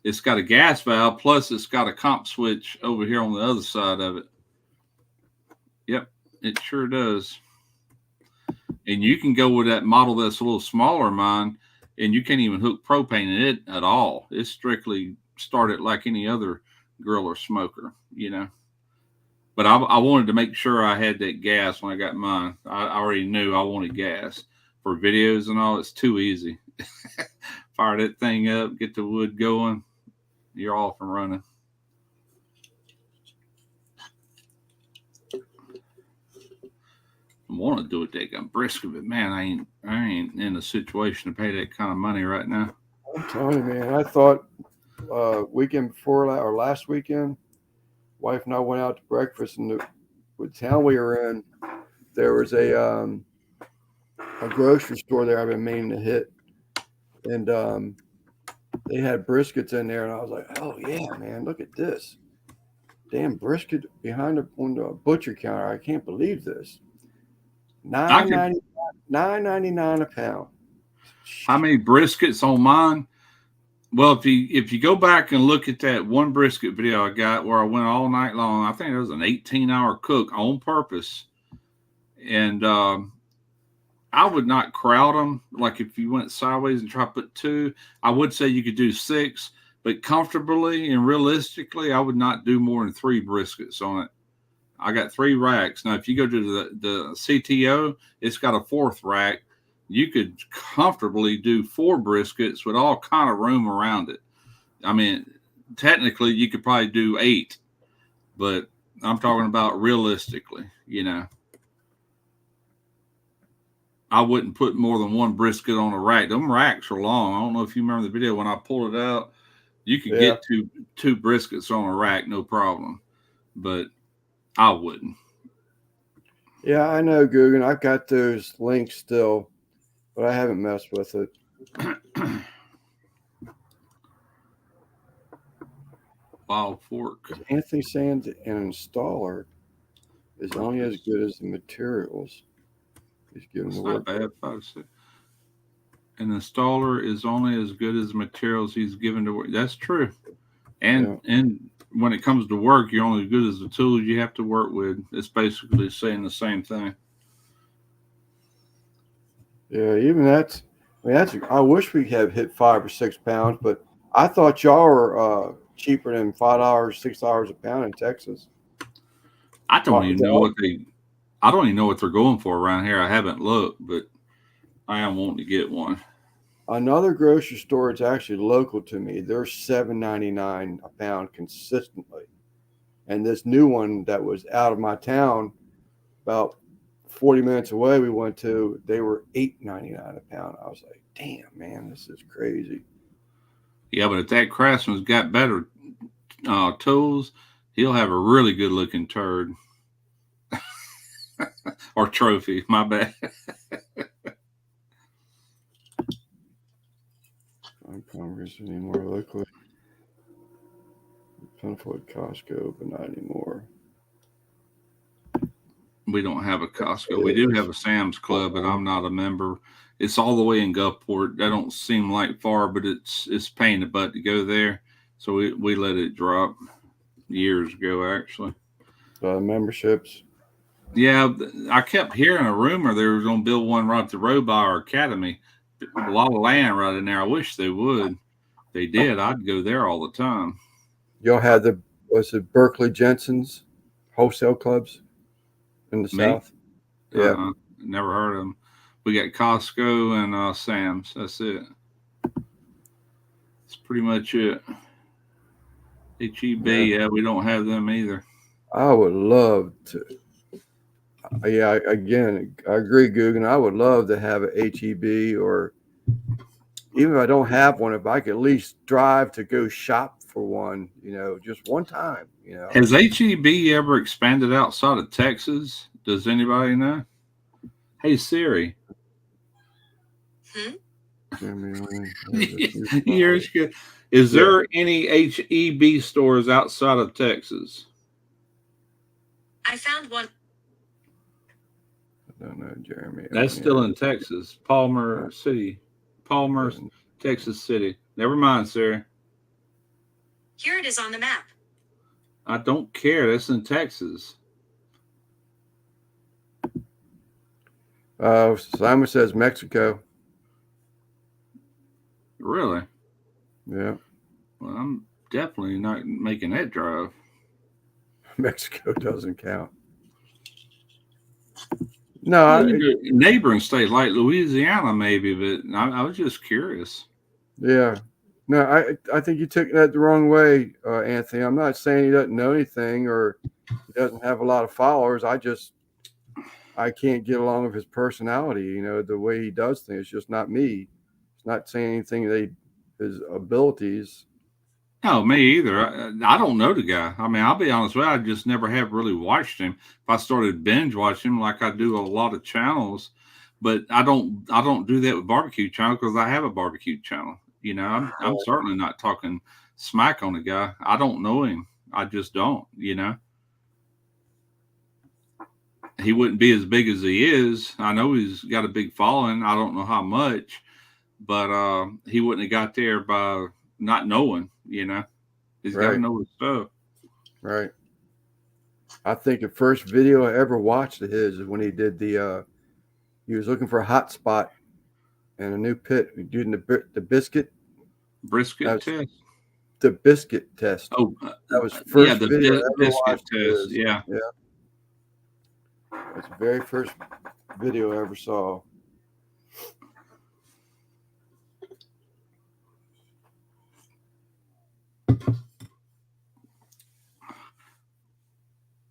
It's got a gas valve, plus it's got a comp switch over here on the other side of it. Yep, it sure does. And you can go with that model that's a little smaller than mine, and you can't even hook propane in it at all. It's strictly started like any other grill or smoker, But I wanted to make sure I had that gas when I got mine. I already knew I wanted gas. For videos and all, it's too easy. Fire that thing up, get the wood going. You're off and running. I want to do it that brisket, but man, I ain't in a situation to pay that kind of money right now. I'm telling you, man. I thought weekend before or last weekend, wife and I went out to breakfast, and the town we were in, there was a grocery store there I've been meaning to hit, and they had briskets in there, and I was like, oh yeah, man, look at this. Damn brisket behind on the butcher counter. I can't believe this. $9.99 a pound. How many briskets on mine? Well, if you go back and look at that one brisket video I got where I went all night long, I think it was an 18-hour cook on purpose. And I would not crowd them. Like if you went sideways and try to put 2, I would say you could do 6, but comfortably and realistically, I would not do more than 3 briskets on it. I got 3 racks. Now, if you go to the CTO, it's got a 4th rack. You could comfortably do 4 briskets with all kind of room around it. I mean, technically, you could probably do 8, but I'm talking about realistically, I wouldn't put more than 1 brisket on a rack. Them racks are long. I don't know if you remember the video when I pulled it out. You could get two briskets on a rack, no problem. But I wouldn't. Yeah, I know, Guggen. I've got those links still, but I haven't messed with it. Wild Fork. Anthony Sands, an installer, is only as good as the materials he's given the work. Not bad, 5 6. An installer is only as good as the materials he's given to work. That's true. And when it comes to work, you're only as good as the tools you have to work with. It's basically saying the same thing. Yeah, even that's. I mean, I wish we had hit 5 or 6 pounds, but I thought y'all were cheaper than $5, $6 a pound in Texas. I don't even know what they're going for around here. I haven't looked, but I am wanting to get one. Another grocery store that's actually local to me, they're $7.99 a pound consistently. And this new one that was out of my town, about 40 minutes away, we went to, they were $8.99 a pound. I was like, damn, man, this is crazy. Yeah, but if that craftsman's got better tools, he'll have a really good looking turd. Or trophy, my bad. I'm Congress anymore locally. Plentiful at Costco, but not anymore. We don't have a Costco. We do have a Sam's Club, but I'm not a member. It's all the way in Gulfport. That don't seem like far, but it's pain in the butt to go there. So we let it drop years ago, actually. Memberships. Yeah, I kept hearing a rumor they were going to build one right at the road by our academy. A lot of land right in there. I wish they would. If they did, I'd go there all the time. Y'all had was it Berkeley Jensen's wholesale clubs in the South? Yeah. Never heard of them. We got Costco and Sam's. That's it. That's pretty much it. HEB, yeah, we don't have them either. I would love to. Yeah, again, I agree, Guggen. I would love to have a HEB, or even if I don't have one, if I could at least drive to go shop for one, just one time, Has HEB ever expanded outside of Texas? Does anybody know? Hey, Siri. Is there any HEB stores outside of Texas? I found one. I don't know, Jeremy. That's still in Texas. Palmer, Texas City. Never mind, Sarah. Here it is on the map. I don't care. That's in Texas. Simon says Mexico. Really? Yeah. Well, I'm definitely not making that drive. Mexico doesn't count. No, neighboring state like Louisiana, maybe, but I was just curious. Yeah. No, I think you took that the wrong way, Anthony. I'm not saying he doesn't know anything or he doesn't have a lot of followers. I can't get along with his personality, the way he does things. It's just not me. It's not saying anything his abilities. No, me either. I don't know the guy. I mean, I'll be honest with you, I just never have really watched him. If I started binge watching him like I do a lot of channels, but I don't do that with barbecue channel because I have a barbecue channel. You know, I'm certainly not talking smack on the guy. I don't know him. I just don't, you know. He wouldn't be as big as he is. I know he's got a big following. I don't know how much, but he wouldn't have got there by not knowing, you know. He's got to know his stuff. Right. I think the first video I ever watched of his is when he did he was looking for a hot spot and a new pit, doing the brisket test. The biscuit test. Oh, that was first yeah, the video I ever biscuit watched test. Yeah. That's the very first video I ever saw.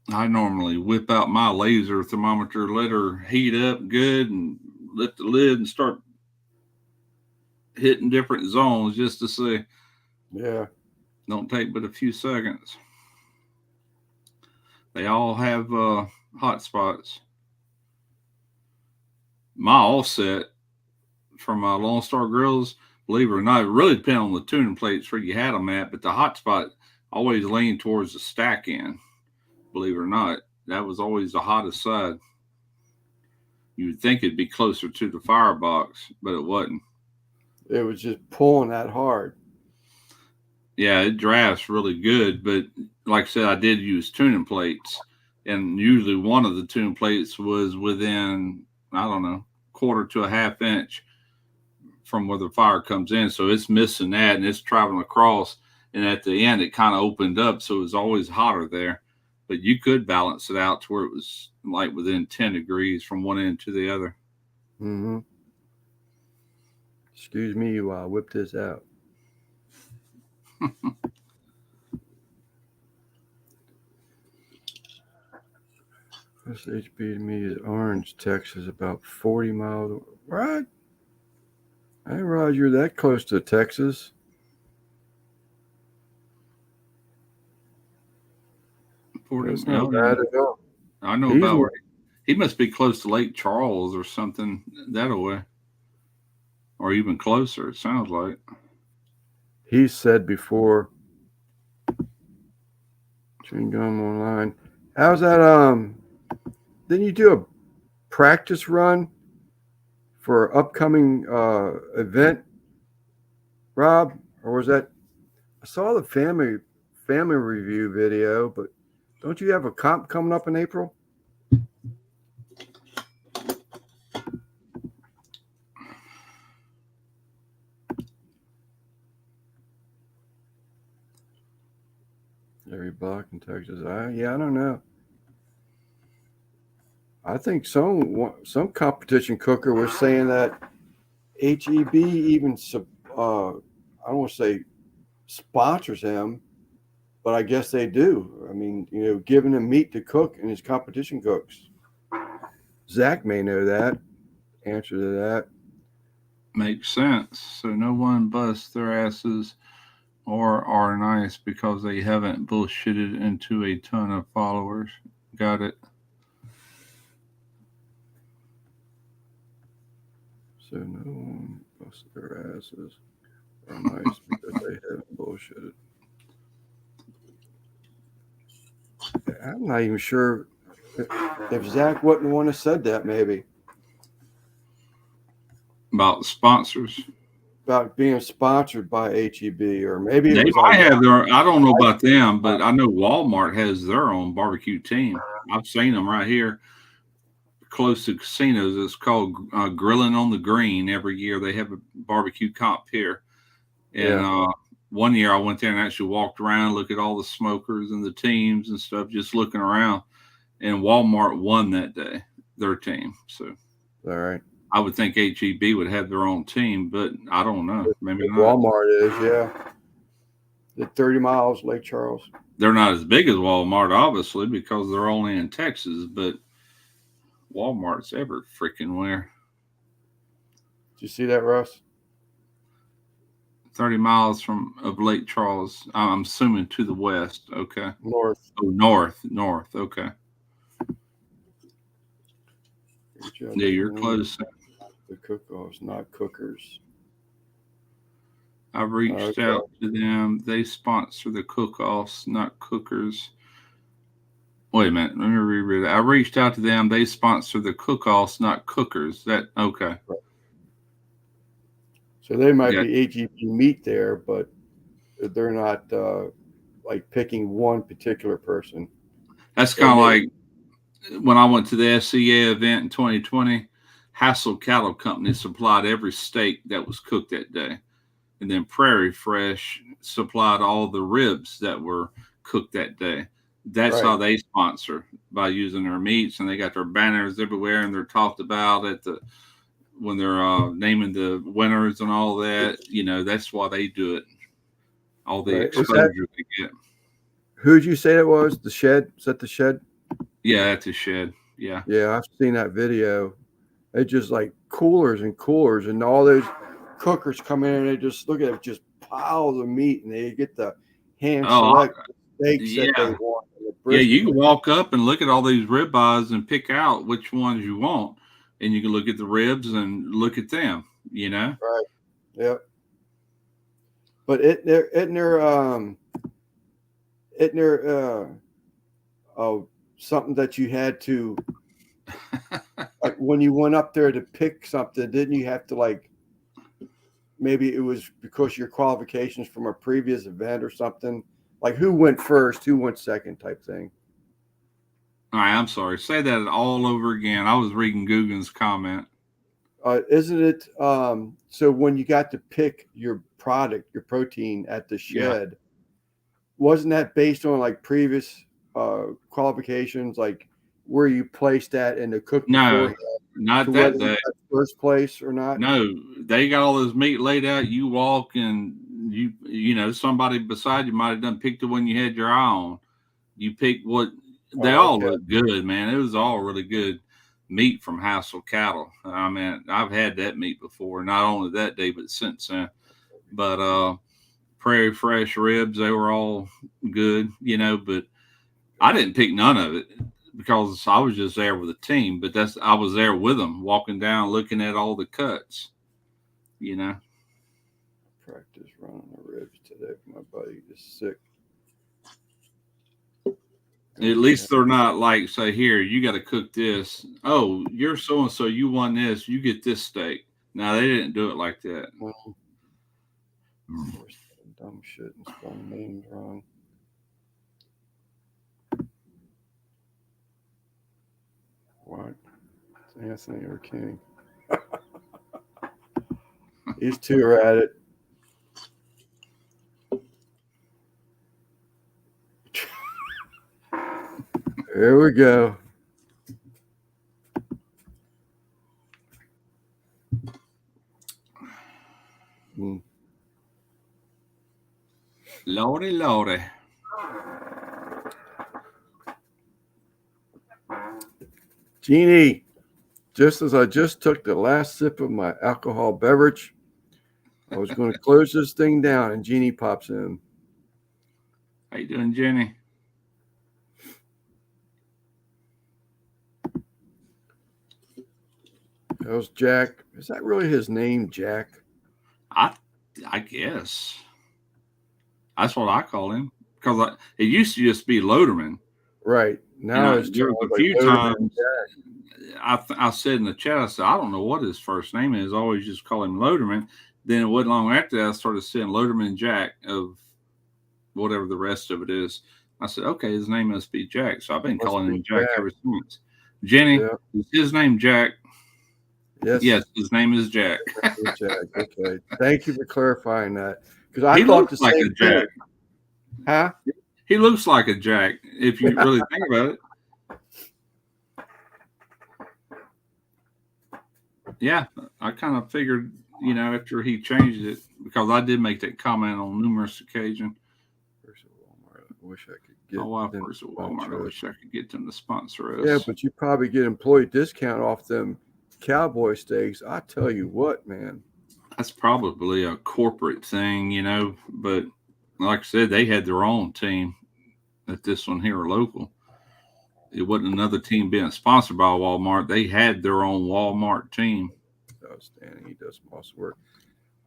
I normally whip out my laser thermometer, let her heat up good, and lift the lid and start hitting different zones just to see. Yeah. Don't take but a few seconds. They all have hot spots. My offset from my Lone Star Grills, believe it or not, it really depends on the tuning plates where you had them at, but the hot spot always leaned towards the stack end. Believe it or not, that was always the hottest side. You would think it'd be closer to the firebox, but it wasn't. It was just pulling that hard. Yeah, it drafts really good, but like I said, I did use tuning plates, and usually one of the tuning plates was within, I don't know, quarter to a half inch from where the fire comes in. So it's missing that, and it's traveling across, and at the end, it kind of opened up, so it was always hotter there. But you could balance it out to where it was like within 10 degrees from one end to the other. Mm-hmm. Excuse me while I whip this out. SHB to me is Orange, Texas, about 40 miles. Right? I didn't realize you're that close to Texas. That's not bad at all. I know about where he must be close to Lake Charles or something that way, or even closer. It sounds like he said before. Chewing gum online. How's that? Didn't you do a practice run for upcoming event, Rob? Or was that? I saw the family review video, but don't you have a comp coming up in April? Larry Buck in Texas. Yeah, I don't know. I think some competition cooker was saying that HEB even I don't want to say sponsors him, but I guess they do. I mean, you know, giving him meat to cook and his competition cooks. Zach may know that. Answer to that. makes sense. So no one busts their asses or are nice because they haven't bullshitted into a ton of followers. Got it. So no one busts their asses or nice because they haven't bullshitted. I'm not even sure if Zach wasn't the one that said that, maybe. About the sponsors. About being sponsored by HEB, or maybe They might have their, I don't know about them, but I know Walmart has their own barbecue team. I've seen them right here close to casinos. It's called Grilling on the Green. Every year they have a barbecue comp here. And one year I went there and actually walked around, look at all the smokers and the teams and stuff, just looking around. And Walmart won that day, their team. So, all right. I would think HEB would have their own team, but I don't know. Maybe not. Walmart is, yeah. The 30 miles, Lake Charles. They're not as big as Walmart, obviously, because they're only in Texas, but Walmart's ever freaking where. Did you see that, Russ? 30 miles of Lake Charles. I'm assuming to the west. Okay. North. Oh, north. Okay. Yeah, you're close. The cook-offs, not cookers. I reached out to them. They sponsor the cook-offs, not cookers. Wait a minute. Let me reread it. I reached out to them. They sponsor the cook-offs, not cookers. That okay. So they might be AGP meat there, but they're not like picking one particular person. That's kind of like when I went to the SCA event in 2020. Hassel Cattle Company supplied every steak that was cooked that day. And then Prairie Fresh supplied all the ribs that were cooked that day. That's how they sponsor, by using their meats, and they got their banners everywhere, and they're talked about when they're naming the winners and all that. That's why they do it. All the exposure they get. Who'd you say it was? The Shed? Is that the Shed? Yeah, at the Shed. Yeah. Yeah, I've seen that video. It's just like coolers and coolers, and all those cookers come in and they just look at it, just piles of meat, and they get the hand select steaks that they want. Yeah, you can walk up and look at all these ribeyes and pick out which ones you want, and you can look at the ribs and look at them. Right. Yep. But isn't there something that you had to like when you went up there to pick something? Didn't you have to like? Maybe it was because your qualifications from a previous event or something. Like who went first, who went second type thing. All right, I'm sorry. Say that all over again. I was reading Guggen's comment. Isn't it so when you got to pick your product, your protein at the Shed, wasn't that based on like previous qualifications, like where you placed that in the cooking? No, not that day. First place or not? No, they got all this meat laid out. You walk and somebody beside you might have done picked the one you had your eye on. You pick what they all look good, man. It was all really good meat from Hassel Cattle. I mean, I've had that meat before, not only that day, but since then. But Prairie Fresh ribs, they were all good, but I didn't pick none of it because I was just there with the team. But I was there with them, walking down, looking at all the cuts, Practice running the ribs today. My buddy is sick. At least they're not like, say, here, you got to cook this. Oh, you're so-and-so, you won this, you get this steak. No, they didn't do it like that. Dumb shit and spelling names wrong. What? It's Anthony or King. These two are at it. Here we go. Lordy. Jeannie, just as I just took the last sip of my alcohol beverage, I was going to close this thing down, and Jeannie pops in. How you doing, Jenny? How's Jack? Is that really his name, Jack? I guess. That's what I call him. Because it used to just be Loderman. Right. Now it's there was a few times I said in the chat, I said, I don't know what his first name is. I always just call him Loderman. Then it wasn't long after that, I started saying Loderman Jack of whatever the rest of it is. I said, okay, his name must be Jack. So I've been calling him Jack ever since. Jenny, is his name Jack? Yes, his name is Jack. Jack. Okay. Thank you for clarifying that. Because I he thought looks like a Jack. Huh? He looks like a Jack, if you really think about it. Yeah, I kind of figured, after he changed it, because I did make that comment on numerous occasions. I wish I could get. My wife works at Walmart. I wish I could get them to sponsor us. Yeah, but you probably get employee discount off them cowboy steaks. I tell you what, man. That's probably a corporate thing, you know. But like I said, they had their own team. At this one here, local. It wasn't another team being sponsored by Walmart. They had their own Walmart team. Outstanding. He does some awesome work.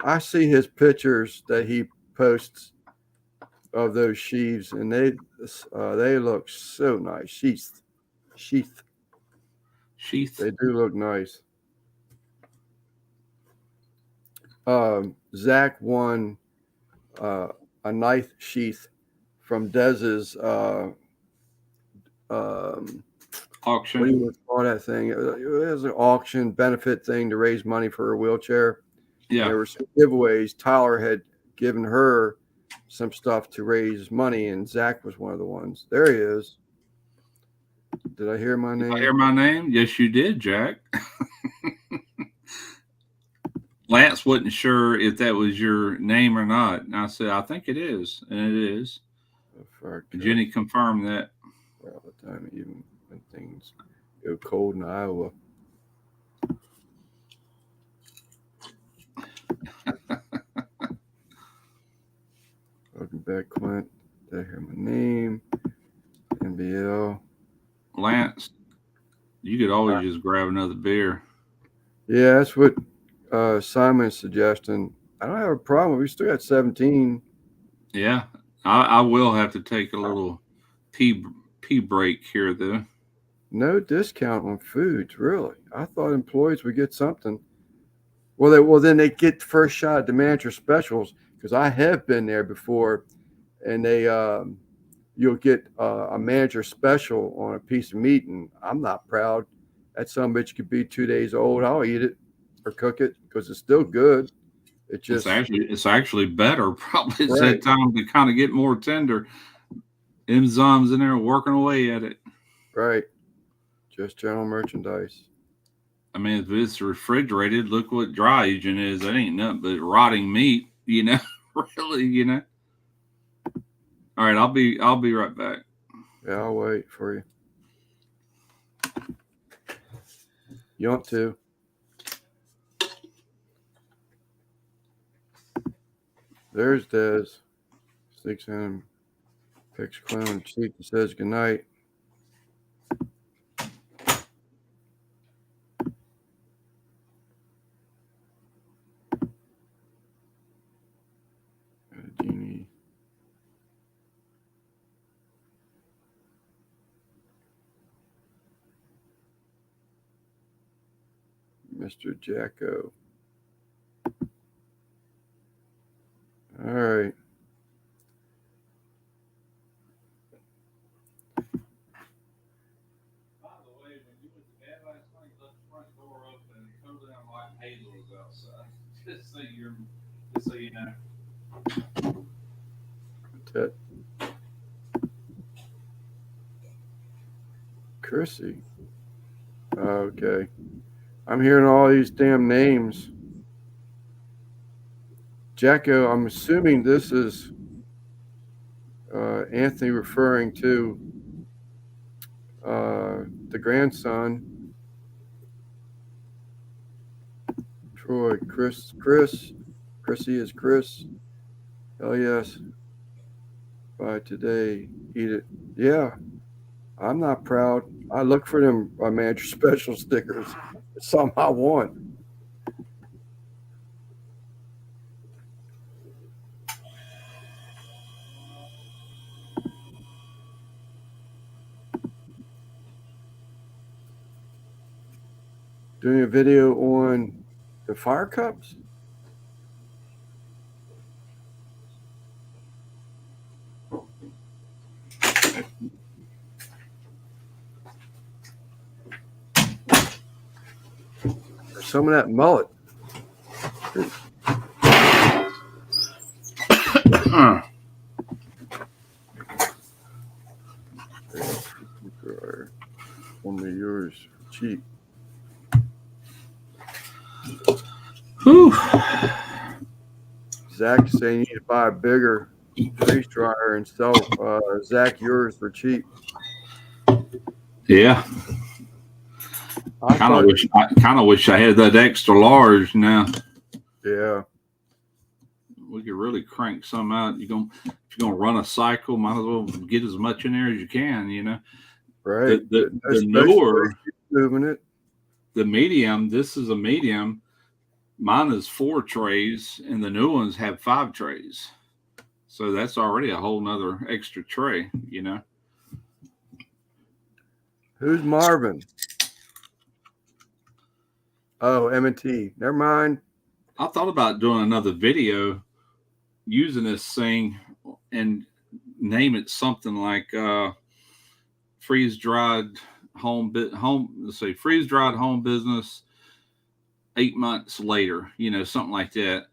I see his pictures that he posts of those sheaves, and they look so nice. Sheath. They do look nice. Zach won a knife sheath from Dez's Auction. what do you call that thing? It was an auction benefit thing to raise money for her wheelchair. Yeah. There were some giveaways. Tyler had given her some stuff to raise money, and Zach was one of the ones. There he is. Did I hear my name? Did I hear my name? Yes, you did, Jack. Lance wasn't sure if that was your name or not. And I said, I think it is. And it is. Jenny confirmed that. All the time, even when things go cold in Iowa. Welcome back, Clint. Did I hear my name? NBL. Lance, you could always just grab another beer. Yeah, that's what Simon's suggesting. I don't have a problem. We still got 17. Yeah, I will have to take a little pee break here, though. No discount on foods, really. I thought employees would get something. Well, then they get the first shot at the manager specials, because I have been there before, and they you'll get a manager special on a piece of meat, and I'm not proud. That son of a bitch could be 2 days old. I'll eat it or cook it because it's still good. It's actually better. Probably it's that time to kind of get more tender. Them zombs in there working away at it. Right. Just general merchandise. I mean, if it's refrigerated, look what dry agent is. That ain't nothing but rotting meat, you know. Really, you know. All right, I'll be right back. Yeah, I'll wait for you. You want to? There's Des. Sticks him, picks Clem on the cheek and says goodnight. Genie. Mr. Jacko. All right. By the way, when you went to bed last night, you left the front door open and totally unlike Hazel was outside. Just so you know. Ted. Chrissy. Okay. I'm hearing all these damn names. Jacko, I'm assuming this is Anthony referring to the grandson. Troy, Chrissy is Chris. Hell yes. By today, eat it. Yeah, I'm not proud. I look for them manager special stickers. It's something I want. Doing a video on the fire cups. Some of that mullet. Only yours cheap. Whew. Zach saying you need to buy a bigger freeze dryer and sell Zach yours for cheap. Yeah. I kind of wish I had that extra large now. Yeah. We could really crank some out. If you're gonna run a cycle, might as well get as much in there as you can. You know, Right. the Especially newer, moving it. the medium. This is a medium. Mine is 4 trays, and the new ones have 5 trays. So that's already a whole nother extra tray. You know. Who's Marvin? Oh, M&T. Never mind. I thought about doing another video using this thing and name it something like freeze dried freeze dried home business 8 months later, you know, something like that,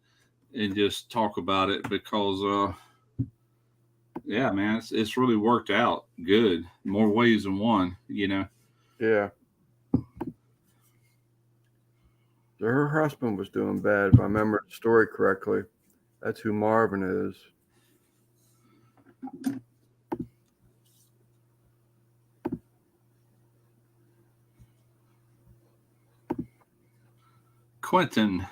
and just talk about it because yeah, man, it's really worked out good, more ways than one, you know. Yeah. Her husband was doing bad, if I remember the story correctly. That's who Marvin is. Quentin.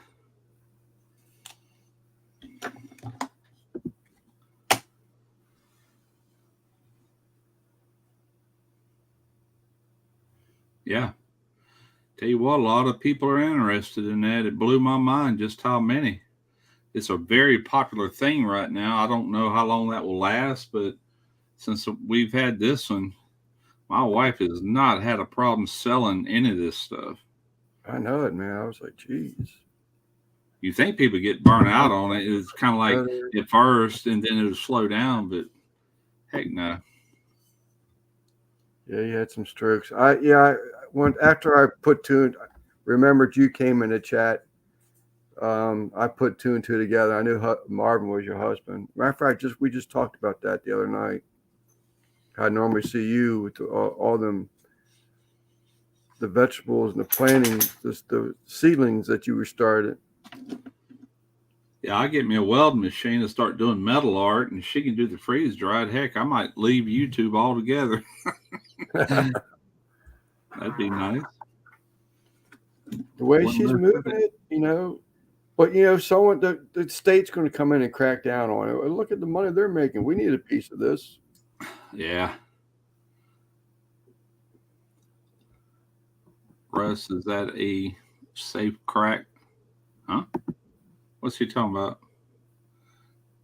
Yeah. Tell you what, a lot of people are interested in that. It blew my mind just how many. It's a very popular thing right now. I don't know how long that will last, but since we've had this one, my wife has not had a problem selling any of this stuff. I know it, man. I was like, geez. You think people get burnt out on it. It's kind of like at first, and then it'll slow down, but heck no. Yeah, you had some strokes. After I put remembered you came in the chat. I put 2 and 2 together. I knew Marvin was your husband. Matter of fact, we just talked about that the other night. I normally see you with all them, the vegetables and the plantings, the seedlings that you were started. Yeah, I get me a welding machine and start doing metal art, and she can do the freeze dried. Heck, I might leave YouTube altogether. That'd be nice. The way she's moving it, you know. But, you know, the state's going to come in and crack down on it. Look at the money they're making. We need a piece of this. Yeah. Russ, is that a safe crack? Huh? What's he talking about?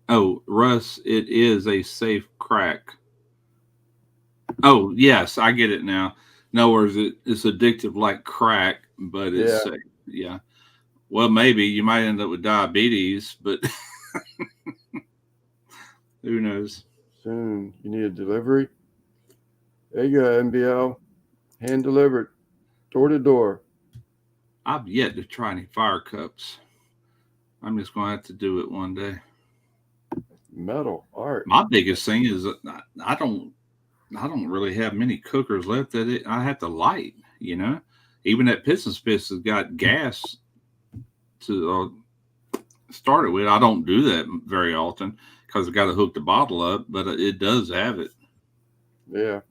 Oh, Russ, it is a safe crack. Oh, yes, I get it now. In other words, it's addictive like crack, but it's safe. Yeah. Well, maybe you might end up with diabetes, but who knows? Soon. You need a delivery? There you go, MBL. Hand delivered. Door to door. I've yet to try any fire cups. I'm just going to have to do it one day. Metal art. My biggest thing is I don't really have many cookers left that I have to light, you know. Even that Piston Spitz has got gas to start it with. I don't do that very often because I got to hook the bottle up, but it does have it. Yeah.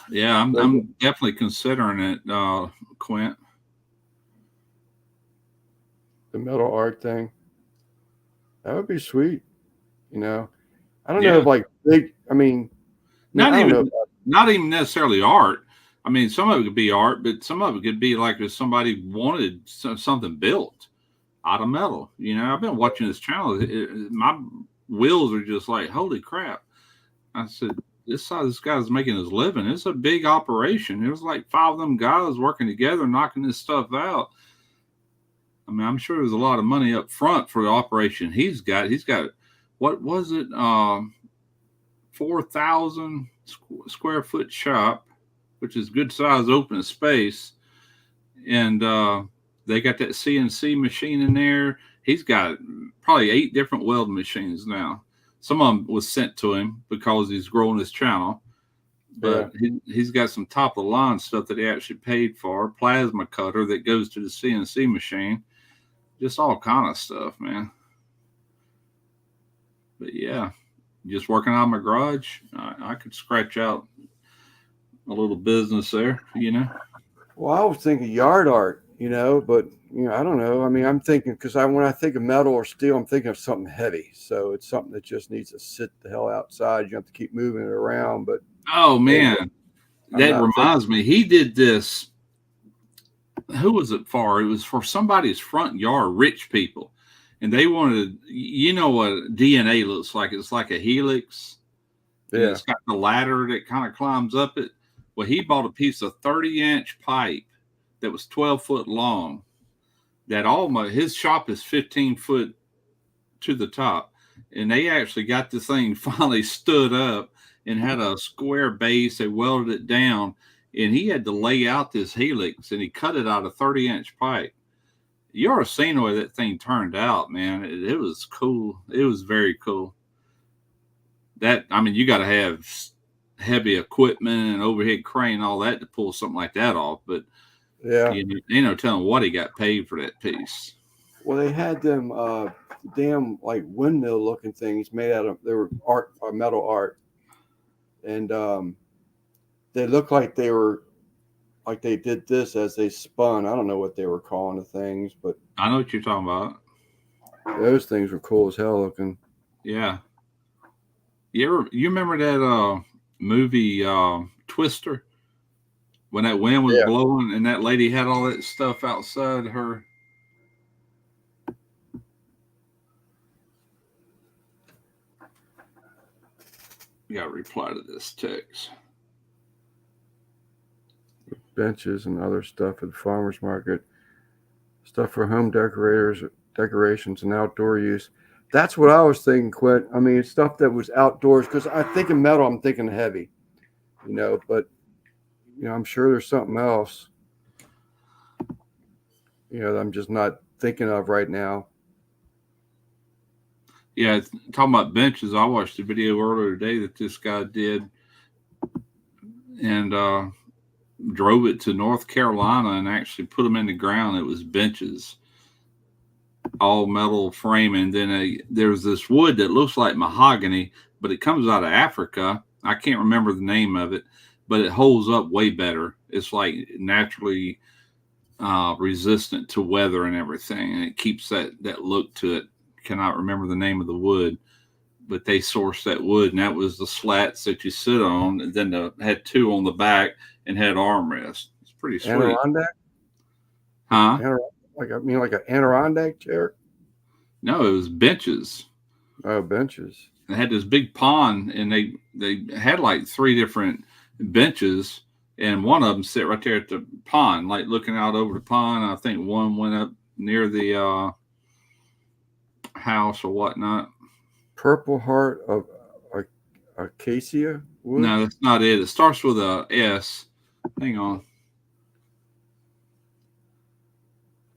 Yeah, I'm definitely considering it, Quint. The metal art thing. That would be sweet. You know, I don't know if like big, I mean, not even necessarily art. I mean, some of it could be art, but some of it could be like if somebody wanted something built out of metal. You know, I've been watching this channel. My wheels are just like, holy crap. I said, this guy's making his living. It's a big operation. It was like 5 of them guys working together, knocking this stuff out. I mean, I'm sure there's a lot of money up front for the operation he's got. He's got, what was it? 4,000 square foot shop, which is good size open space. And they got that CNC machine in there. He's got probably 8 different welding machines now. Some of them was sent to him because he's growing his channel. But he's got some top of the line stuff that he actually paid for. Plasma cutter that goes to the CNC machine. Just all kind of stuff, man. But yeah, just working on my garage. I could scratch out a little business there, you know. Well, I was thinking yard art. you know, but you know, I don't know. I mean, I'm thinking because when I think of metal or steel, I'm thinking of something heavy. So it's something that just needs to sit the hell outside. You have to keep moving it around. But Oh man, I'm that not reminds me. He did this. Who was it for? It was for somebody's front yard, rich people, and they wanted. You know what DNA looks like? It's like a helix. And Yeah. it's got the ladder that kind of climbs up it. Well, he bought a piece of 30-inch pipe that was 12 foot long. That almost his shop is 15 foot to the top, and they actually got this thing finally stood up and had a square base. They welded it down, and he had to lay out this helix, and he cut it out of 30-inch pipe. You ought to seen the way that thing turned out, man. It was cool. It was very cool. That I mean, you got to have heavy equipment and overhead crane, all that to pull something like that off. But Yeah. you know, telling what he got paid for that piece. Well, they had them damn like windmill looking things made out of, they were art, metal art. And they looked like they were, like they did this as they spun. I don't know what they were calling the things, but I know what you're talking about. those things were cool as hell looking. Yeah. You remember that movie Twister? When that wind was blowing and that lady had all that stuff outside her. You got to reply to this text. Benches and other stuff at the farmer's market. Stuff for home decorations and outdoor use. That's what I was thinking, Quint. I mean, stuff that was outdoors, because I think of metal, I'm thinking heavy, you know, but, you know, I'm sure there's something else, you know, that I'm just not thinking of right now. Yeah, talking about benches, I watched a video earlier today that this guy did and drove it to North Carolina and actually put them in the ground. It was benches, all metal framing. Then there's this wood that looks like mahogany, but it comes out of Africa. I can't remember the name of it, but it holds up way better. It's like naturally resistant to weather and everything, and it keeps that look to it. Cannot remember the name of the wood, but they sourced that wood, and that was the slats that you sit on, and then had two on the back and had armrests. It's pretty sweet. Adirondack? Huh? Like an Adirondack chair? No, it was benches. Oh, benches. They had this big pond, and they had like 3 different benches, and one of them sit right there at the pond, like looking out over the pond. I think one went up near the house or whatnot. Purple Heart of Acacia wood? No, that's not it. It starts with a S. Hang on.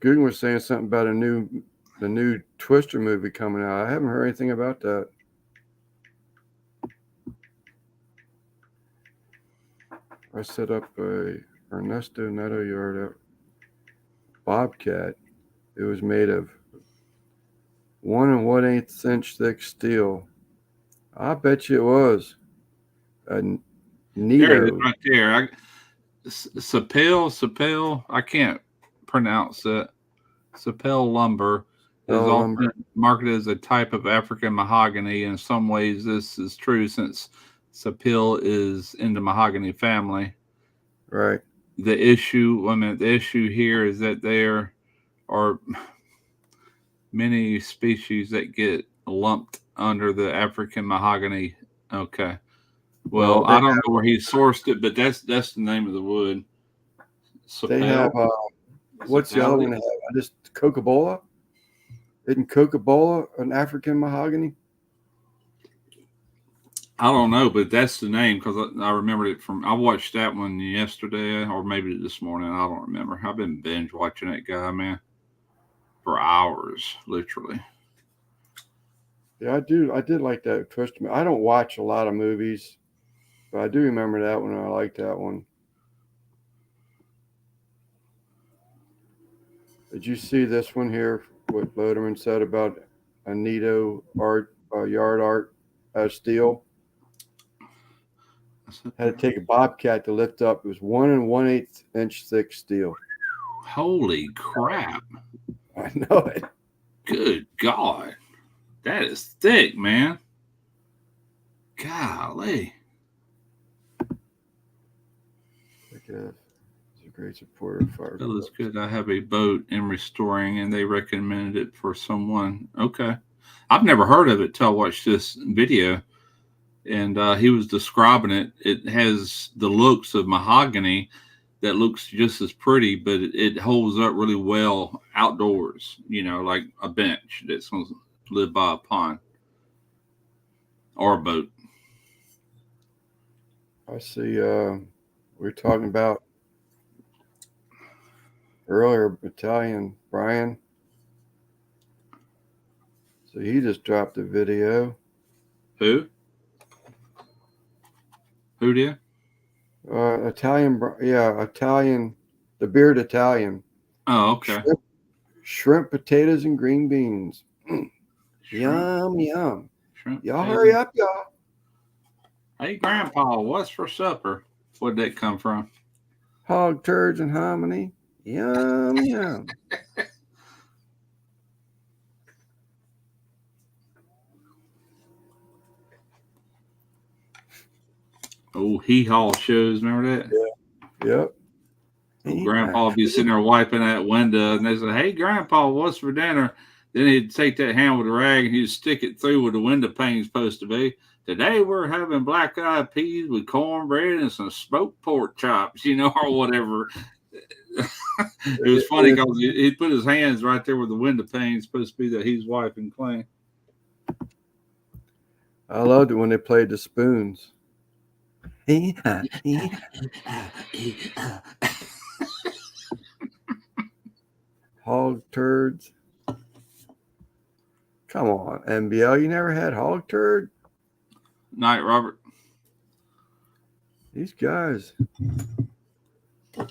Googan was saying something about the new Twister movie coming out. I haven't heard anything about that. I set up a Ernesto Neto Yard Bobcat. It was made of 1 1/8 inch thick steel. I bet you it was a Nito. There it is right there. Sapel. I can't pronounce it. Sapel lumber is often marketed as a type of African mahogany. In some ways, this is true since Sapel is in the mahogany family. Right. The issue here is that there are many species that get lumped under the African mahogany. Okay. Well, I don't know where he sourced it, but that's the name of the wood. They have what's the other one they have? Just Coca-Cola? Isn't Coca-Cola an African mahogany? I don't know, but that's the name because I remembered it from. I watched that one yesterday or maybe this morning. I don't remember. I've been binge watching that guy, man, for hours, literally. Yeah, I do. I did like that Twister. I don't watch a lot of movies, but I do remember that one. I like that one. Did you see this one here? What Loderman said about Anito art, yard art, steel. Had to take a Bobcat to lift up. It was 1 1/8 inch thick steel. Holy crap. I know it. Good God. That is thick, man. Golly. Okay. He's a great supporter of fire. That is good. I have a boat in restoring, and they recommended it for someone. Okay. I've never heard of it till I watched this video. And he was describing it. It has the looks of mahogany that looks just as pretty, but it holds up really well outdoors, you know, like a bench that's going to live by a pond or a boat. I see. We were talking about earlier, Battalion Brian. So he just dropped a video. Who? Who did? Italian, Italian, the beard Italian. Oh, okay. Shrimp, potatoes, and green beans. Shrimp, Yum. shrimp, Y'all potato. hurry up, y'all. Hey, Grandpa, what's for supper? Where'd that come from? Hog turds and hominy. Yum. Oh, hee-haw shows. Remember that? Yep. Well, Grandpa would be sitting there wiping that window, and they said, "Hey, Grandpa, what's for dinner?" Then he'd take that hand with a rag and he'd stick it through where the window pane's supposed to be. Today we're having black-eyed peas with cornbread and some smoked pork chops, you know, or whatever. It was funny because he'd put his hands right there where the window pane's supposed to be that he's wiping clean. I loved it when they played the spoons. Hog turds. Come on, MBL. You never had hog turd? Night, Robert. These guys. All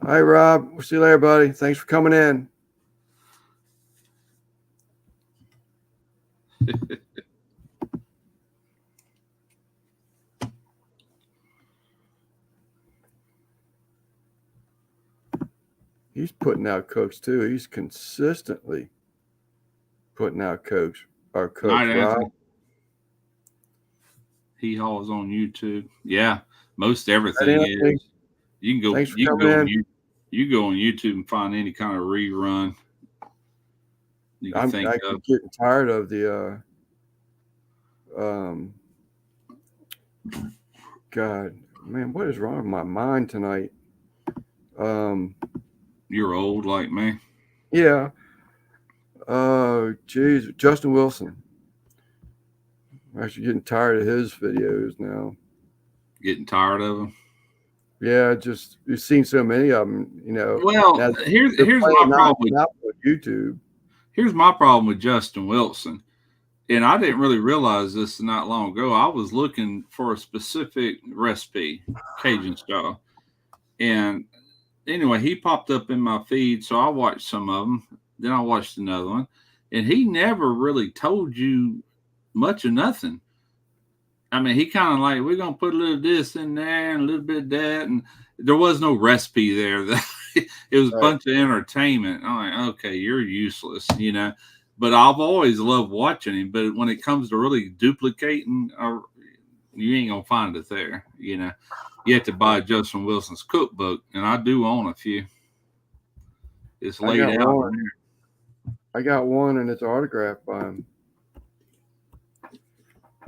right, Rob. We'll see you later, buddy. Thanks for coming in. He's putting out cokes too. He's consistently putting out cokes. Our cokes, Night, Rob. Anthony. He hauls on YouTube. Yeah, most everything Night, Anthony. is. You can go. Thanks for You can coming go. in. You go on YouTube and find any kind of rerun you can think I'm of. getting tired of the God, man, what is wrong with my mind tonight? You're old like me. Yeah. Geez, Justin Wilson. I'm actually getting tired of his videos now. Getting tired of them. Yeah, just you've seen so many of them, you know. Well, now here's they're my playing problem with not on YouTube. here's my problem with Justin Wilson. And I didn't really realize this not long ago. I was looking for a specific recipe, Cajun style. And anyway, he popped up in my feed. So I watched some of them. Then I watched another one. And he never really told you much of nothing. I mean, he kind of like, we're going to put a little of this in there and a little bit of that. And there was no recipe there. It was a bunch of entertainment. I'm like, okay, you're useless, you know. But I've always loved watching him. But when it comes to really duplicating, you ain't going to find it there, you know. You have to buy Justin Wilson's cookbook. And I do own a few. It's laid out in there. I got one, and it's autographed by him.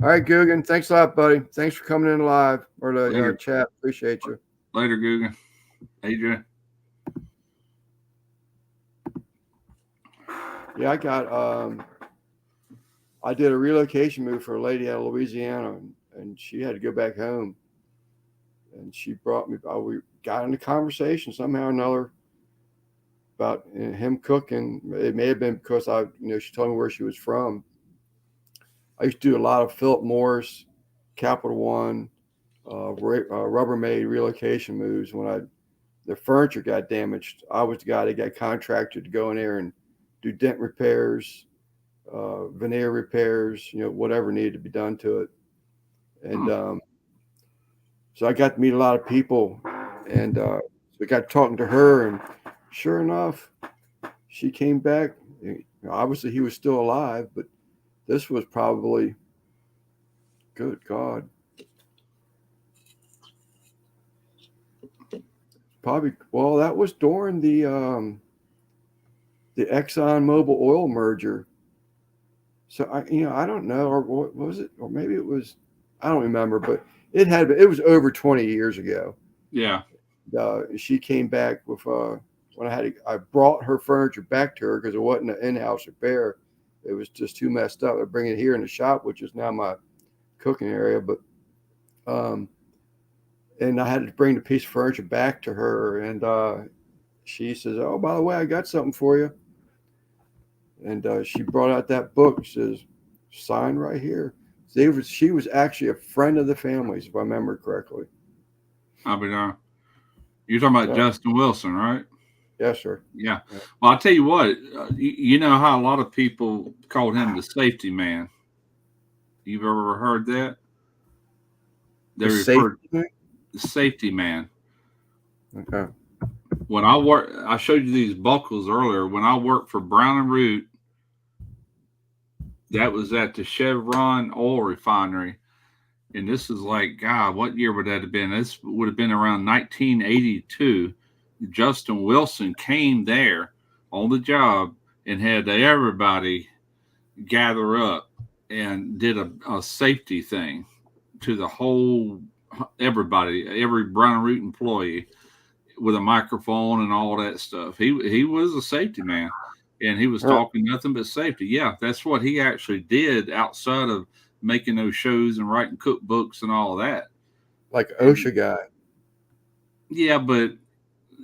All right, Guggen. Thanks a lot, buddy. Thanks for coming in live or the chat. Appreciate you. Later, Guggen. AJ. Yeah, I got I did a relocation move for a lady out of Louisiana, and she had to go back home. And she brought me. We got into conversation somehow or another about him cooking. It may have been because she told me where she was from. I used to do a lot of Philip Morris, Capital One, Rubbermaid relocation moves. When the furniture got damaged, I was the guy that got contracted to go in there and do dent repairs, veneer repairs, whatever needed to be done to it. And So I got to meet a lot of people, and we got talking to her, and sure enough, she came back. Obviously, he was still alive, but this was probably, good God, probably, well, that was during the Exxon Mobil oil merger. So I don't know, or what was it, or maybe it was, I don't remember, but it was over 20 years ago. Yeah. She came back with when I brought her furniture back to her because it wasn't an in-house repair. It was just too messed up. I bring it here in the shop, which is now my cooking area, but and I had to bring the piece of furniture back to her, and she says, "Oh, by the way, I got something for you." And she brought out that book. She says, "Sign right here." She was actually a friend of the family's, if I remember correctly. I'll be there. You're talking about Justin Wilson, right? Yes, sir. Yeah. Well, I'll tell you what, you know how a lot of people called him the safety man. You've ever heard that? They referred to the safety man. Okay. When I showed you these buckles earlier. When I worked for Brown and Root, that was at the Chevron oil refinery. And this is like, God, what year would that have been? This would have been around 1982. Justin Wilson came there on the job and had everybody gather up and did a safety thing to the whole, everybody, every Brown and Root employee with a microphone and all that stuff. He was a safety man, and he was talking nothing but safety. Yeah, that's what he actually did outside of making those shows and writing cookbooks and all that. Like OSHA guy. Yeah, but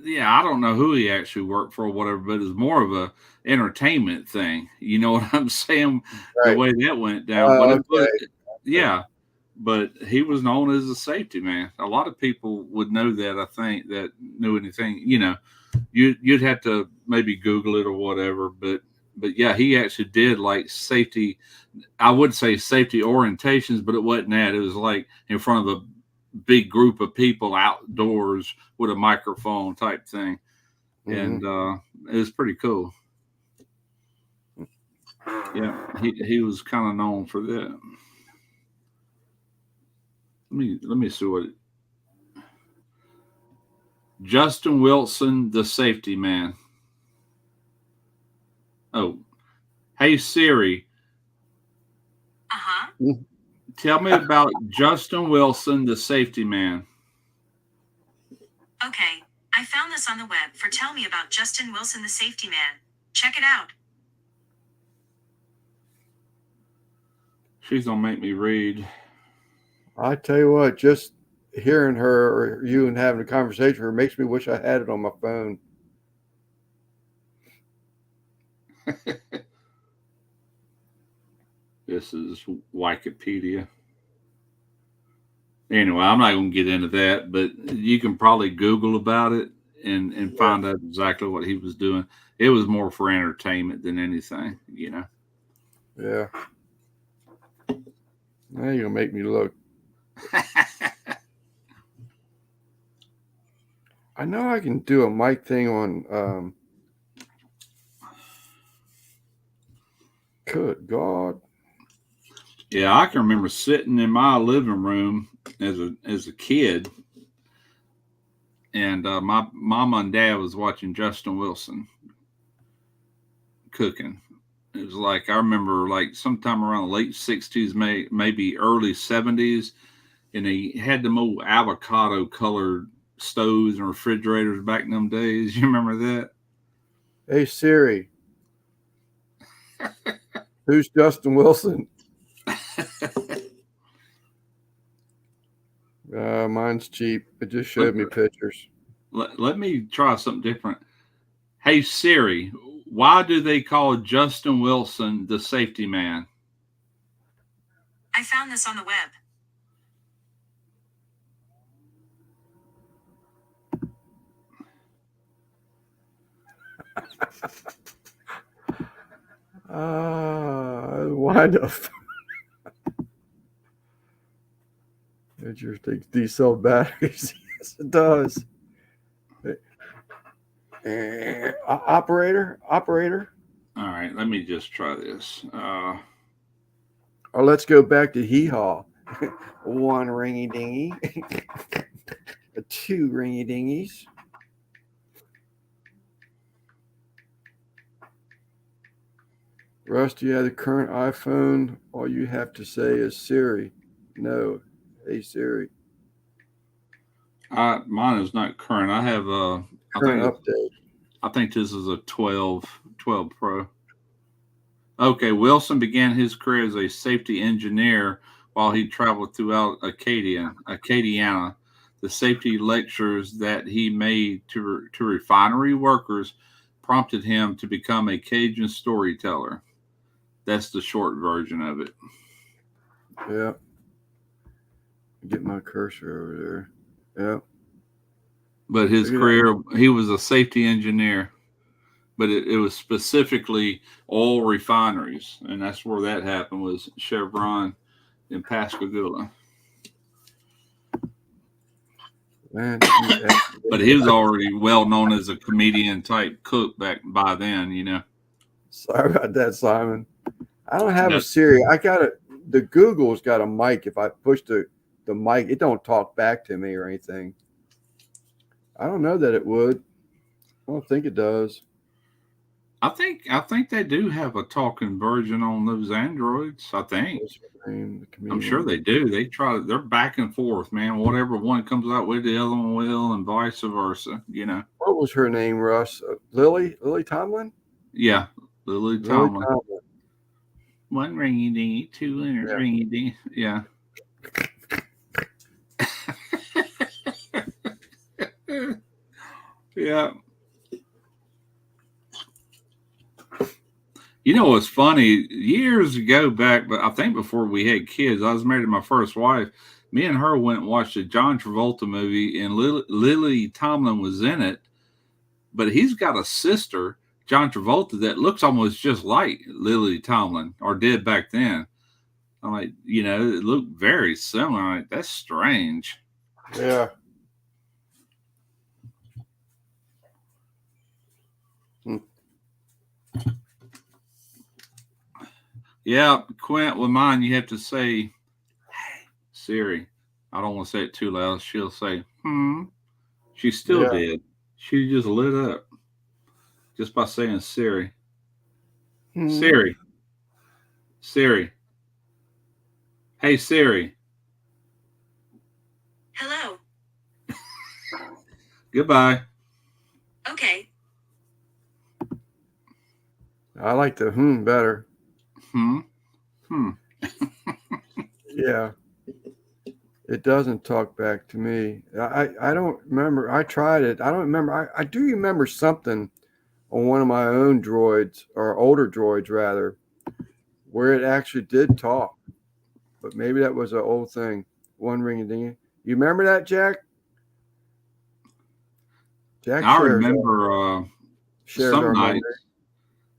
I don't know who he actually worked for or whatever, but it's more of a entertainment thing. You know what I'm saying? Right. The way that went down. But he was known as a safety man. A lot of people would know that, I think, that knew anything. You know, you'd have to maybe Google it or whatever, but yeah, he actually did like safety. I would say safety orientations, but it wasn't that. It was like in front of a big group of people outdoors with a microphone type thing. Mm-hmm. And it was pretty cool. Yeah, he was kind of known for that. Let me see what Justin Wilson, the safety man. Oh, hey Siri. Tell me about Justin Wilson, the safety man. Okay, I found this on the web for Tell Me About Justin Wilson, the Safety Man. Check it out. She's gonna make me read. I tell you what, just hearing her or you and having a conversation with her makes me wish I had it on my phone. This is Wikipedia. Anyway, I'm not going to get into that, but you can probably Google about it and find out exactly what he was doing. It was more for entertainment than anything, you know. Yeah. Now you're going to make me look. I know I can do a mic thing on good God. Yeah, I can remember sitting in my living room as a kid, and my mom and dad was watching Justin Wilson cooking. It was like, I remember like sometime around the late 60s, maybe early 70s, and he had them old avocado colored stoves and refrigerators back in them days. You remember that? Hey Siri, who's Justin Wilson? Mine's cheap. It just showed me pictures. Let me try something different. Hey Siri, why do they call Justin Wilson the safety man? I found this on the web. Wind up. Your these cell batteries. Yes, it does. Operator. All right, let me just try this. Or let's go back to hee haw. One ringy dingy. Two ringy dingies. Russ, do you have the current iPhone? All you have to say is Siri. No. Hey Siri. Mine is not current. I have Current update. I think this is a 12 Pro. Okay, Wilson began his career as a safety engineer while he traveled throughout Acadiana. The safety lectures that he made to refinery workers prompted him to become a Cajun storyteller. That's the short version of it. Yeah. Get my cursor over there. Yeah. But his career, he was a safety engineer, but it was specifically oil refineries, and that's where that happened, was Chevron in Pascagoula. Man, but he was already well known as a comedian type cook back by then, you know. Sorry about that, Simon. I don't have a Siri. I got it. The Google's got a mic. If I push the mic, it don't talk back to me or anything. I don't know that it would. I don't think it does. I think they do have a talking version on those Androids. I think. I'm sure they do. They're back and forth, man. Whatever one comes out with, the other one will, and vice versa. You know. What was her name, Russ? Lily Tomlin? Yeah, Lily Tomlin. One ringy dingy, two ringy dingy. Yeah. Yeah. You know what's funny? Years ago back, but I think before we had kids, I was married to my first wife. Me and her went and watched a John Travolta movie, and Lily Tomlin was in it. But he's got a sister, John Travolta, that looks almost just like Lily Tomlin, or did back then. I'm like, you know, it looked very similar. I'm like, that's strange. Yeah. Yeah, Quint, with mine, you have to say, hey, Siri. I don't want to say it too loud. She'll say, She still did. She just lit up just by saying Siri. Siri. Hey, Siri. Hello. Goodbye. Okay. I like the better. Yeah. It doesn't talk back to me. I don't remember. I tried it. I don't remember. I do remember something on one of my own droids, or older droids rather, where it actually did talk. But maybe that was an old thing. One ring a ding. You remember that, Jack? Jack, I remember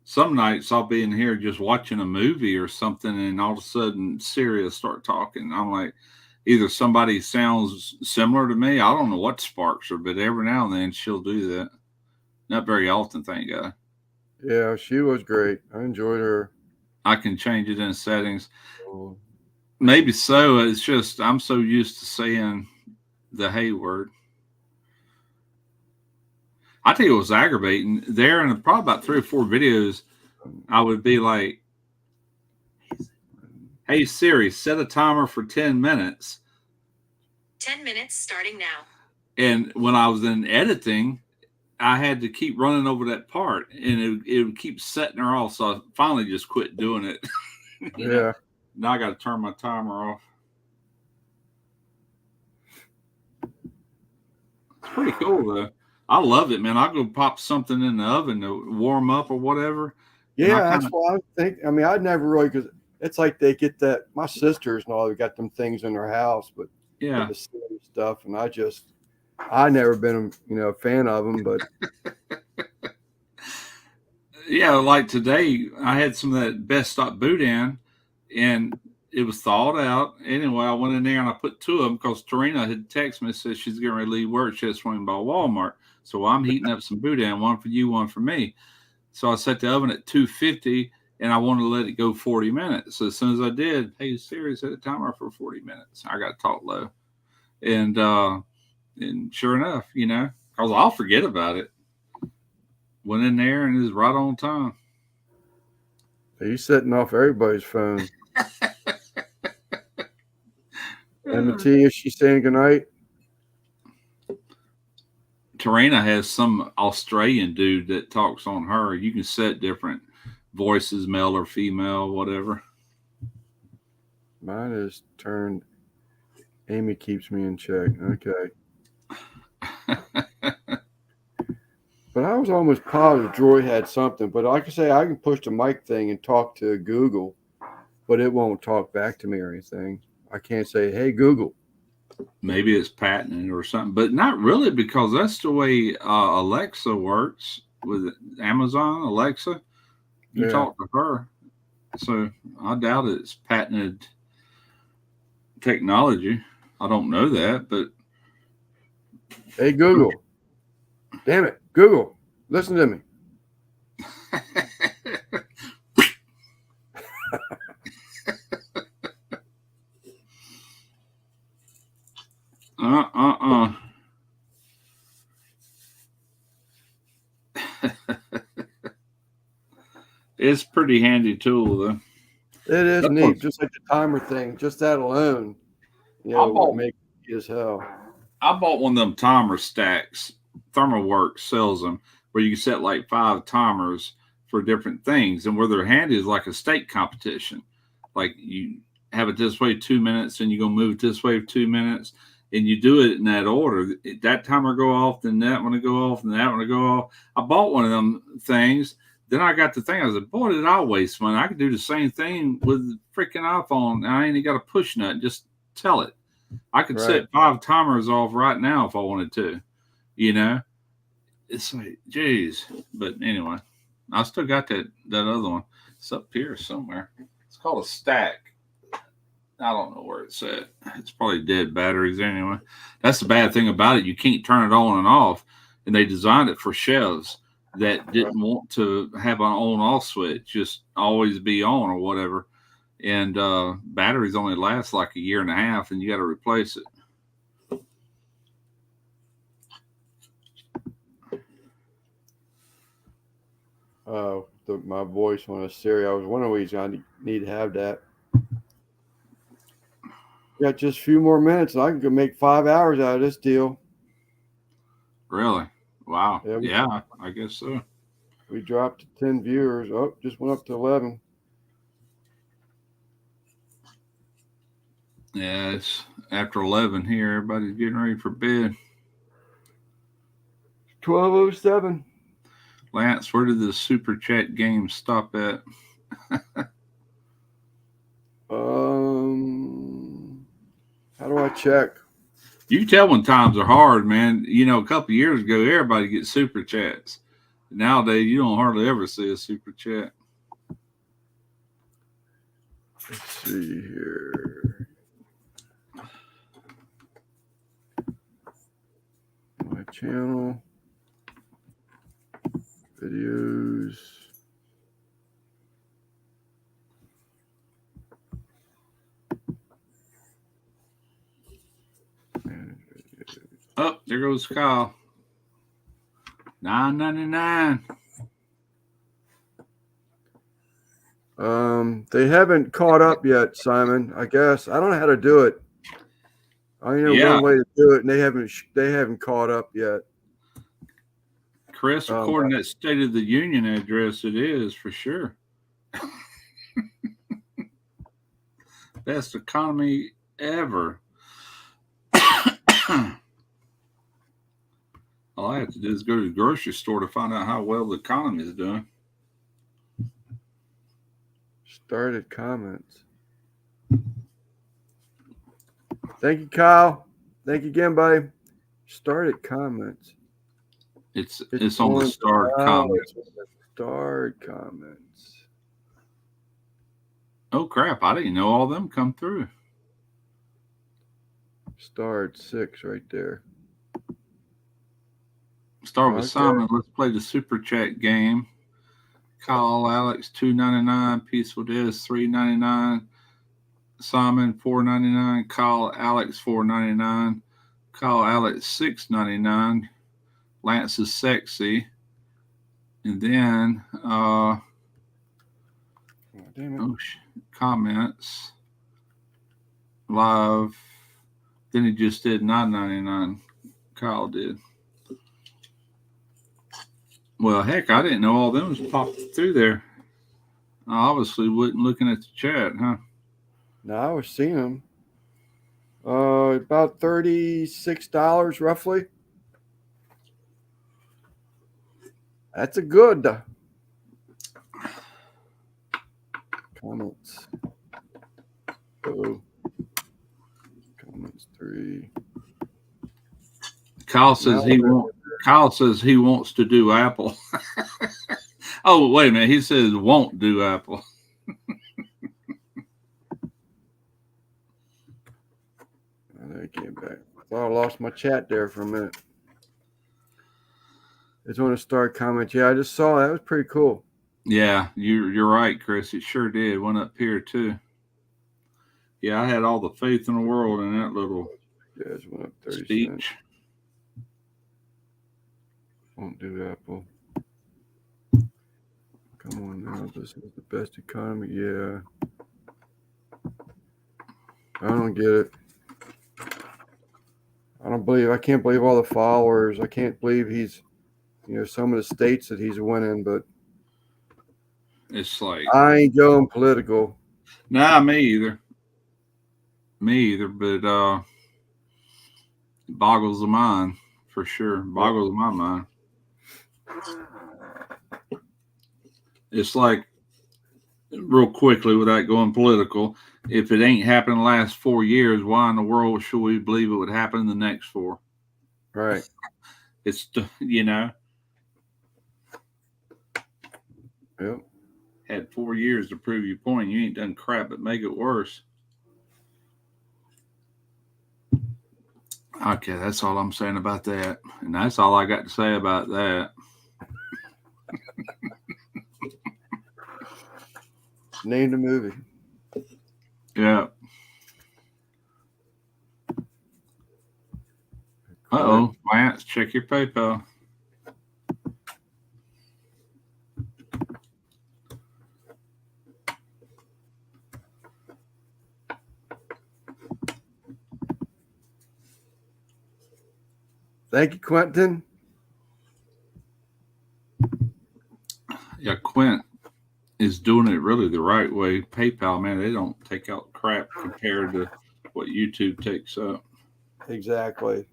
some nights I'll be in here just watching a movie or something, and all of a sudden Siri will start talking. I'm like, either somebody sounds similar to me. I don't know what sparks her, but every now and then she'll do that. Not very often, thank God. Yeah, she was great. I enjoyed her. I can change it in settings. Maybe so. It's just I'm so used to saying the hey word. I tell you, it was aggravating. There in probably about 3 or 4 videos, I would be like, hey, Siri, set a timer for 10 minutes. 10 minutes starting now. And when I was in editing, I had to keep running over that part, and it would keep setting her off. So I finally just quit doing it. Yeah. Now I got to turn my timer off. It's pretty cool, though. I love it, man. I'll go pop something in the oven to warm up or whatever. Yeah, that's what I think. I mean, I'd never really, because it's like they get that. My sisters and all, they got them things in their house, but yeah, the silly stuff, and I never been, a fan of them, but yeah, like today, I had some of that Best Stop Boudin, and it was thawed out. Anyway, I went in there and I put 2 of them because Tarina had texted me and said she's getting ready to leave work. She had swing by Walmart. So I'm heating up some boudin, one for you, one for me. So I set the oven at 250 and I wanted to let it go 40 minutes. So as soon as I did, hey Siri, set a timer for 40 minutes. I got to talk low. And sure enough, you know, because I'll forget about it. Went in there and it was right on time. He's setting off everybody's phone. Emma T, is she saying goodnight? Tarina has some Australian dude that talks on her. You can set different voices, male or female, whatever. Mine is turned. Amy keeps me in check. Okay. But I was almost positive Droid had something. But like I say, I can push the mic thing and talk to Google, but it won't talk back to me or anything. I can't say, hey, Google. Maybe it's patented or something, but not really, because that's the way Alexa works with Amazon Alexa. You talk to her. So I doubt it's patented technology. I don't know that, but. Hey, Google. Damn it. Google, listen to me. It's pretty handy tool, though. It is neat, just like the timer thing. Just that alone, you know, would make it as hell. I bought one of them timer stacks. ThermalWorks sells them, where you can set like 5 timers for different things, and where they're handy is like a steak competition. Like you have it this way 2 minutes, and you go move it this way 2 minutes, and you do it in that order. That timer go off, then that one will go off, and that one will go off. I bought one of them things. Then I got to think, I said, boy, did I waste money. I could do the same thing with the freaking iPhone. And I ain't got a push nut. Just tell it. I could set 5 timers off right now if I wanted to. You know? It's like, geez. But anyway, I still got that other one. It's up here somewhere. It's called a stack. I don't know where it's at. It's probably dead batteries anyway. That's the bad thing about it. You can't turn it on and off. And they designed it for chefs that didn't want to have an on-off switch, just always be on or whatever. And batteries only last like 1.5 years, and you got to replace it. My voice on a Siri. I was wondering ways I need to have that. Got just a few more minutes, and I can go make 5 hours out of this deal. Really? Wow. Yeah, I guess so. We dropped to 10 viewers. Oh, just went up to 11. Yeah, it's after 11 here. Everybody's getting ready for bed. 12:07. Lance, where did the super chat game stop at? How do I check? You can tell when times are hard, man. You know, a couple of years ago, everybody gets super chats. Nowadays, you don't hardly ever see a super chat. Let's see here. My channel. Videos. Oh, there goes Kyle. $9.99. They haven't caught up yet, Simon. I guess I don't know how to do it. I know one way to do it, and they haven't caught up yet. Chris, according to that State of the Union address, it is for sure. Best economy ever. All I have to do is go to the grocery store to find out how well the economy is doing. Started comments. Thank you, Kyle. Thank you again, buddy. Started comments. It's on the starred comments. Starred comments. Oh crap! I didn't know all them come through. Star at 6 right there. Start with Okay. Simon. Let's play the super chat game. Kyle Alex $2.99. Peaceful Des $3.99. Simon $4.99. Kyle Alex $4.99. Kyle Alex $6.99. Lance is sexy. And then Oh, damn it. comments live. Then he just did $9.99. Kyle did. Well, heck, I didn't know all them was popped through there. I obviously wasn't looking at the chat, huh? No, I was seeing them. About $36 roughly. That's a good. Comments. Oh. Comments 3. Kyle says he wants to do Apple. Oh, wait a minute. He says won't do Apple. There I came back. I thought I lost my chat there for a minute. I just want to start comments. Yeah, I just saw that. It was pretty cool. Yeah, you're right, Chris. It sure did. Went up here too. Yeah, I had all the faith in the world in that little Yeah, it went up 30 cents. speech. Won't do Apple. Come on now. This is the best economy. Yeah. I don't get it. I can't believe all the followers. I can't believe he's, some of the states that he's winning, but It's like, I ain't going political. nah, me either. But it boggles the mind for sure. Boggles my mind. It's like, real quickly without going political, if it ain't happened the last 4 years, why in the world should we believe it would happen in the next 4? Right. It's, Yep. had 4 years to prove your point. You ain't done crap but make it worse. Okay, that's all I'm saying about that. And that's all I got to say about that. Name the movie. Yeah. Uh-oh. Lance, check your PayPal. Thank you, Quentin. Yeah, Quint is doing it really the right way. PayPal, man, they don't take out crap compared to what YouTube takes up. Exactly.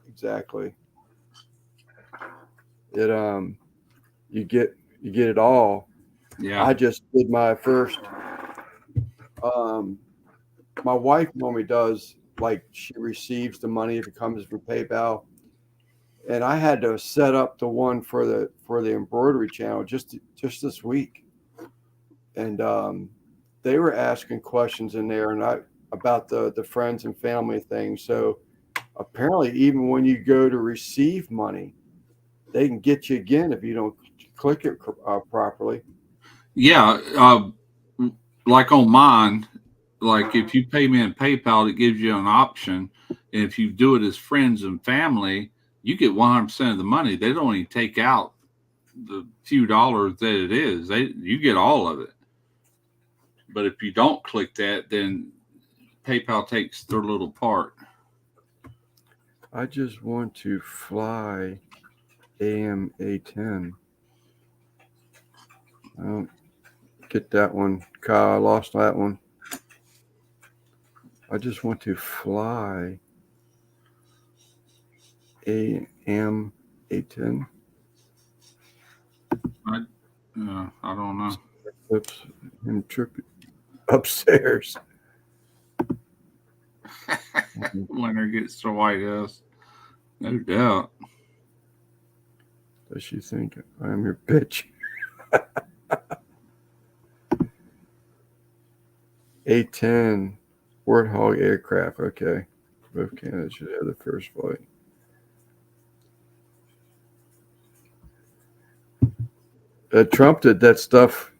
It you get it all. Yeah. I just did my first. My wife normally does, like, she receives the money if it comes from PayPal, and I had to set up the one for the embroidery channel just this week, and they were asking questions in there and about the friends and family thing. So apparently, even when you go to receive money, they can get you again if you don't click it properly. Yeah. Like on mine, like if you pay me in PayPal, it gives you an option. And if you do it as friends and family, you get 100% of the money. They don't even take out the few dollars that it is. You get all of it. But if you don't click that, then PayPal takes their little part. I just want to fly AM A10. I don't get that one. Kyle, I lost that one. I just want to fly AM A10. I don't know. Oops, I'm tripping upstairs. Winner gets to White House. No doubt. Does she think I'm your bitch? A-10 Warthog aircraft. Okay. Both candidates should have the first flight. Trump did that stuff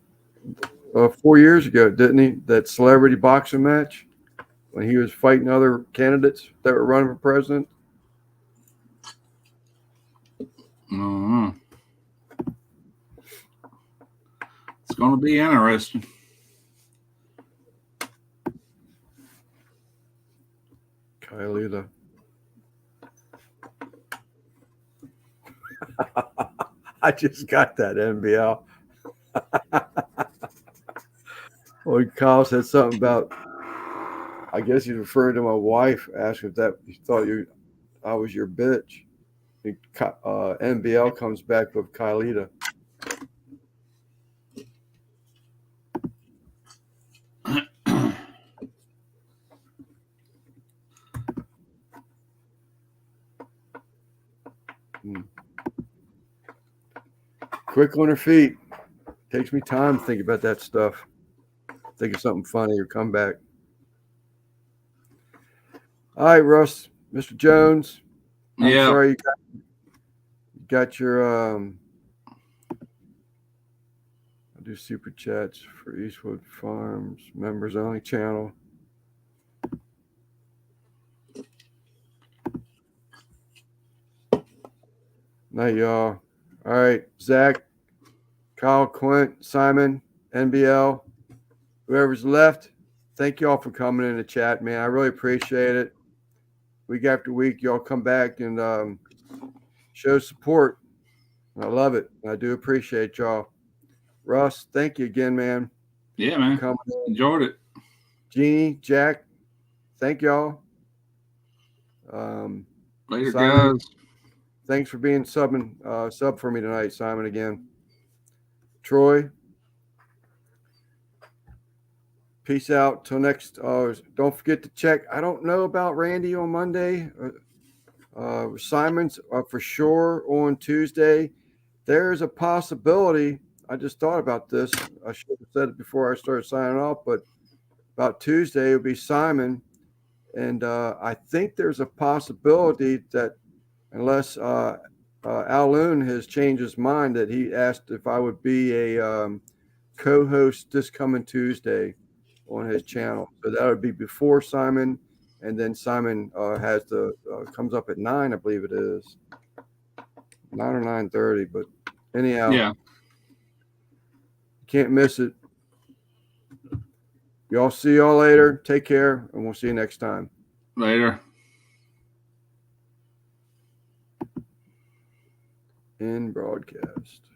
4 years ago, didn't he? That celebrity boxing match when he was fighting other candidates that were running for president. Mm-hmm. It's going to be interesting. Kylie, I just got that NBL. Well, Kyle said something about, I guess he's referring to my wife, asking if that he thought I was your bitch. And, NBL comes back with Kylita. Quick on her feet. Takes me time to think about that stuff. Think of something funny or come back. All right, Russ. Mr. Jones. I'm sorry you got your I do super chats for Eastwood Farms members only channel. Night, y'all. All right, Zach, Kyle, Quint, Simon, NBL, whoever's left. Thank you all for coming in the chat, man. I really appreciate it. Week after week, y'all come back and show support. I love it. I do appreciate y'all. Russ, thank you again, man. Yeah, man. Enjoyed it. Jeannie, Jack, thank y'all. Later, Simon, guys. thanks for being sub for me tonight, Simon, again. Troy, peace out till next. Don't forget to check. I don't know about Randy on Monday. Simon's for sure on Tuesday. There's a possibility. I just thought about this. I should have said it before I started signing off, but about Tuesday it'll be Simon. And I think there's a possibility that unless Al Loon has changed his mind, that he asked if I would be a co-host this coming Tuesday on his channel. So that would be before Simon, and then Simon has the comes up at 9, I believe it is 9 or 9:30. But anyhow, Yeah, can't miss it. Y'all see y'all later. Take care, and we'll see you next time. later. In broadcast.